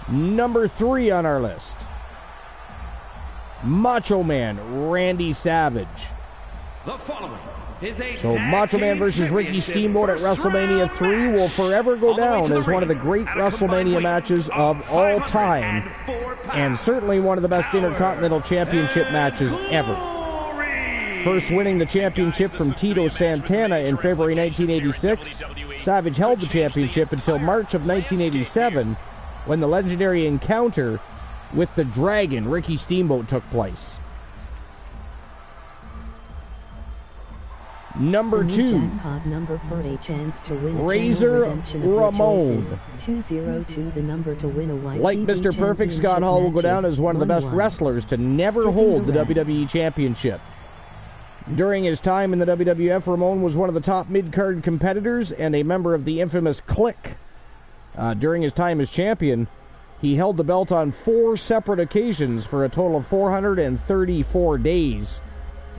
Number 3 on our list, Macho Man Randy Savage. The following is a so Macho Man versus Ricky Steamboat at WrestleMania 3 will forever go down as one of the great WrestleMania matches of all time, and certainly one of the best Intercontinental Championship matches ever. First winning the championship from Tito Santana in February 1986, Savage held the championship until March of 1987, when the legendary encounter with the Dragon, Ricky Steamboat, took place. Number 2, jackpot number for a chance to win Razor Ramon. 202, the number to win a white Like Mr. Perfect, Scott Hall will go down as one of the best wrestlers to never hold the WWE Championship. During his time in the WWF, Ramon was one of the top mid-card competitors and a member of the infamous Clique. During his time as champion, he held the belt on 4 separate occasions for a total of 434 days,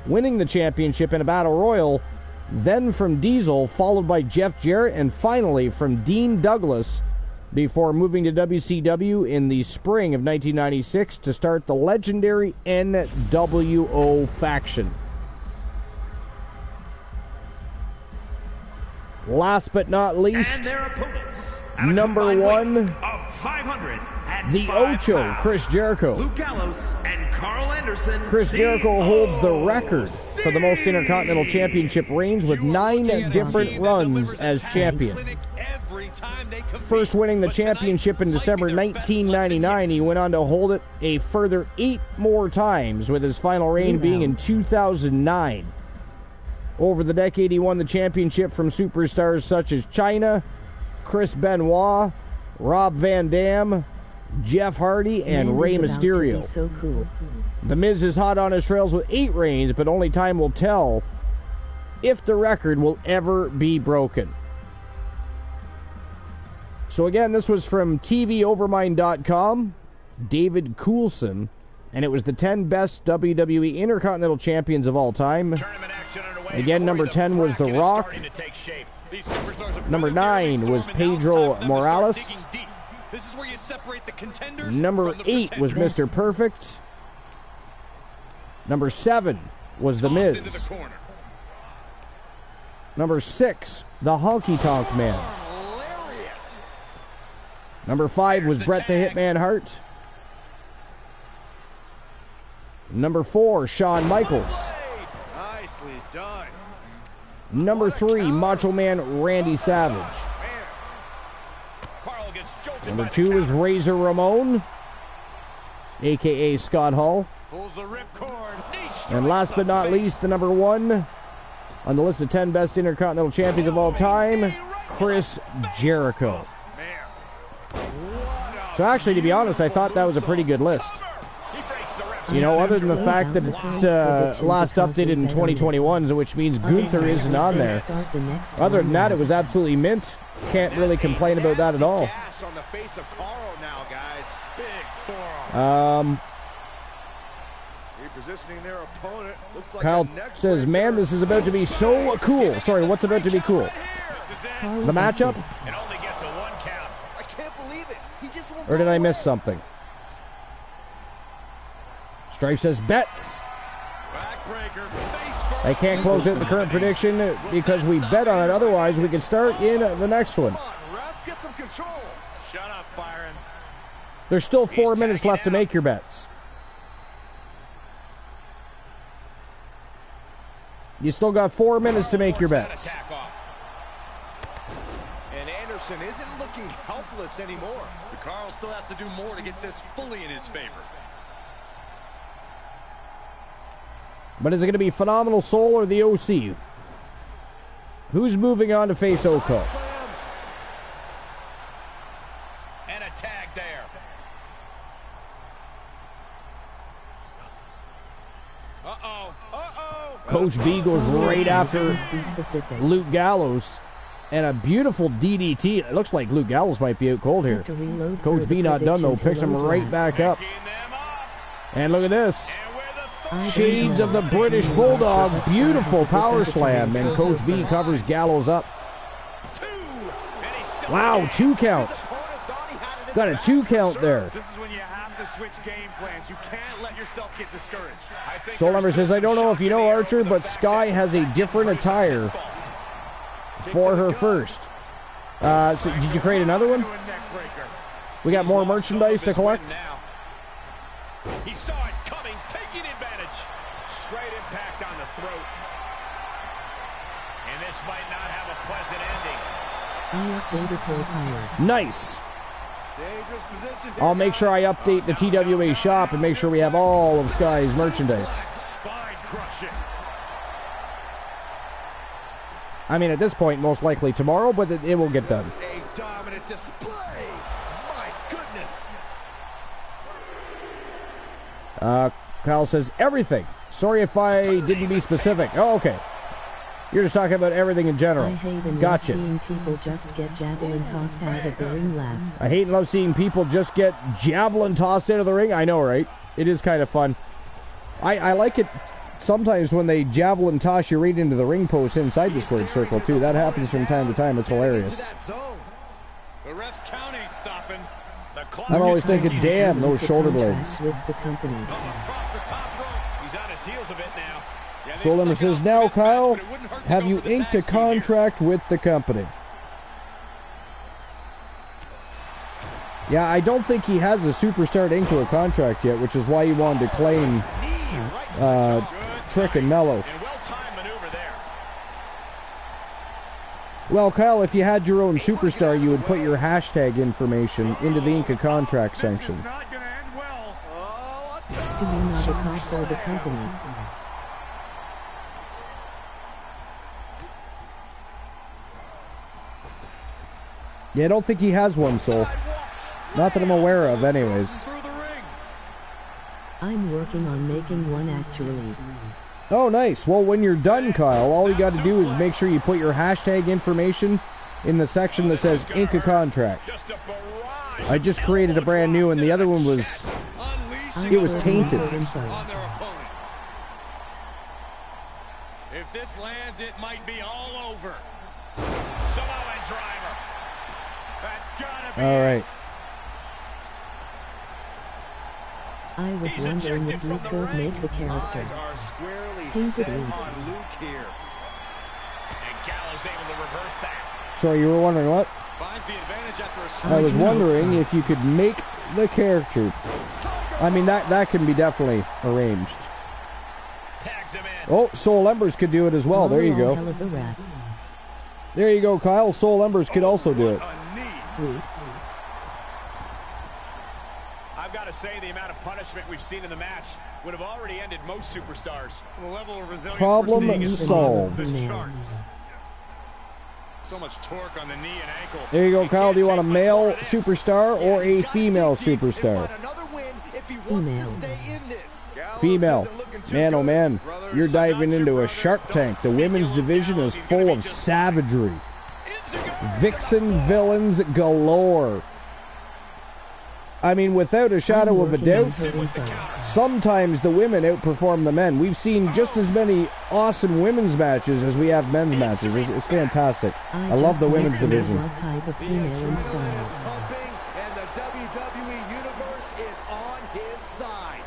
winning the championship in a battle royal, then from Diesel, followed by Jeff Jarrett, and finally from Dean Douglas, before moving to WCW in the spring of 1996 to start the legendary NWO faction. Last but not least, number 1, the Ocho, Chris Jericho. Luke Gallows and Carl Anderson. Chris Jericho holds the record for the most Intercontinental Championship reigns with 9 different runs as champion. First winning the championship in December 1999, he went on to hold it a further 8 more times, with his final reign being in 2009. Over the decade, he won the championship from superstars such as Chyna, Chris Benoit, Rob Van Dam, Jeff Hardy, and Rey Mysterio. So cool. The Miz is hot on his trails with 8 reigns, but only time will tell if the record will ever be broken. So again, this was from TVOvermind.com, David Coulson, and it was the 10 best WWE Intercontinental Champions of all time. Again, number 10 was The Rock. Number 9 was Pedro Morales. Number 8 was Mr. Perfect. Number 7 was The Miz. Number 6, The Honky Tonk Man. Number 5 was Bret the Hitman Hart. Number 4, Shawn Michaels. Nicely done. Number 3, Macho Man Randy Savage. Number 2 is Razor Ramon, a.k.a. Scott Hall. And last but not least, the number 1 on the list of 10 best Intercontinental Champions of all time, Chris Jericho. So actually, to be honest, I thought that was a pretty good list. You know, other than the fact that it's last updated in 2021, which means Gunther isn't on there. Other than that, it was absolutely mint. Can't really complain about that at all. Kyle says, man, this is about to be so cool. Sorry, what's about to be cool? The matchup? Or did I miss something? Strife says bets. I can't close out the current prediction because we bet on it. Otherwise, we could start in the next one. Shut up, Byron. There's still 4 minutes left to make your bets. You still got 4 minutes to make your bets. And Anderson isn't looking helpless anymore. But Carl still has to do more to get this fully in his favor. But is it going to be Phenomenal Soul or the OC? Who's moving on to face Oko? And a tag there. Uh-oh. Uh-oh. Coach B goes right after Luke Gallows. And a beautiful DDT. It looks like Luke Gallows might be out cold here. Coach B not done though. Picks him right back up. And look at this. Shades of the British Bulldog. Beautiful power slam. And Coach B covers Gallows up. Wow, 2 count. Got a 2 count there. This is when you have to switch game plans. You can't let yourself get discouraged. Soul Number says, I don't know if you know, Archer, but Sky has a different attire for her first. So did you create another one? We got more merchandise to collect. He saw it coming, taking advantage. Straight impact on the throat. And this might not have a pleasant ending. Nice. I'll make sure I update the TWA shop and make sure we have all of Sky's merchandise. Spine crushing. I mean, at this point, most likely tomorrow, but it will get done. A dominant display. My goodness. Kyle says everything. Sorry if I didn't be specific. Oh, okay. You're just talking about everything in general. I hate and gotcha. love seeing people just get javelin tossed out of the ring. Laugh. I hate and love seeing people just get javelin tossed out of the ring. I know, right? It is kind of fun. I like it sometimes when they javelin toss you right into the ring post inside the squared circle, too. That happens from time to time. It's hilarious. The ref's count ain't stopping. I'm always thinking, damn, those shoulder blades. With the company. Across the top rope. He's on his heels a bit now. Yeah, Soul Limber says, now, Kyle, have you inked a contract with the company? Yeah, I don't think he has a superstar inked to a contract yet, which is why he wanted to claim Trick and Mello. Well, Kyle, if you had your own superstar, you would put your hashtag information into the ink a contract section. Do you know the cost for the company? Yeah, I don't think he has one, Soul. Not that I'm aware of, anyways. I'm working on making one, actually. Oh, nice. Well, when you're done, Kyle, all you got to do is make sure you put your hashtag information in the section that says ink a contract. I just created a brand new, and the other one was... it was tainted. If this lands, it might be all over. Samoan driver. That's gotta be. All right. I was wondering if you could make the character Eyes are squarely tainted set Luke. on Luke here. And Gallows able to reverse that. So you were wondering what? Finds the advantage after a I was wondering if you could make the character. I mean, that can be definitely arranged. tags him in. Oh, Soul Embers could do it as well. There you go. Hell of a rap. There you go, Kyle. Soul Embers could also do it. Sweet. I've got to say, the amount of punishment we've seen in the match would have already ended most superstars. The level of resilience Problem we're seeing is solved. the charts. So much torque on the knee and ankle. There you go, He Kyle. can't Do you want a take much male more of this. superstar or a female superstar? Female. Female. Man, oh man. You're diving into a Shark Tank. The women's division is full of savagery. Vixen villains galore. I mean, without a shadow of a doubt, sometimes the women outperform the men. We've seen just as many awesome women's matches as we have men's matches. It's fantastic. I love the women's division. Type of female in style. And the WWE Universe is on his side.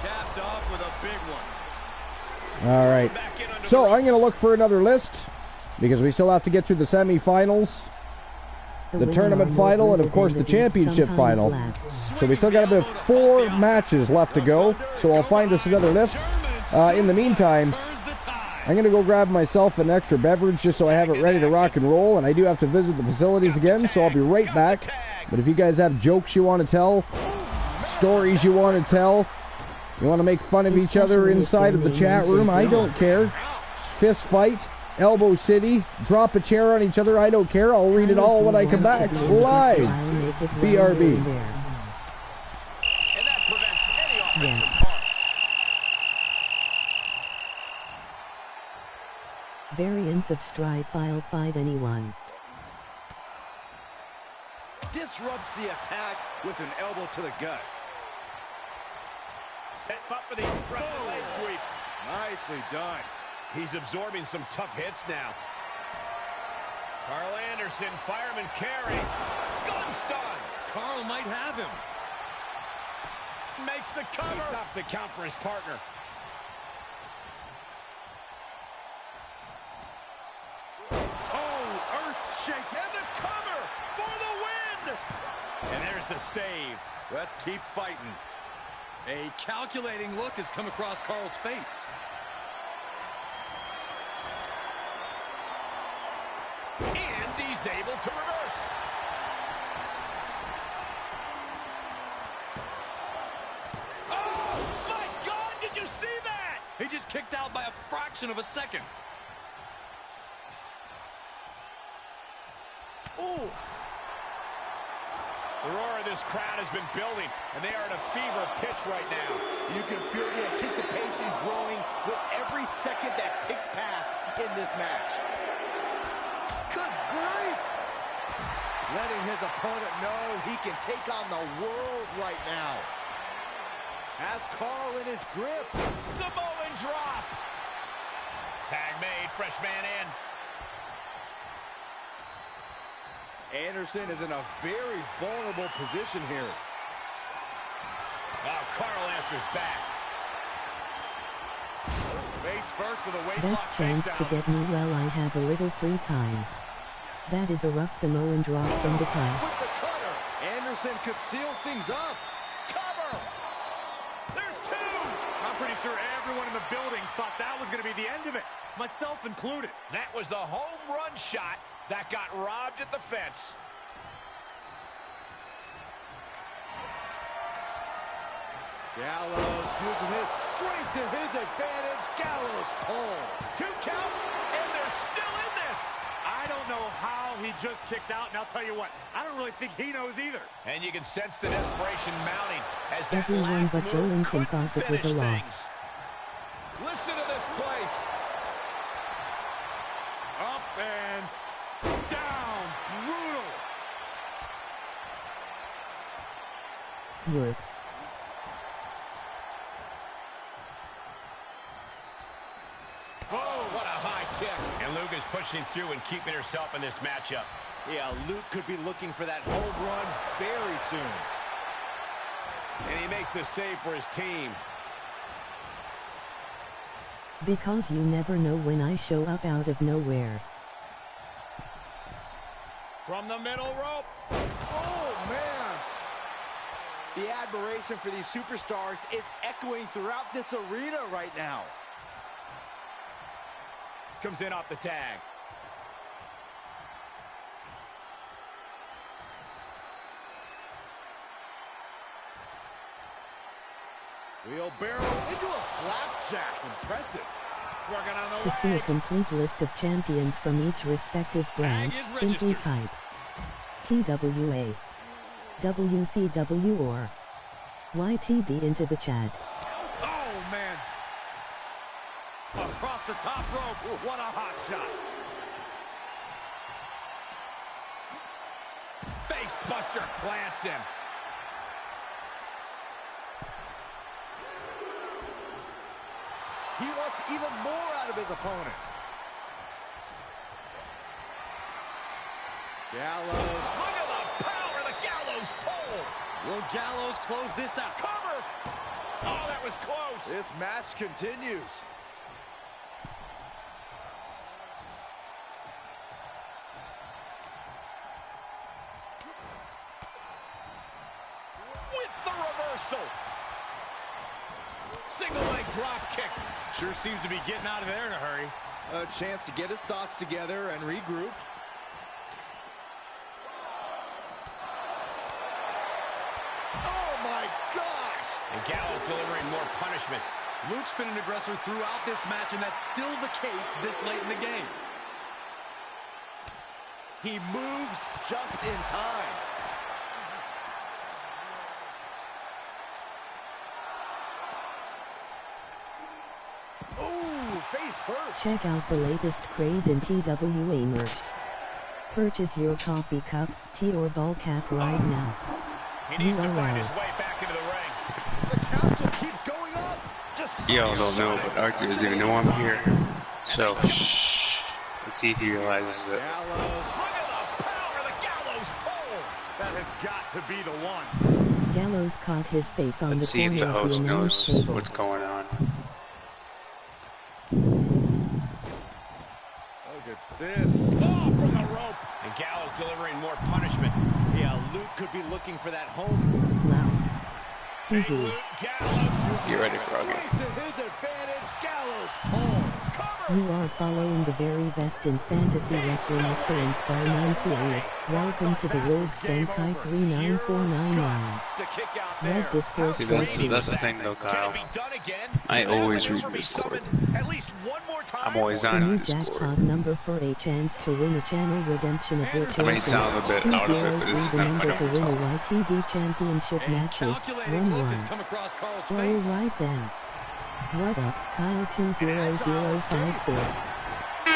Capped off with a big one. All right. So I'm going to look for another list because we still have to get through the semifinals, the tournament final, and of course the championship final. So we still got about 4 matches left to go. So I'll find us another list. In the meantime, I'm going to go grab myself an extra beverage just so I have it ready to rock and roll. And I do have to visit the facilities again, so I'll be right back. But if you guys have jokes you want to tell, stories you want to tell, you want to make fun of each other inside of the chat room, I don't care. Fist fight, Elbow City, drop a chair on each other, I don't care. I'll read it all when I come back. Live. BRB. And that prevents any offense from Variants of Strive File Fight Anyone. Disrupts the attack with an elbow to the gut. Set up for the impressive leg sweep. Nicely done. He's absorbing some tough hits now. Carl Anderson, fireman carry. Gun stun. Carl might have him. Makes the cover. He stops the count for his partner. Oh, earth shake and the cover for the win. And there's the save. Let's keep fighting. A calculating look has come across Carl's face. And he's able to reverse. Oh, my God, did you see that? He just kicked out by a fraction. fraction of a second. Ooh. The roar of this crowd has been building, and they are at a fever pitch right now. You can feel the anticipation growing with every second that ticks past in this match. Good grief! Letting his opponent know he can take on the world right now. Has Carl in his grip. Samoan drop. Tag made, fresh man in. Anderson is in a very vulnerable position here. Oh, Carl answers back. Face first with a waistlock. Best chance to get me while I have a little free time. That is a rough Samoan drop from the top. With the cutter, Anderson could seal things up. Cover! There's two! I'm pretty sure everyone in the building thought that was going to be the end of it, myself included. That was the home run shot that got robbed at the fence. Gallows using his strength to his advantage. Gallows pull. 2 count, and they're still in this. I don't know how he just kicked out, and I'll tell you what, I don't really think he knows either. And you can sense the desperation mounting as that Everyone last but Joe move Lincoln couldn't thought it was a finish loss. things. Listen to this place. Up and down. Brutal. Work. Oh, what a high kick. And Luke is pushing through and keeping herself in this matchup. Yeah, Luke could be looking for that home run very soon. And he makes the save for his team. Because you never know when I show up out of nowhere. From the middle rope. Oh, man. The admiration for these superstars is echoing throughout this arena right now. Comes in off the tag. Wheelbarrow into a flapjack. Impressive. Working on the To see a complete list of champions from each respective brand, is simply registered. type TWA, WCW or YTD into the chat. Oh, man. Across the top rope. What a hot shot. face buster plants him. He wants even more out of his opponent. Gallows. Look at the power of the Gallows pole. Will Gallows close this out? Cover. Oh, that was close. This match continues. With the reversal. Single leg drop kick. Sure seems to be getting out of there in a hurry. A chance to get his thoughts together and regroup. Oh my gosh! And Gallows delivering more punishment. Luke's been an aggressor throughout this match, and that's still the case this late in the game. He moves just in time. Ooh, face first. Check out the latest craze in TWA merch. Purchase your coffee cup, tea or ball cap right now. He needs to find URL. his way back into the ring. The count just keeps going up. Just Y'all don't know, but Arthur doesn't even know I'm here. So, shh. Let's see if he realizes it. Gallows. Look at the power of the Gallows pole. That has got to be the one. Gallows caught his face on Let's the see if corner the of host the announce knows table. what's going on. Look at this. Oh, from the rope. And Gallows delivering more punishment. Yeah, Luke could be looking for that home. Loud. Big Hoo-hoo. Luke Gallows. Get ready, Froggy. Straight to his advantage. Gallows pull. Cover. You are following the very best in fantasy wrestling excellence bar 9 period. Welcome to the World's Stone Kai 39499. Red Discord. See, that's the thing though, Kyle. I always read Discord. I'm always on new Discord. jackpot number for a chance to win a channel redemption of which I may sound a bit out of it, but it's the not number to gonna win a help. YTD championship matches. 1-1. Well, right then. What up, Kyle 20054? Sometimes I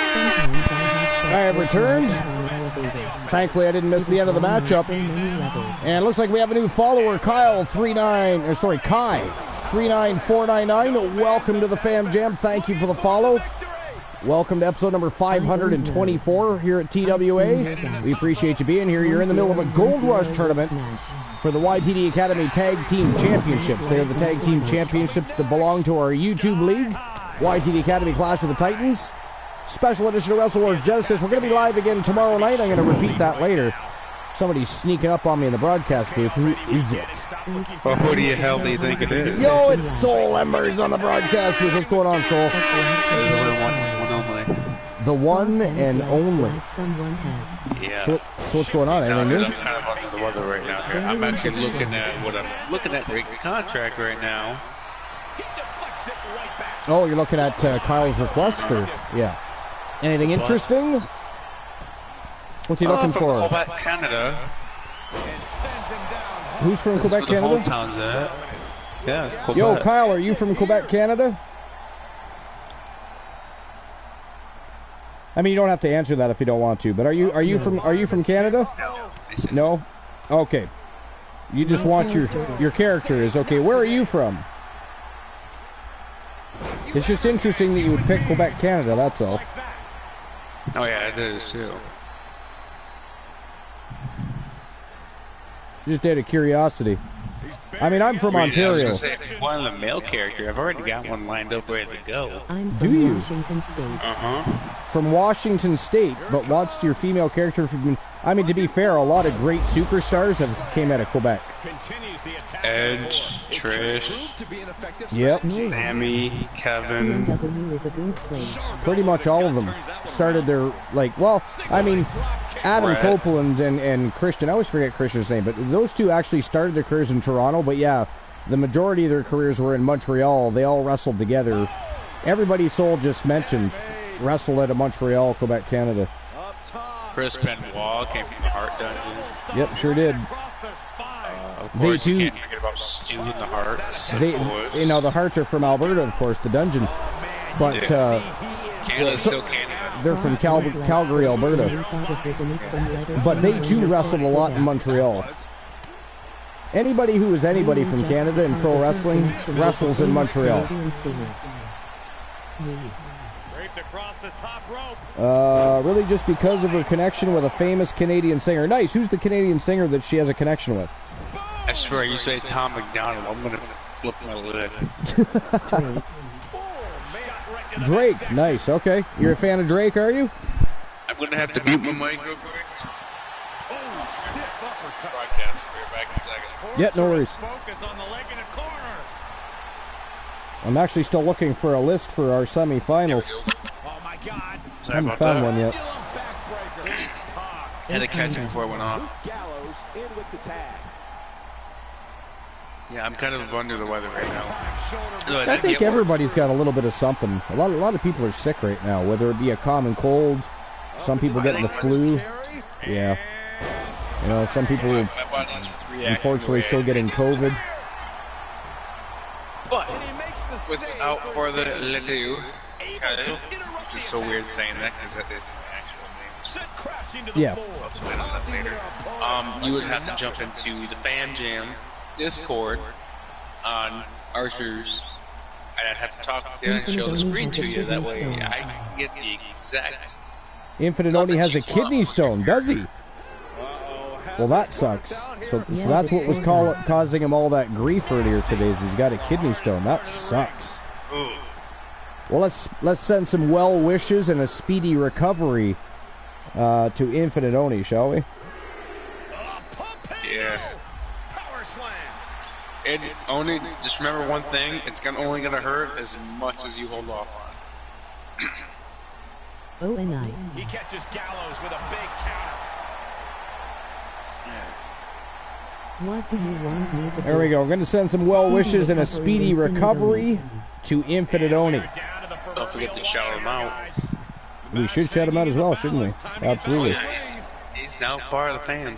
have sex I have with returned. my on the elevator. Thankfully, I didn't miss the end of the matchup. So many levels. And it looks like we have a new follower, Kai 39499. Welcome to the Fam Jam. Thank you for the follow. Welcome to episode number 524 here at TWA. We appreciate you being here. You're in the middle of a Gold Rush tournament for the YTD Academy Tag Team Championships. They are the Tag Team Championships that belong to our YouTube league, YTD Academy Clash of the Titans. Special edition of Wrestle Wars Genesis. We're going to be live again tomorrow night. I'm going to repeat that later. Somebody's sneaking up on me in the broadcast booth. Who is it? Well, who the hell do you think it is? Yo, it's Soul Embers on the broadcast booth. What's going on, Soul? The one and only. Yeah. So what's going on? Anything new? I'm kind of under the weather right now here. I'm actually looking at the contract right now. Oh, you're looking at Kyle's request, or yeah. Anything interesting? What's he looking for? Quebec, Canada. Who's from This is Quebec, where the Canada? hometown's at. Yeah, Quebec. Yo, Kyle, are you from Quebec, Canada? I mean, you don't have to answer that if you don't want to, but are you from Canada? No. Okay. You just want your character is okay. Where are you from? It's just interesting that you would pick Quebec, Canada. That's all. Oh yeah, it is too. Just out of curiosity. I mean, I'm from I was Ontario. gonna say, if you want the male character, I've already got one lined up ready to go. I'm Do from you? Washington State. From Washington State, but what's your female character from? I mean, to be fair, a lot of great superstars have came out of Quebec. Edge, Trish, Yep, Sammy, Kevin. BMW is a good place. pretty much all of them started their well. I mean, Adam Brett. Copeland and Christian. I always forget Christian's name, but those two actually started their careers in Toronto. But yeah, the majority of their careers were in Montreal. They all wrestled together. Everybody Soul just mentioned wrestled out of Montreal, Quebec, Canada. Chris Benoit came from the Heart Dungeon. Yep, sure did. Of course, They you do- can't forget about Stu and the Hearts. of They, course. you know, the Hearts are from Alberta, of course, the Dungeon, but Canada's still Canada. they're from Calgary, Alberta. But they too wrestled a lot in Montreal. Anybody who is anybody from Canada in pro wrestling wrestles in Montreal. Really just because of her connection with a famous Canadian singer. Nice. Who's the Canadian singer that she has a connection with? I swear, you say Tom McDonald, I'm gonna flip my lid. Drake. Nice. Okay. You're a fan of Drake, are you? I'm gonna have to mute my mic real quick. Broadcast. We'll be back in a second. Yeah, no worries. I'm actually still looking for a list for our semifinals. I Sorry haven't about found that. one yet. Had to catch it before it went off. Yeah, I'm kind of under the weather right now. Otherwise, I I'd think get work. everybody's got a little bit of something. A lot of people are sick right now, whether it be a common cold, some people getting the flu. Yeah. You know, some people My body's reacting unfortunately the way still getting COVID. But without further ado, Kyle, it's just so weird saying that because that is my actual name. Yeah. I'll explain that later. You would have to jump into the Fan Jam Discord on Archer's, and I'd have to talk with you and show the screen to you. That way I can get the exact. Infinite only has a kidney stone, does he? Well, that sucks. So that's what was causing him all that grief earlier today. Is he's got a kidney stone? That sucks. Ooh. Well, let's send some well wishes and a speedy recovery to Infinite Oni, shall we? Yeah. And only just remember one thing: it's only gonna hurt as much as you hold off on. Oh, and He catches Gallows with a big counter. What do you want me to do? There we go. I'm going to send some well wishes and a speedy recovery to Infinite Oni. Don't forget to shout him out. We should shout him out as well, shouldn't we? Absolutely. Oh, yeah, he's now part of the fam.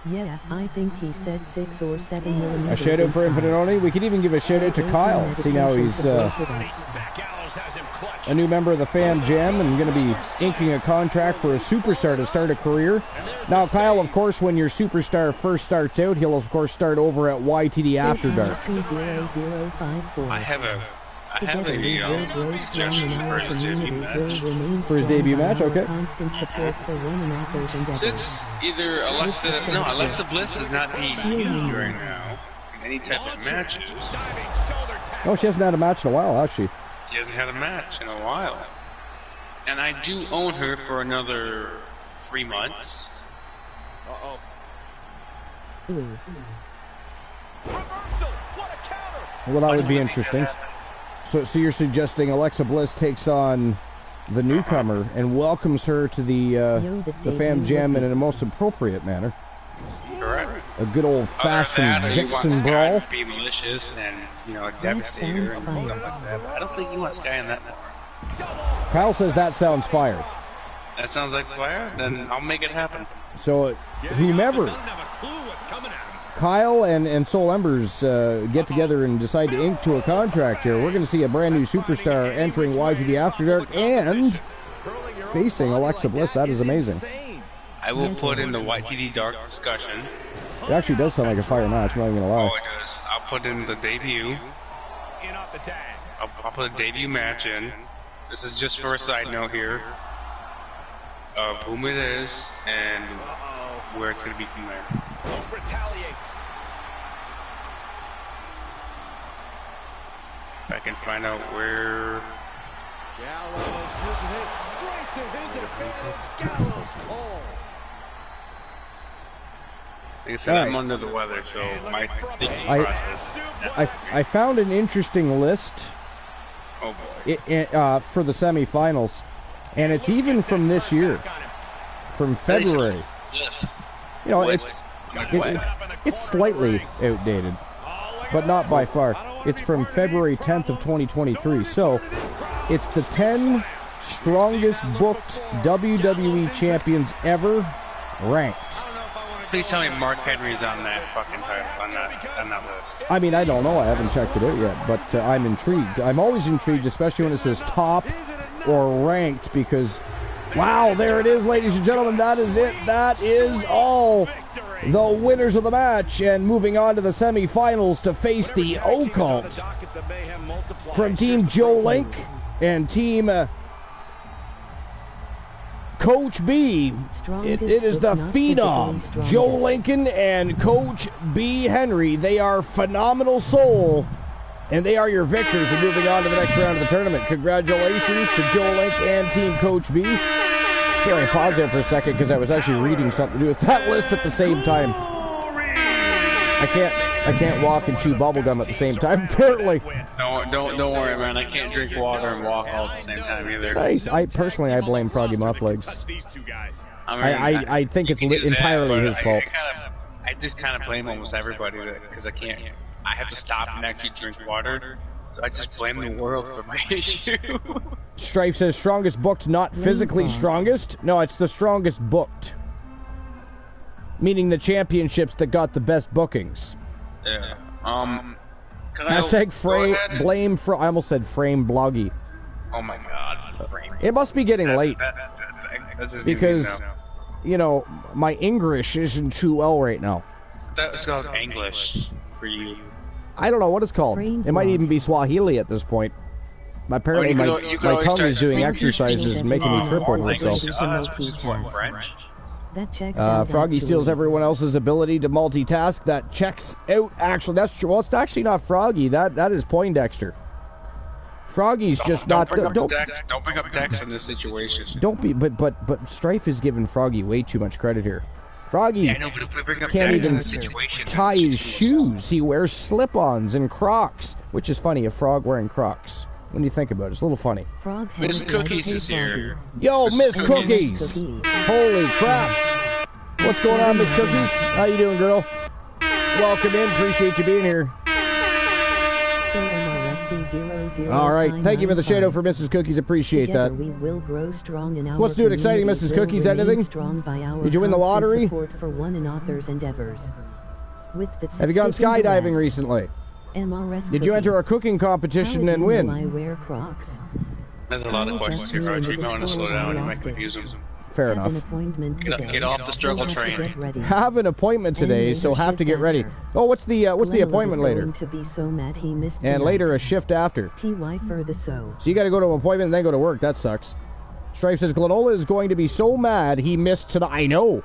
Yeah, I think he said 6 or 7 millimeters. A shout out for Infinite Oni. We could even give a shout out to Kyle. See, now he's a new member of the Fam Jam and going to be inking a contract for a superstar to start a career. Now, Kyle, of course, when your superstar first starts out, he'll of course start over at YTD After Dark. I have a suggestion for his debut match. For his debut match, okay. Since either Alexa Bliss is not being used right now in any type of matches. No, she hasn't had a match in a while, has she? She hasn't had a match in a while. And I do own her for another 3 months. Well, that would be interesting. So you're suggesting Alexa Bliss takes on the newcomer and welcomes her to the Fam Jam in a most appropriate manner. Correct. A good old-fashioned Vixen brawl. Be malicious and devastate her and stuff like that. But I don't think you want Sky in that more. Kyle says that sounds fire. That sounds like fire? Then I'll make it happen. So whomever, Kyle and Soul Embers get together and decide to ink to a contract here, we're going to see a brand new superstar entering YTD After Dark and facing Alexa Bliss. That is amazing. I will put in the YTD Dark discussion. It actually does sound like a fire match, I'm not even going to lie. Oh, it does. I'll put in the debut. I'll put a debut match in. This is just for a side note here of whom it is and where it's going to be from there. Hope retaliates. If I can find out where. Gallows using his strength to his advantage. Gallows pull. Like I said, I'm under the weather, so my thinking process. I found an interesting list. Oh boy. For the semifinals, and it's even from this year, from February. You know, it's slightly outdated, but not by far. It's from February 10th of 2023. So it's the 10 strongest booked WWE champions ever ranked. Please tell me Mark Henry's on that fucking title, on that list. I mean, I don't know. I haven't checked it out yet, but I'm intrigued. I'm always intrigued, especially when it says top or ranked, because, wow, there it is, ladies and gentlemen. That is it. That is all. The winners of the match, and moving on to the semifinals to face the Occult from Team Joe Link and Team Coach B. It is the Phenom, Joe Lincoln and Coach B. Henry. They are phenomenal soul, and they are your victors. And moving on to the next round of the tournament. Congratulations to Joe Link and Team Coach B. Sorry, I paused there for a second because I was actually reading something to do with that list at the same time. I can't walk and chew bubblegum at the same time, apparently. Don't worry, man. I can't drink water and walk all at the same time either. Nice. I blame Froggy Muff Legs. I think it's entirely his fault. I just kind of blame almost everybody because I have to stop and actually drink water. So I just blame the world for my issue. Strife says strongest booked, not physically strongest. No, it's the strongest booked. Meaning the championships that got the best bookings. Yeah. Hashtag blame for. I almost said frame bloggy. Oh my god. It must be getting late. Because, you know, my English isn't too well right now. That's called English for you. I don't know what it's called. It might even be Swahili at this point. Apparently, my tongue is doing exercises and making me trip over itself. French. Froggy steals everyone else's ability to multitask. That checks out. Actually, it's actually not Froggy. That is Poindexter. Froggy's just don't bring up Dex in this situation. Don't be. But Strife is giving Froggy way too much credit here. Froggy can't even tie his shoes. He wears slip-ons and Crocs, which is funny, a frog wearing Crocs. when you think about it. It's a little funny. Miss Cookies is here. Yo, Miss Cookies! Holy crap! What's going on, Miss Cookies? How you doing, girl? Welcome in. Appreciate you being here. All right. Thank you for the shadow for Mrs. Cookies. Appreciate that. We will grow strong in our What's new and exciting, Mrs. Cookies? Anything? Did you win the lottery? For one another's endeavors. Have you gone skydiving recently? Did you enter a cooking competition and win? I wear Crocs. There's a lot of questions here, Archie. You might want to slow down. You might confuse them. Fair enough. Get off the struggle train. Have an appointment today, so have to get ready. Oh, what's the appointment later? And later a shift after. So you got to go to an appointment and then go to work. That sucks. Stripe says Glenola is going to be so mad he missed tonight. I know.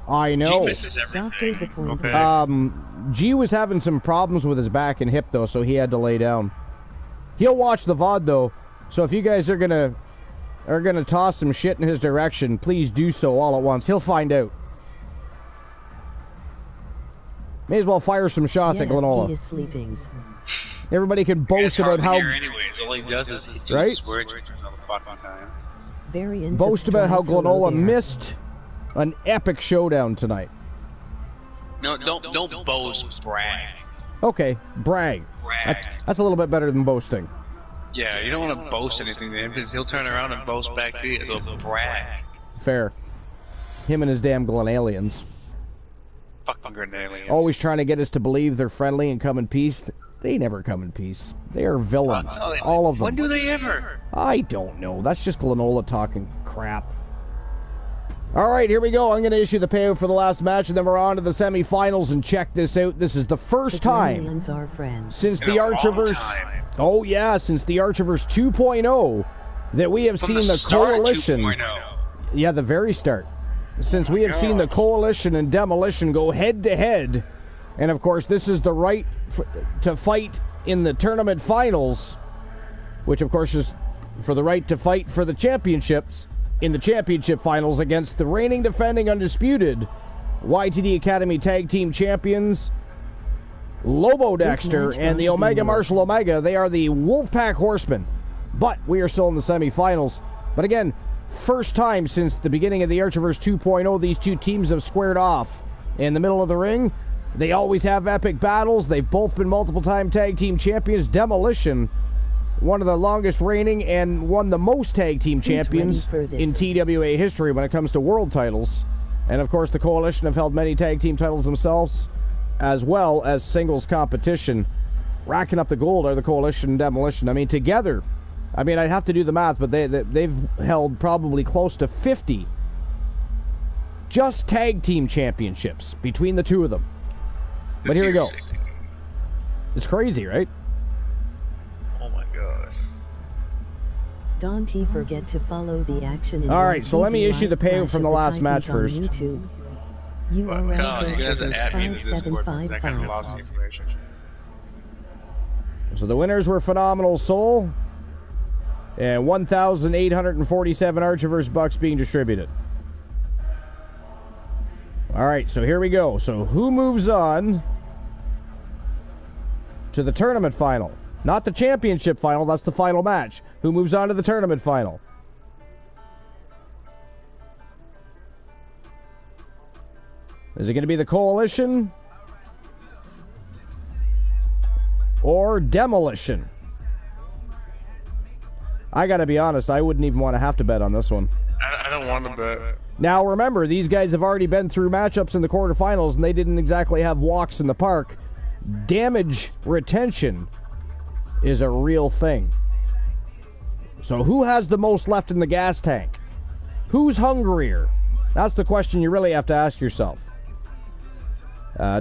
He misses everything. Okay. G was having some problems with his back and hip though, so he had to lay down. He'll watch the VOD though, so if you guys are gonna toss some shit in his direction, please do so all at once. He'll find out. May as well fire some shots at Glenola. He is sleeping. Everybody can boast about how. Anyways, all he does is right? Swear all the fucking time. Boast about how Glenola missed an epic showdown tonight. No, don't boast, brag. Okay, brag. That's a little bit better than boasting. Yeah, you don't want to boast anything to him because he'll turn around and boast back to you. So brag. Fair. Him and his damn Glenalians. Fucking Grenalians. Always trying to get us to believe they're friendly and come in peace. They never come in peace. They are villains. All of them. When do they ever? I don't know. That's just Glenola talking crap. Alright, here we go. I'm going to issue the payout for the last match, and then we're on to the semifinals, and check this out. This is the first time since the Archiverse... Oh, yeah, since the Archiverse 2.0 that we have seen the Coalition... Yeah, the very start. Since we have seen the Coalition and Demolition go head-to-head, and of course this is the right to fight in the tournament finals, which of course is for the right to fight for the championships in the championship finals against the reigning defending undisputed YTD Academy Tag Team Champions Lobo Dexter and the Omega Marshall Omega. They are the Wolfpack Horsemen, but we are still in the semifinals. But again, first time since the beginning of the Archiverse 2.0 these two teams have squared off in the middle of the ring. They always have epic battles. They've both been multiple time tag team champions. Demolition, one of the longest reigning and won the most tag team champions in TWA history when it comes to world titles. And of course the Coalition have held many tag team titles themselves, as well as singles competition. Racking up the gold are the Coalition and Demolition. I mean, together, I'd have to do the math, but they've held probably close to 50 just tag team championships between the two of them. But here we go. It's crazy, right? Oh my gosh. Don't forget to follow the action. Alright, so let me issue the payout from the last match first. URL You're going to have to add me to Discord for a second. I lost the information. So the winners were Phenomenal Soul and 1,847 Archiverse bucks being distributed. Alright, so here we go. So who moves on to the tournament final? Not the championship final, that's the final match. Who moves on to the tournament final? Is it going to be the Coalition or Demolition? I gotta be honest, I wouldn't even want to have to bet on this one. I don't want to bet. Now remember, these guys have already been through matchups in the quarterfinals and they didn't exactly have walks in the park. Damage retention is a real thing. So who has the most left in the gas tank? Who's hungrier? That's the question you really have to ask yourself.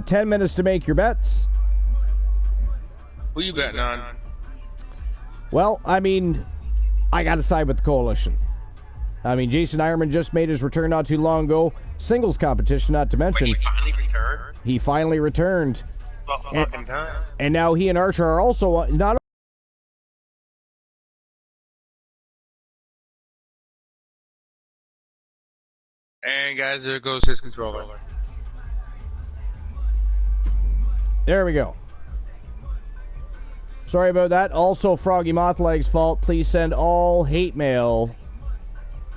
10 minutes to make your bets. Who you betting on? Well, I gotta side with the Coalition. Jason Ironman just made his return not too long ago. Singles competition, not to mention. Wait, he finally returned? He finally returned. About fucking time. And now he and Archer are also not. And guys, there goes his controller. There we go. Sorry about that. Also, Froggy Mothleg's fault. Please send all hate mail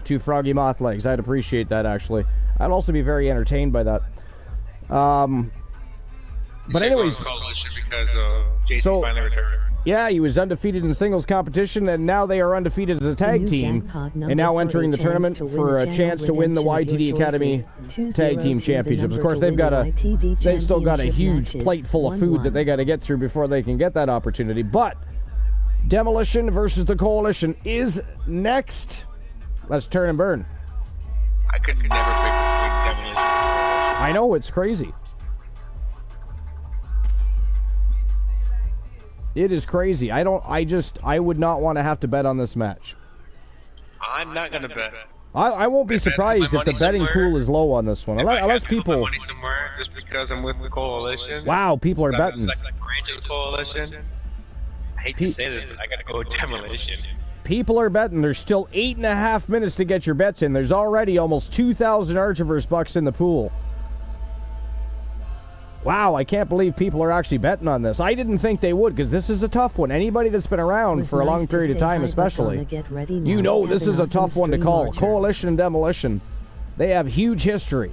to Froggy Mothlegs. I'd appreciate that, actually. I'd also be very entertained by that. But anyways, because JC finally returned. Yeah, he was undefeated in singles competition, and now they are undefeated as a tag team, and now entering the tournament for a chance to win the YTD Academy Tag Team Championships. Of course, they've still got a huge plate full of food that they got to get through before they can get that opportunity. But Demolition versus the Coalition is next. Let's turn and burn. I could never pick Demolition. I know, it's crazy. It is crazy. I would not want to have to bet on this match. I'm not going to bet. I won't be surprised if the betting pool is low on this one. Unless people... money somewhere just because I'm with the Coalition. Wow, people are betting. Second branch of the Coalition. I hate to say this, but I got to go with Demolition. People are betting. There's still 8.5 minutes to get your bets in. There's already almost 2,000 Archiverse bucks in the pool. Wow, I can't believe people are actually betting on this. I didn't think they would, because this is a tough one. Anybody that's been around for a long period of time, especially, you know this is a tough one to call. Coalition and Demolition, they have huge history.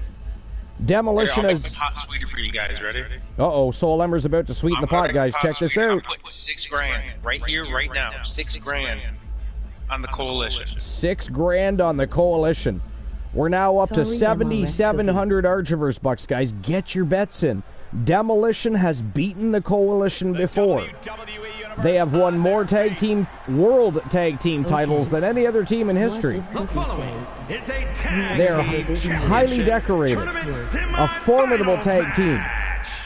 Demolition is... the pot sweeter for you guys. Ready? Uh-oh, Soul Ember's about to sweeten the pot, guys. Check this out. I'm putting $6,000 right here, right now. $6,000 on the Coalition. $6,000 on the Coalition. We're now up to 7,700 Archiverse bucks, guys. Get your bets in. Demolition has beaten the Coalition before. They have won more world tag team titles than any other team in history. They are highly decorated. A formidable tag team.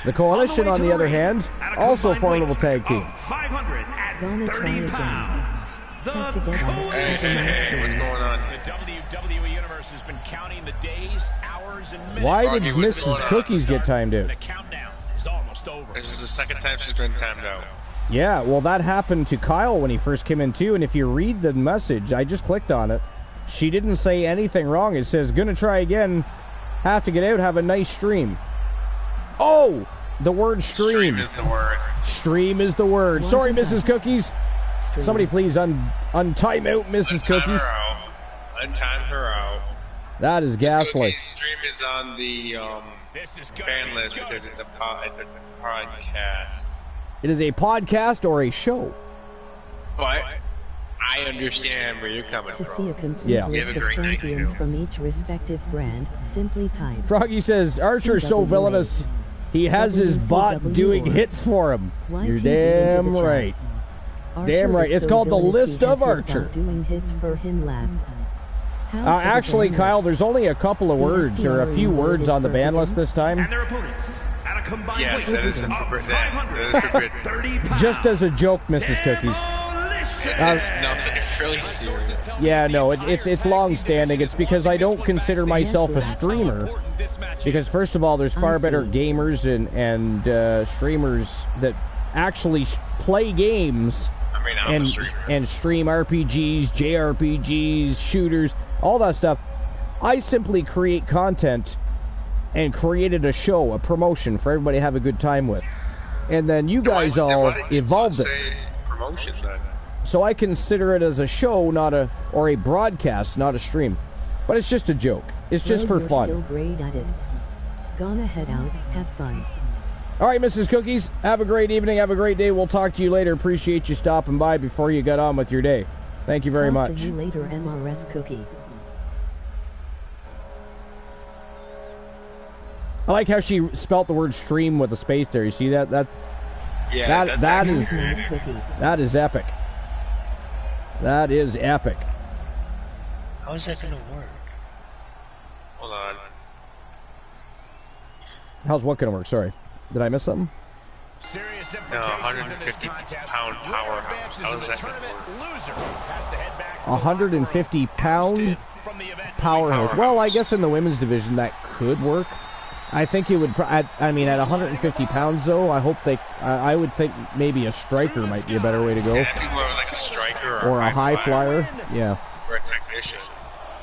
The Coalition, on the other hand, also a formidable tag team. 530 pounds. What's going on? The WWE Universe has been counting the days, hours, and minutes. Why did Mrs. Cookies get timed out? The countdown is almost over. This is the second time she's been timed out. Yeah, well, that happened to Kyle when he first came in, too. And if you read the message, I just clicked on it. She didn't say anything wrong. It says, gonna try again. Have to get out. Have a nice stream. Oh! The word stream. Stream is the word. Stream is the word. Sorry, Mrs. Cookies. Somebody please untime out Mrs. Cookies. Untime her out. That is ghastly. Stream is on the fan list because it's a podcast. It is a podcast or a show. But I understand where you're coming from. To see a complete list of champions from each respective brand, simply type. Froggy says, Archer's so villainous, he has his bot doing hits for him. You're damn right. Damn right. It's called the List of Archer. Doing hits for him. Actually, Kyle, there's only a couple of words, or a few words on the ban list this time. And their opponents at a combined yes, weight that is just as a joke, Mrs. Cookies. It's nothing really serious. Yeah, no, it's long-standing. It's because I don't consider myself a streamer. Because first of all, there's far better gamers and streamers that actually play games and stream RPGs, JRPGs, shooters, all that stuff. I simply create content and created a show, a promotion for everybody to have a good time with. And then you guys all evolved it. Promotion, then. So I consider it as a show, or a broadcast, not a stream. But it's just a joke. It's just for fun. Still great at it. Gonna head out, have fun. All right, Mrs. Cookies, have a great evening, have a great day. We'll talk to you later. Appreciate you stopping by before you got on with your day. Thank you very much. Talk to you later, MRS Cookie. I like how she spelt the word stream with a space there. You see that? That is epic. That is epic. How is that gonna work? Hold on. How's what gonna work? Sorry. Did I miss something? No, 150-pound powerhouse. How does that work? 150-pound powerhouse. Well, I guess in the women's division that could work. I think it would. I mean, at 150 pounds, though, I would think maybe a striker might be a better way to go. Yeah, people are like a striker or a high flyer. Yeah. Or a technician.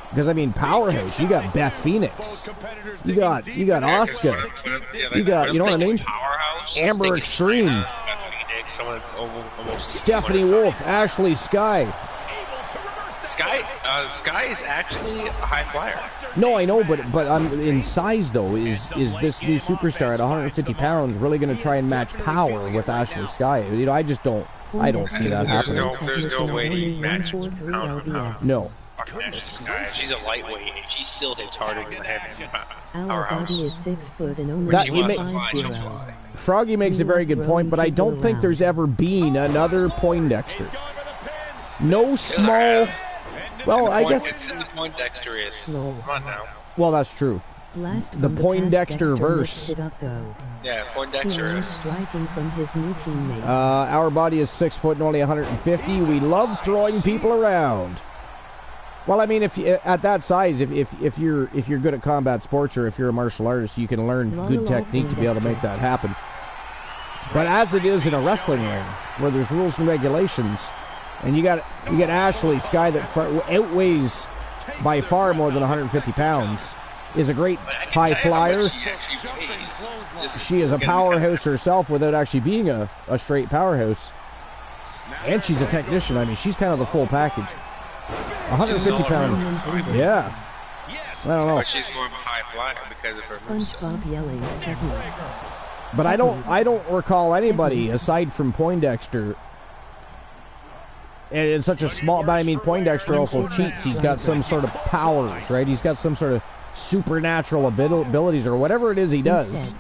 Because I mean, powerhouse. You got Beth Phoenix. You got Asuka. You got, you know what I mean? Powerhouse. Amber Extreme. pick someone that's almost Stephanie Wolf, Ashley Sky. Sky is actually a high flyer. No, I know, but I'm in size though. Is this new superstar at 150 pounds really going to try and match power with Ashley Sky? You know, I just don't. I don't see that happening. There's no way he matches pound for pound. No. She's a lightweight, and she still hits harder than the heavy Our body is 6 foot and only 5'0". Froggy makes a very good point, but I don't think there's ever been another Poindexter. No small. Well, I guess. It's in the Poindexter is. Come on now. Well, that's true. The Poindexter verse. Yeah, Poindexter is. Striking from his new teammate. Our body is 6 foot and only 150. We love throwing people around. Well, I mean, if you, at that size, if you're good at combat sports or if you're a martial artist, you can learn good technique to be able to make that happen. But as it is in a wrestling ring, where there's rules and regulations, and you get Ashley Sky that outweighs by far more than 150 pounds, is a great high flyer. She is a powerhouse herself without actually being a straight powerhouse. And she's a technician. I mean, she's kind of the full package. 150 pound. Yeah. I don't know. But she's more of a high flyer because of her SpongeBob yelling technique. But I don't recall anybody aside from Poindexter. And it's such a small. But I mean, Poindexter also cheats. He's got some sort of powers, right? He's got some sort of supernatural abilities or whatever it is he does.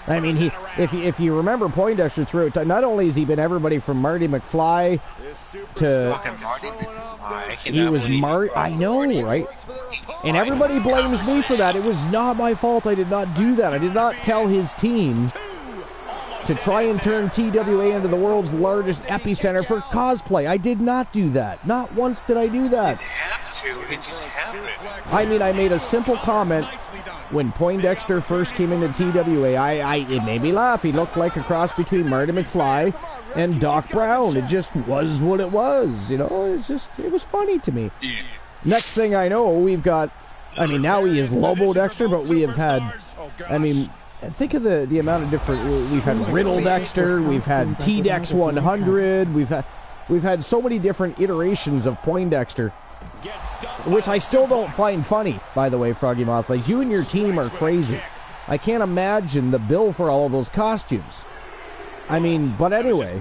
I mean, if you remember Poindexter throughout time, not only has he been everybody from Marty McFly to he was I know, right? And everybody blames me for that. It was not my fault. I did not do that. I did not tell his team to try and turn TWA into the world's largest epicenter for cosplay. I did not do that. Not once did I do that. You have to. It just happened. I mean, I made a simple comment when Poindexter first came into TWA. It made me laugh. He looked like a cross between Marty McFly and Doc Brown. It just was what it was. You know, it was funny to me. Yeah. Next thing I know, we've got, I mean, now he is Lobo Dexter, but we have had, I mean, think of the amount of different, we've had Riddle Dexter, we've had T-Dex 100, we've had so many different iterations of Poindexter, which I still don't find funny, by the way, Froggy Mothlegs. You and your team are crazy. I can't imagine the bill for all of those costumes. I mean, but anyway,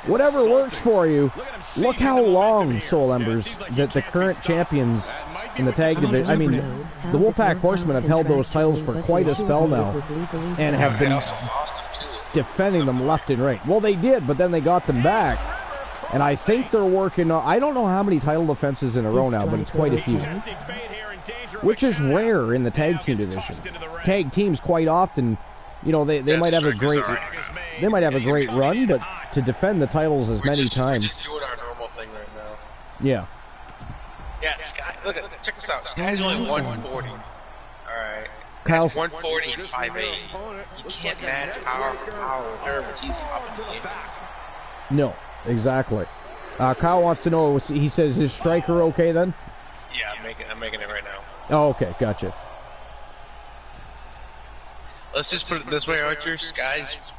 whatever works for you. Look how long, Soul Embers, that the current champions in the tag division, I mean, the Wolfpack Horsemen have held those titles for quite a spell now and have been defending them left and right. Well, they did, but then they got them back. And I think they're working on, I don't know how many title defenses in a row now, but it's quite a few. Which is rare in the tag team division. Tag teams quite often, you know, they might have a great run, but to defend the titles as many times. We're just doing our normal thing right now. Yeah. Yeah, Sky, check this out. Sky's only 140. Alright. Kyle's 140 and 5'8". You can't match power for power with her, but she's popping in. No, exactly. Kyle wants to know, he says, is Striker okay then? Yeah, I'm making it right now. Oh, okay, gotcha. Let's just put it this way, Archer. Sky's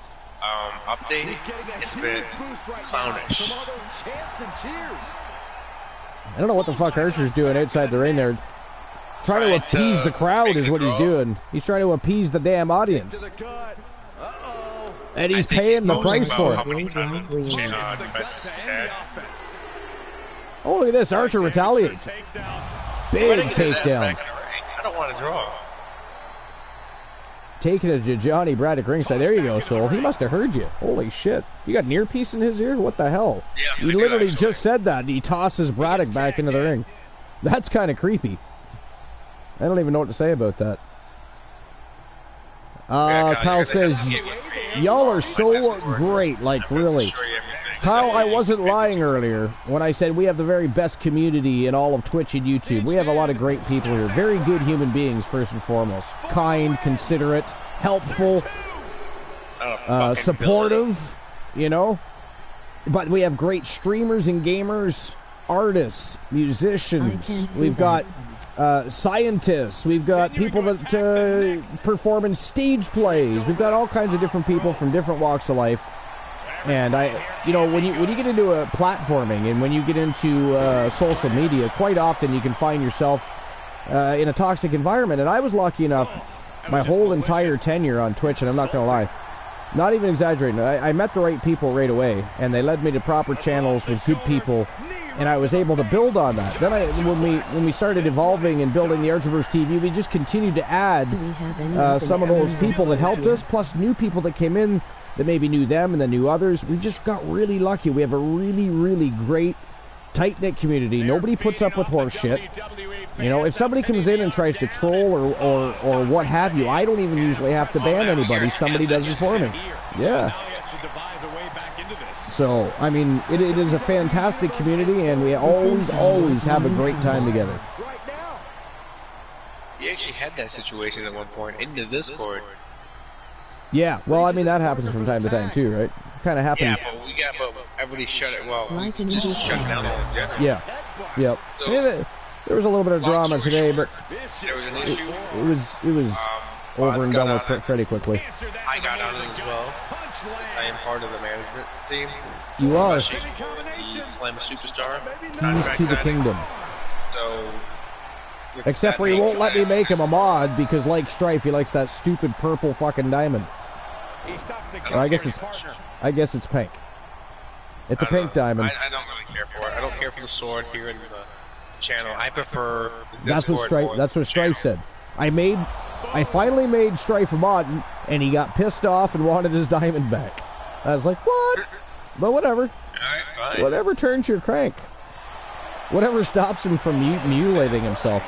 update has been clownish. I don't know what the fuck Archer's doing outside the ring there. Trying to appease the crowd is what he's doing. He's trying to appease the damn audience. And he's paying the price for it. Oh, look at this. Archer retaliates. Big takedown. I don't want to draw. Taking it to Johnny Braddock ringside. There you go, Soul. He must have heard you. Holy shit. You got an earpiece in his ear? What the hell? Yeah, he literally just said that. And he tosses Braddock back into the ring. That's kind of creepy. I don't even know what to say about that. Kyle says, y'all are so great. Like, really. Kyle, I wasn't lying earlier when I said we have the very best community in all of Twitch and YouTube. We have a lot of great people here. Very good human beings, first and foremost. Kind, considerate, helpful, supportive, you know. But we have great streamers and gamers, artists, musicians. We've got scientists. We've got people that perform in stage plays. We've got all kinds of different people from different walks of life. And you know, when you get into platforming and when you get into social media, quite often you can find yourself in a toxic environment. And I was lucky enough, my whole entire tenure on Twitch, and I'm not going to lie, not even exaggerating, I met the right people right away, and they led me to proper channels with good people, and I was able to build on that. Then when we started evolving and building the Archerverse TV, we just continued to add some of those people that helped us, plus new people that came in that maybe knew them and then knew others. We just got really lucky. We have a really, really great, tight-knit community. Nobody puts up with horse shit. You know, if somebody comes in and tries to troll or what have you, I don't even usually have to ban anybody. Somebody does it for me. Yeah. So, I mean, it is a fantastic community, and we always have a great time together. We actually had that situation at one point in the Discord. Yeah, well, I mean, that happens from time to time, too, right? Kind of happens. Yeah, but everybody shut it, well, just shut it down altogether. Yeah, yep. So, there was a little bit of drama today, but there was an issue. It was over and done with pretty quickly. I got on it as well. I am part of the management team. You are. The Slam Superstar. Keys to the kingdom. So, except for he won't let me make him a mod because, like Strife, he likes that stupid purple fucking diamond. Or I guess it's pink. It's a pink diamond. I don't really care for it. I don't care for the sword here in the channel. I prefer the That's what Strife said. I finally made Strife a mod, and he got pissed off and wanted his diamond back. I was like, what? But whatever. Alright, fine. Whatever turns your crank. Whatever stops him from mutilating himself.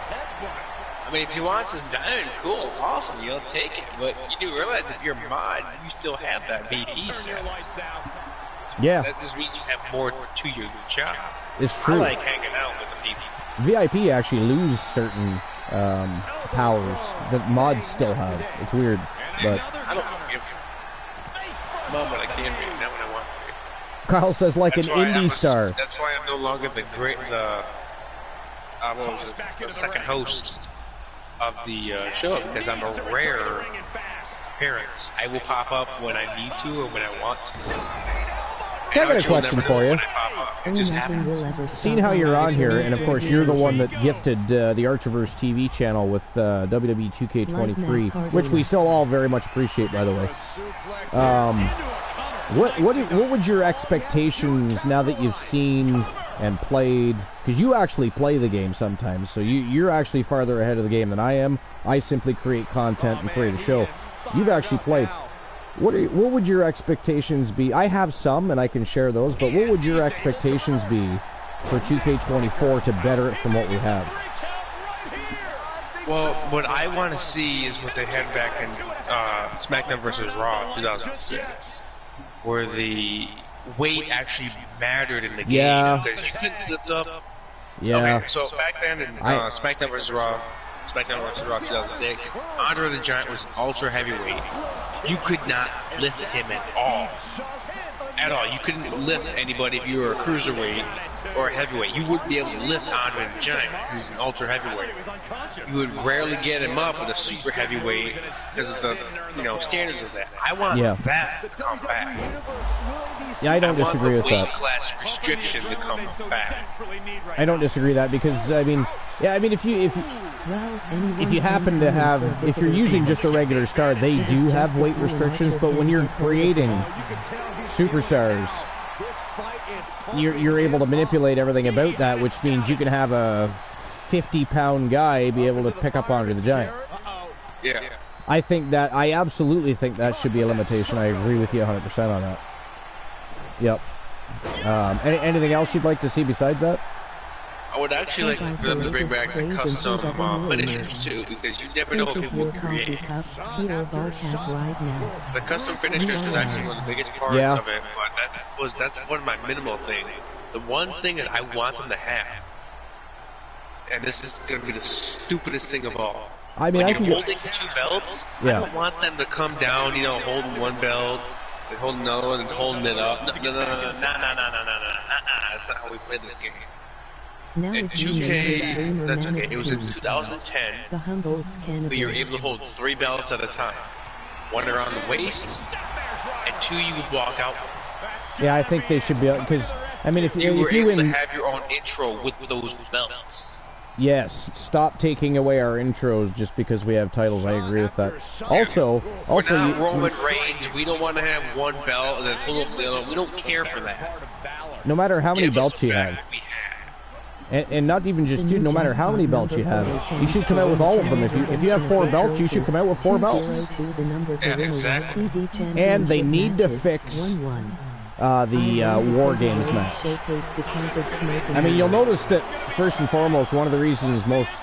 I mean, if he wants his diamond, cool, awesome, you'll take it. But you do realize if you're a mod, you still have that BP set. Yeah. That just means you have more to your job. It's true. I like hanging out with the people. VIP actually lose certain powers that mods still have. It's weird, but I don't give a moment I can be, not when I want to be. Kyle says like an indie star. That's why I'm no longer the second host of the show, because I'm a rare appearance. I will pop up when I need to or when I want to. I got a question for you. It just happens. Seeing how you're on here, and of course you're the one that gifted the Archerverse TV channel with WWE 2K23, which we still all very much appreciate, by the way. What would your expectations, now that you've seen and played, because you actually play the game sometimes, so you're actually farther ahead of the game than I am. I simply create content and create a show. You've actually played. What would your expectations be? I have some, and I can share those, but what would your expectations be for 2K24 to better it from what we have? Well, what I want to see is what they had back in SmackDown vs. Raw 2006, where the weight actually mattered in the game. Yeah. Because you couldn't lift up. Yeah. Okay, so back then in SmackDown vs. Raw 2006, Andre the Giant was an ultra heavyweight. You could not lift him at all. At all. You couldn't lift anybody if you were a cruiserweight or a heavyweight. You wouldn't be able to lift Andre the Giant because he's an ultra heavyweight. You would rarely get him up with a super heavyweight because of the standards of that. I want that to come back. Yeah, I don't disagree with that. I want the weight class restriction to come back. I don't disagree with that because if you happen to have, if you're using just a regular star, they do have weight restrictions. But when you're creating superstars, you're able to manipulate everything about that, which means you can have a 50-pound guy be able to pick up Andre the Giant. Yeah. I absolutely think that should be a limitation. I agree with you 100% on that. Yep. Anything else you'd like to see besides that? I would actually like for them to bring back the custom finishers too, because you never know what people will create. The custom finishers is actually one of the biggest parts of it, but that's one of my minimal things. The one thing that I want them to have, and this is going to be the stupidest thing of all. I mean, when you're holding two belts, I don't want them to come down, holding one belt, and holding another one, and holding it up. No. That's not how we play this game. In 2K, that's okay. It was in 2010 that you were able to hold 3 belts at a time. One around the waist, and 2 you would walk out with. Yeah, I think they should be, because I mean, if you were able win, to have your own intro with those belts. yes, stop taking away our intros just because we have titles. I agree with that. Also, now, Roman Reigns, we don't want to have one belt and then we don't care for that. No matter how many belts you have. And not even just two, no matter how many belts you have, you should come out with all of them. If you have 4 belts, you should come out with 4 belts. Yeah, exactly. And they need to fix the War Games match. I mean, you'll notice that, first and foremost, one of the reasons most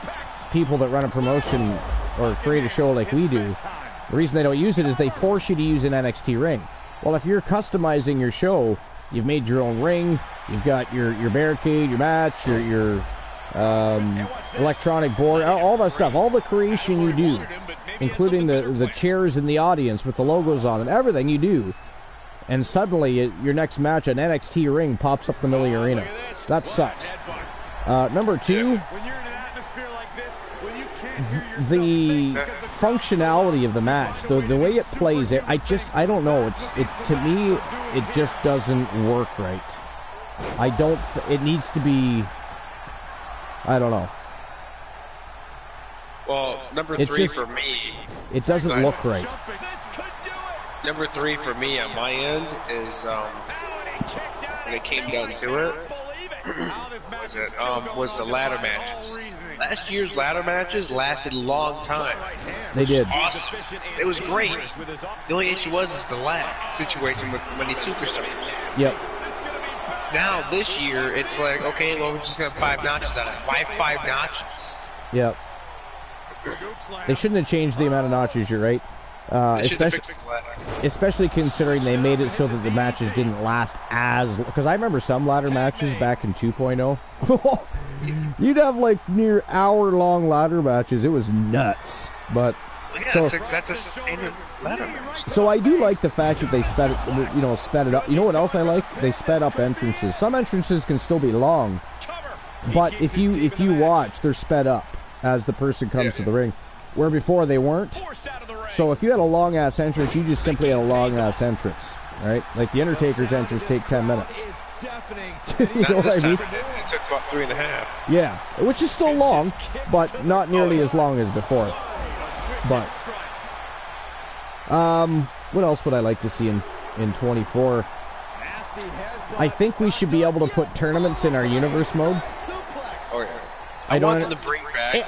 people that run a promotion or create a show like we do, the reason they don't use it is they force you to use an NXT ring. Well, if you're customizing your show, you've made your own ring, you've got your barricade, your match, your electronic board, all that stuff, all the creation you do, including the chairs in the audience with the logos on them, everything you do, and suddenly your next match, an NXT ring, pops up in the middle of the arena. That sucks. Number 2, the functionality of the match, the way it plays, I don't know. To me, it just doesn't work right. It needs to be, I don't know. Well, number 3 for me, it doesn't look right. Number 3 for me on my end is when it came down to it, was the ladder matches. Last year's ladder matches lasted a long time. They did. Awesome. It was great. The only issue was the lag situation with many superstars. Yep. Now this year it's like, okay, well, we're just gonna have 5 notches on it. Why 5 notches? Yep. They shouldn't have changed the amount of notches. You're right. Especially considering they made it so that the matches didn't last as... Because I remember some ladder matches back in 2.0. You'd have like near hour-long ladder matches. It was nuts. But yeah, that's a standard ladder match. So I do like the fact that they sped it up. You know what else I like? They sped up entrances. Some entrances can still be long, but if you watch, they're sped up as the person comes to the ring, where before they weren't. So if you had a long-ass entrance, you just simply had a long-ass entrance, right? Like the Undertaker's entrance take 10 minutes. You know what I mean? It took about 3.5. Yeah, which is still long, but not nearly as long as before. But, what else would I like to see in 24? I think we should be able to put tournaments in our universe mode. Oh, yeah. I want them to bring back the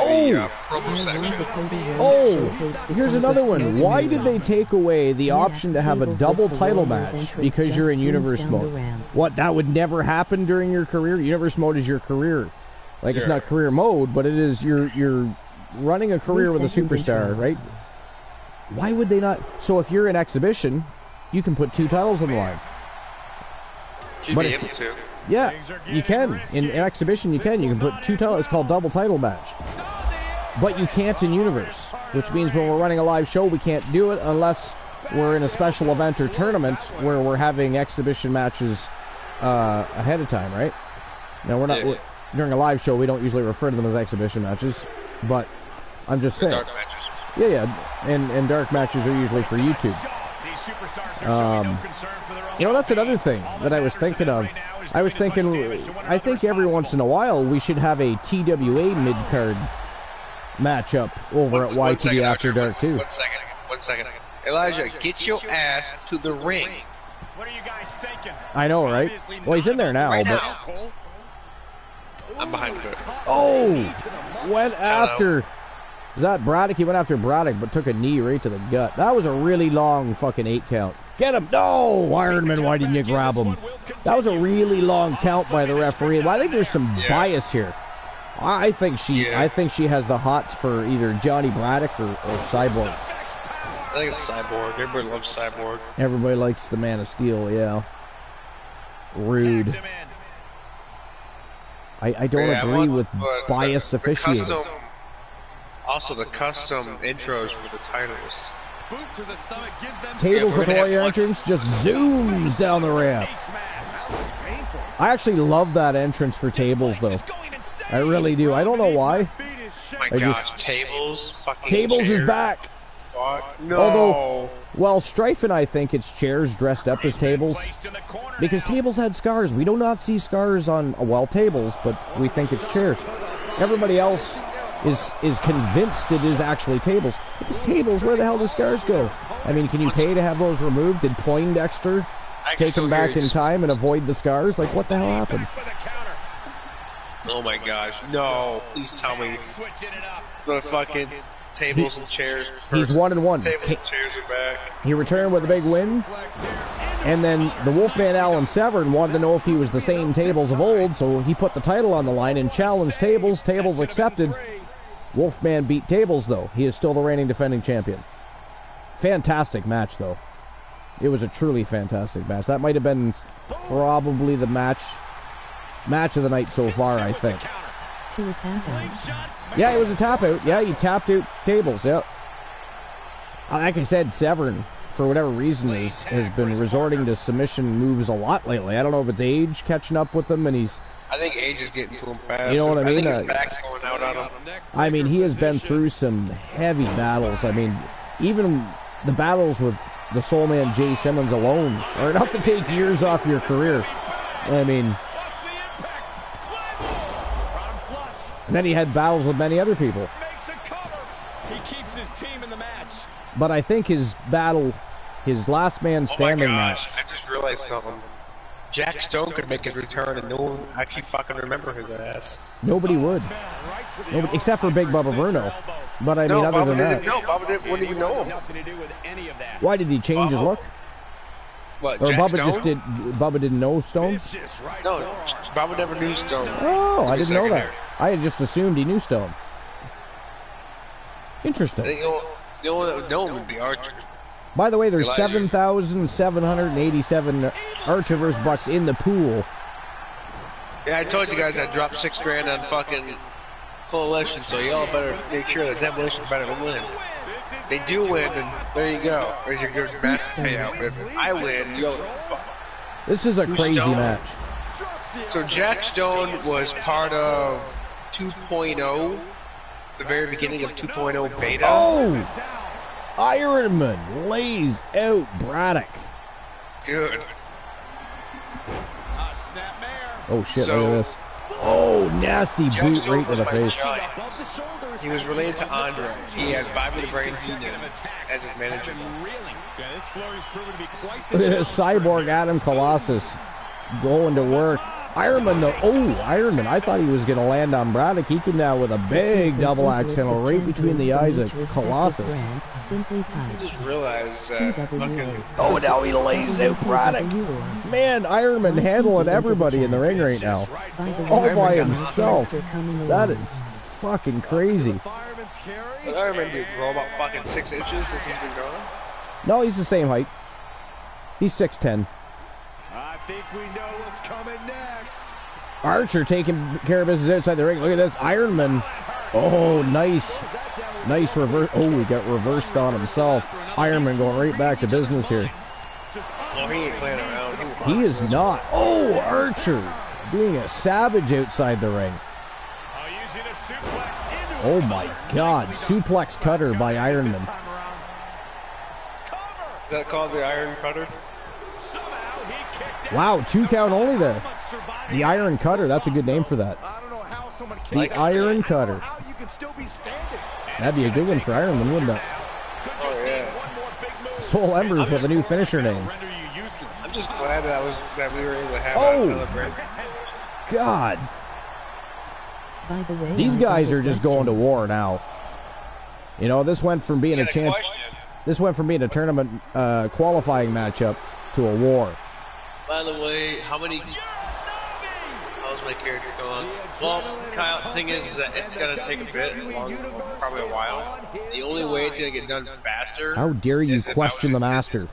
promo section. Oh, here's another one. Why did they take away the option to have a double title match because you're in universe mode? What, that would never happen during your career? Universe mode is your career. Like, it's not career mode, but it is you're running a career with a superstar, right? Why would they not? So if you're in exhibition, you can put 2 titles on the line. You'd be able to. Yeah, you can. In exhibition, you can put 2 titles. It's called double title match. But you can't in Universe, which means when we're running a live show, we can't do it unless we're in a special event or tournament where we're having exhibition matches ahead of time, right? Now, we're not... During a live show, we don't usually refer to them as exhibition matches, but I'm just saying. Dark matches. Yeah, and dark matches are usually for YouTube. You know, that's another thing that I was thinking of. I think every once in a while we should have a TWA mid-card matchup over at YTV After Dark, too. One second. Elijah, get your ass to the ring. What are you guys thinking? I know, right? Well, he's in there now, right but... now. I'm behind it. Oh! Went after... Was that Braddock? He went after Braddock, but took a knee right to the gut. That was a really long fucking 8 count. Get him! No! Ironman, why didn't you grab him? That was a really long count by the referee. Well, I think there's some bias here. I think she has the hots for either Johnny Braddock or Cyborg. I think it's Cyborg. Everybody loves Cyborg. Everybody likes the Man of Steel, yeah. Rude. I don't agree with biased officiating. Also, the custom intros for the titles. Tables with Warrior entrance just zooms down the ramp. I actually love that entrance for Tables, though. I really do. I don't know why. Oh my gosh, Tables fucking Tables chairs. is back. fuck? No. Although, well, Strife and I think it's chairs dressed up as tables. Because tables had scars. We do not see scars on, well, tables, but we think it's chairs. Everybody else is convinced it is actually tables. Because tables, where the hell do scars go? I mean, can you pay to have those removed? Did Poindexter take them back in time and avoid the scars? Like, what the hell happened? Oh my gosh, no. Please tell me the fucking tables and chairs. He's 1-1. Tables and chairs are back. He returned with a big win. And then the Wolfman Alan Severn wanted to know if he was the same Tables of old, so he put the title on the line and challenged Tables. Tables accepted. Wolfman beat Tables, though. He is still the reigning defending champion. Fantastic match, though. It was a truly fantastic match. That might have been probably the match of the night so far, I think. To a tap out. Yeah, it was a tap out. Yeah, he tapped out Tables, yep. Like I said, Severn, for whatever reason, has been resorting to submission moves a lot lately. I don't know if it's age catching up with him, and he's... I think age is getting to him fast. You know what I mean? I think his back's going out on him. I mean, he has been through some heavy battles. I mean, even the battles with the Soul Man Jay Simmons alone are enough to take years off your career. I mean... And then he had battles with many other people. He keeps his team in the match. But I think his battle, his last man standing match... I just realized something. Jack Stone could make his return and no one actually fucking remember his ass. Nobody would. Nobody, except for Big Bubba Bruno. But I mean, other than that... No, Bubba wouldn't even know him. Why did he change his look? What, or Jack Bubba Stone? just did... Bubba didn't know Stone? No, Bubba never knew Stone. Oh, I didn't know that. I had just assumed he knew Stone. Interesting. The only that would know him would be Archer. By the way, there's 7,787 Archerverse bucks in the pool. Yeah, I told you guys I dropped $6 on fucking Coalition, so y'all better make sure that Demolition better win. If they do win, then there you go. There's your good massive payout. If I win, you'll fuck. This is a crazy match. So Jack Stone was part of 2.0, the very beginning of 2.0 beta. Oh! Ironman lays out Braddock. Good. Oh shit, look at this. Oh, nasty boot right to the face. He was related to Andre. He had Bobby the Brain Heenan as his manager. Look at this cyborg Adam Colossus going to work. Ironman, though. Oh, Ironman. I thought he was going to land on Braddock. He came down with a big double axe handle right between the eyes of Colossus. I just realized that fucking... Oh, now he lays out Braddock. Man, Ironman handling everybody in the ring right now. All by himself. That is fucking crazy. But Ironman did grow about fucking 6 inches since he's been gone. No, he's the same height. He's 6'10". I think we know what's coming next. Archer taking care of business outside the ring. Look at this. Ironman. Oh, nice. Nice reverse. Oh, he got reversed on himself. Ironman going right back to business here. No, he ain't playing around. He is not. Oh, Archer being a savage outside the ring. Oh my God. Suplex cutter by Ironman. Is that called the Iron Cutter? Wow, 2 count only there. The Iron Cutter, that's a good name for that. The Iron Cutter. That'd be a good one for Ironman, wouldn't it? Oh yeah. Soul Embers with a new finisher name. I'm just glad that we were able to have Oh! that celebration. God. By the way, These guys are just going to war now. You know, this went from being a tournament qualifying matchup to a war. By the way, how's my character going? Well, Kyle, the thing is that it's gonna take a bit long, probably a while. The only way it's gonna get done faster. How dare you question the master?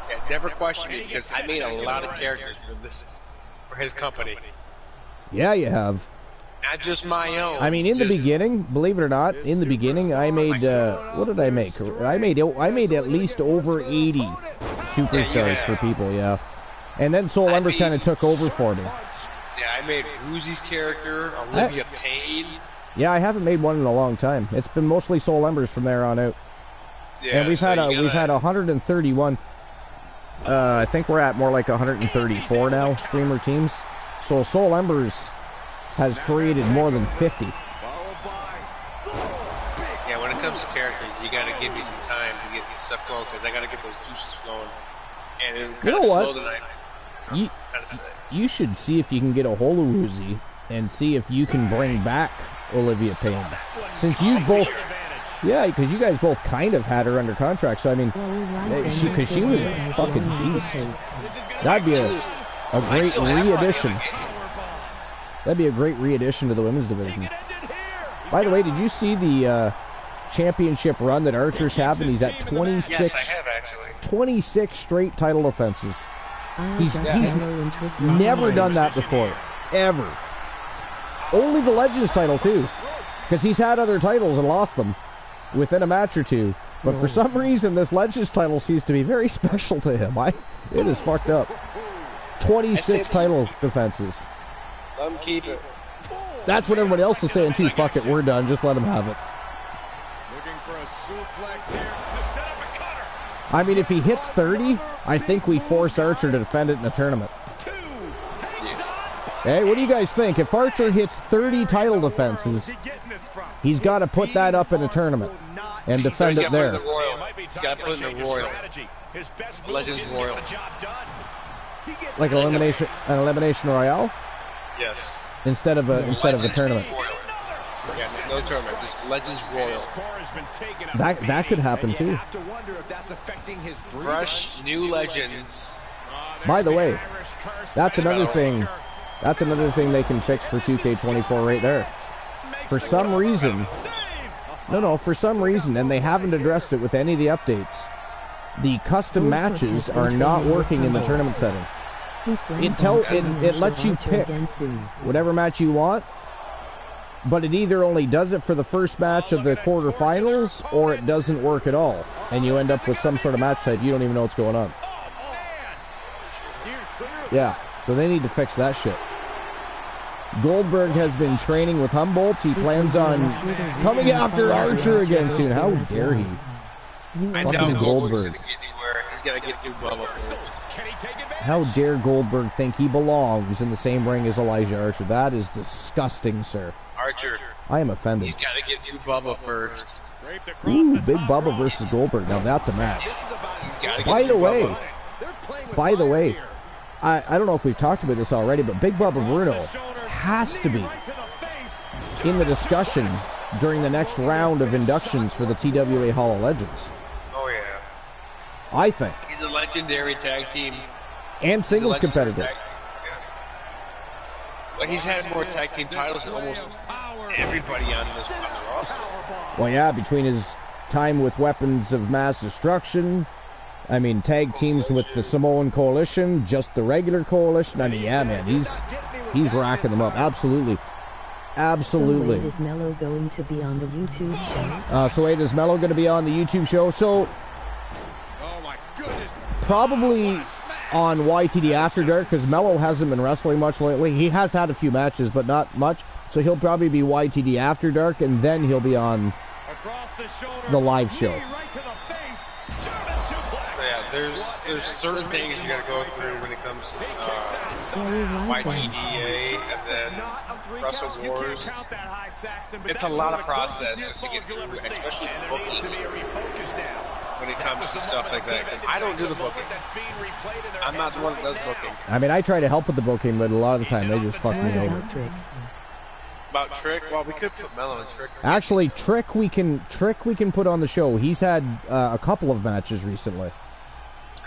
Yeah, never question it because I made a lot of characters for his company. Yeah, you have. Not just my own. I mean, in the beginning, believe it or not, in the beginning, I made what did I make? I made at least over 80 superstars for people. Yeah. And then Soul Embers kind of took over for me. Yeah, I made Ruzy's character, Olivia Payne. Yeah, I haven't made one in a long time. It's been mostly Soul Embers from there on out. Yeah, and we've had 131. I think we're at more like 134 now streamer teams. So Soul Embers has created more than 50. Yeah, when it comes to characters, you gotta give me some time to get this stuff going because I gotta get those juices flowing. And it kind of slow tonight. You should see if you can get a hold of Woozy and see if you can bring back Olivia Payne. Since you both, yeah, because you guys both kind of had her under contract. So I mean, because she was a fucking beast. That'd be a great re-addition. That'd be a great re-addition to the women's division. By the way, did you see the championship run that Archer's having? He's at 26. Yes, I have actually. 26 straight title defenses. He's never done that before, ever. Only the Legends title too, because he's had other titles and lost them within a match or two. But for some reason, this Legends title seems to be very special to him. It is fucked up. 26 title defenses. Let him keep it. That's what everybody else is saying too. Fuck it, we're done. Just let him have it. Looking for a suplex here to set up a cutter. I mean, if he hits 30, I think we force Archer to defend it in a tournament. Hey, what do you guys think? If Archer hits 30 title defenses, he's got to put that up in a tournament and defend it there. He's got to put it in the Royal. Legends Royal. Like an elimination royale? Yes. Instead of a tournament. Yeah, no tournament, just Legends Royal. That could happen too. Fresh new legends. By the way, that's another thing. That's another thing they can fix for 2K24 right there. For some reason, for some reason, and they haven't addressed it with any of the updates, the custom matches are not working in the tournament setting. It lets you pick whatever match you want, but it either only does it for the first match of the quarterfinals, or it doesn't work at all, and you end up with some sort of match type you don't even know what's going on. Yeah, so they need to fix that shit. Goldberg has been training with Humboldt. He plans on coming after Archer again soon. How dare he? I doubt Goldberg's going to get anywhere. He's got to get through Bubba first. How dare Goldberg think he belongs in the same ring as Elijah Archer? That is disgusting, sir. Archer. I am offended. He's got to get through Bubba first. Ooh, Big Bubba versus Goldberg. Now that's a match. By the way, I don't know if we've talked about this already, but Big Bubba Bruno has to be in the discussion during the next round of inductions for the TWA Hall of Legends. Oh, yeah. I think. He's a legendary tag team. And singles competitor. But he's had more tag team titles than almost everybody on the roster. Well, yeah, between his time with Weapons of Mass Destruction, I mean, tag teams with the Samoan Coalition, just the regular coalition. I mean, yeah, man, he's racking them up. Absolutely. Absolutely. So, is Mello going to be on the YouTube show? Is Mello going to be on the YouTube show? So, probably on YTD After Dark, because Mello hasn't been wrestling much lately. He has had a few matches, but not much. So he'll probably be YTD After Dark, and then he'll be on the live show. There's certain things you got to go through when it comes to YTDA and then Wrestle Wars. It's a lot of process just to get through, especially booking when it comes to stuff like that. I don't do the booking. I'm not the one that does booking. I mean, I try to help with the booking, but a lot of the time they just fuck me over. About Trick? Well, we could put Mello and Trick. Actually, Trick we can put on the show. He's had a couple of matches recently.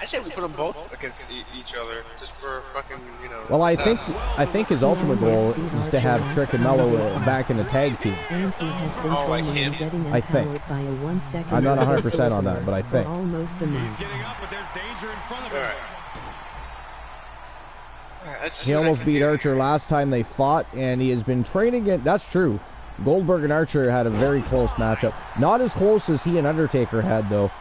I say we put them both against each other, just for fucking, Well, I think his ultimate goal is to have Trick and Mello back in the tag team. Like him? I think. I'm not 100% on that, but I think. Almost a minute. He almost beat Archer last time they fought, and he has been training it. That's true. Goldberg and Archer had a very close matchup. Not as close as he and Undertaker had, though.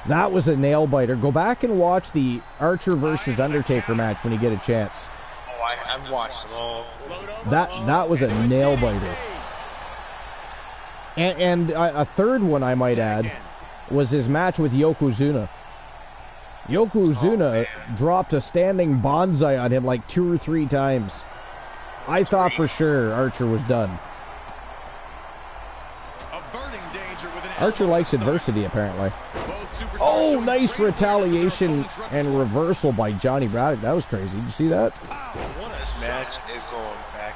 That was a nail-biter. Go back and watch the Archer versus Undertaker match when you get a chance. Oh, I've watched them all. That was a nail-biter. And a third one, I might add, was his match with Yokozuna. Yokozuna dropped a standing bonsai on him like 2 or 3 times. I thought for sure Archer was done. Archer likes adversity, apparently. Oh, nice retaliation and reversal by Johnny Braddock. That was crazy. Did you see that? This match is going back.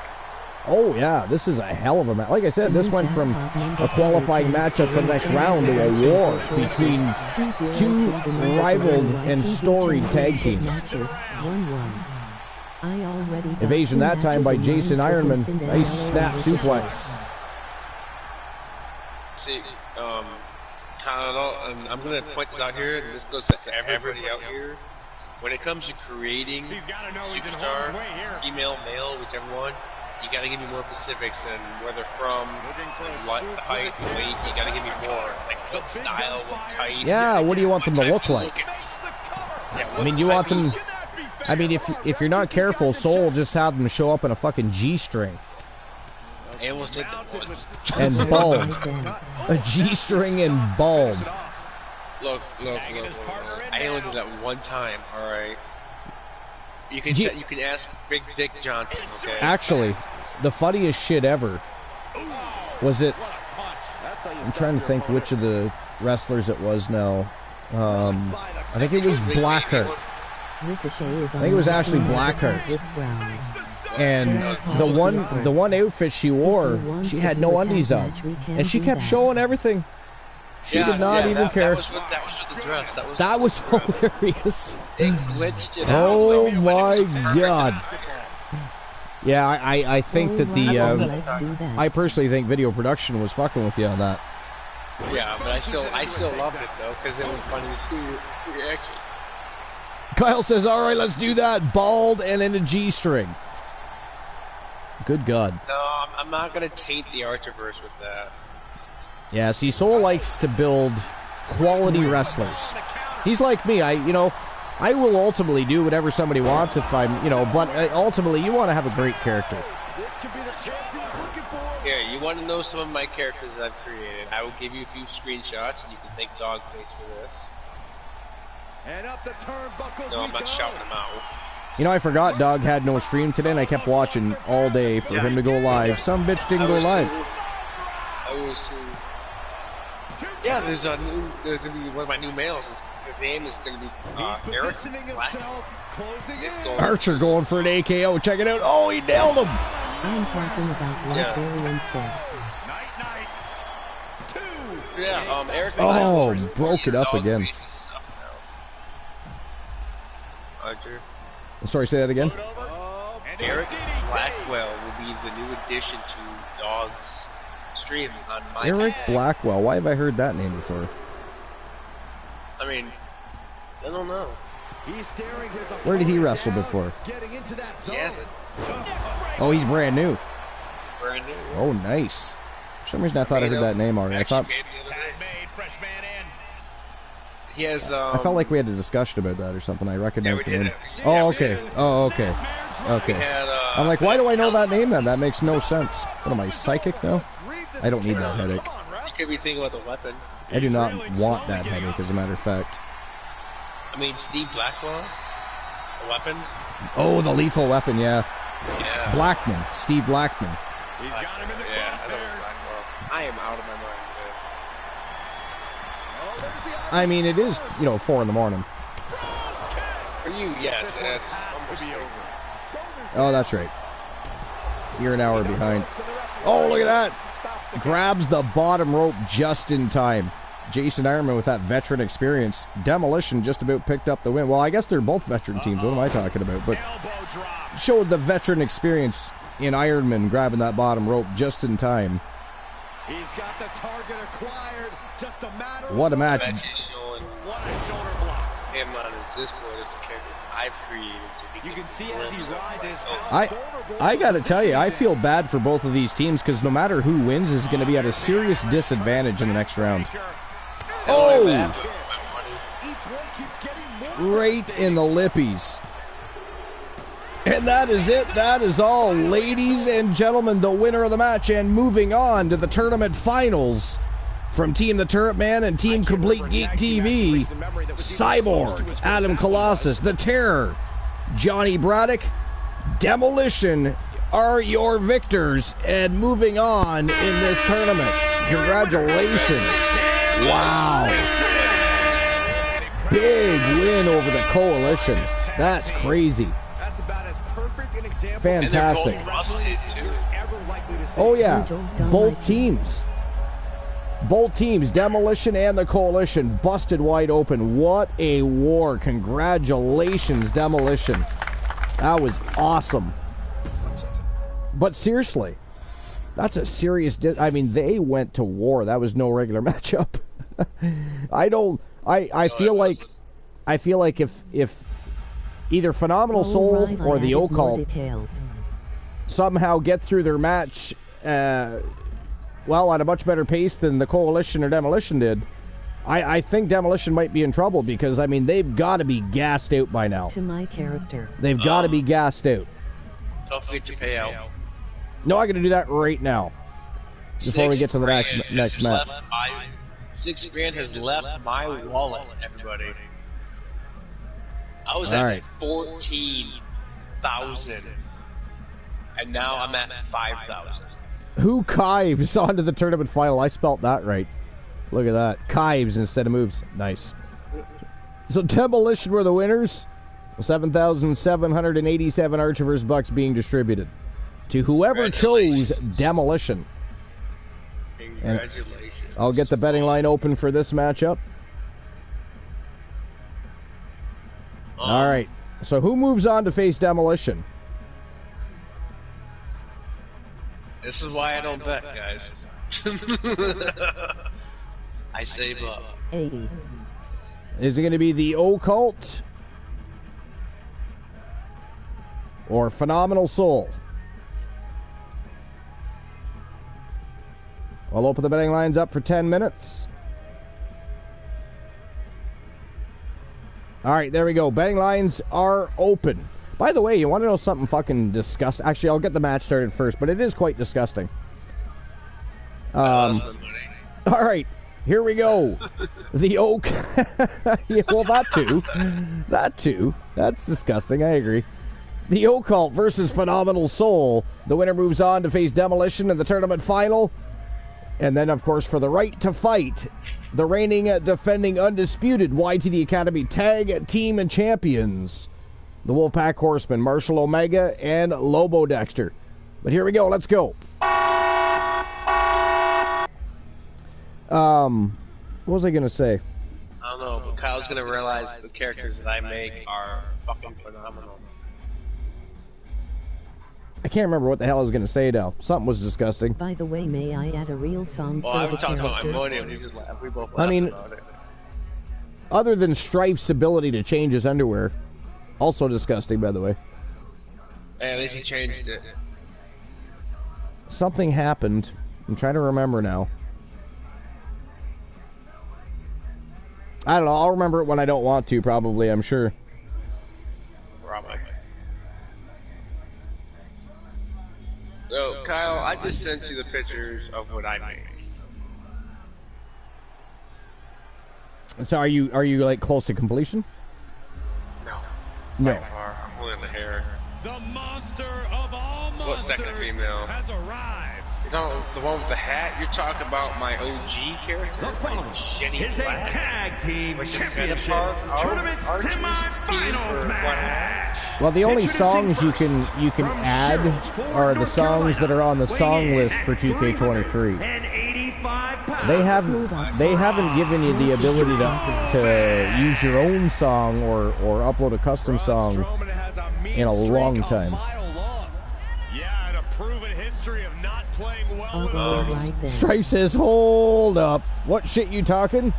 Oh, yeah. This is a hell of a match. Like I said, this went from a qualifying matchup for the next round to a war between 2 rivaled and storied tag teams. Evasion that time by Jason Ironman. Nice snap suplex. See, I'm going to point this out here, and this goes to everybody out here. When it comes to creating superstar, female, male, whichever one, you got to give me more specifics and where they're from, what the height, the weight. You got to give me more, like what style, what type. Yeah, what do you want them to look like? Yeah, I mean, you want them. I mean, if you're not careful, Soul will just have them show up in a fucking G-string. I almost did that once. And bald. A G-string and bald. Look. I only did that one time, alright? You can ask Big Dick Johnson, okay? Actually, the funniest shit ever was it... I'm trying to think which of the wrestlers it was now. I think it was Blackheart. I think it was actually Blackheart. And the one outfit she wore, she had no undies on, and she kept showing everything. She did not even care. That was with the dress. That was hilarious. It glitched it out. Oh my god. Yeah, I think that I personally think video production was fucking with you on that. Yeah, but I still loved it though, because it was funny to see the reaction. Kyle says, all right, let's do that. Bald and in a G-string. Good God. No, I'm not going to taint the Archerverse with that. Yeah, see, Soul likes to build quality wrestlers. He's like me. I will ultimately do whatever somebody wants if I'm, but ultimately you want to have a great character. Here, you want to know some of my characters that I've created. I will give you a few screenshots and you can thank Dogface for this. And up the turnbuckles. No, I'm not shouting them out. I forgot Dog had no stream today, and I kept watching all day for him to go live. Some bitch didn't go live. I was too. Yeah, there's going to be one of my new males. His name is going to be Eric Black. Archer going for an AKO. Check it out. Oh, he nailed him. I'm talking about Blackberry and Seth. Yeah, Eric Black. Oh, broke it up again. Archer. Sorry, say that again. Eric Blackwell will be the new addition to Dog's stream on my Eric tag. Blackwell. Why have I heard that name before? I mean, I don't know. Where did he wrestle before? He hasn't. Oh, he's brand new. Brand new. Oh, nice. For some reason, I thought I heard that name already. I thought. He has. I felt like we had a discussion about that or something. I recognized the name. Oh, okay. Oh, okay. Okay. I'm like, why do I know that name then? That makes no sense. What am I, psychic now? I don't need that headache. You could be thinking about the weapon. I do not want that headache, as a matter of fact. I mean, Steve Blackwell, the weapon. Oh, the lethal weapon, yeah. Yeah. Blackman, Steve Blackman. He's got him in the I am out of my mind. I mean, it is, 4 in the morning. For you, yes, that's almost over. Oh, that's right. You're an hour behind. Oh, look at that. Grabs the bottom rope just in time. Jason Ironman with that veteran experience. Demolition just about picked up the win. Well, I guess they're both veteran teams. What am I talking about? But showed the veteran experience in Ironman grabbing that bottom rope just in time. He's got the target acquired. Just a matter what a match. Showing him on his Discord as the characters I've created. You can see as he rises. I gotta tell you, I feel bad for both of these teams because no matter who wins is going to be at a serious disadvantage in the next round. Oh! Right in the lippies. And that is it. That is all. Ladies and gentlemen, the winner of the match and moving on to the tournament finals From Team The Turret Man and Team Complete Geek TV, Cyborg, Adam Colossus, The Terror, Johnny Braddock, Demolition are your victors, and moving on in this tournament. Congratulations. Wow. Big win over the Coalition. That's crazy. That's about as perfect an example. Fantastic. And they're both rusted, too. Oh, yeah. Both teams. Both teams, Demolition and the Coalition, busted wide open. What a war. Congratulations, Demolition. That was awesome. But seriously, that's a serious... I mean, they went to war. That was no regular matchup. I feel like if either Phenomenal Soul or the Occult somehow get through their match well, at a much better pace than the Coalition or Demolition did, I think Demolition might be in trouble, because, I mean, they've got to be gassed out by now. To my character. They've got to be gassed out. Don't forget your payout. No, I'm going to do that right now, before we get to the next match. $6 grand has left my wallet, everybody. I was at 14,000, and now I'm at 5,000. Who kives onto the tournament final? I spelt that right. Look at that. Kives instead of moves. Nice. So Demolition were the winners. 7,787 Archiver's bucks being distributed to whoever chose Demolition. Congratulations. And I'll get the betting line open for this matchup. All right. So who moves on to face Demolition? This is why I don't bet, guys. I save up. 80. Is it going to be the Occult or Phenomenal Soul? I'll open the betting lines up for 10 minutes. All right, there we go. Betting lines are open. By the way, you want to know something fucking disgusting? Actually, I'll get the match started first, but it is quite disgusting. All right, here we go. The Oak. Yeah, well, that too. That too. That's disgusting. I agree. The Occult versus Phenomenal Soul. The winner moves on to face Demolition in the tournament final. And then, of course, for the right to fight, the reigning, defending, undisputed YTD Academy Tag Team and Champions, the Wolfpack Horsemen, Marshall Omega and Lobo Dexter. But here we go. Let's go. What was I going to say? I don't know, but Kyle's going to realize the characters that I make are fucking phenomenal. I can't remember what the hell I was going to say now. Something was disgusting. By the way, may I add a real song for the I'm talking about my money, characters? we just laugh. We both I laughed mean, about it. other than Strife's ability to change his underwear, also disgusting, by the way. Hey, at least he changed it. Something happened. I'm trying to remember now. I don't know. I'll remember it when I don't want to, probably, I'm sure. Probably. So, Kyle, I just sent you the pictures of what I made. So are you like close to completion? No. No. By far. I'm holding the hair. The monster of all monsters What second female? has arrived. You're talking about the one with the hat? You're talking about my OG character? The following Jenny is a Black? tag team Which is championship kind of tournament our team's team semifinals for match. Well, the only Introducing songs you can from add Cheryl's Ford, are the North songs that are on the Carolina, song weighing list in for at 2K23. 385 pounds. They haven't given you the ability to use your own song or upload a custom song in a long time. Yeah, and a proven history of not playing well with others. Right there. Strife says, "Hold up, what shit you talking?"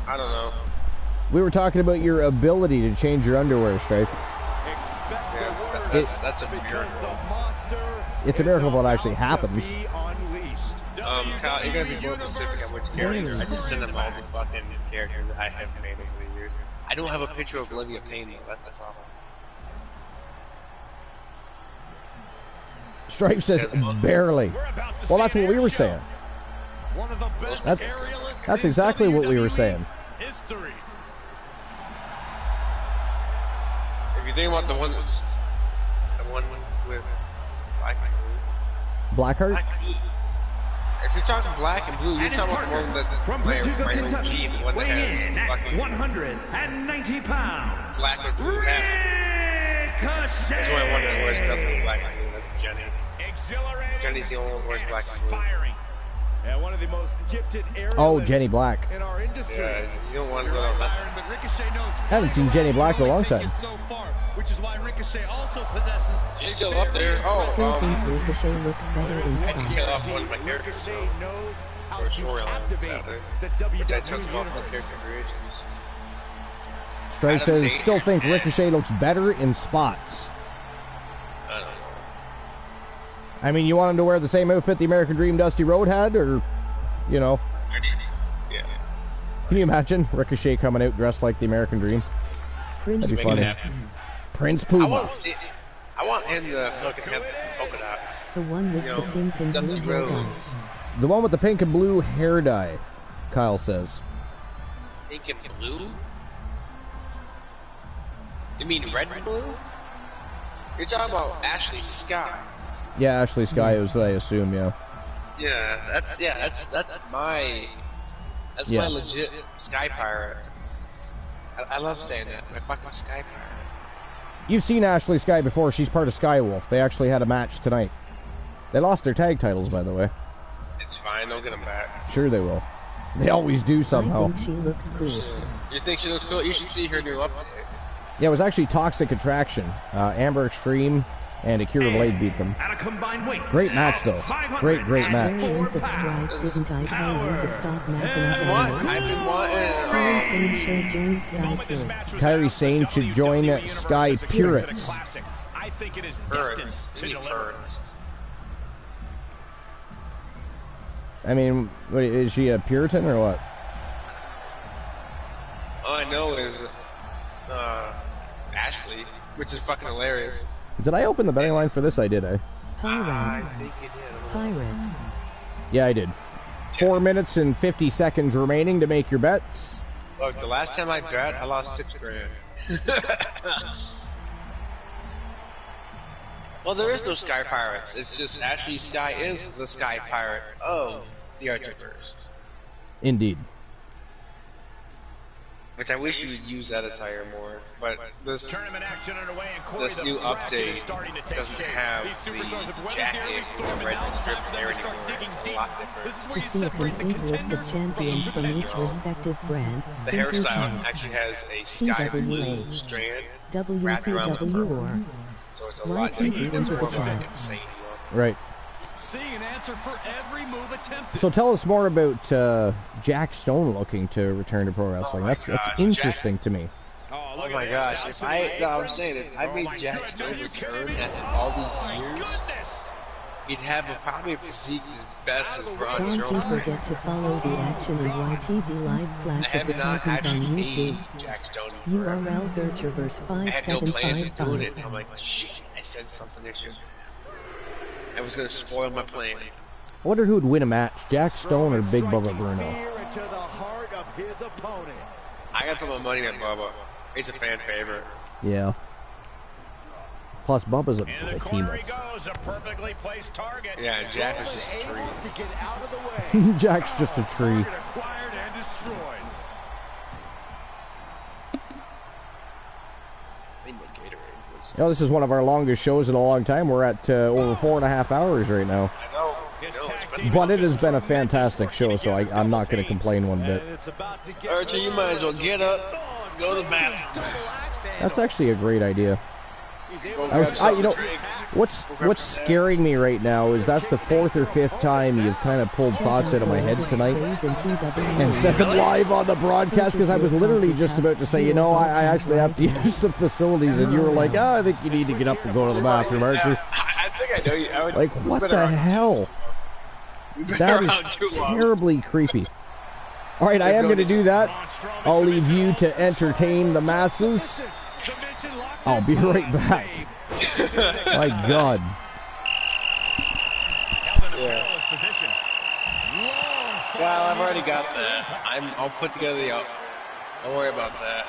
I don't know. We were talking about your ability to change your underwear, Strife. Yeah, that's a miracle. It's a miracle when it actually happens. Kyle, you're gonna be more specific on which character. I just sent them all the fucking characters that I have made over the years. I don't have a picture of Olivia Payne though, that's the problem. Strife says, barely. Well, that's what we were saying. One of the best aerialists That's exactly what we were saying. history. If you think about the one with Blackheart? black and blue. If you're talking black and blue, you're talking about the one that's from playing Paducah, Kentucky, the one that weighing has in at fucking 190 pounds. black and blue hat. Ricochet. That's why I wonder who wears nothing black and blue. That's Jenny. Exhilarating. Jenny's the only one who wears and black and blue. inspiring. Yeah, one of the most gifted aerialists Oh, Jenny Black. in our industry. Yeah, you don't want to You're go right, on that. Byron, but Ricochet knows Haven't seen Jenny Black in a long time. So far, which is why Ricochet also possesses She's still up there. Still Oh, think Ricochet looks better in I can kill spots. off one of my characters. Ricochet knows how Or to storylines captivate out there. the Which I WWE took off my universe. character creations. Strife says, still think Ricochet looks better in spots. I don't know. I mean, you want him to wear the same outfit the American Dream Dusty Rhodes had, or, you know, Yeah. can you imagine Ricochet coming out dressed like the American Dream? Prince That'd be Make it funny. happen. Prince I Puma. want him to fucking have polka dots. The one with You the know, pink and blue Dusty hair Rhodes. dye. The one with the pink and blue hair dye, Kyle says. Pink and blue? You mean red and blue? You're talking about Ashley Scott. Yeah, Ashley Sky is, I assume, yeah. Yeah, that's my Yeah. legit Sky Pirate. I love saying that. My fucking Sky Pirate. You've seen Ashley Sky before. She's part of Skywolf. They actually had a match tonight. They lost their tag titles, by the way. It's fine, they'll get them back. Sure they will. They always do somehow. I think she looks cool. You think she looks cool? You should see her new update. Yeah, it was actually Toxic Attraction. Amber Extreme and Akira Blade beat them. At a combined weight. Great match, though. Great match. Variants of Strife, didn't I tell you to stop macking What? up I've been wanting. Kyrie Sane should join Sky Purists. Kyrie Sane should join Sky Purists. I think it is Birds. destined to You need deliver. birds. I mean, what, is she a Puritan or what? All I know is Ashley, which is fucking hilarious. Did I open the betting line for this? I did, eh? Pirate. think you did. Pirates. Yeah, I did. 4 minutes and 50 seconds remaining to make your bets. Look, the last time I bet, I lost $6 grand. Well, there is no Sky Pirates. It's just Ashley Sky is the Sky Pirate of the Archerverse. Indeed. Which I wish you would use that attire more, but this Tournament action underway, and Corey, this the new bracket is update starting to take doesn't shape. have These superstars have the weathered jacket the early storm, and and red now it's strip time for there them to start anymore. digging It's a deep. lot different. This is where To you see a separate the complete list of contenders from champions the from each pretenders. respective brand, The simply hairstyle type actually has a sky blue TWA, strand wrapped around the WCW, fur, or so it's a lot YTV different. into It's the more of an chat. insane look. Right. Seeing an answer for every move attempted. So tell us more about Jack Stone looking to return to pro wrestling. my That's God, interesting to me. Oh my gosh, if I'm saying if I made Jack Stone return after all these years, he'd have probably a physique as best as Braun Don't you Strowman. forget to follow the action in YTV Live I Flash of have the not Titans on actually YouTube. made Jack Stone return. URL Virtuverse I had no plans of doing it 5755. until I'm like, shit, I said something extra. I was gonna spoil my plan. I wonder who would win a match, Jack Stone or Big Bubba Bruno. Fear into the heart of his opponent. I gotta put my money on Bubba. He's a fan favorite. Yeah. Plus, Bubba's a In the corner he behemoth. goes, a perfectly placed target. Yeah, and Jack is just a tree. Able to get out of the way. Jack's just a tree. Target acquired and destroyed. I need my Gatorade. Was... You know, this is one of our longest shows in a long time. We're at over 4.5 hours right now. I know. This I know. tag It's team been... But it is has been a just tremendous fantastic working show, so together, I'm not going double to complain one bit. And it's about to get Archer, you might as well get up, go to the bathroom. That's actually a great idea. Go I was, grab you know, something to drink. what's scaring me right now is that's the 4th or 5th time you've kind of pulled thoughts out of my head tonight and said them live on the broadcast, because I was literally just about to say, you know, I actually have to use the facilities, and you were like, oh, I think you need to get up and go to the bathroom, Archer. Yeah, I think I know you. I would, Like, what the hell? That is terribly creepy. All right, I am going to do that. I'll leave you to entertain the masses. I'll be right back. My God. Held in a perilous position. Long Well, I've already got that. I'll put together the outfit. Don't worry about that.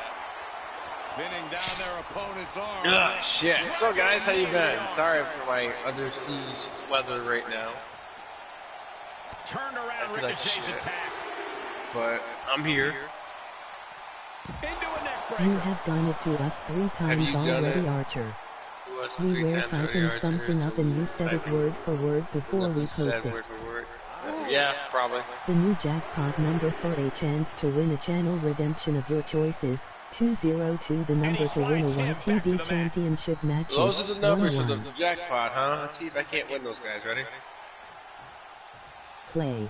Pinning down their opponent's arm. Ugh, shit. So, guys, how you been? Sorry for my under siege weather right now. Turned around Ricochet's attack. But I'm here. Into a neck breaker. You have done it to us 3 times already, Archer. We were typing something up and you said it word for word before we posted. Word for word. Yeah, probably. The new jackpot number for a chance to win a channel redemption of your choices. 202 the number to win a YTD championship match. Those are the numbers for the jackpot, huh? Let's see if I can't win those guys. Ready? Play.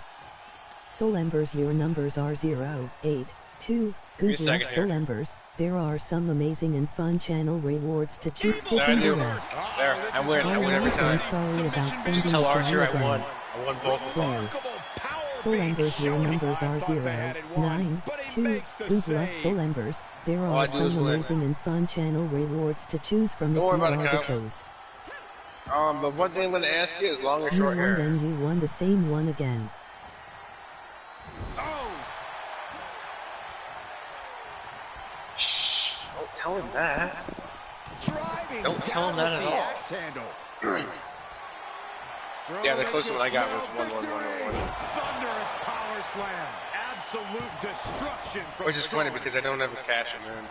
Soul Embers, your numbers are 0, 8, 2. Good luck, Soul Embers. There are some amazing and fun channel rewards to choose. Skipping the rest. There, I win every time. Sorry about sending Just tell Archer I won. again. I won both of them. Play. Soul Embers, your numbers are 0, 9, 2. Good luck, Soul Embers. There are some amazing and fun channel rewards to choose from if you are the chose. The one thing I'm going to ask you is long or short hair. Then you won the same one again. Shh! Don't tell him that. Don't tell him that at all. Yeah, the closest one I got was 1-1-1-1. Thunderous power slam. Absolute destruction. Which is funny because I don't have a cash in there.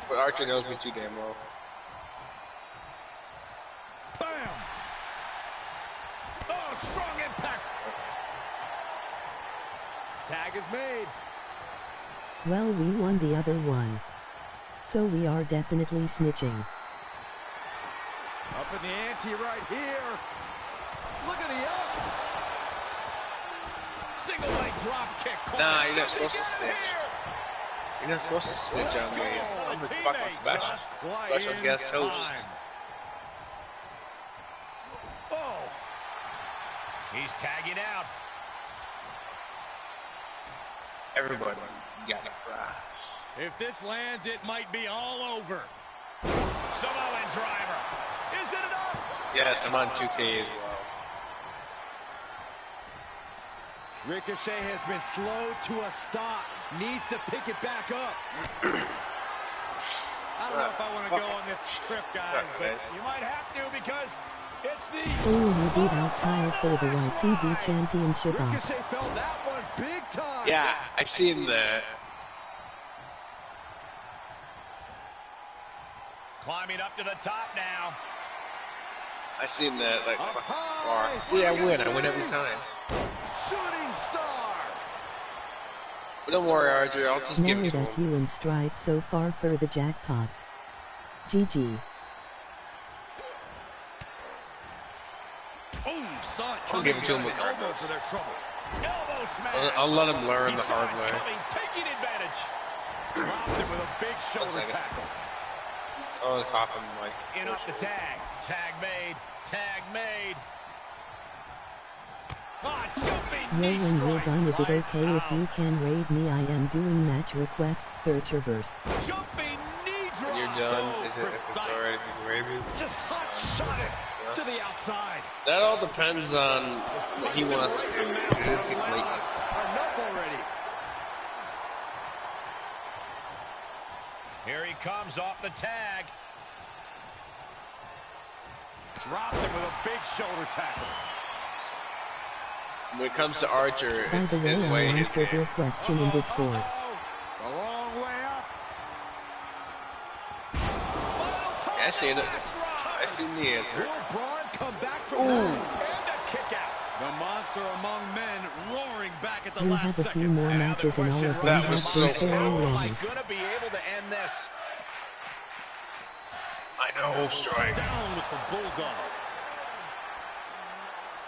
But Archer knows me too damn well. Bam! Oh, strong impact. Tag is made. Well, we won the other one. So we are definitely snitching. Up in the ante right here. Look at the ups. Single leg drop kick. Nah, you're not supposed to snitch. You're not supposed to snitch on me. I'm the fucking special guest host. Oh. He's tagging out. Everybody's got a prize. If this lands, it might be all over. Samoan driver. Is it enough? Yes, I'm on 2K as well. Ricochet has been slow to a stop. Needs to pick it back up. I don't know if I want to go on this trip, guys, but you might have to because it's the... So you beat out Kyle for the YTD championship off. Ricochet felt that one big time. Yeah, I've seen that. Climbing up to the top now. I've seen that like fucking far. See, I win every time. Shooting star. But don't worry, Archer, I'll just give it to us him. You and Strife so far for the jackpots. GG. Oh, son. I'll give it to him with elbow for their trouble. Elbow smash. I'll let him learn the hard way. Taking advantage. Dropped it with a big shoulder tackle. Oh, pop him like. In off the tag. Tag made. Tag made. When you're done, is it okay if you can raid me? I am doing match requests for Traverse. Jumping knee drop. When you're done, is it if it's alright if you can raid you? Just hot shot it to the outside. That all depends on what he wants to do. It is getting late. Enough already. Here he comes off the tag. Dropped him with a big shoulder tackle. When it comes to Archer, By it's the way, his I way. answered your question in Discord. The long way up. Yeah, I seen it. I seen the answer. Will Braun come back from that? And the kick out. The monster among men roaring back at the We last have a second. few more matches and all of them That have was been so very cool. Am I long. gonna be able to end this? I know, strike. Down with the bulldog.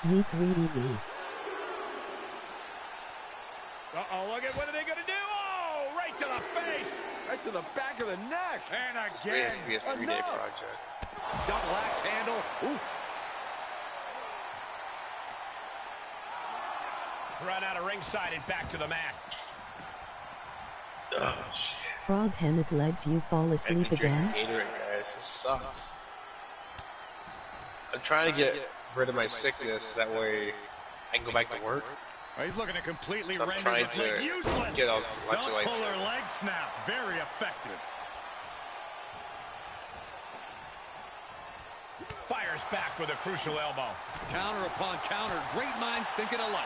Ye3DV. Uh-oh, look at what are they gonna do? Oh, right to the face. Right to the back of the neck. And It again. has to be a 3-day Enough. project. Double axe handle. Oof. Run out of ringside and back to the mat. Oh, shit. Frog Hammett legs, you fall asleep again? Gatorade, guys. This sucks. I'm trying to get rid of my sickness, that way I can go back to work. Oh, he's looking to completely Stop render trying this to leg useless. get off Stump puller leg snap. Very effective. Fires back with a crucial elbow. Counter upon counter. Great minds thinking alike.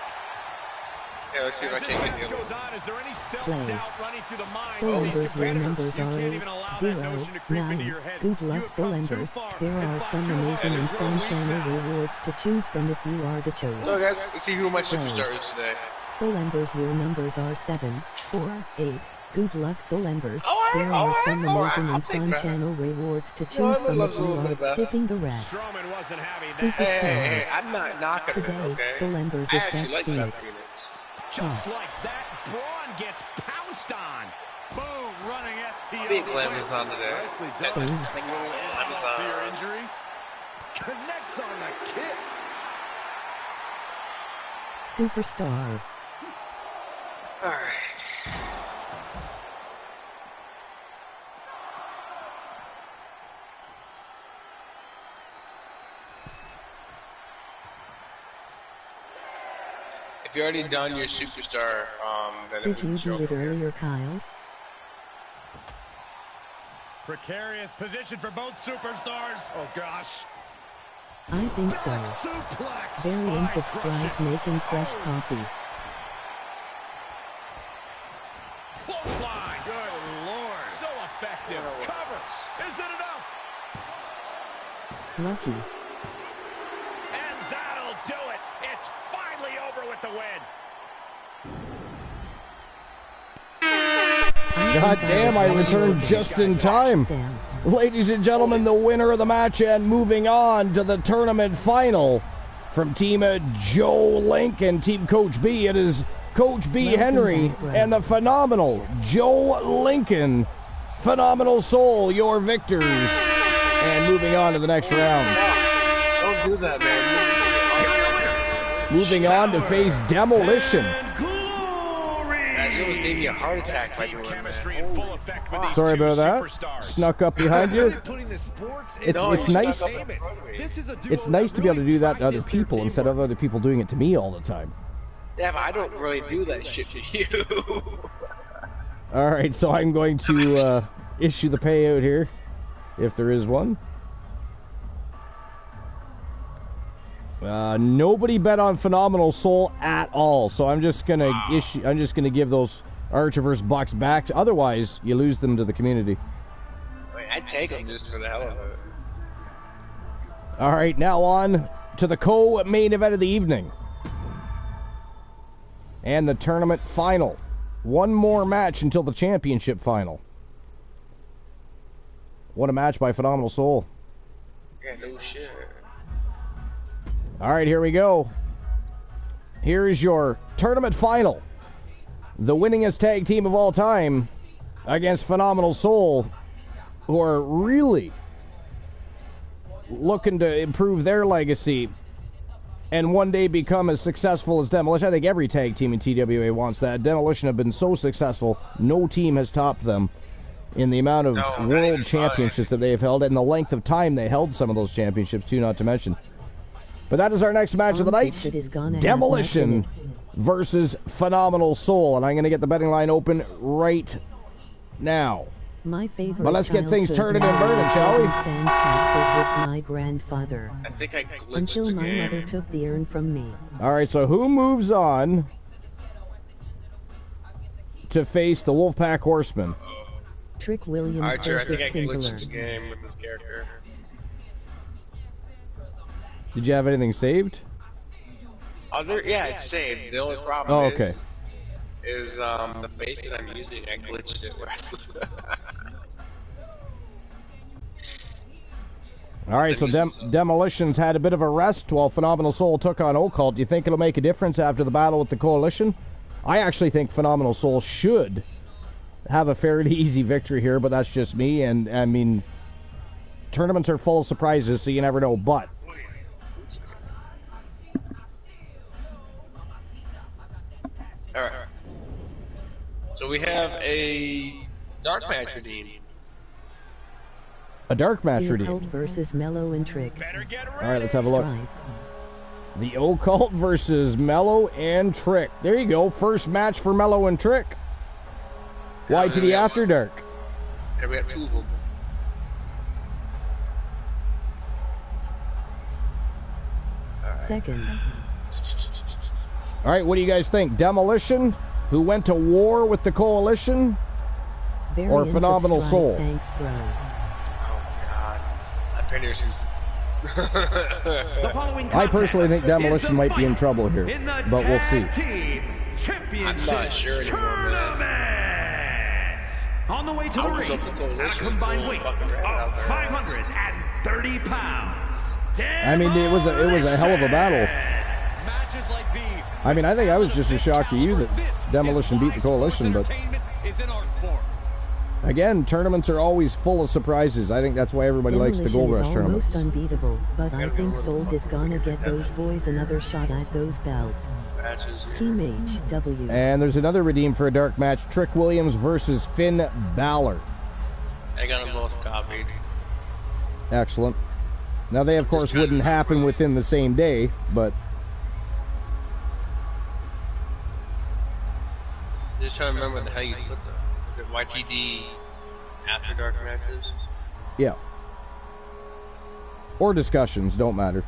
Yeah, let's see if I can get the other goes on, is there any self-doubt running through the minds Soul of these Embers, your competitors? numbers You are can't even allow that 0, notion to creep into your 9. head. Good You luck, have Soul come too Embers. far There and are fought some too hard amazing and to fun reach channel now. rewards to choose from if you are the chosen. So guys, let's see who my superstar is today. Soul Embers, your numbers are 7, 4, 8. Good luck, Soul Embers. There All are right, some all right, amazing I'll and take fun that. channel rewards to No, choose I from love if a little you bit are of that. skipping the rest. Strowman wasn't having that. Superstar. Hey, I'm not knocking it, Today, okay? Soul Embers I is actually Beth like Phoenix. Beth Phoenix. Just like that, Braun gets pounced on. Boom, running STO. Big Amazon today. Nicely done. Same. A little insult to your Amazon. injury. Connects on the kick. Superstar. All right. If you're already done your superstar, then Did you do it earlier, Kyle? Precarious position for both superstars. Oh, gosh. I think so. Suplex. Variants of Strife making fresh coffee. Clothesline. Good Lord. So effective. Cover. Is it enough? Lucky. And that'll do it. It's finally over with the win. God damn, I returned just in time. Ladies and gentlemen, the winner of the match and moving on to the tournament final from Team Joe Lincoln, Team Coach B. It is Coach B. Henry and the phenomenal Joe Lincoln, Phenomenal Soul, your victors. And moving on to the next round. Don't do that, man. Moving on to face Demolition. Guys, it was gave me a heart attack by doing that. Sorry about that. Snuck up behind you. It's nice. It's nice to be able to do that to other people instead of other people doing it to me all the time. Yeah, but I don't really do that shit to you. All right, so I'm going to issue the payout here, if there is one. Nobody bet on Phenomenal Soul at all, so I'm just gonna give those Archiverse bucks back. Otherwise, you lose them to the community. Wait, I'd take them just for the hell of it. All right, now on to the co-main event of the evening and the tournament final. One more match until the championship final. What a match by Phenomenal Soul. Yeah, no shit. All right, here we go. Here is your tournament final. The winningest tag team of all time against Phenomenal Soul, who are really looking to improve their legacy and one day become as successful as Demolition. I think every tag team in TWA wants that. Demolition have been so successful, no team has topped them in the amount of world championships that they have held and the length of time they held some of those championships too, not to mention. But that is our next match of the night. Demolition versus Phenomenal Soul. And I'm going to get the betting line open right now. My favorite. But let's get things turning and burning, shall we? Sandcastles with my grandfather. I think I glitched Until the my game. mother took the urn from me. All right, so who moves on to face the Wolfpack Horsemen? Trick Williams Archer, I versus think I glitched the Pinkler. game with this character. Did you have anything saved? Yeah, it's saved. The only problem Oh, okay. is the face that I'm using, I glitched it. All right, so Demolition's had a bit of a rest while Phenomenal Soul took on Occult. Do you think it'll make a difference after the battle with the Coalition? I actually think Phenomenal Soul should have a fairly easy victory here, but that's just me. And, I mean, tournaments are full of surprises, so you never know. But All right. So we have a dark match redeemed. a dark match The redeemed. Occult versus Mellow and Trick. Better get ready. All right, let's have a look. Strife. The Occult versus Mello and Trick. There you go. First match for Mello and Trick. YTD After Dark. Yeah, we got 2 of them. Second. All right, what do you guys think? Demolition, who went to war with the Coalition, or Phenomenal Soul? Thanks, bro. Oh, God. I bet there's... I personally think Demolition might be in trouble here, but we'll see. I'm not sure anymore, man. On the way to the ring, at a combined weight of 530 pounds. I mean, it was a hell of a battle. I mean, I think I was just as shocked to you that Demolition beat the Coalition, but again, tournaments are always full of surprises. I think that's why everybody likes the Gold Rush tournaments. Almost unbeatable, but I think Souls is gonna get those boys another shot at those belts. Team HW. And there's another redeem for a dark match: Trick Williams versus Finn Balor. I got them both copied. Excellent. Now they, of course, wouldn't happen within the same day, but Just trying to remember how you put them. Is it YTD After Dark matches? yeah. Or discussions, don't matter.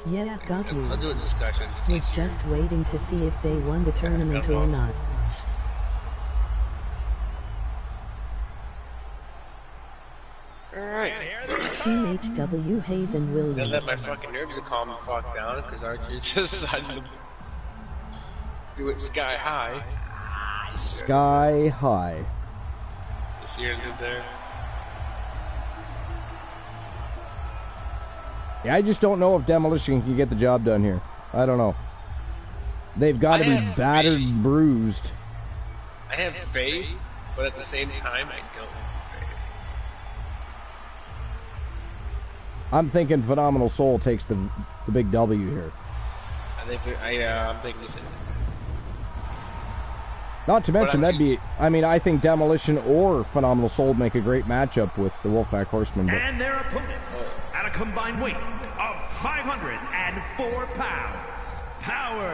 Yeah, got you. I'll do it in discussions. Was just waiting to see if they won the tournament or not. Alright. Team HW, Hayes and Now Williams. that my fucking nerves to calm the fuck down, because Archie just decided to do it sky high. Sky high. You see what I did there? Yeah, I just don't know if Demolition can get the job done here. I don't know. They've got to be battered and bruised. I have faith, but at the same time, I don't have faith. I'm thinking Phenomenal Soul takes the big W here. I'm thinking the same thing. Not to mention, that'd be, I mean, I think Demolition or Phenomenal Soul would make a great matchup with the Wolfpack Horsemen. But And their opponents, at a combined weight of 504 pounds. Power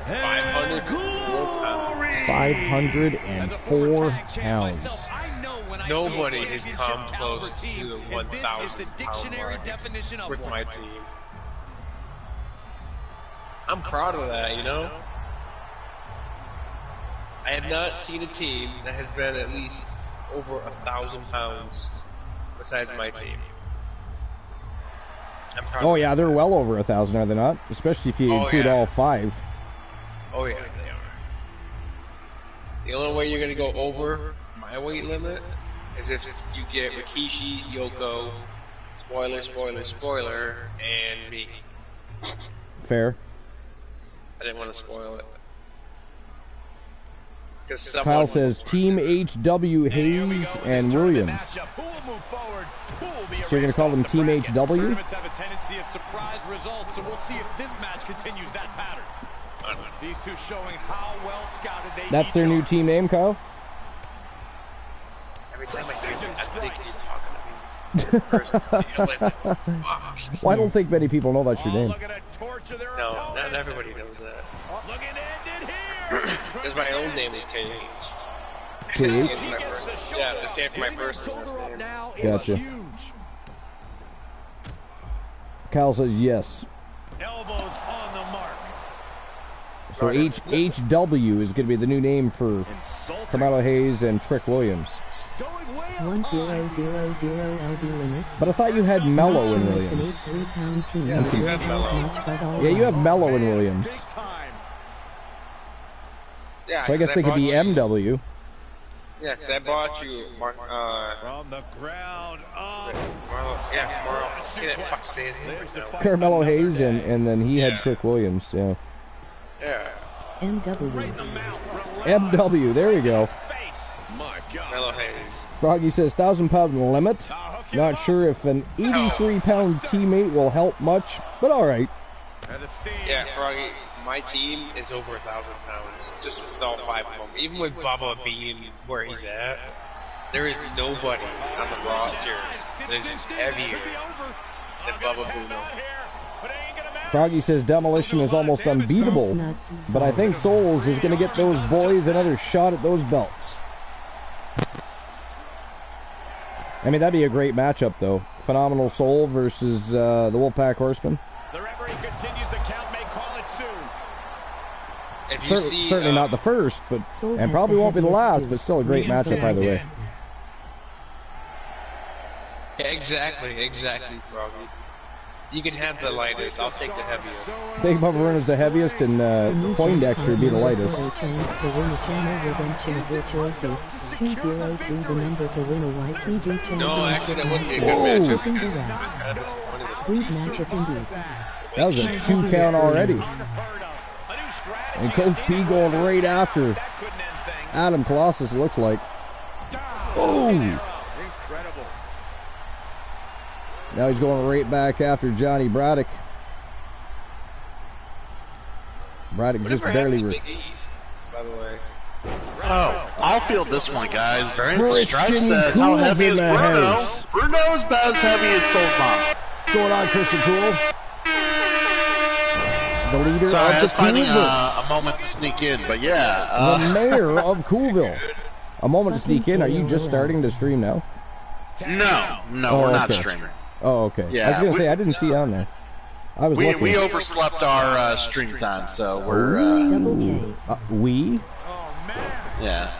and 500 glory. 504 pounds. Nobody has come close to the 1,000 pound mark with my team. I'm proud of that, you know? I have not seen a team that has been at least over 1,000 pounds besides my team. I'm proud Oh of yeah, that. they're well over 1,000, are they not? Especially if you include all 5. Oh yeah, they are. The only way you're gonna go over my weight limit is if you get Rikishi, Yoko, spoiler, and me. Fair. I didn't want to spoil it. Kyle says Team HW, Hayes and Williams. So you're going to call them Team HW? Tournaments have a tendency of surprise results, so we'll see if this match continues that pattern. These two showing how well scouted they That's their new team name, Kyle? Every time I hear it, I think he's talking to me. Well, I don't think many people know that's your name. No, not everybody knows that. Because my own name is KH. KH? Yeah, the same for my first name. Gotcha. Kyle says yes. Elbows on the mark. So HW is going to be the new name for Carmelo Hayes and Trick Williams. 1000 LB limit. But I thought you had Mello and Williams. Yeah, you have Mello. Yeah, you have Mello and Williams. Yeah, So I guess they could be MW. Yeah, because I bought you From the ground up. Carmelo Hayes, and then he had Trick Williams. Yeah. Yeah. MW. MW, there you go. Mellow Hayes. Froggy says 1,000-pound limit. Not sure if an 83-pound teammate will help much, but all right. Yeah, Froggy, my team is over 1,000 pounds, just with all 5 of them. Even with Bubba being where he's at, there is nobody on the roster that is heavier than Bubba Bruno. Froggy says Demolition is almost unbeatable, but I think Souls is going to get those boys another shot at those belts. I mean, that'd be a great matchup, though. Phenomenal Soul versus the Wolfpack Horsemen. The referee continues the count, may call it soon. If you see, certainly not the first, but and probably won't be the last, but still a great matchup either way. Exactly, Froggy. You can have the lightest. I'll take the heaviest. Big Bubba Run is the heaviest, and Poindexter would be the lightest. Chance to win a channel redemption of your choices. 202 the number to win a YTV championship. No, actually, that wouldn't be a good matchup. Good matchup indeed. That was a 2 count already. And Coach P going right after Adam Colossus, it looks like. Oh! Now he's going right back after Johnny Braddock. Braddock just barely... By the way. Oh, I'll field this one, guys. Christian Stripe says, how heavy is Bruno? Bruno's about as heavy as Soul Bomb. What's going on, Christian Cool? The leader Sorry, of I the was finding Coolvilles. a moment to sneak in, but yeah. The mayor of Coolville. A moment to sneak in. Are you just starting to stream now? No, we're not streaming. Oh, okay. Yeah, I was going to say, I didn't see it on there. I was looking. We overslept our stream time, so we're... we? Yeah.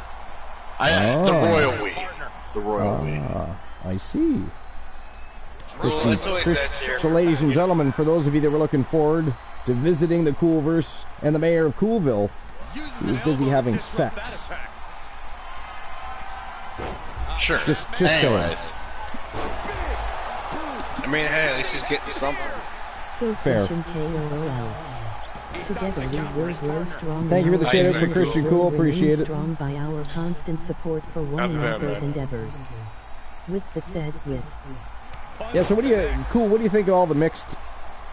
The royal we. The royal we. I see. So, ladies and gentlemen, for those of you that were looking forward to visiting the Coolverse and the mayor of Coolville, he was busy having sex. Sure. Just saying. I mean, hey, at least he's getting something. So fair. Together we will grow strong. Thank you for the shout out for Christian Cool. Appreciate it. Strong by our constant support for one another's endeavors. With that said, Yeah, so what do you think of all the mixed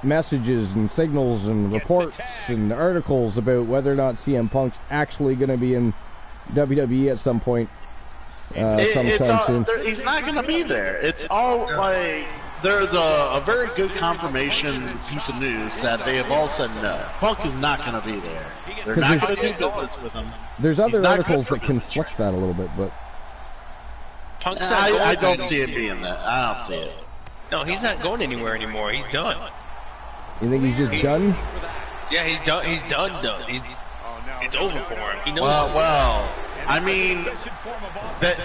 messages and signals and reports and articles about whether or not CM Punk's actually going to be in WWE at some point sometime soon? He's not going to be there. It's all like there's a very good confirmation piece of news that they have all said no. Punk is not going to be there. They're not going to do business with him. There's other articles that conflict that a little bit, but Punk's I don't see it being that. I don't see it. No, he's not going anywhere anymore. He's done. You think he's just done? Yeah, he's done. He's done. It's over for him. He knows. Well, I mean,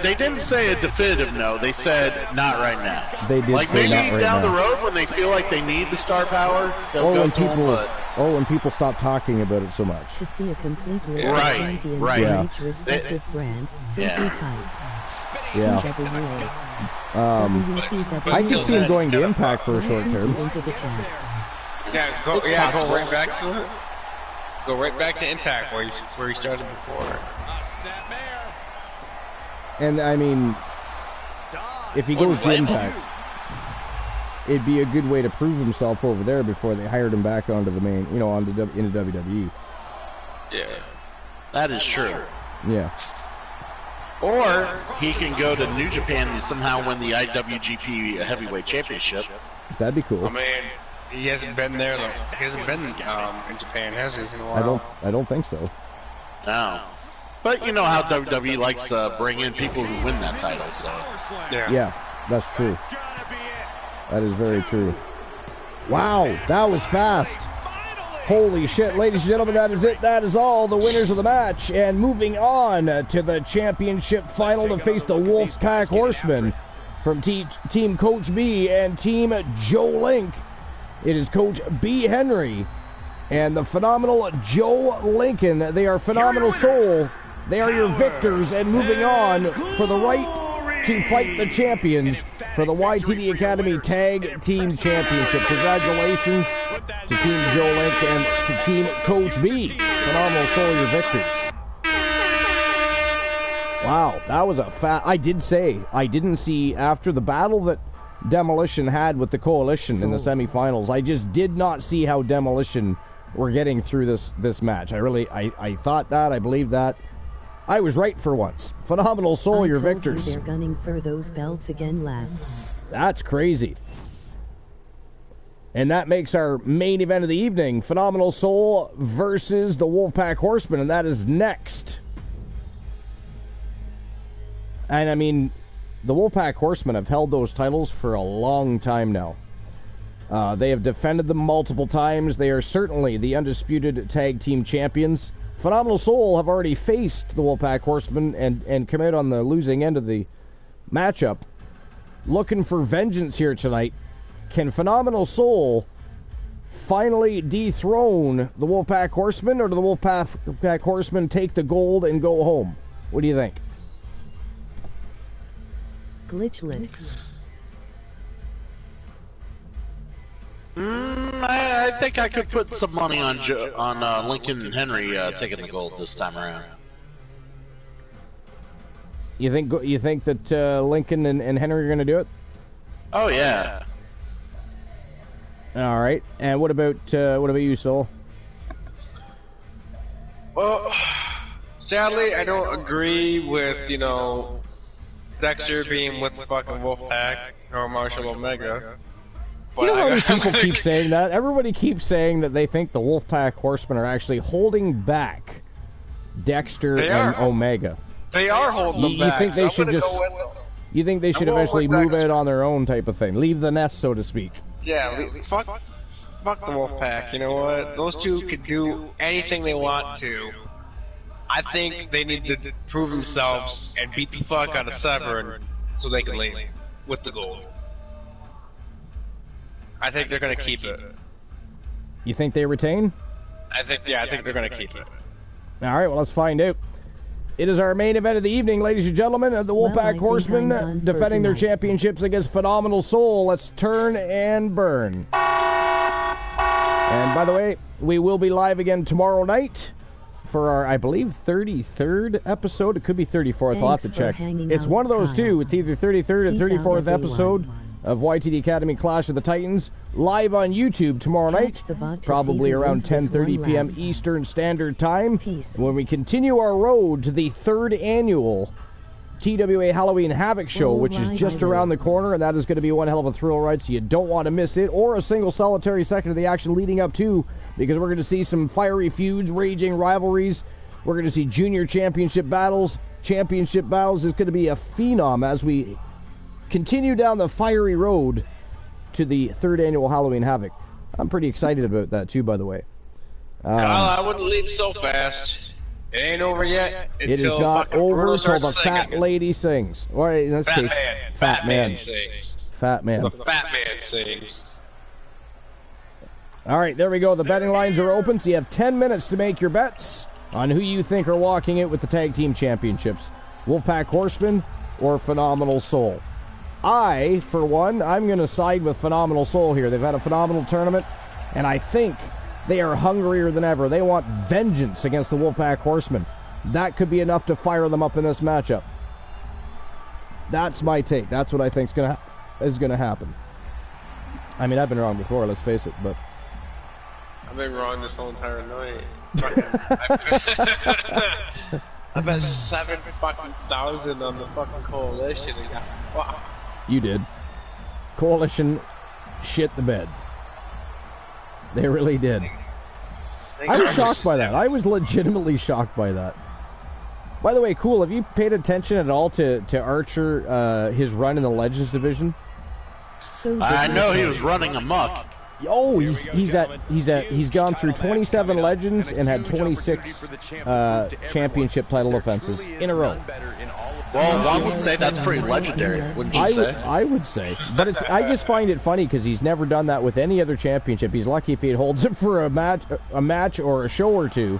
they didn't say a definitive no. They said not right now. They did like say maybe not right down now. the road when they feel like they need the star power, they'll go to him, when people stop talking about it so much. To see a complete list of champions Yeah. in each respective brand, simply type. Yeah. TWA. I can see him going to Impact for a short term. Into the chat. Go right back to it. Go right back to Impact where he started before. And I mean, if he goes to Impact, it'd be a good way to prove himself over there before they hired him back onto the main, into WWE. Yeah, that is true. Yeah. Or he can go to New Japan and somehow win the IWGP Heavyweight Championship. That'd be cool. I mean, he hasn't been there though. He hasn't been in Japan, has he? In a while. I don't think so. No. But you know how WWE likes to bring in people who win that title, so. Yeah, that's true. That is very true. Wow, that was fast. Holy shit, ladies and gentlemen, that is it. That is all the winners of the match. And moving on to the championship final to face the Wolfpack Horsemen from Team Coach B and Team Joe Link. It is Coach B. Henry and the phenomenal Joe Lincoln. They are phenomenal soul. They are your victors, and moving on for the right to fight the champions for the YTD Academy Tag Team Championship. Congratulations to Team Joe Link and to Team Coach B. Phenomenal soul, your victors. Wow, that was I didn't see after the battle that Demolition had with the Coalition in the semifinals. I just did not see how Demolition were getting through this match. I thought that, I believed that. I was right for once. Phenomenal soul, your victors. They're gunning for those belts again, laugh. That's crazy. And that makes our main event of the evening, Phenomenal Soul versus the Wolfpack Horsemen, and that is next. And I mean, the Wolfpack Horsemen have held those titles for a long time now. They have defended them multiple times. They are certainly the undisputed tag team champions. Phenomenal Soul have already faced the Wolfpack Horsemen and come out on the losing end of the matchup. Looking for vengeance here tonight. Can Phenomenal Soul finally dethrone the Wolfpack Horsemen, or do the Wolfpack Horsemen take the gold and go home? What do you think? Glitchlet. I think I could put some money on Lincoln and Henry taking the gold this time around. You think that Lincoln and Henry are going to do it? Oh yeah. All right. And what about you, Soul? Well, sadly, I don't agree with, you know, Dexter being with the fucking Wolfpack or Marshall Omega. But You know how many people keep saying that? Everybody keeps saying that they think the Wolfpack Horsemen are actually holding back Dexter and Omega. They are holding them back. You think they should just? You think they should eventually move out on their own, type of thing? Leave the nest, so to speak. Yeah, fuck the Wolfpack. You know what? Those two could do anything they want to. I think they need to prove themselves and beat the fuck out of Severn so they can leave with the gold. I think they're gonna keep it. You think they retain? I think they're gonna keep it. All right, well, let's find out. It is our main event of the evening, ladies and gentlemen. The Wolfpack Horsemen defending their championships against Phenomenal Soul. Let's turn and burn. And by the way, we will be live again tomorrow night for our, I believe, 33rd episode. It could be 34th. I'll have to check. It's one of those two. It's either 33rd or 34th episode of YTD Academy Clash of the Titans, live on YouTube tomorrow night, probably around 10:30 p.m. Eastern Standard Time, when we continue our road to the 3rd annual TWA Halloween Havoc Show, which is just around the corner, and that is going to be one hell of a thrill ride, so you don't want to miss it, or a single solitary second of the action leading up to, because we're going to see some fiery feuds, raging rivalries. We're going to see junior championship battles. Championship battles is going to be a phenom as we continue down the fiery road to the 3rd annual Halloween Havoc. I'm pretty excited about that too, by the way. Kyle, I wouldn't leap so fast. It ain't over yet. It is not over until the fat lady sings. Or in this case, fat man sings. Fat man. The fat man sings. All right, there we go. The betting lines are open, so you have 10 minutes to make your bets on who you think are walking out with the tag team championships. Wolfpack Horsemen or Phenomenal Soul. I, for one, I'm going to side with Phenomenal Soul here. They've had a phenomenal tournament, and I think they are hungrier than ever. They want vengeance against the Wolfpack Horsemen. That could be enough to fire them up in this matchup. That's my take. That's what I think is going to happen. I mean, I've been wrong before, let's face it, but I've been wrong this whole entire night. I bet 7,000 on the fucking Coalition and got fucked. You did. Coalition shit the bed. They really did. I was shocked by that. I was legitimately shocked by that. By the way, cool, have you paid attention at all to Archer, his run in the Legends division? I know he was running amok. Oh, he's gone through 27 Legends and had 26 championship title defenses in a row. Well, one would say that's pretty legendary, wouldn't you say? I would say, but I just find it funny because he's never done that with any other championship. He's lucky if he holds it for a match or a show or two.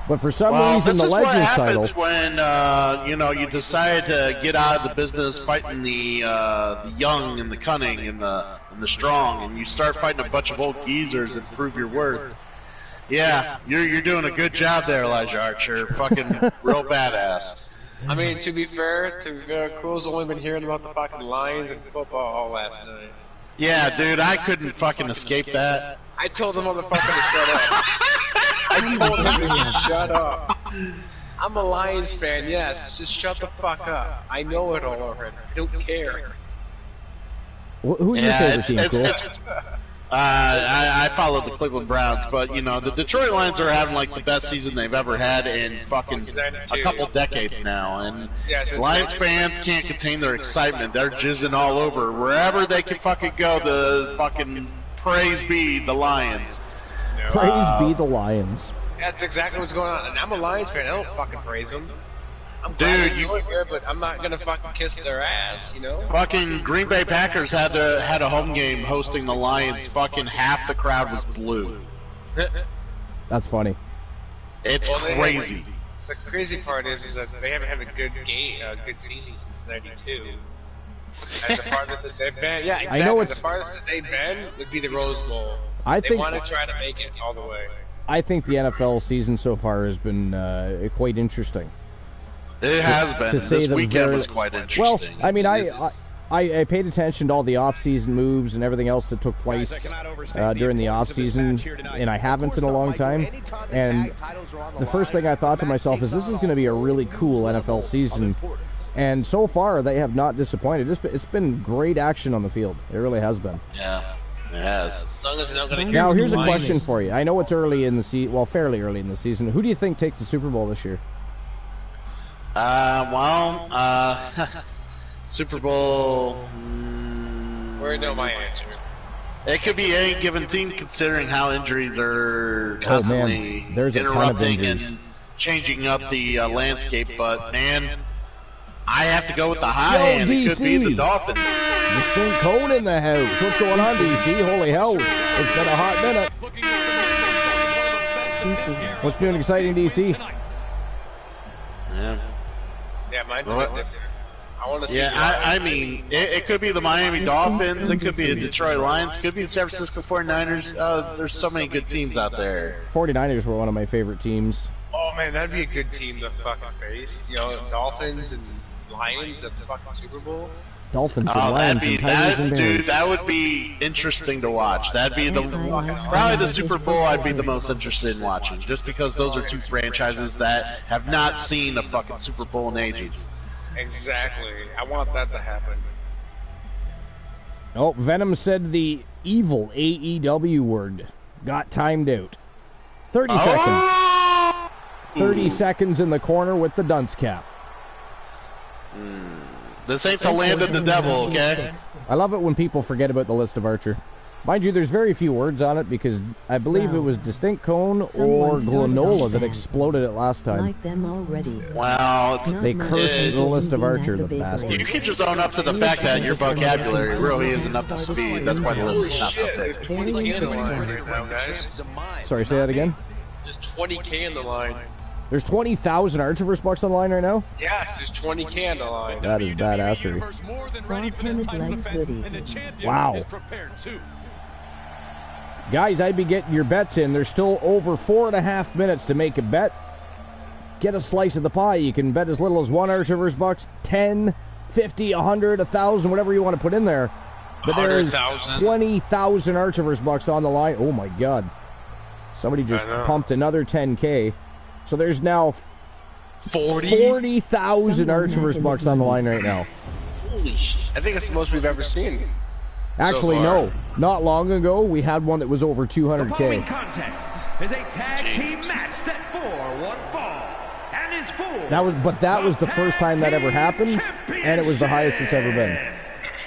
But for some reason, the Legends title. This is what happens when you decide to get out of the business fighting the young and the cunning and the strong, and you start fighting a bunch of old geezers and prove your worth. Yeah, you're doing a good job there, Elijah Archer. Fucking real badass. I mean, to be fair, Cool's only been hearing about the fucking Lions and football all last night. Yeah, dude, I couldn't fucking escape that. I told the motherfucker to shut up. I told him to shut up. I'm a Lions fan, yes. Just shut the fuck up. I know it all already. I don't care. Who's your favorite team, Cool? I follow the Cleveland Browns, but you know the Detroit Lions are having like the best season they've ever had in fucking a couple decades now, and Lions fans can't contain their excitement. They're jizzing all over wherever they can fucking go. The fucking praise be the Lions. Praise be the Lions. That's exactly what's going on. And I'm a Lions fan. I don't fucking praise them. Dude, you here, but I'm not gonna fucking kiss their ass, you know. Fucking Green Bay Packers had a home game hosting the Lions. Fucking half the crowd was blue. That's funny. It's crazy. The crazy part is that they haven't had a good season since '92. And the farthest that they've been, yeah, exactly. I know the farthest that they've been would be the Rose Bowl. They want to try to make it all the way. I think the NFL season so far has been quite interesting. It has been. This weekend was quite interesting. Well, I mean, I paid attention to all the off-season moves and everything else that took place during the off-season, and I haven't in a long time. And the first thing I thought to myself is this is going to be a really cool NFL season. And so far, they have not disappointed. It's been great action on the field. It really has been. Yeah, it has. As long as they're not going to now, here's a question for you. I know it's early in the season, well, fairly early in the season. Who do you think takes the Super Bowl this year? Super Bowl. Already know my answer. It could be any given team, considering how injuries are constantly interrupting and changing up the landscape. But man, I have to go with the high end. It could be the Dolphins. Distinct Cone in the house. What's going on, DC? Holy hell! It's been a hot minute. What's new and exciting, DC? Yeah, mine's a bit different. I want to see. I mean, it could be the Miami Dolphins. It could be the Detroit Lions. It could be the San Francisco 49ers. There's so many good teams out there. 49ers were one of my favorite teams. Oh man, that'd be a good team to fucking face. You know, Dolphins and Lions at the fucking Super Bowl. Dolphins and Lions and Tigers and Bears. Dude, that would be interesting to watch. That'd be probably the Super Bowl I'd be the most interested in watching, just because those are two franchises that have not seen a fucking Super Bowl in ages. Exactly. I want that to happen. Oh, Venom said the evil AEW word got timed out. 30 seconds. 30 seconds in the corner with the dunce cap. This ain't the land of the devil, okay? I love it when people forget about the list of Archer. Mind you, there's very few words on it because I believe it was Distinct Cone or Glanola that exploded it last time. Like them already. Wow. They cursed the list of Archer, the bastards. You can just own up to the fact that your vocabulary really isn't up to speed. That's why the list is not so thick. There's 20K in the line right now, guys. Sorry, say that again? There's 20K in the line. There's 20,000 Archerverse bucks on the line right now? Yes, there's 20K on the line. That is badassery. Wow. Guys, I'd be getting your bets in. There's still over 4.5 minutes to make a bet. Get a slice of the pie. You can bet as little as 1 Archerverse bucks, 10, 50, 100, 1,000, whatever you want to put in there. But there's 20,000 Archerverse bucks on the line. Oh my god. Somebody just pumped another 10K. So there's now 40,000 Archerverse bucks on the line right now. Holy shit. I think it's the most we've ever seen. Actually, no. Not long ago, we had one that was over 200K. The following contest is a tag team match set for one fall. And is full. That was the first time that ever happened, and it was the highest it's ever been.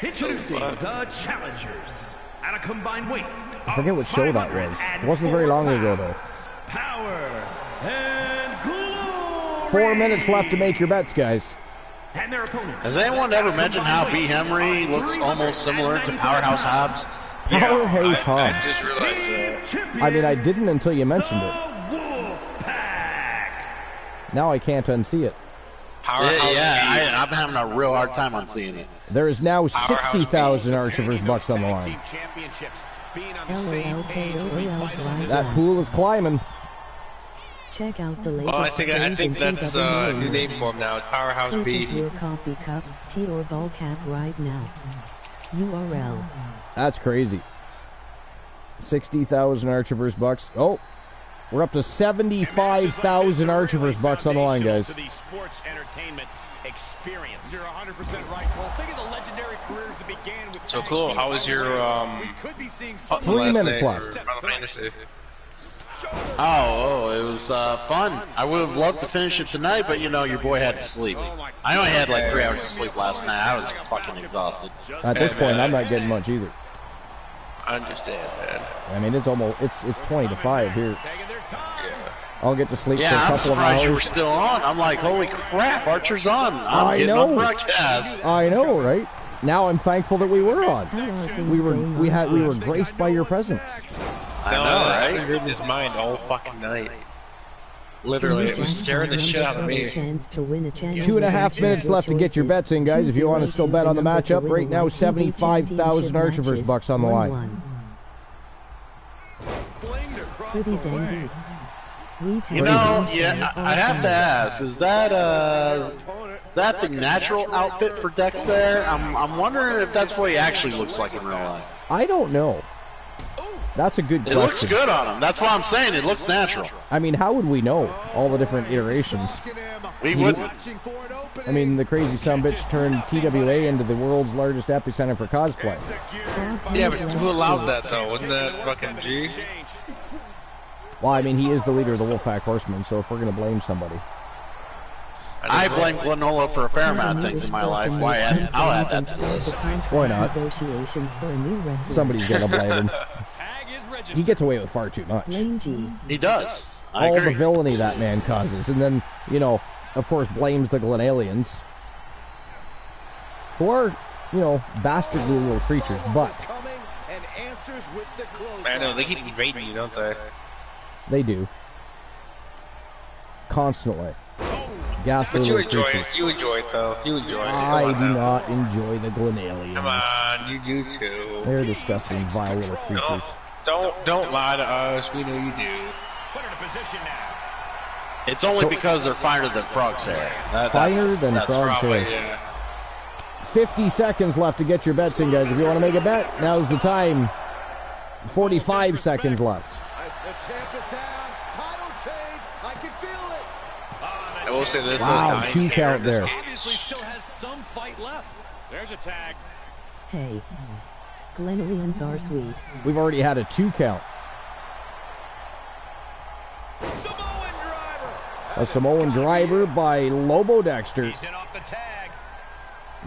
Introducing the challengers at a combined weight. I forget what show that was. It wasn't very long ago, though. Power and glory. 4 minutes left to make your bets, guys. And their opponents. Has anyone ever mentioned how B. Henry looks almost similar to Powerhouse Hobbs? Powerhouse Hobbs. I just realized that. I mean, I didn't until you mentioned it. Now I can't unsee it. I'm having a real hard time unseeing it. There is now 60,000 Archerverse bucks on the line. That pool is climbing. Check out the latest. Oh, I think that's a new name for him now. Powerhouse B. Purchase your coffee cup, tea, or ball cap right now. URL. That's crazy. 60,000 Archerverse bucks. Oh, we're up to 75,000 Archerverse bucks on the line, guys. experience. You're 100% right, Cole. Think of the legendary careers that began with. So cool. How was your 3 minutes left. Oh, it was fun. I would have loved to finish it tonight, but you know, your boy had to sleep. I only had like 3 hours of sleep last night. I was fucking exhausted. At this point, I'm not getting much either. I understand, man. I mean, it's almost it's 20 to 5 here. I'll get to sleep for a Yeah, I'm couple of hours. surprised you were still on. I'm like, holy crap, Archer's on. I'm getting on broadcast. I know, right? Now I'm thankful that we were on. We were graced by your presence. I know, right? I heard his mind all fucking night. Literally, it was scaring the shit out of me. 2.5 minutes left to get your bets in, guys. If you want to still bet on the matchup, right now 75,000 Archerverse bucks on the line. Pretty dang good. You know, yeah, I have to ask, is that the natural outfit for Dex there? I'm wondering if that's what he actually looks like in real life. I don't know. That's a good question. It looks good on him. That's why I'm saying it looks natural. I mean, how would we know all the different iterations? We wouldn't. I mean, the crazy sumbitch turned TWA into the world's largest epicenter for cosplay. Yeah, but who allowed that, though? Wasn't that fucking G? Well, I mean, he is the leader of the Wolfpack Horsemen, so if we're going to blame somebody. I blame Glenola for a fair amount of things in my life. Why? I'll add that to the list. Why not? Somebody's going to blame him. He gets away with far too much. He does. All the villainy that man causes. And then, you know, of course, blames the Glenalians. Who are, you know, bastardly little creatures, but... I know, they keep invading you, don't they? They do. Constantly. Ghastly but you little enjoy creatures. it. You enjoy it, though. You enjoy it. I do not enjoy the Glenalians. Come on, you do too. They're disgusting, vile little creatures. Don't lie to us. We know you do. Put her in position now. It's only because they're finer than Frog's hair. Finer than Frog's hair. Yeah. 50 seconds left to get your bets in, guys. If you want to make a bet, now's the time. 45 seconds left. I will say this. Wow, 2 count there. Obviously still has some fight left. There's a tag. Hey, Glenalians are sweet. We've already had a 2 count. Samoan driver. A Samoan driver by Lobo Dexter. He's in off the tag.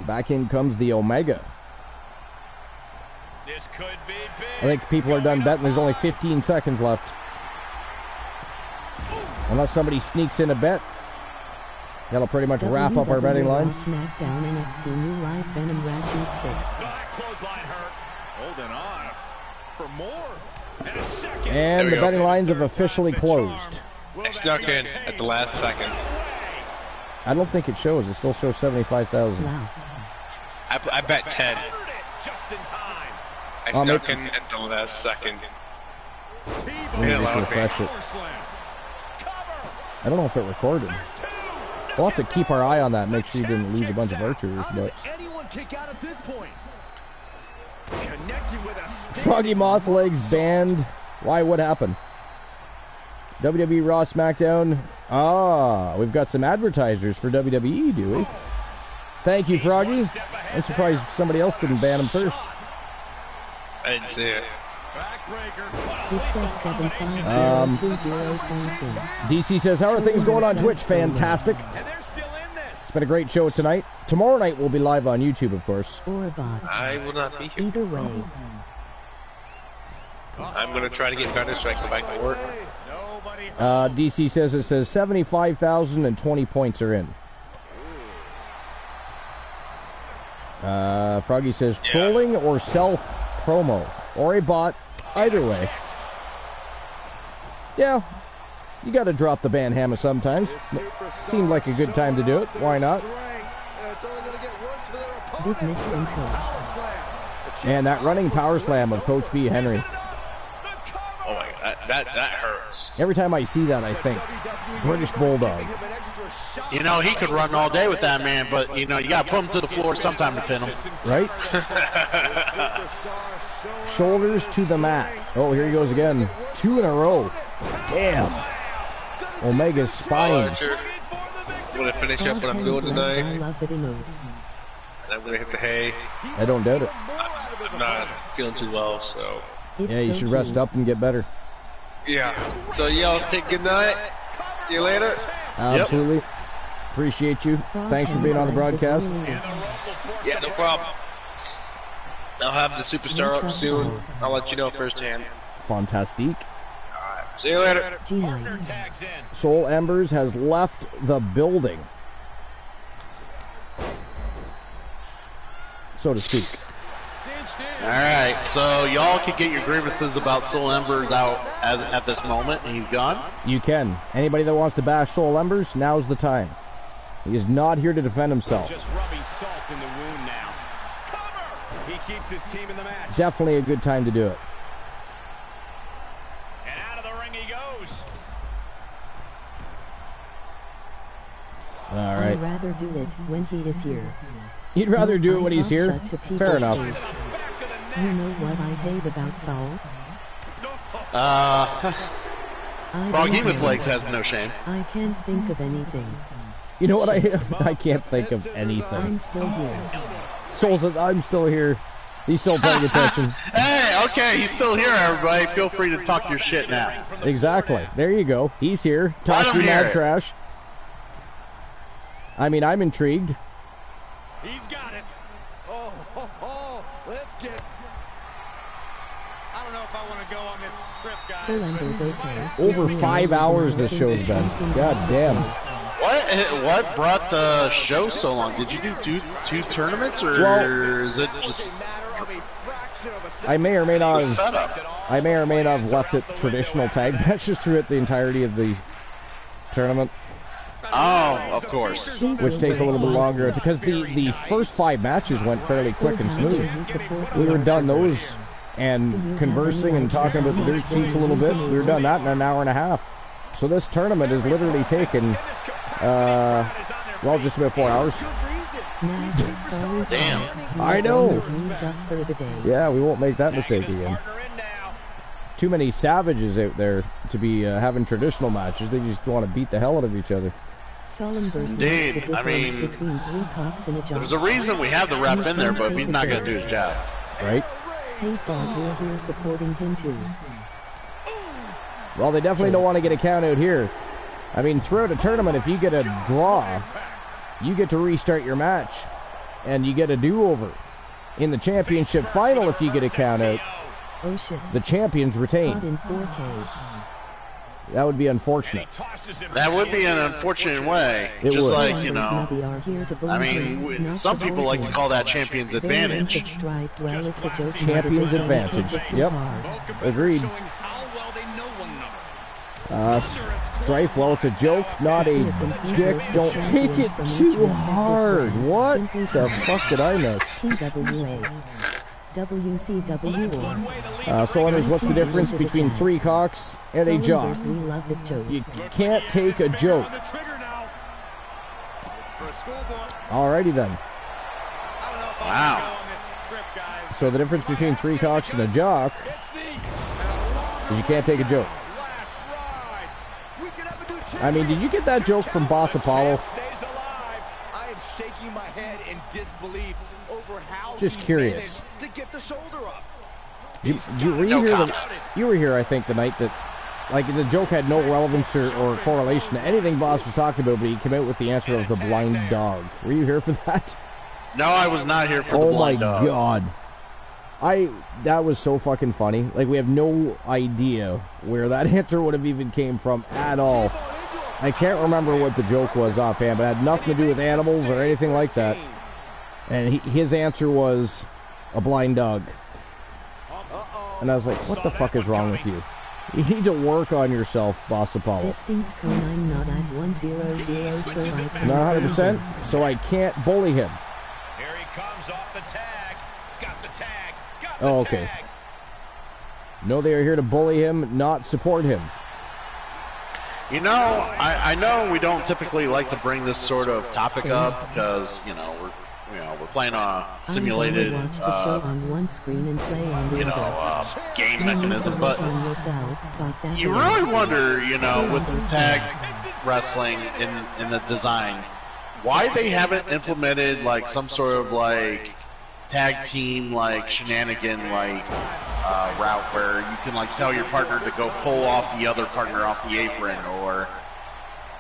Back in comes the Omega. This could be big. I think people are done betting. There's only 15 seconds left. Unless somebody sneaks in a bet. That'll pretty much wrap up our betting lines. SmackDown NXT New Life Venom Rashid 6. Back clothesline hurt. Holding on for more. And a second. And the betting lines have officially closed. I snuck in at the last second. I don't think it shows. It still shows 75,000. Wow. I bet 10. Just in time. I snuck in at the last second. Let me just refresh it. I don't know if it recorded. We'll have to keep our eye on that, make sure you didn't lose a bunch of archers. But anyone kick out at this point? Froggy Moth Legs banned. Why? What happened? WWE Raw SmackDown. Ah, we've got some advertisers for WWE, do we? Thank you, Froggy. I'm surprised somebody else didn't ban him first. I didn't see it. It says 75020 points in. DC says, how are things going on Twitch? Fantastic. It's been a great show tonight. Tomorrow night we'll be live on YouTube, of course. Or bot. I will not be here. Either way. I'm going to try to get better so I can go back to work. DC says it says 75,020 points are in. Froggy says trolling or self-promo or a bot. Either way. Yeah, you got to drop the banhammer sometimes. Seemed like a good time to do it. Why not? Big miss from Coach. And that running power slam of Coach B. Henry. Oh my god, that hurts. Every time I see that, I think British Bulldog. You know, he could run all day with that man, but, you know, you got to put him to the floor sometime to pin him. Right? Shoulders to the mat. Oh, here he goes again. 2 in a row. Damn. Omega's spine. I'm gonna finish up what I'm doing tonight. I love the emote. And I'm gonna hit the hay. I don't doubt it. I'm not feeling too well, so. Yeah, you should rest up and get better. Yeah. So y'all take good night. See you later. Absolutely. Yep. Appreciate you. Thanks for being on the broadcast. Yeah, no problem. I'll have the superstar up soon. I'll let you know firsthand. Fantastique. Alright. See you later. Soul Embers has left the building, so to speak. Alright, so y'all can get your grievances about Soul Embers out at this moment, and he's gone? You can. Anybody that wants to bash Soul Embers, now's the time. He is not here to defend himself. Just rubbing salt in the wound now. Cover! He keeps his team in the match. Definitely a good time to do it. And out of the ring he goes. All right. I'd rather do it when he is here. You'd rather do it when he's here? Fair enough. You know what I hate about Saul? Froghemoth Legs has no shame. I can't think of anything. You know what I can't think of anything. I'm still here. Soul says, I'm still here. He's still paying attention. Hey, okay, he's still here, everybody. Feel free to talk your shit now. Exactly. There you go. He's here. Talk your mad trash. I mean, I'm intrigued. He's got it. Let's get... I don't know if I want to go on this trip, guys. Soul Ember's okay. Over 5 hours this show's been. God damn. What brought the show so long? Did you do two tournaments, or is it just... I may or may not have left it traditional tag matches throughout the entirety of the tournament. Oh, of course. Which takes a little bit longer, because the first 5 matches went fairly quick and smooth. We were done those and conversing and talking about the dirt sheets a little bit. We were done that in an hour and a half. So this tournament has literally taken, well, just about 4 hours. Damn. I know. Yeah, we won't make that mistake again. Too many savages out there to be having traditional matches. They just want to beat the hell out of each other. Dude, I mean, there's a reason we have the ref in there, but he's not going to do his job. Right? Hey, Dog, we're here supporting him too. Well, they definitely don't want to get a count out here. I mean, throughout a tournament, if you get a draw, you get to restart your match, and you get a do-over. In the championship final, if you get a count out, oh, shit. The champions retain. In 4K. That would be unfortunate. That would be an unfortunate way. It just would. like, you know, I mean, some people like to call that champion's advantage. Champion's advantage. Yep. Agreed. Strife, well, it's a joke, not a dick. Don't take it too hard. What the fuck did I miss? WCW. So, Anders, what's the difference between 3 cocks and a jock? You can't take a joke. Alrighty then. Wow. So the difference between 3 cocks and a jock is you can't take a joke. I mean, did you get that joke from Boss Apollo? I am shaking my head in disbelief over how just curious. to get the shoulder up. You were here, I think, the night that, like, the joke had no relevance or correlation to anything Boss was talking about, but he came out with the answer of the blind dog. Were you here for that? No, I was not here for the blind dog. Oh my god. That was so fucking funny. Like, we have no idea where that answer would have even came from at all. I can't remember what the joke was offhand, but it had nothing to do with animals or anything like that. And his answer was a blind dog. And I was like, what the fuck is wrong with you? You need to work on yourself, Boss Apollo. Distinct code, I'm not at 100, so I can't. Not 100%, so I can't bully him. Here he comes off the tag. Got the tag. Got the okay. tag. No, they are here to bully him, not support him. You know, I know we don't typically like to bring this sort of topic up because, you know, we're playing a simulated, game mechanism, but you really wonder, you know, with the tag wrestling in the design. Why they haven't implemented like some sort of like tag team like shenanigan like route where you can like tell your partner to go pull off the other partner off the apron, or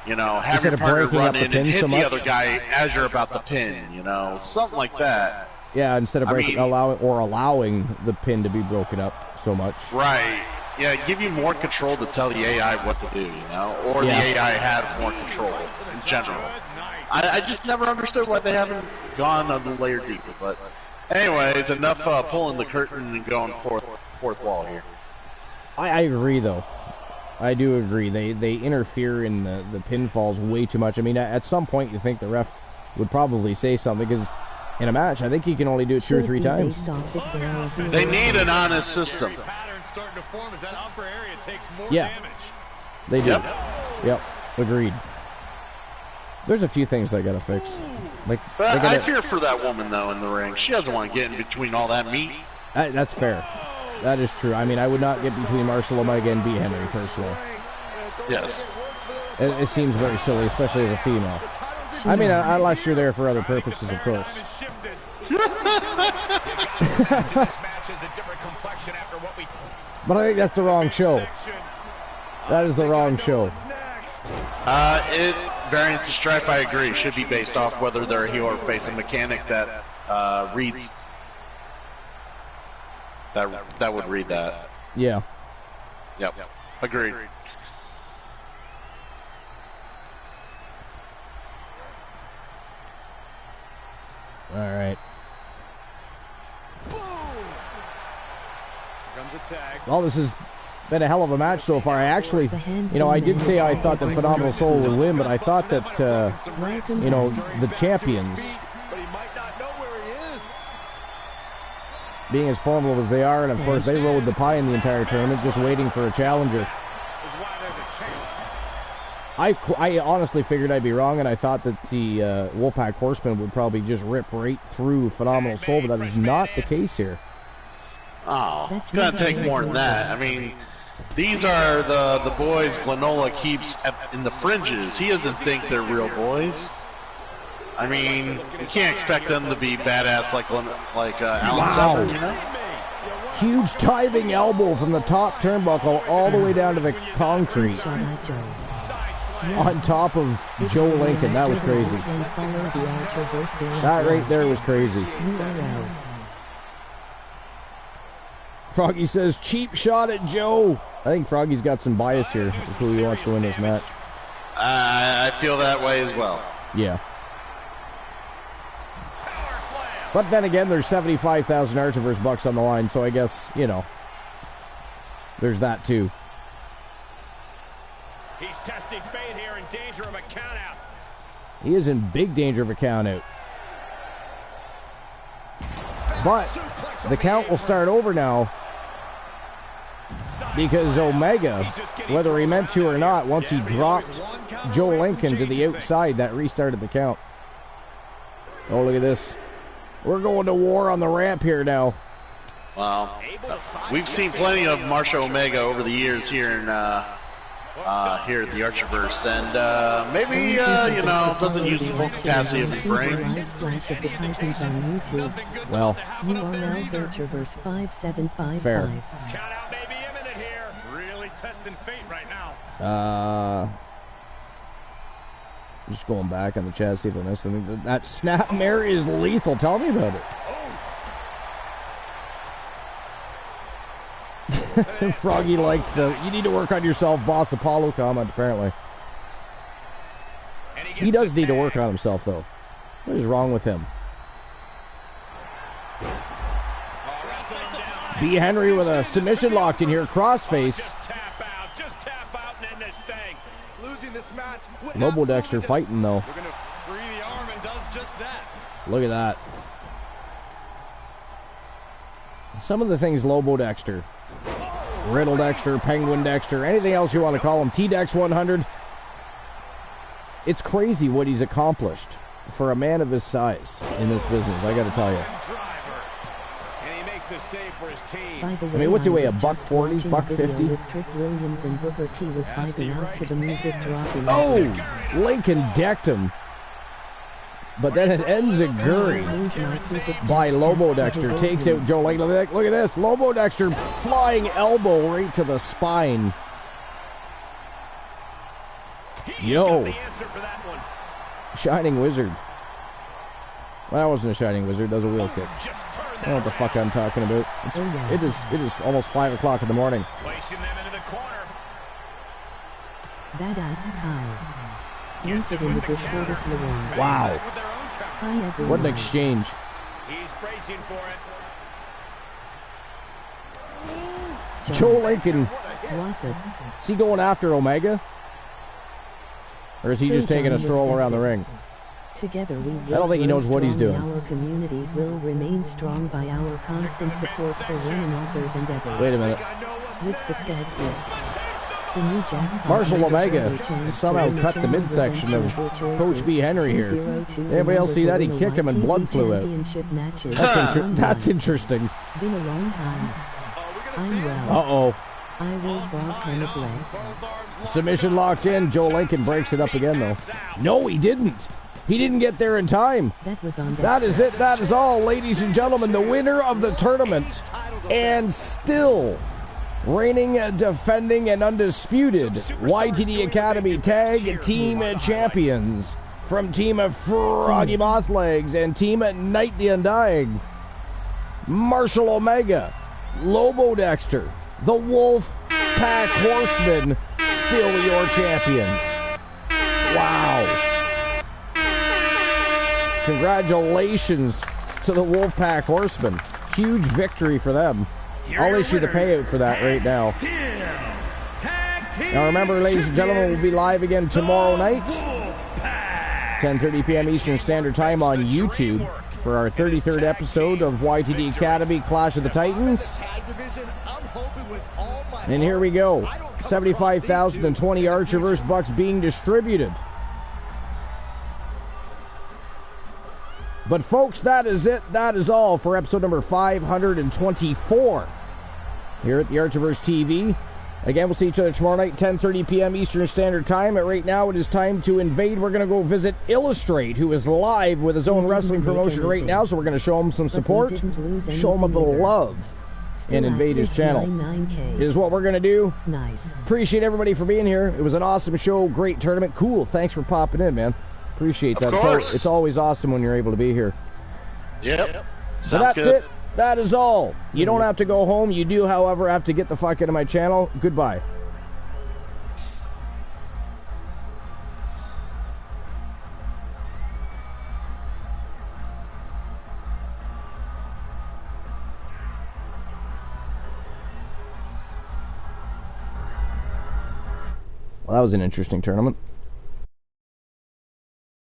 you know, have instead your partner run in and hit so the other guy as you're about to pin, you know, something like that. Yeah, instead of allowing the pin to be broken up so much. Right. Yeah, give you more control to tell the AI what to do, you know, or the AI has more control in general. I just never understood why they haven't gone a layer deeper, but anyways, enough pulling the curtain and going fourth wall here. I agree, though. I do agree. They interfere in the pinfalls way too much. I mean, at some point you think the ref would probably say something, because in a match, I think he can only do it 2 or 3 times. They need an honest system. Yeah, they do. Yep, agreed. There's a few things they gotta fix. Like, I fear for that woman though in the ring. She doesn't want to get in between all that meat. That's fair. That is true. I mean, I would not get between Marshall Omega and B. Henry personally. Yes. It seems very silly, especially as a female. I mean, unless you're there for other purposes, of course. But I think that's the wrong show. That is the wrong show. Variants of Strife, I agree, should be based off whether they're a heel or face. A mechanic that reads that would read that. Yeah. Yep. Agreed. All right. Well, this has been a hell of a match so far. I actually, you know, I did say I thought that Phenomenal Soul would win, but I thought that, you know, the champions, being as formidable as they are, and of course they rode the pie in the entire tournament, just waiting for a challenger. I honestly figured I'd be wrong, and I thought that the Wolfpack Horsemen would probably just rip right through Phenomenal Soul, but that is not the case here. Oh, it's going to take more than that. I mean, these are the boys Glenola keeps in the fringes. He doesn't think they're real boys. I mean, you can't expect them to be badass like Alan Severn, you know? Huge diving elbow from the top turnbuckle all the way down to the concrete. On top of Joe Lincoln. That was crazy. That right there was crazy. Froggy says, cheap shot at Joe. I think Froggy's got some bias here with who he wants to win this match. I feel that way as well. Yeah. But then again, there's 75,000 Archiverse bucks on the line, so I guess, you know, there's that too. He's testing fate here, in danger of a countout. He is in big danger of a countout. But the count will start over now, because Omega, whether he meant to or not, once he dropped Joe Lincoln to the outside, that restarted the count. Oh, look at this. We're going to war on the ramp here now. Well, we've seen plenty of Marshall Omega over the years here in here at the Archiverse, and maybe you know, doesn't use the full capacity of his brains. Well, you are now Archiverse 5755. fair. Countout may be imminent here. Really testing fate right now. Just going back on the chat, see if I missed anything. That snapmare is lethal. Tell me about it. Froggy liked the "you need to work on yourself, Boss Apollo" comment, apparently. He does need to work on himself, though. What is wrong with him? B. Henry with a submission locked in here, crossface. Just tap out and end this thing. Losing this match. Lobo Dexter fighting, though. They're going to free the arm and does just that. Look at that. Some of the things Lobo Dexter, Riddle Dexter, Penguin Dexter, anything else you want to call him, T-Dex 100. It's crazy what he's accomplished for a man of his size in this business, I got to tell you. to save for his team. By the way, I mean, what's he weigh, a was buck just 40, watching buck a video 50? with Trick Williams and Booker T was vibing out to the music dropping. Oh, Lincoln decked him. But then it ends a Guri by Lobo Dexter. Takes out Joe Lincoln. Look at this. Lobo Dexter flying elbow right to the spine. Yo. Shining Wizard. Well, that wasn't a Shining Wizard. That was a wheel kick. I don't know what the fuck I'm talking about. It is almost 5 o'clock in the morning. Placing them into the corner. Badass Kai. Answered in the Discord of Lewin. Wow. Hi everyone. What an exchange. He's bracing for it. Joe Lincoln. Was it? Is he going after Omega? Or is he just taking a stroll around the ring? Together we will I don't think he knows what he's doing. Our communities will remain strong by our constant support for one another's endeavors. Wait a minute. With the said here, the new jackpot Marshall Omega chance somehow to cut the win midsection of redemption for Coach choices. B. Henry here. 202 Anybody else see that? He number kicked him and to blood the flew out. championship matches. That's interesting. Been a long time. I'm well. Uh-oh. I will rob Kenneth legs. Submission locked in. Joe Lincoln breaks it up again, though. No, he didn't. He didn't get there in time. That was on That is it. That is all, ladies and gentlemen. The winner of the tournament, and still reigning, defending, and undisputed YTD Academy Tag Team Champions from Team Froggy Mothlegs and Team Night the Undying, Marshall Omega, Lobo Dexter, the Wolf Pack Horsemen, still your champions. Wow. Congratulations to the Wolfpack Horsemen. Huge victory for them. I'll issue the payout for that right now. Now remember, ladies and gentlemen, we'll be live again tomorrow night, 10:30 p.m. Eastern Standard Time on YouTube for our 33rd episode of YTD Academy Clash of the Titans. And here we go. 75,020 Archer vs. Bucks being distributed. But folks, that is it. That is all for episode number 524 here at the Archerverse TV. Again, we'll see each other tomorrow night, 10:30 p.m. Eastern Standard Time. And right now, it is time to invade. We're going to go visit Illustrate, who is live with his own wrestling promotion right now. So we're going to show him some support, show him a little love, and invade his channel. Is what we're going to do. Nice. Appreciate everybody for being here. It was an awesome show. Great tournament. Cool. Thanks for popping in, man. Appreciate that. It's always awesome when you're able to be here. Yep. So that's it. That is all. You don't have to go home. You do, however, have to get the fuck out of my channel. Goodbye. Well, that was an interesting tournament.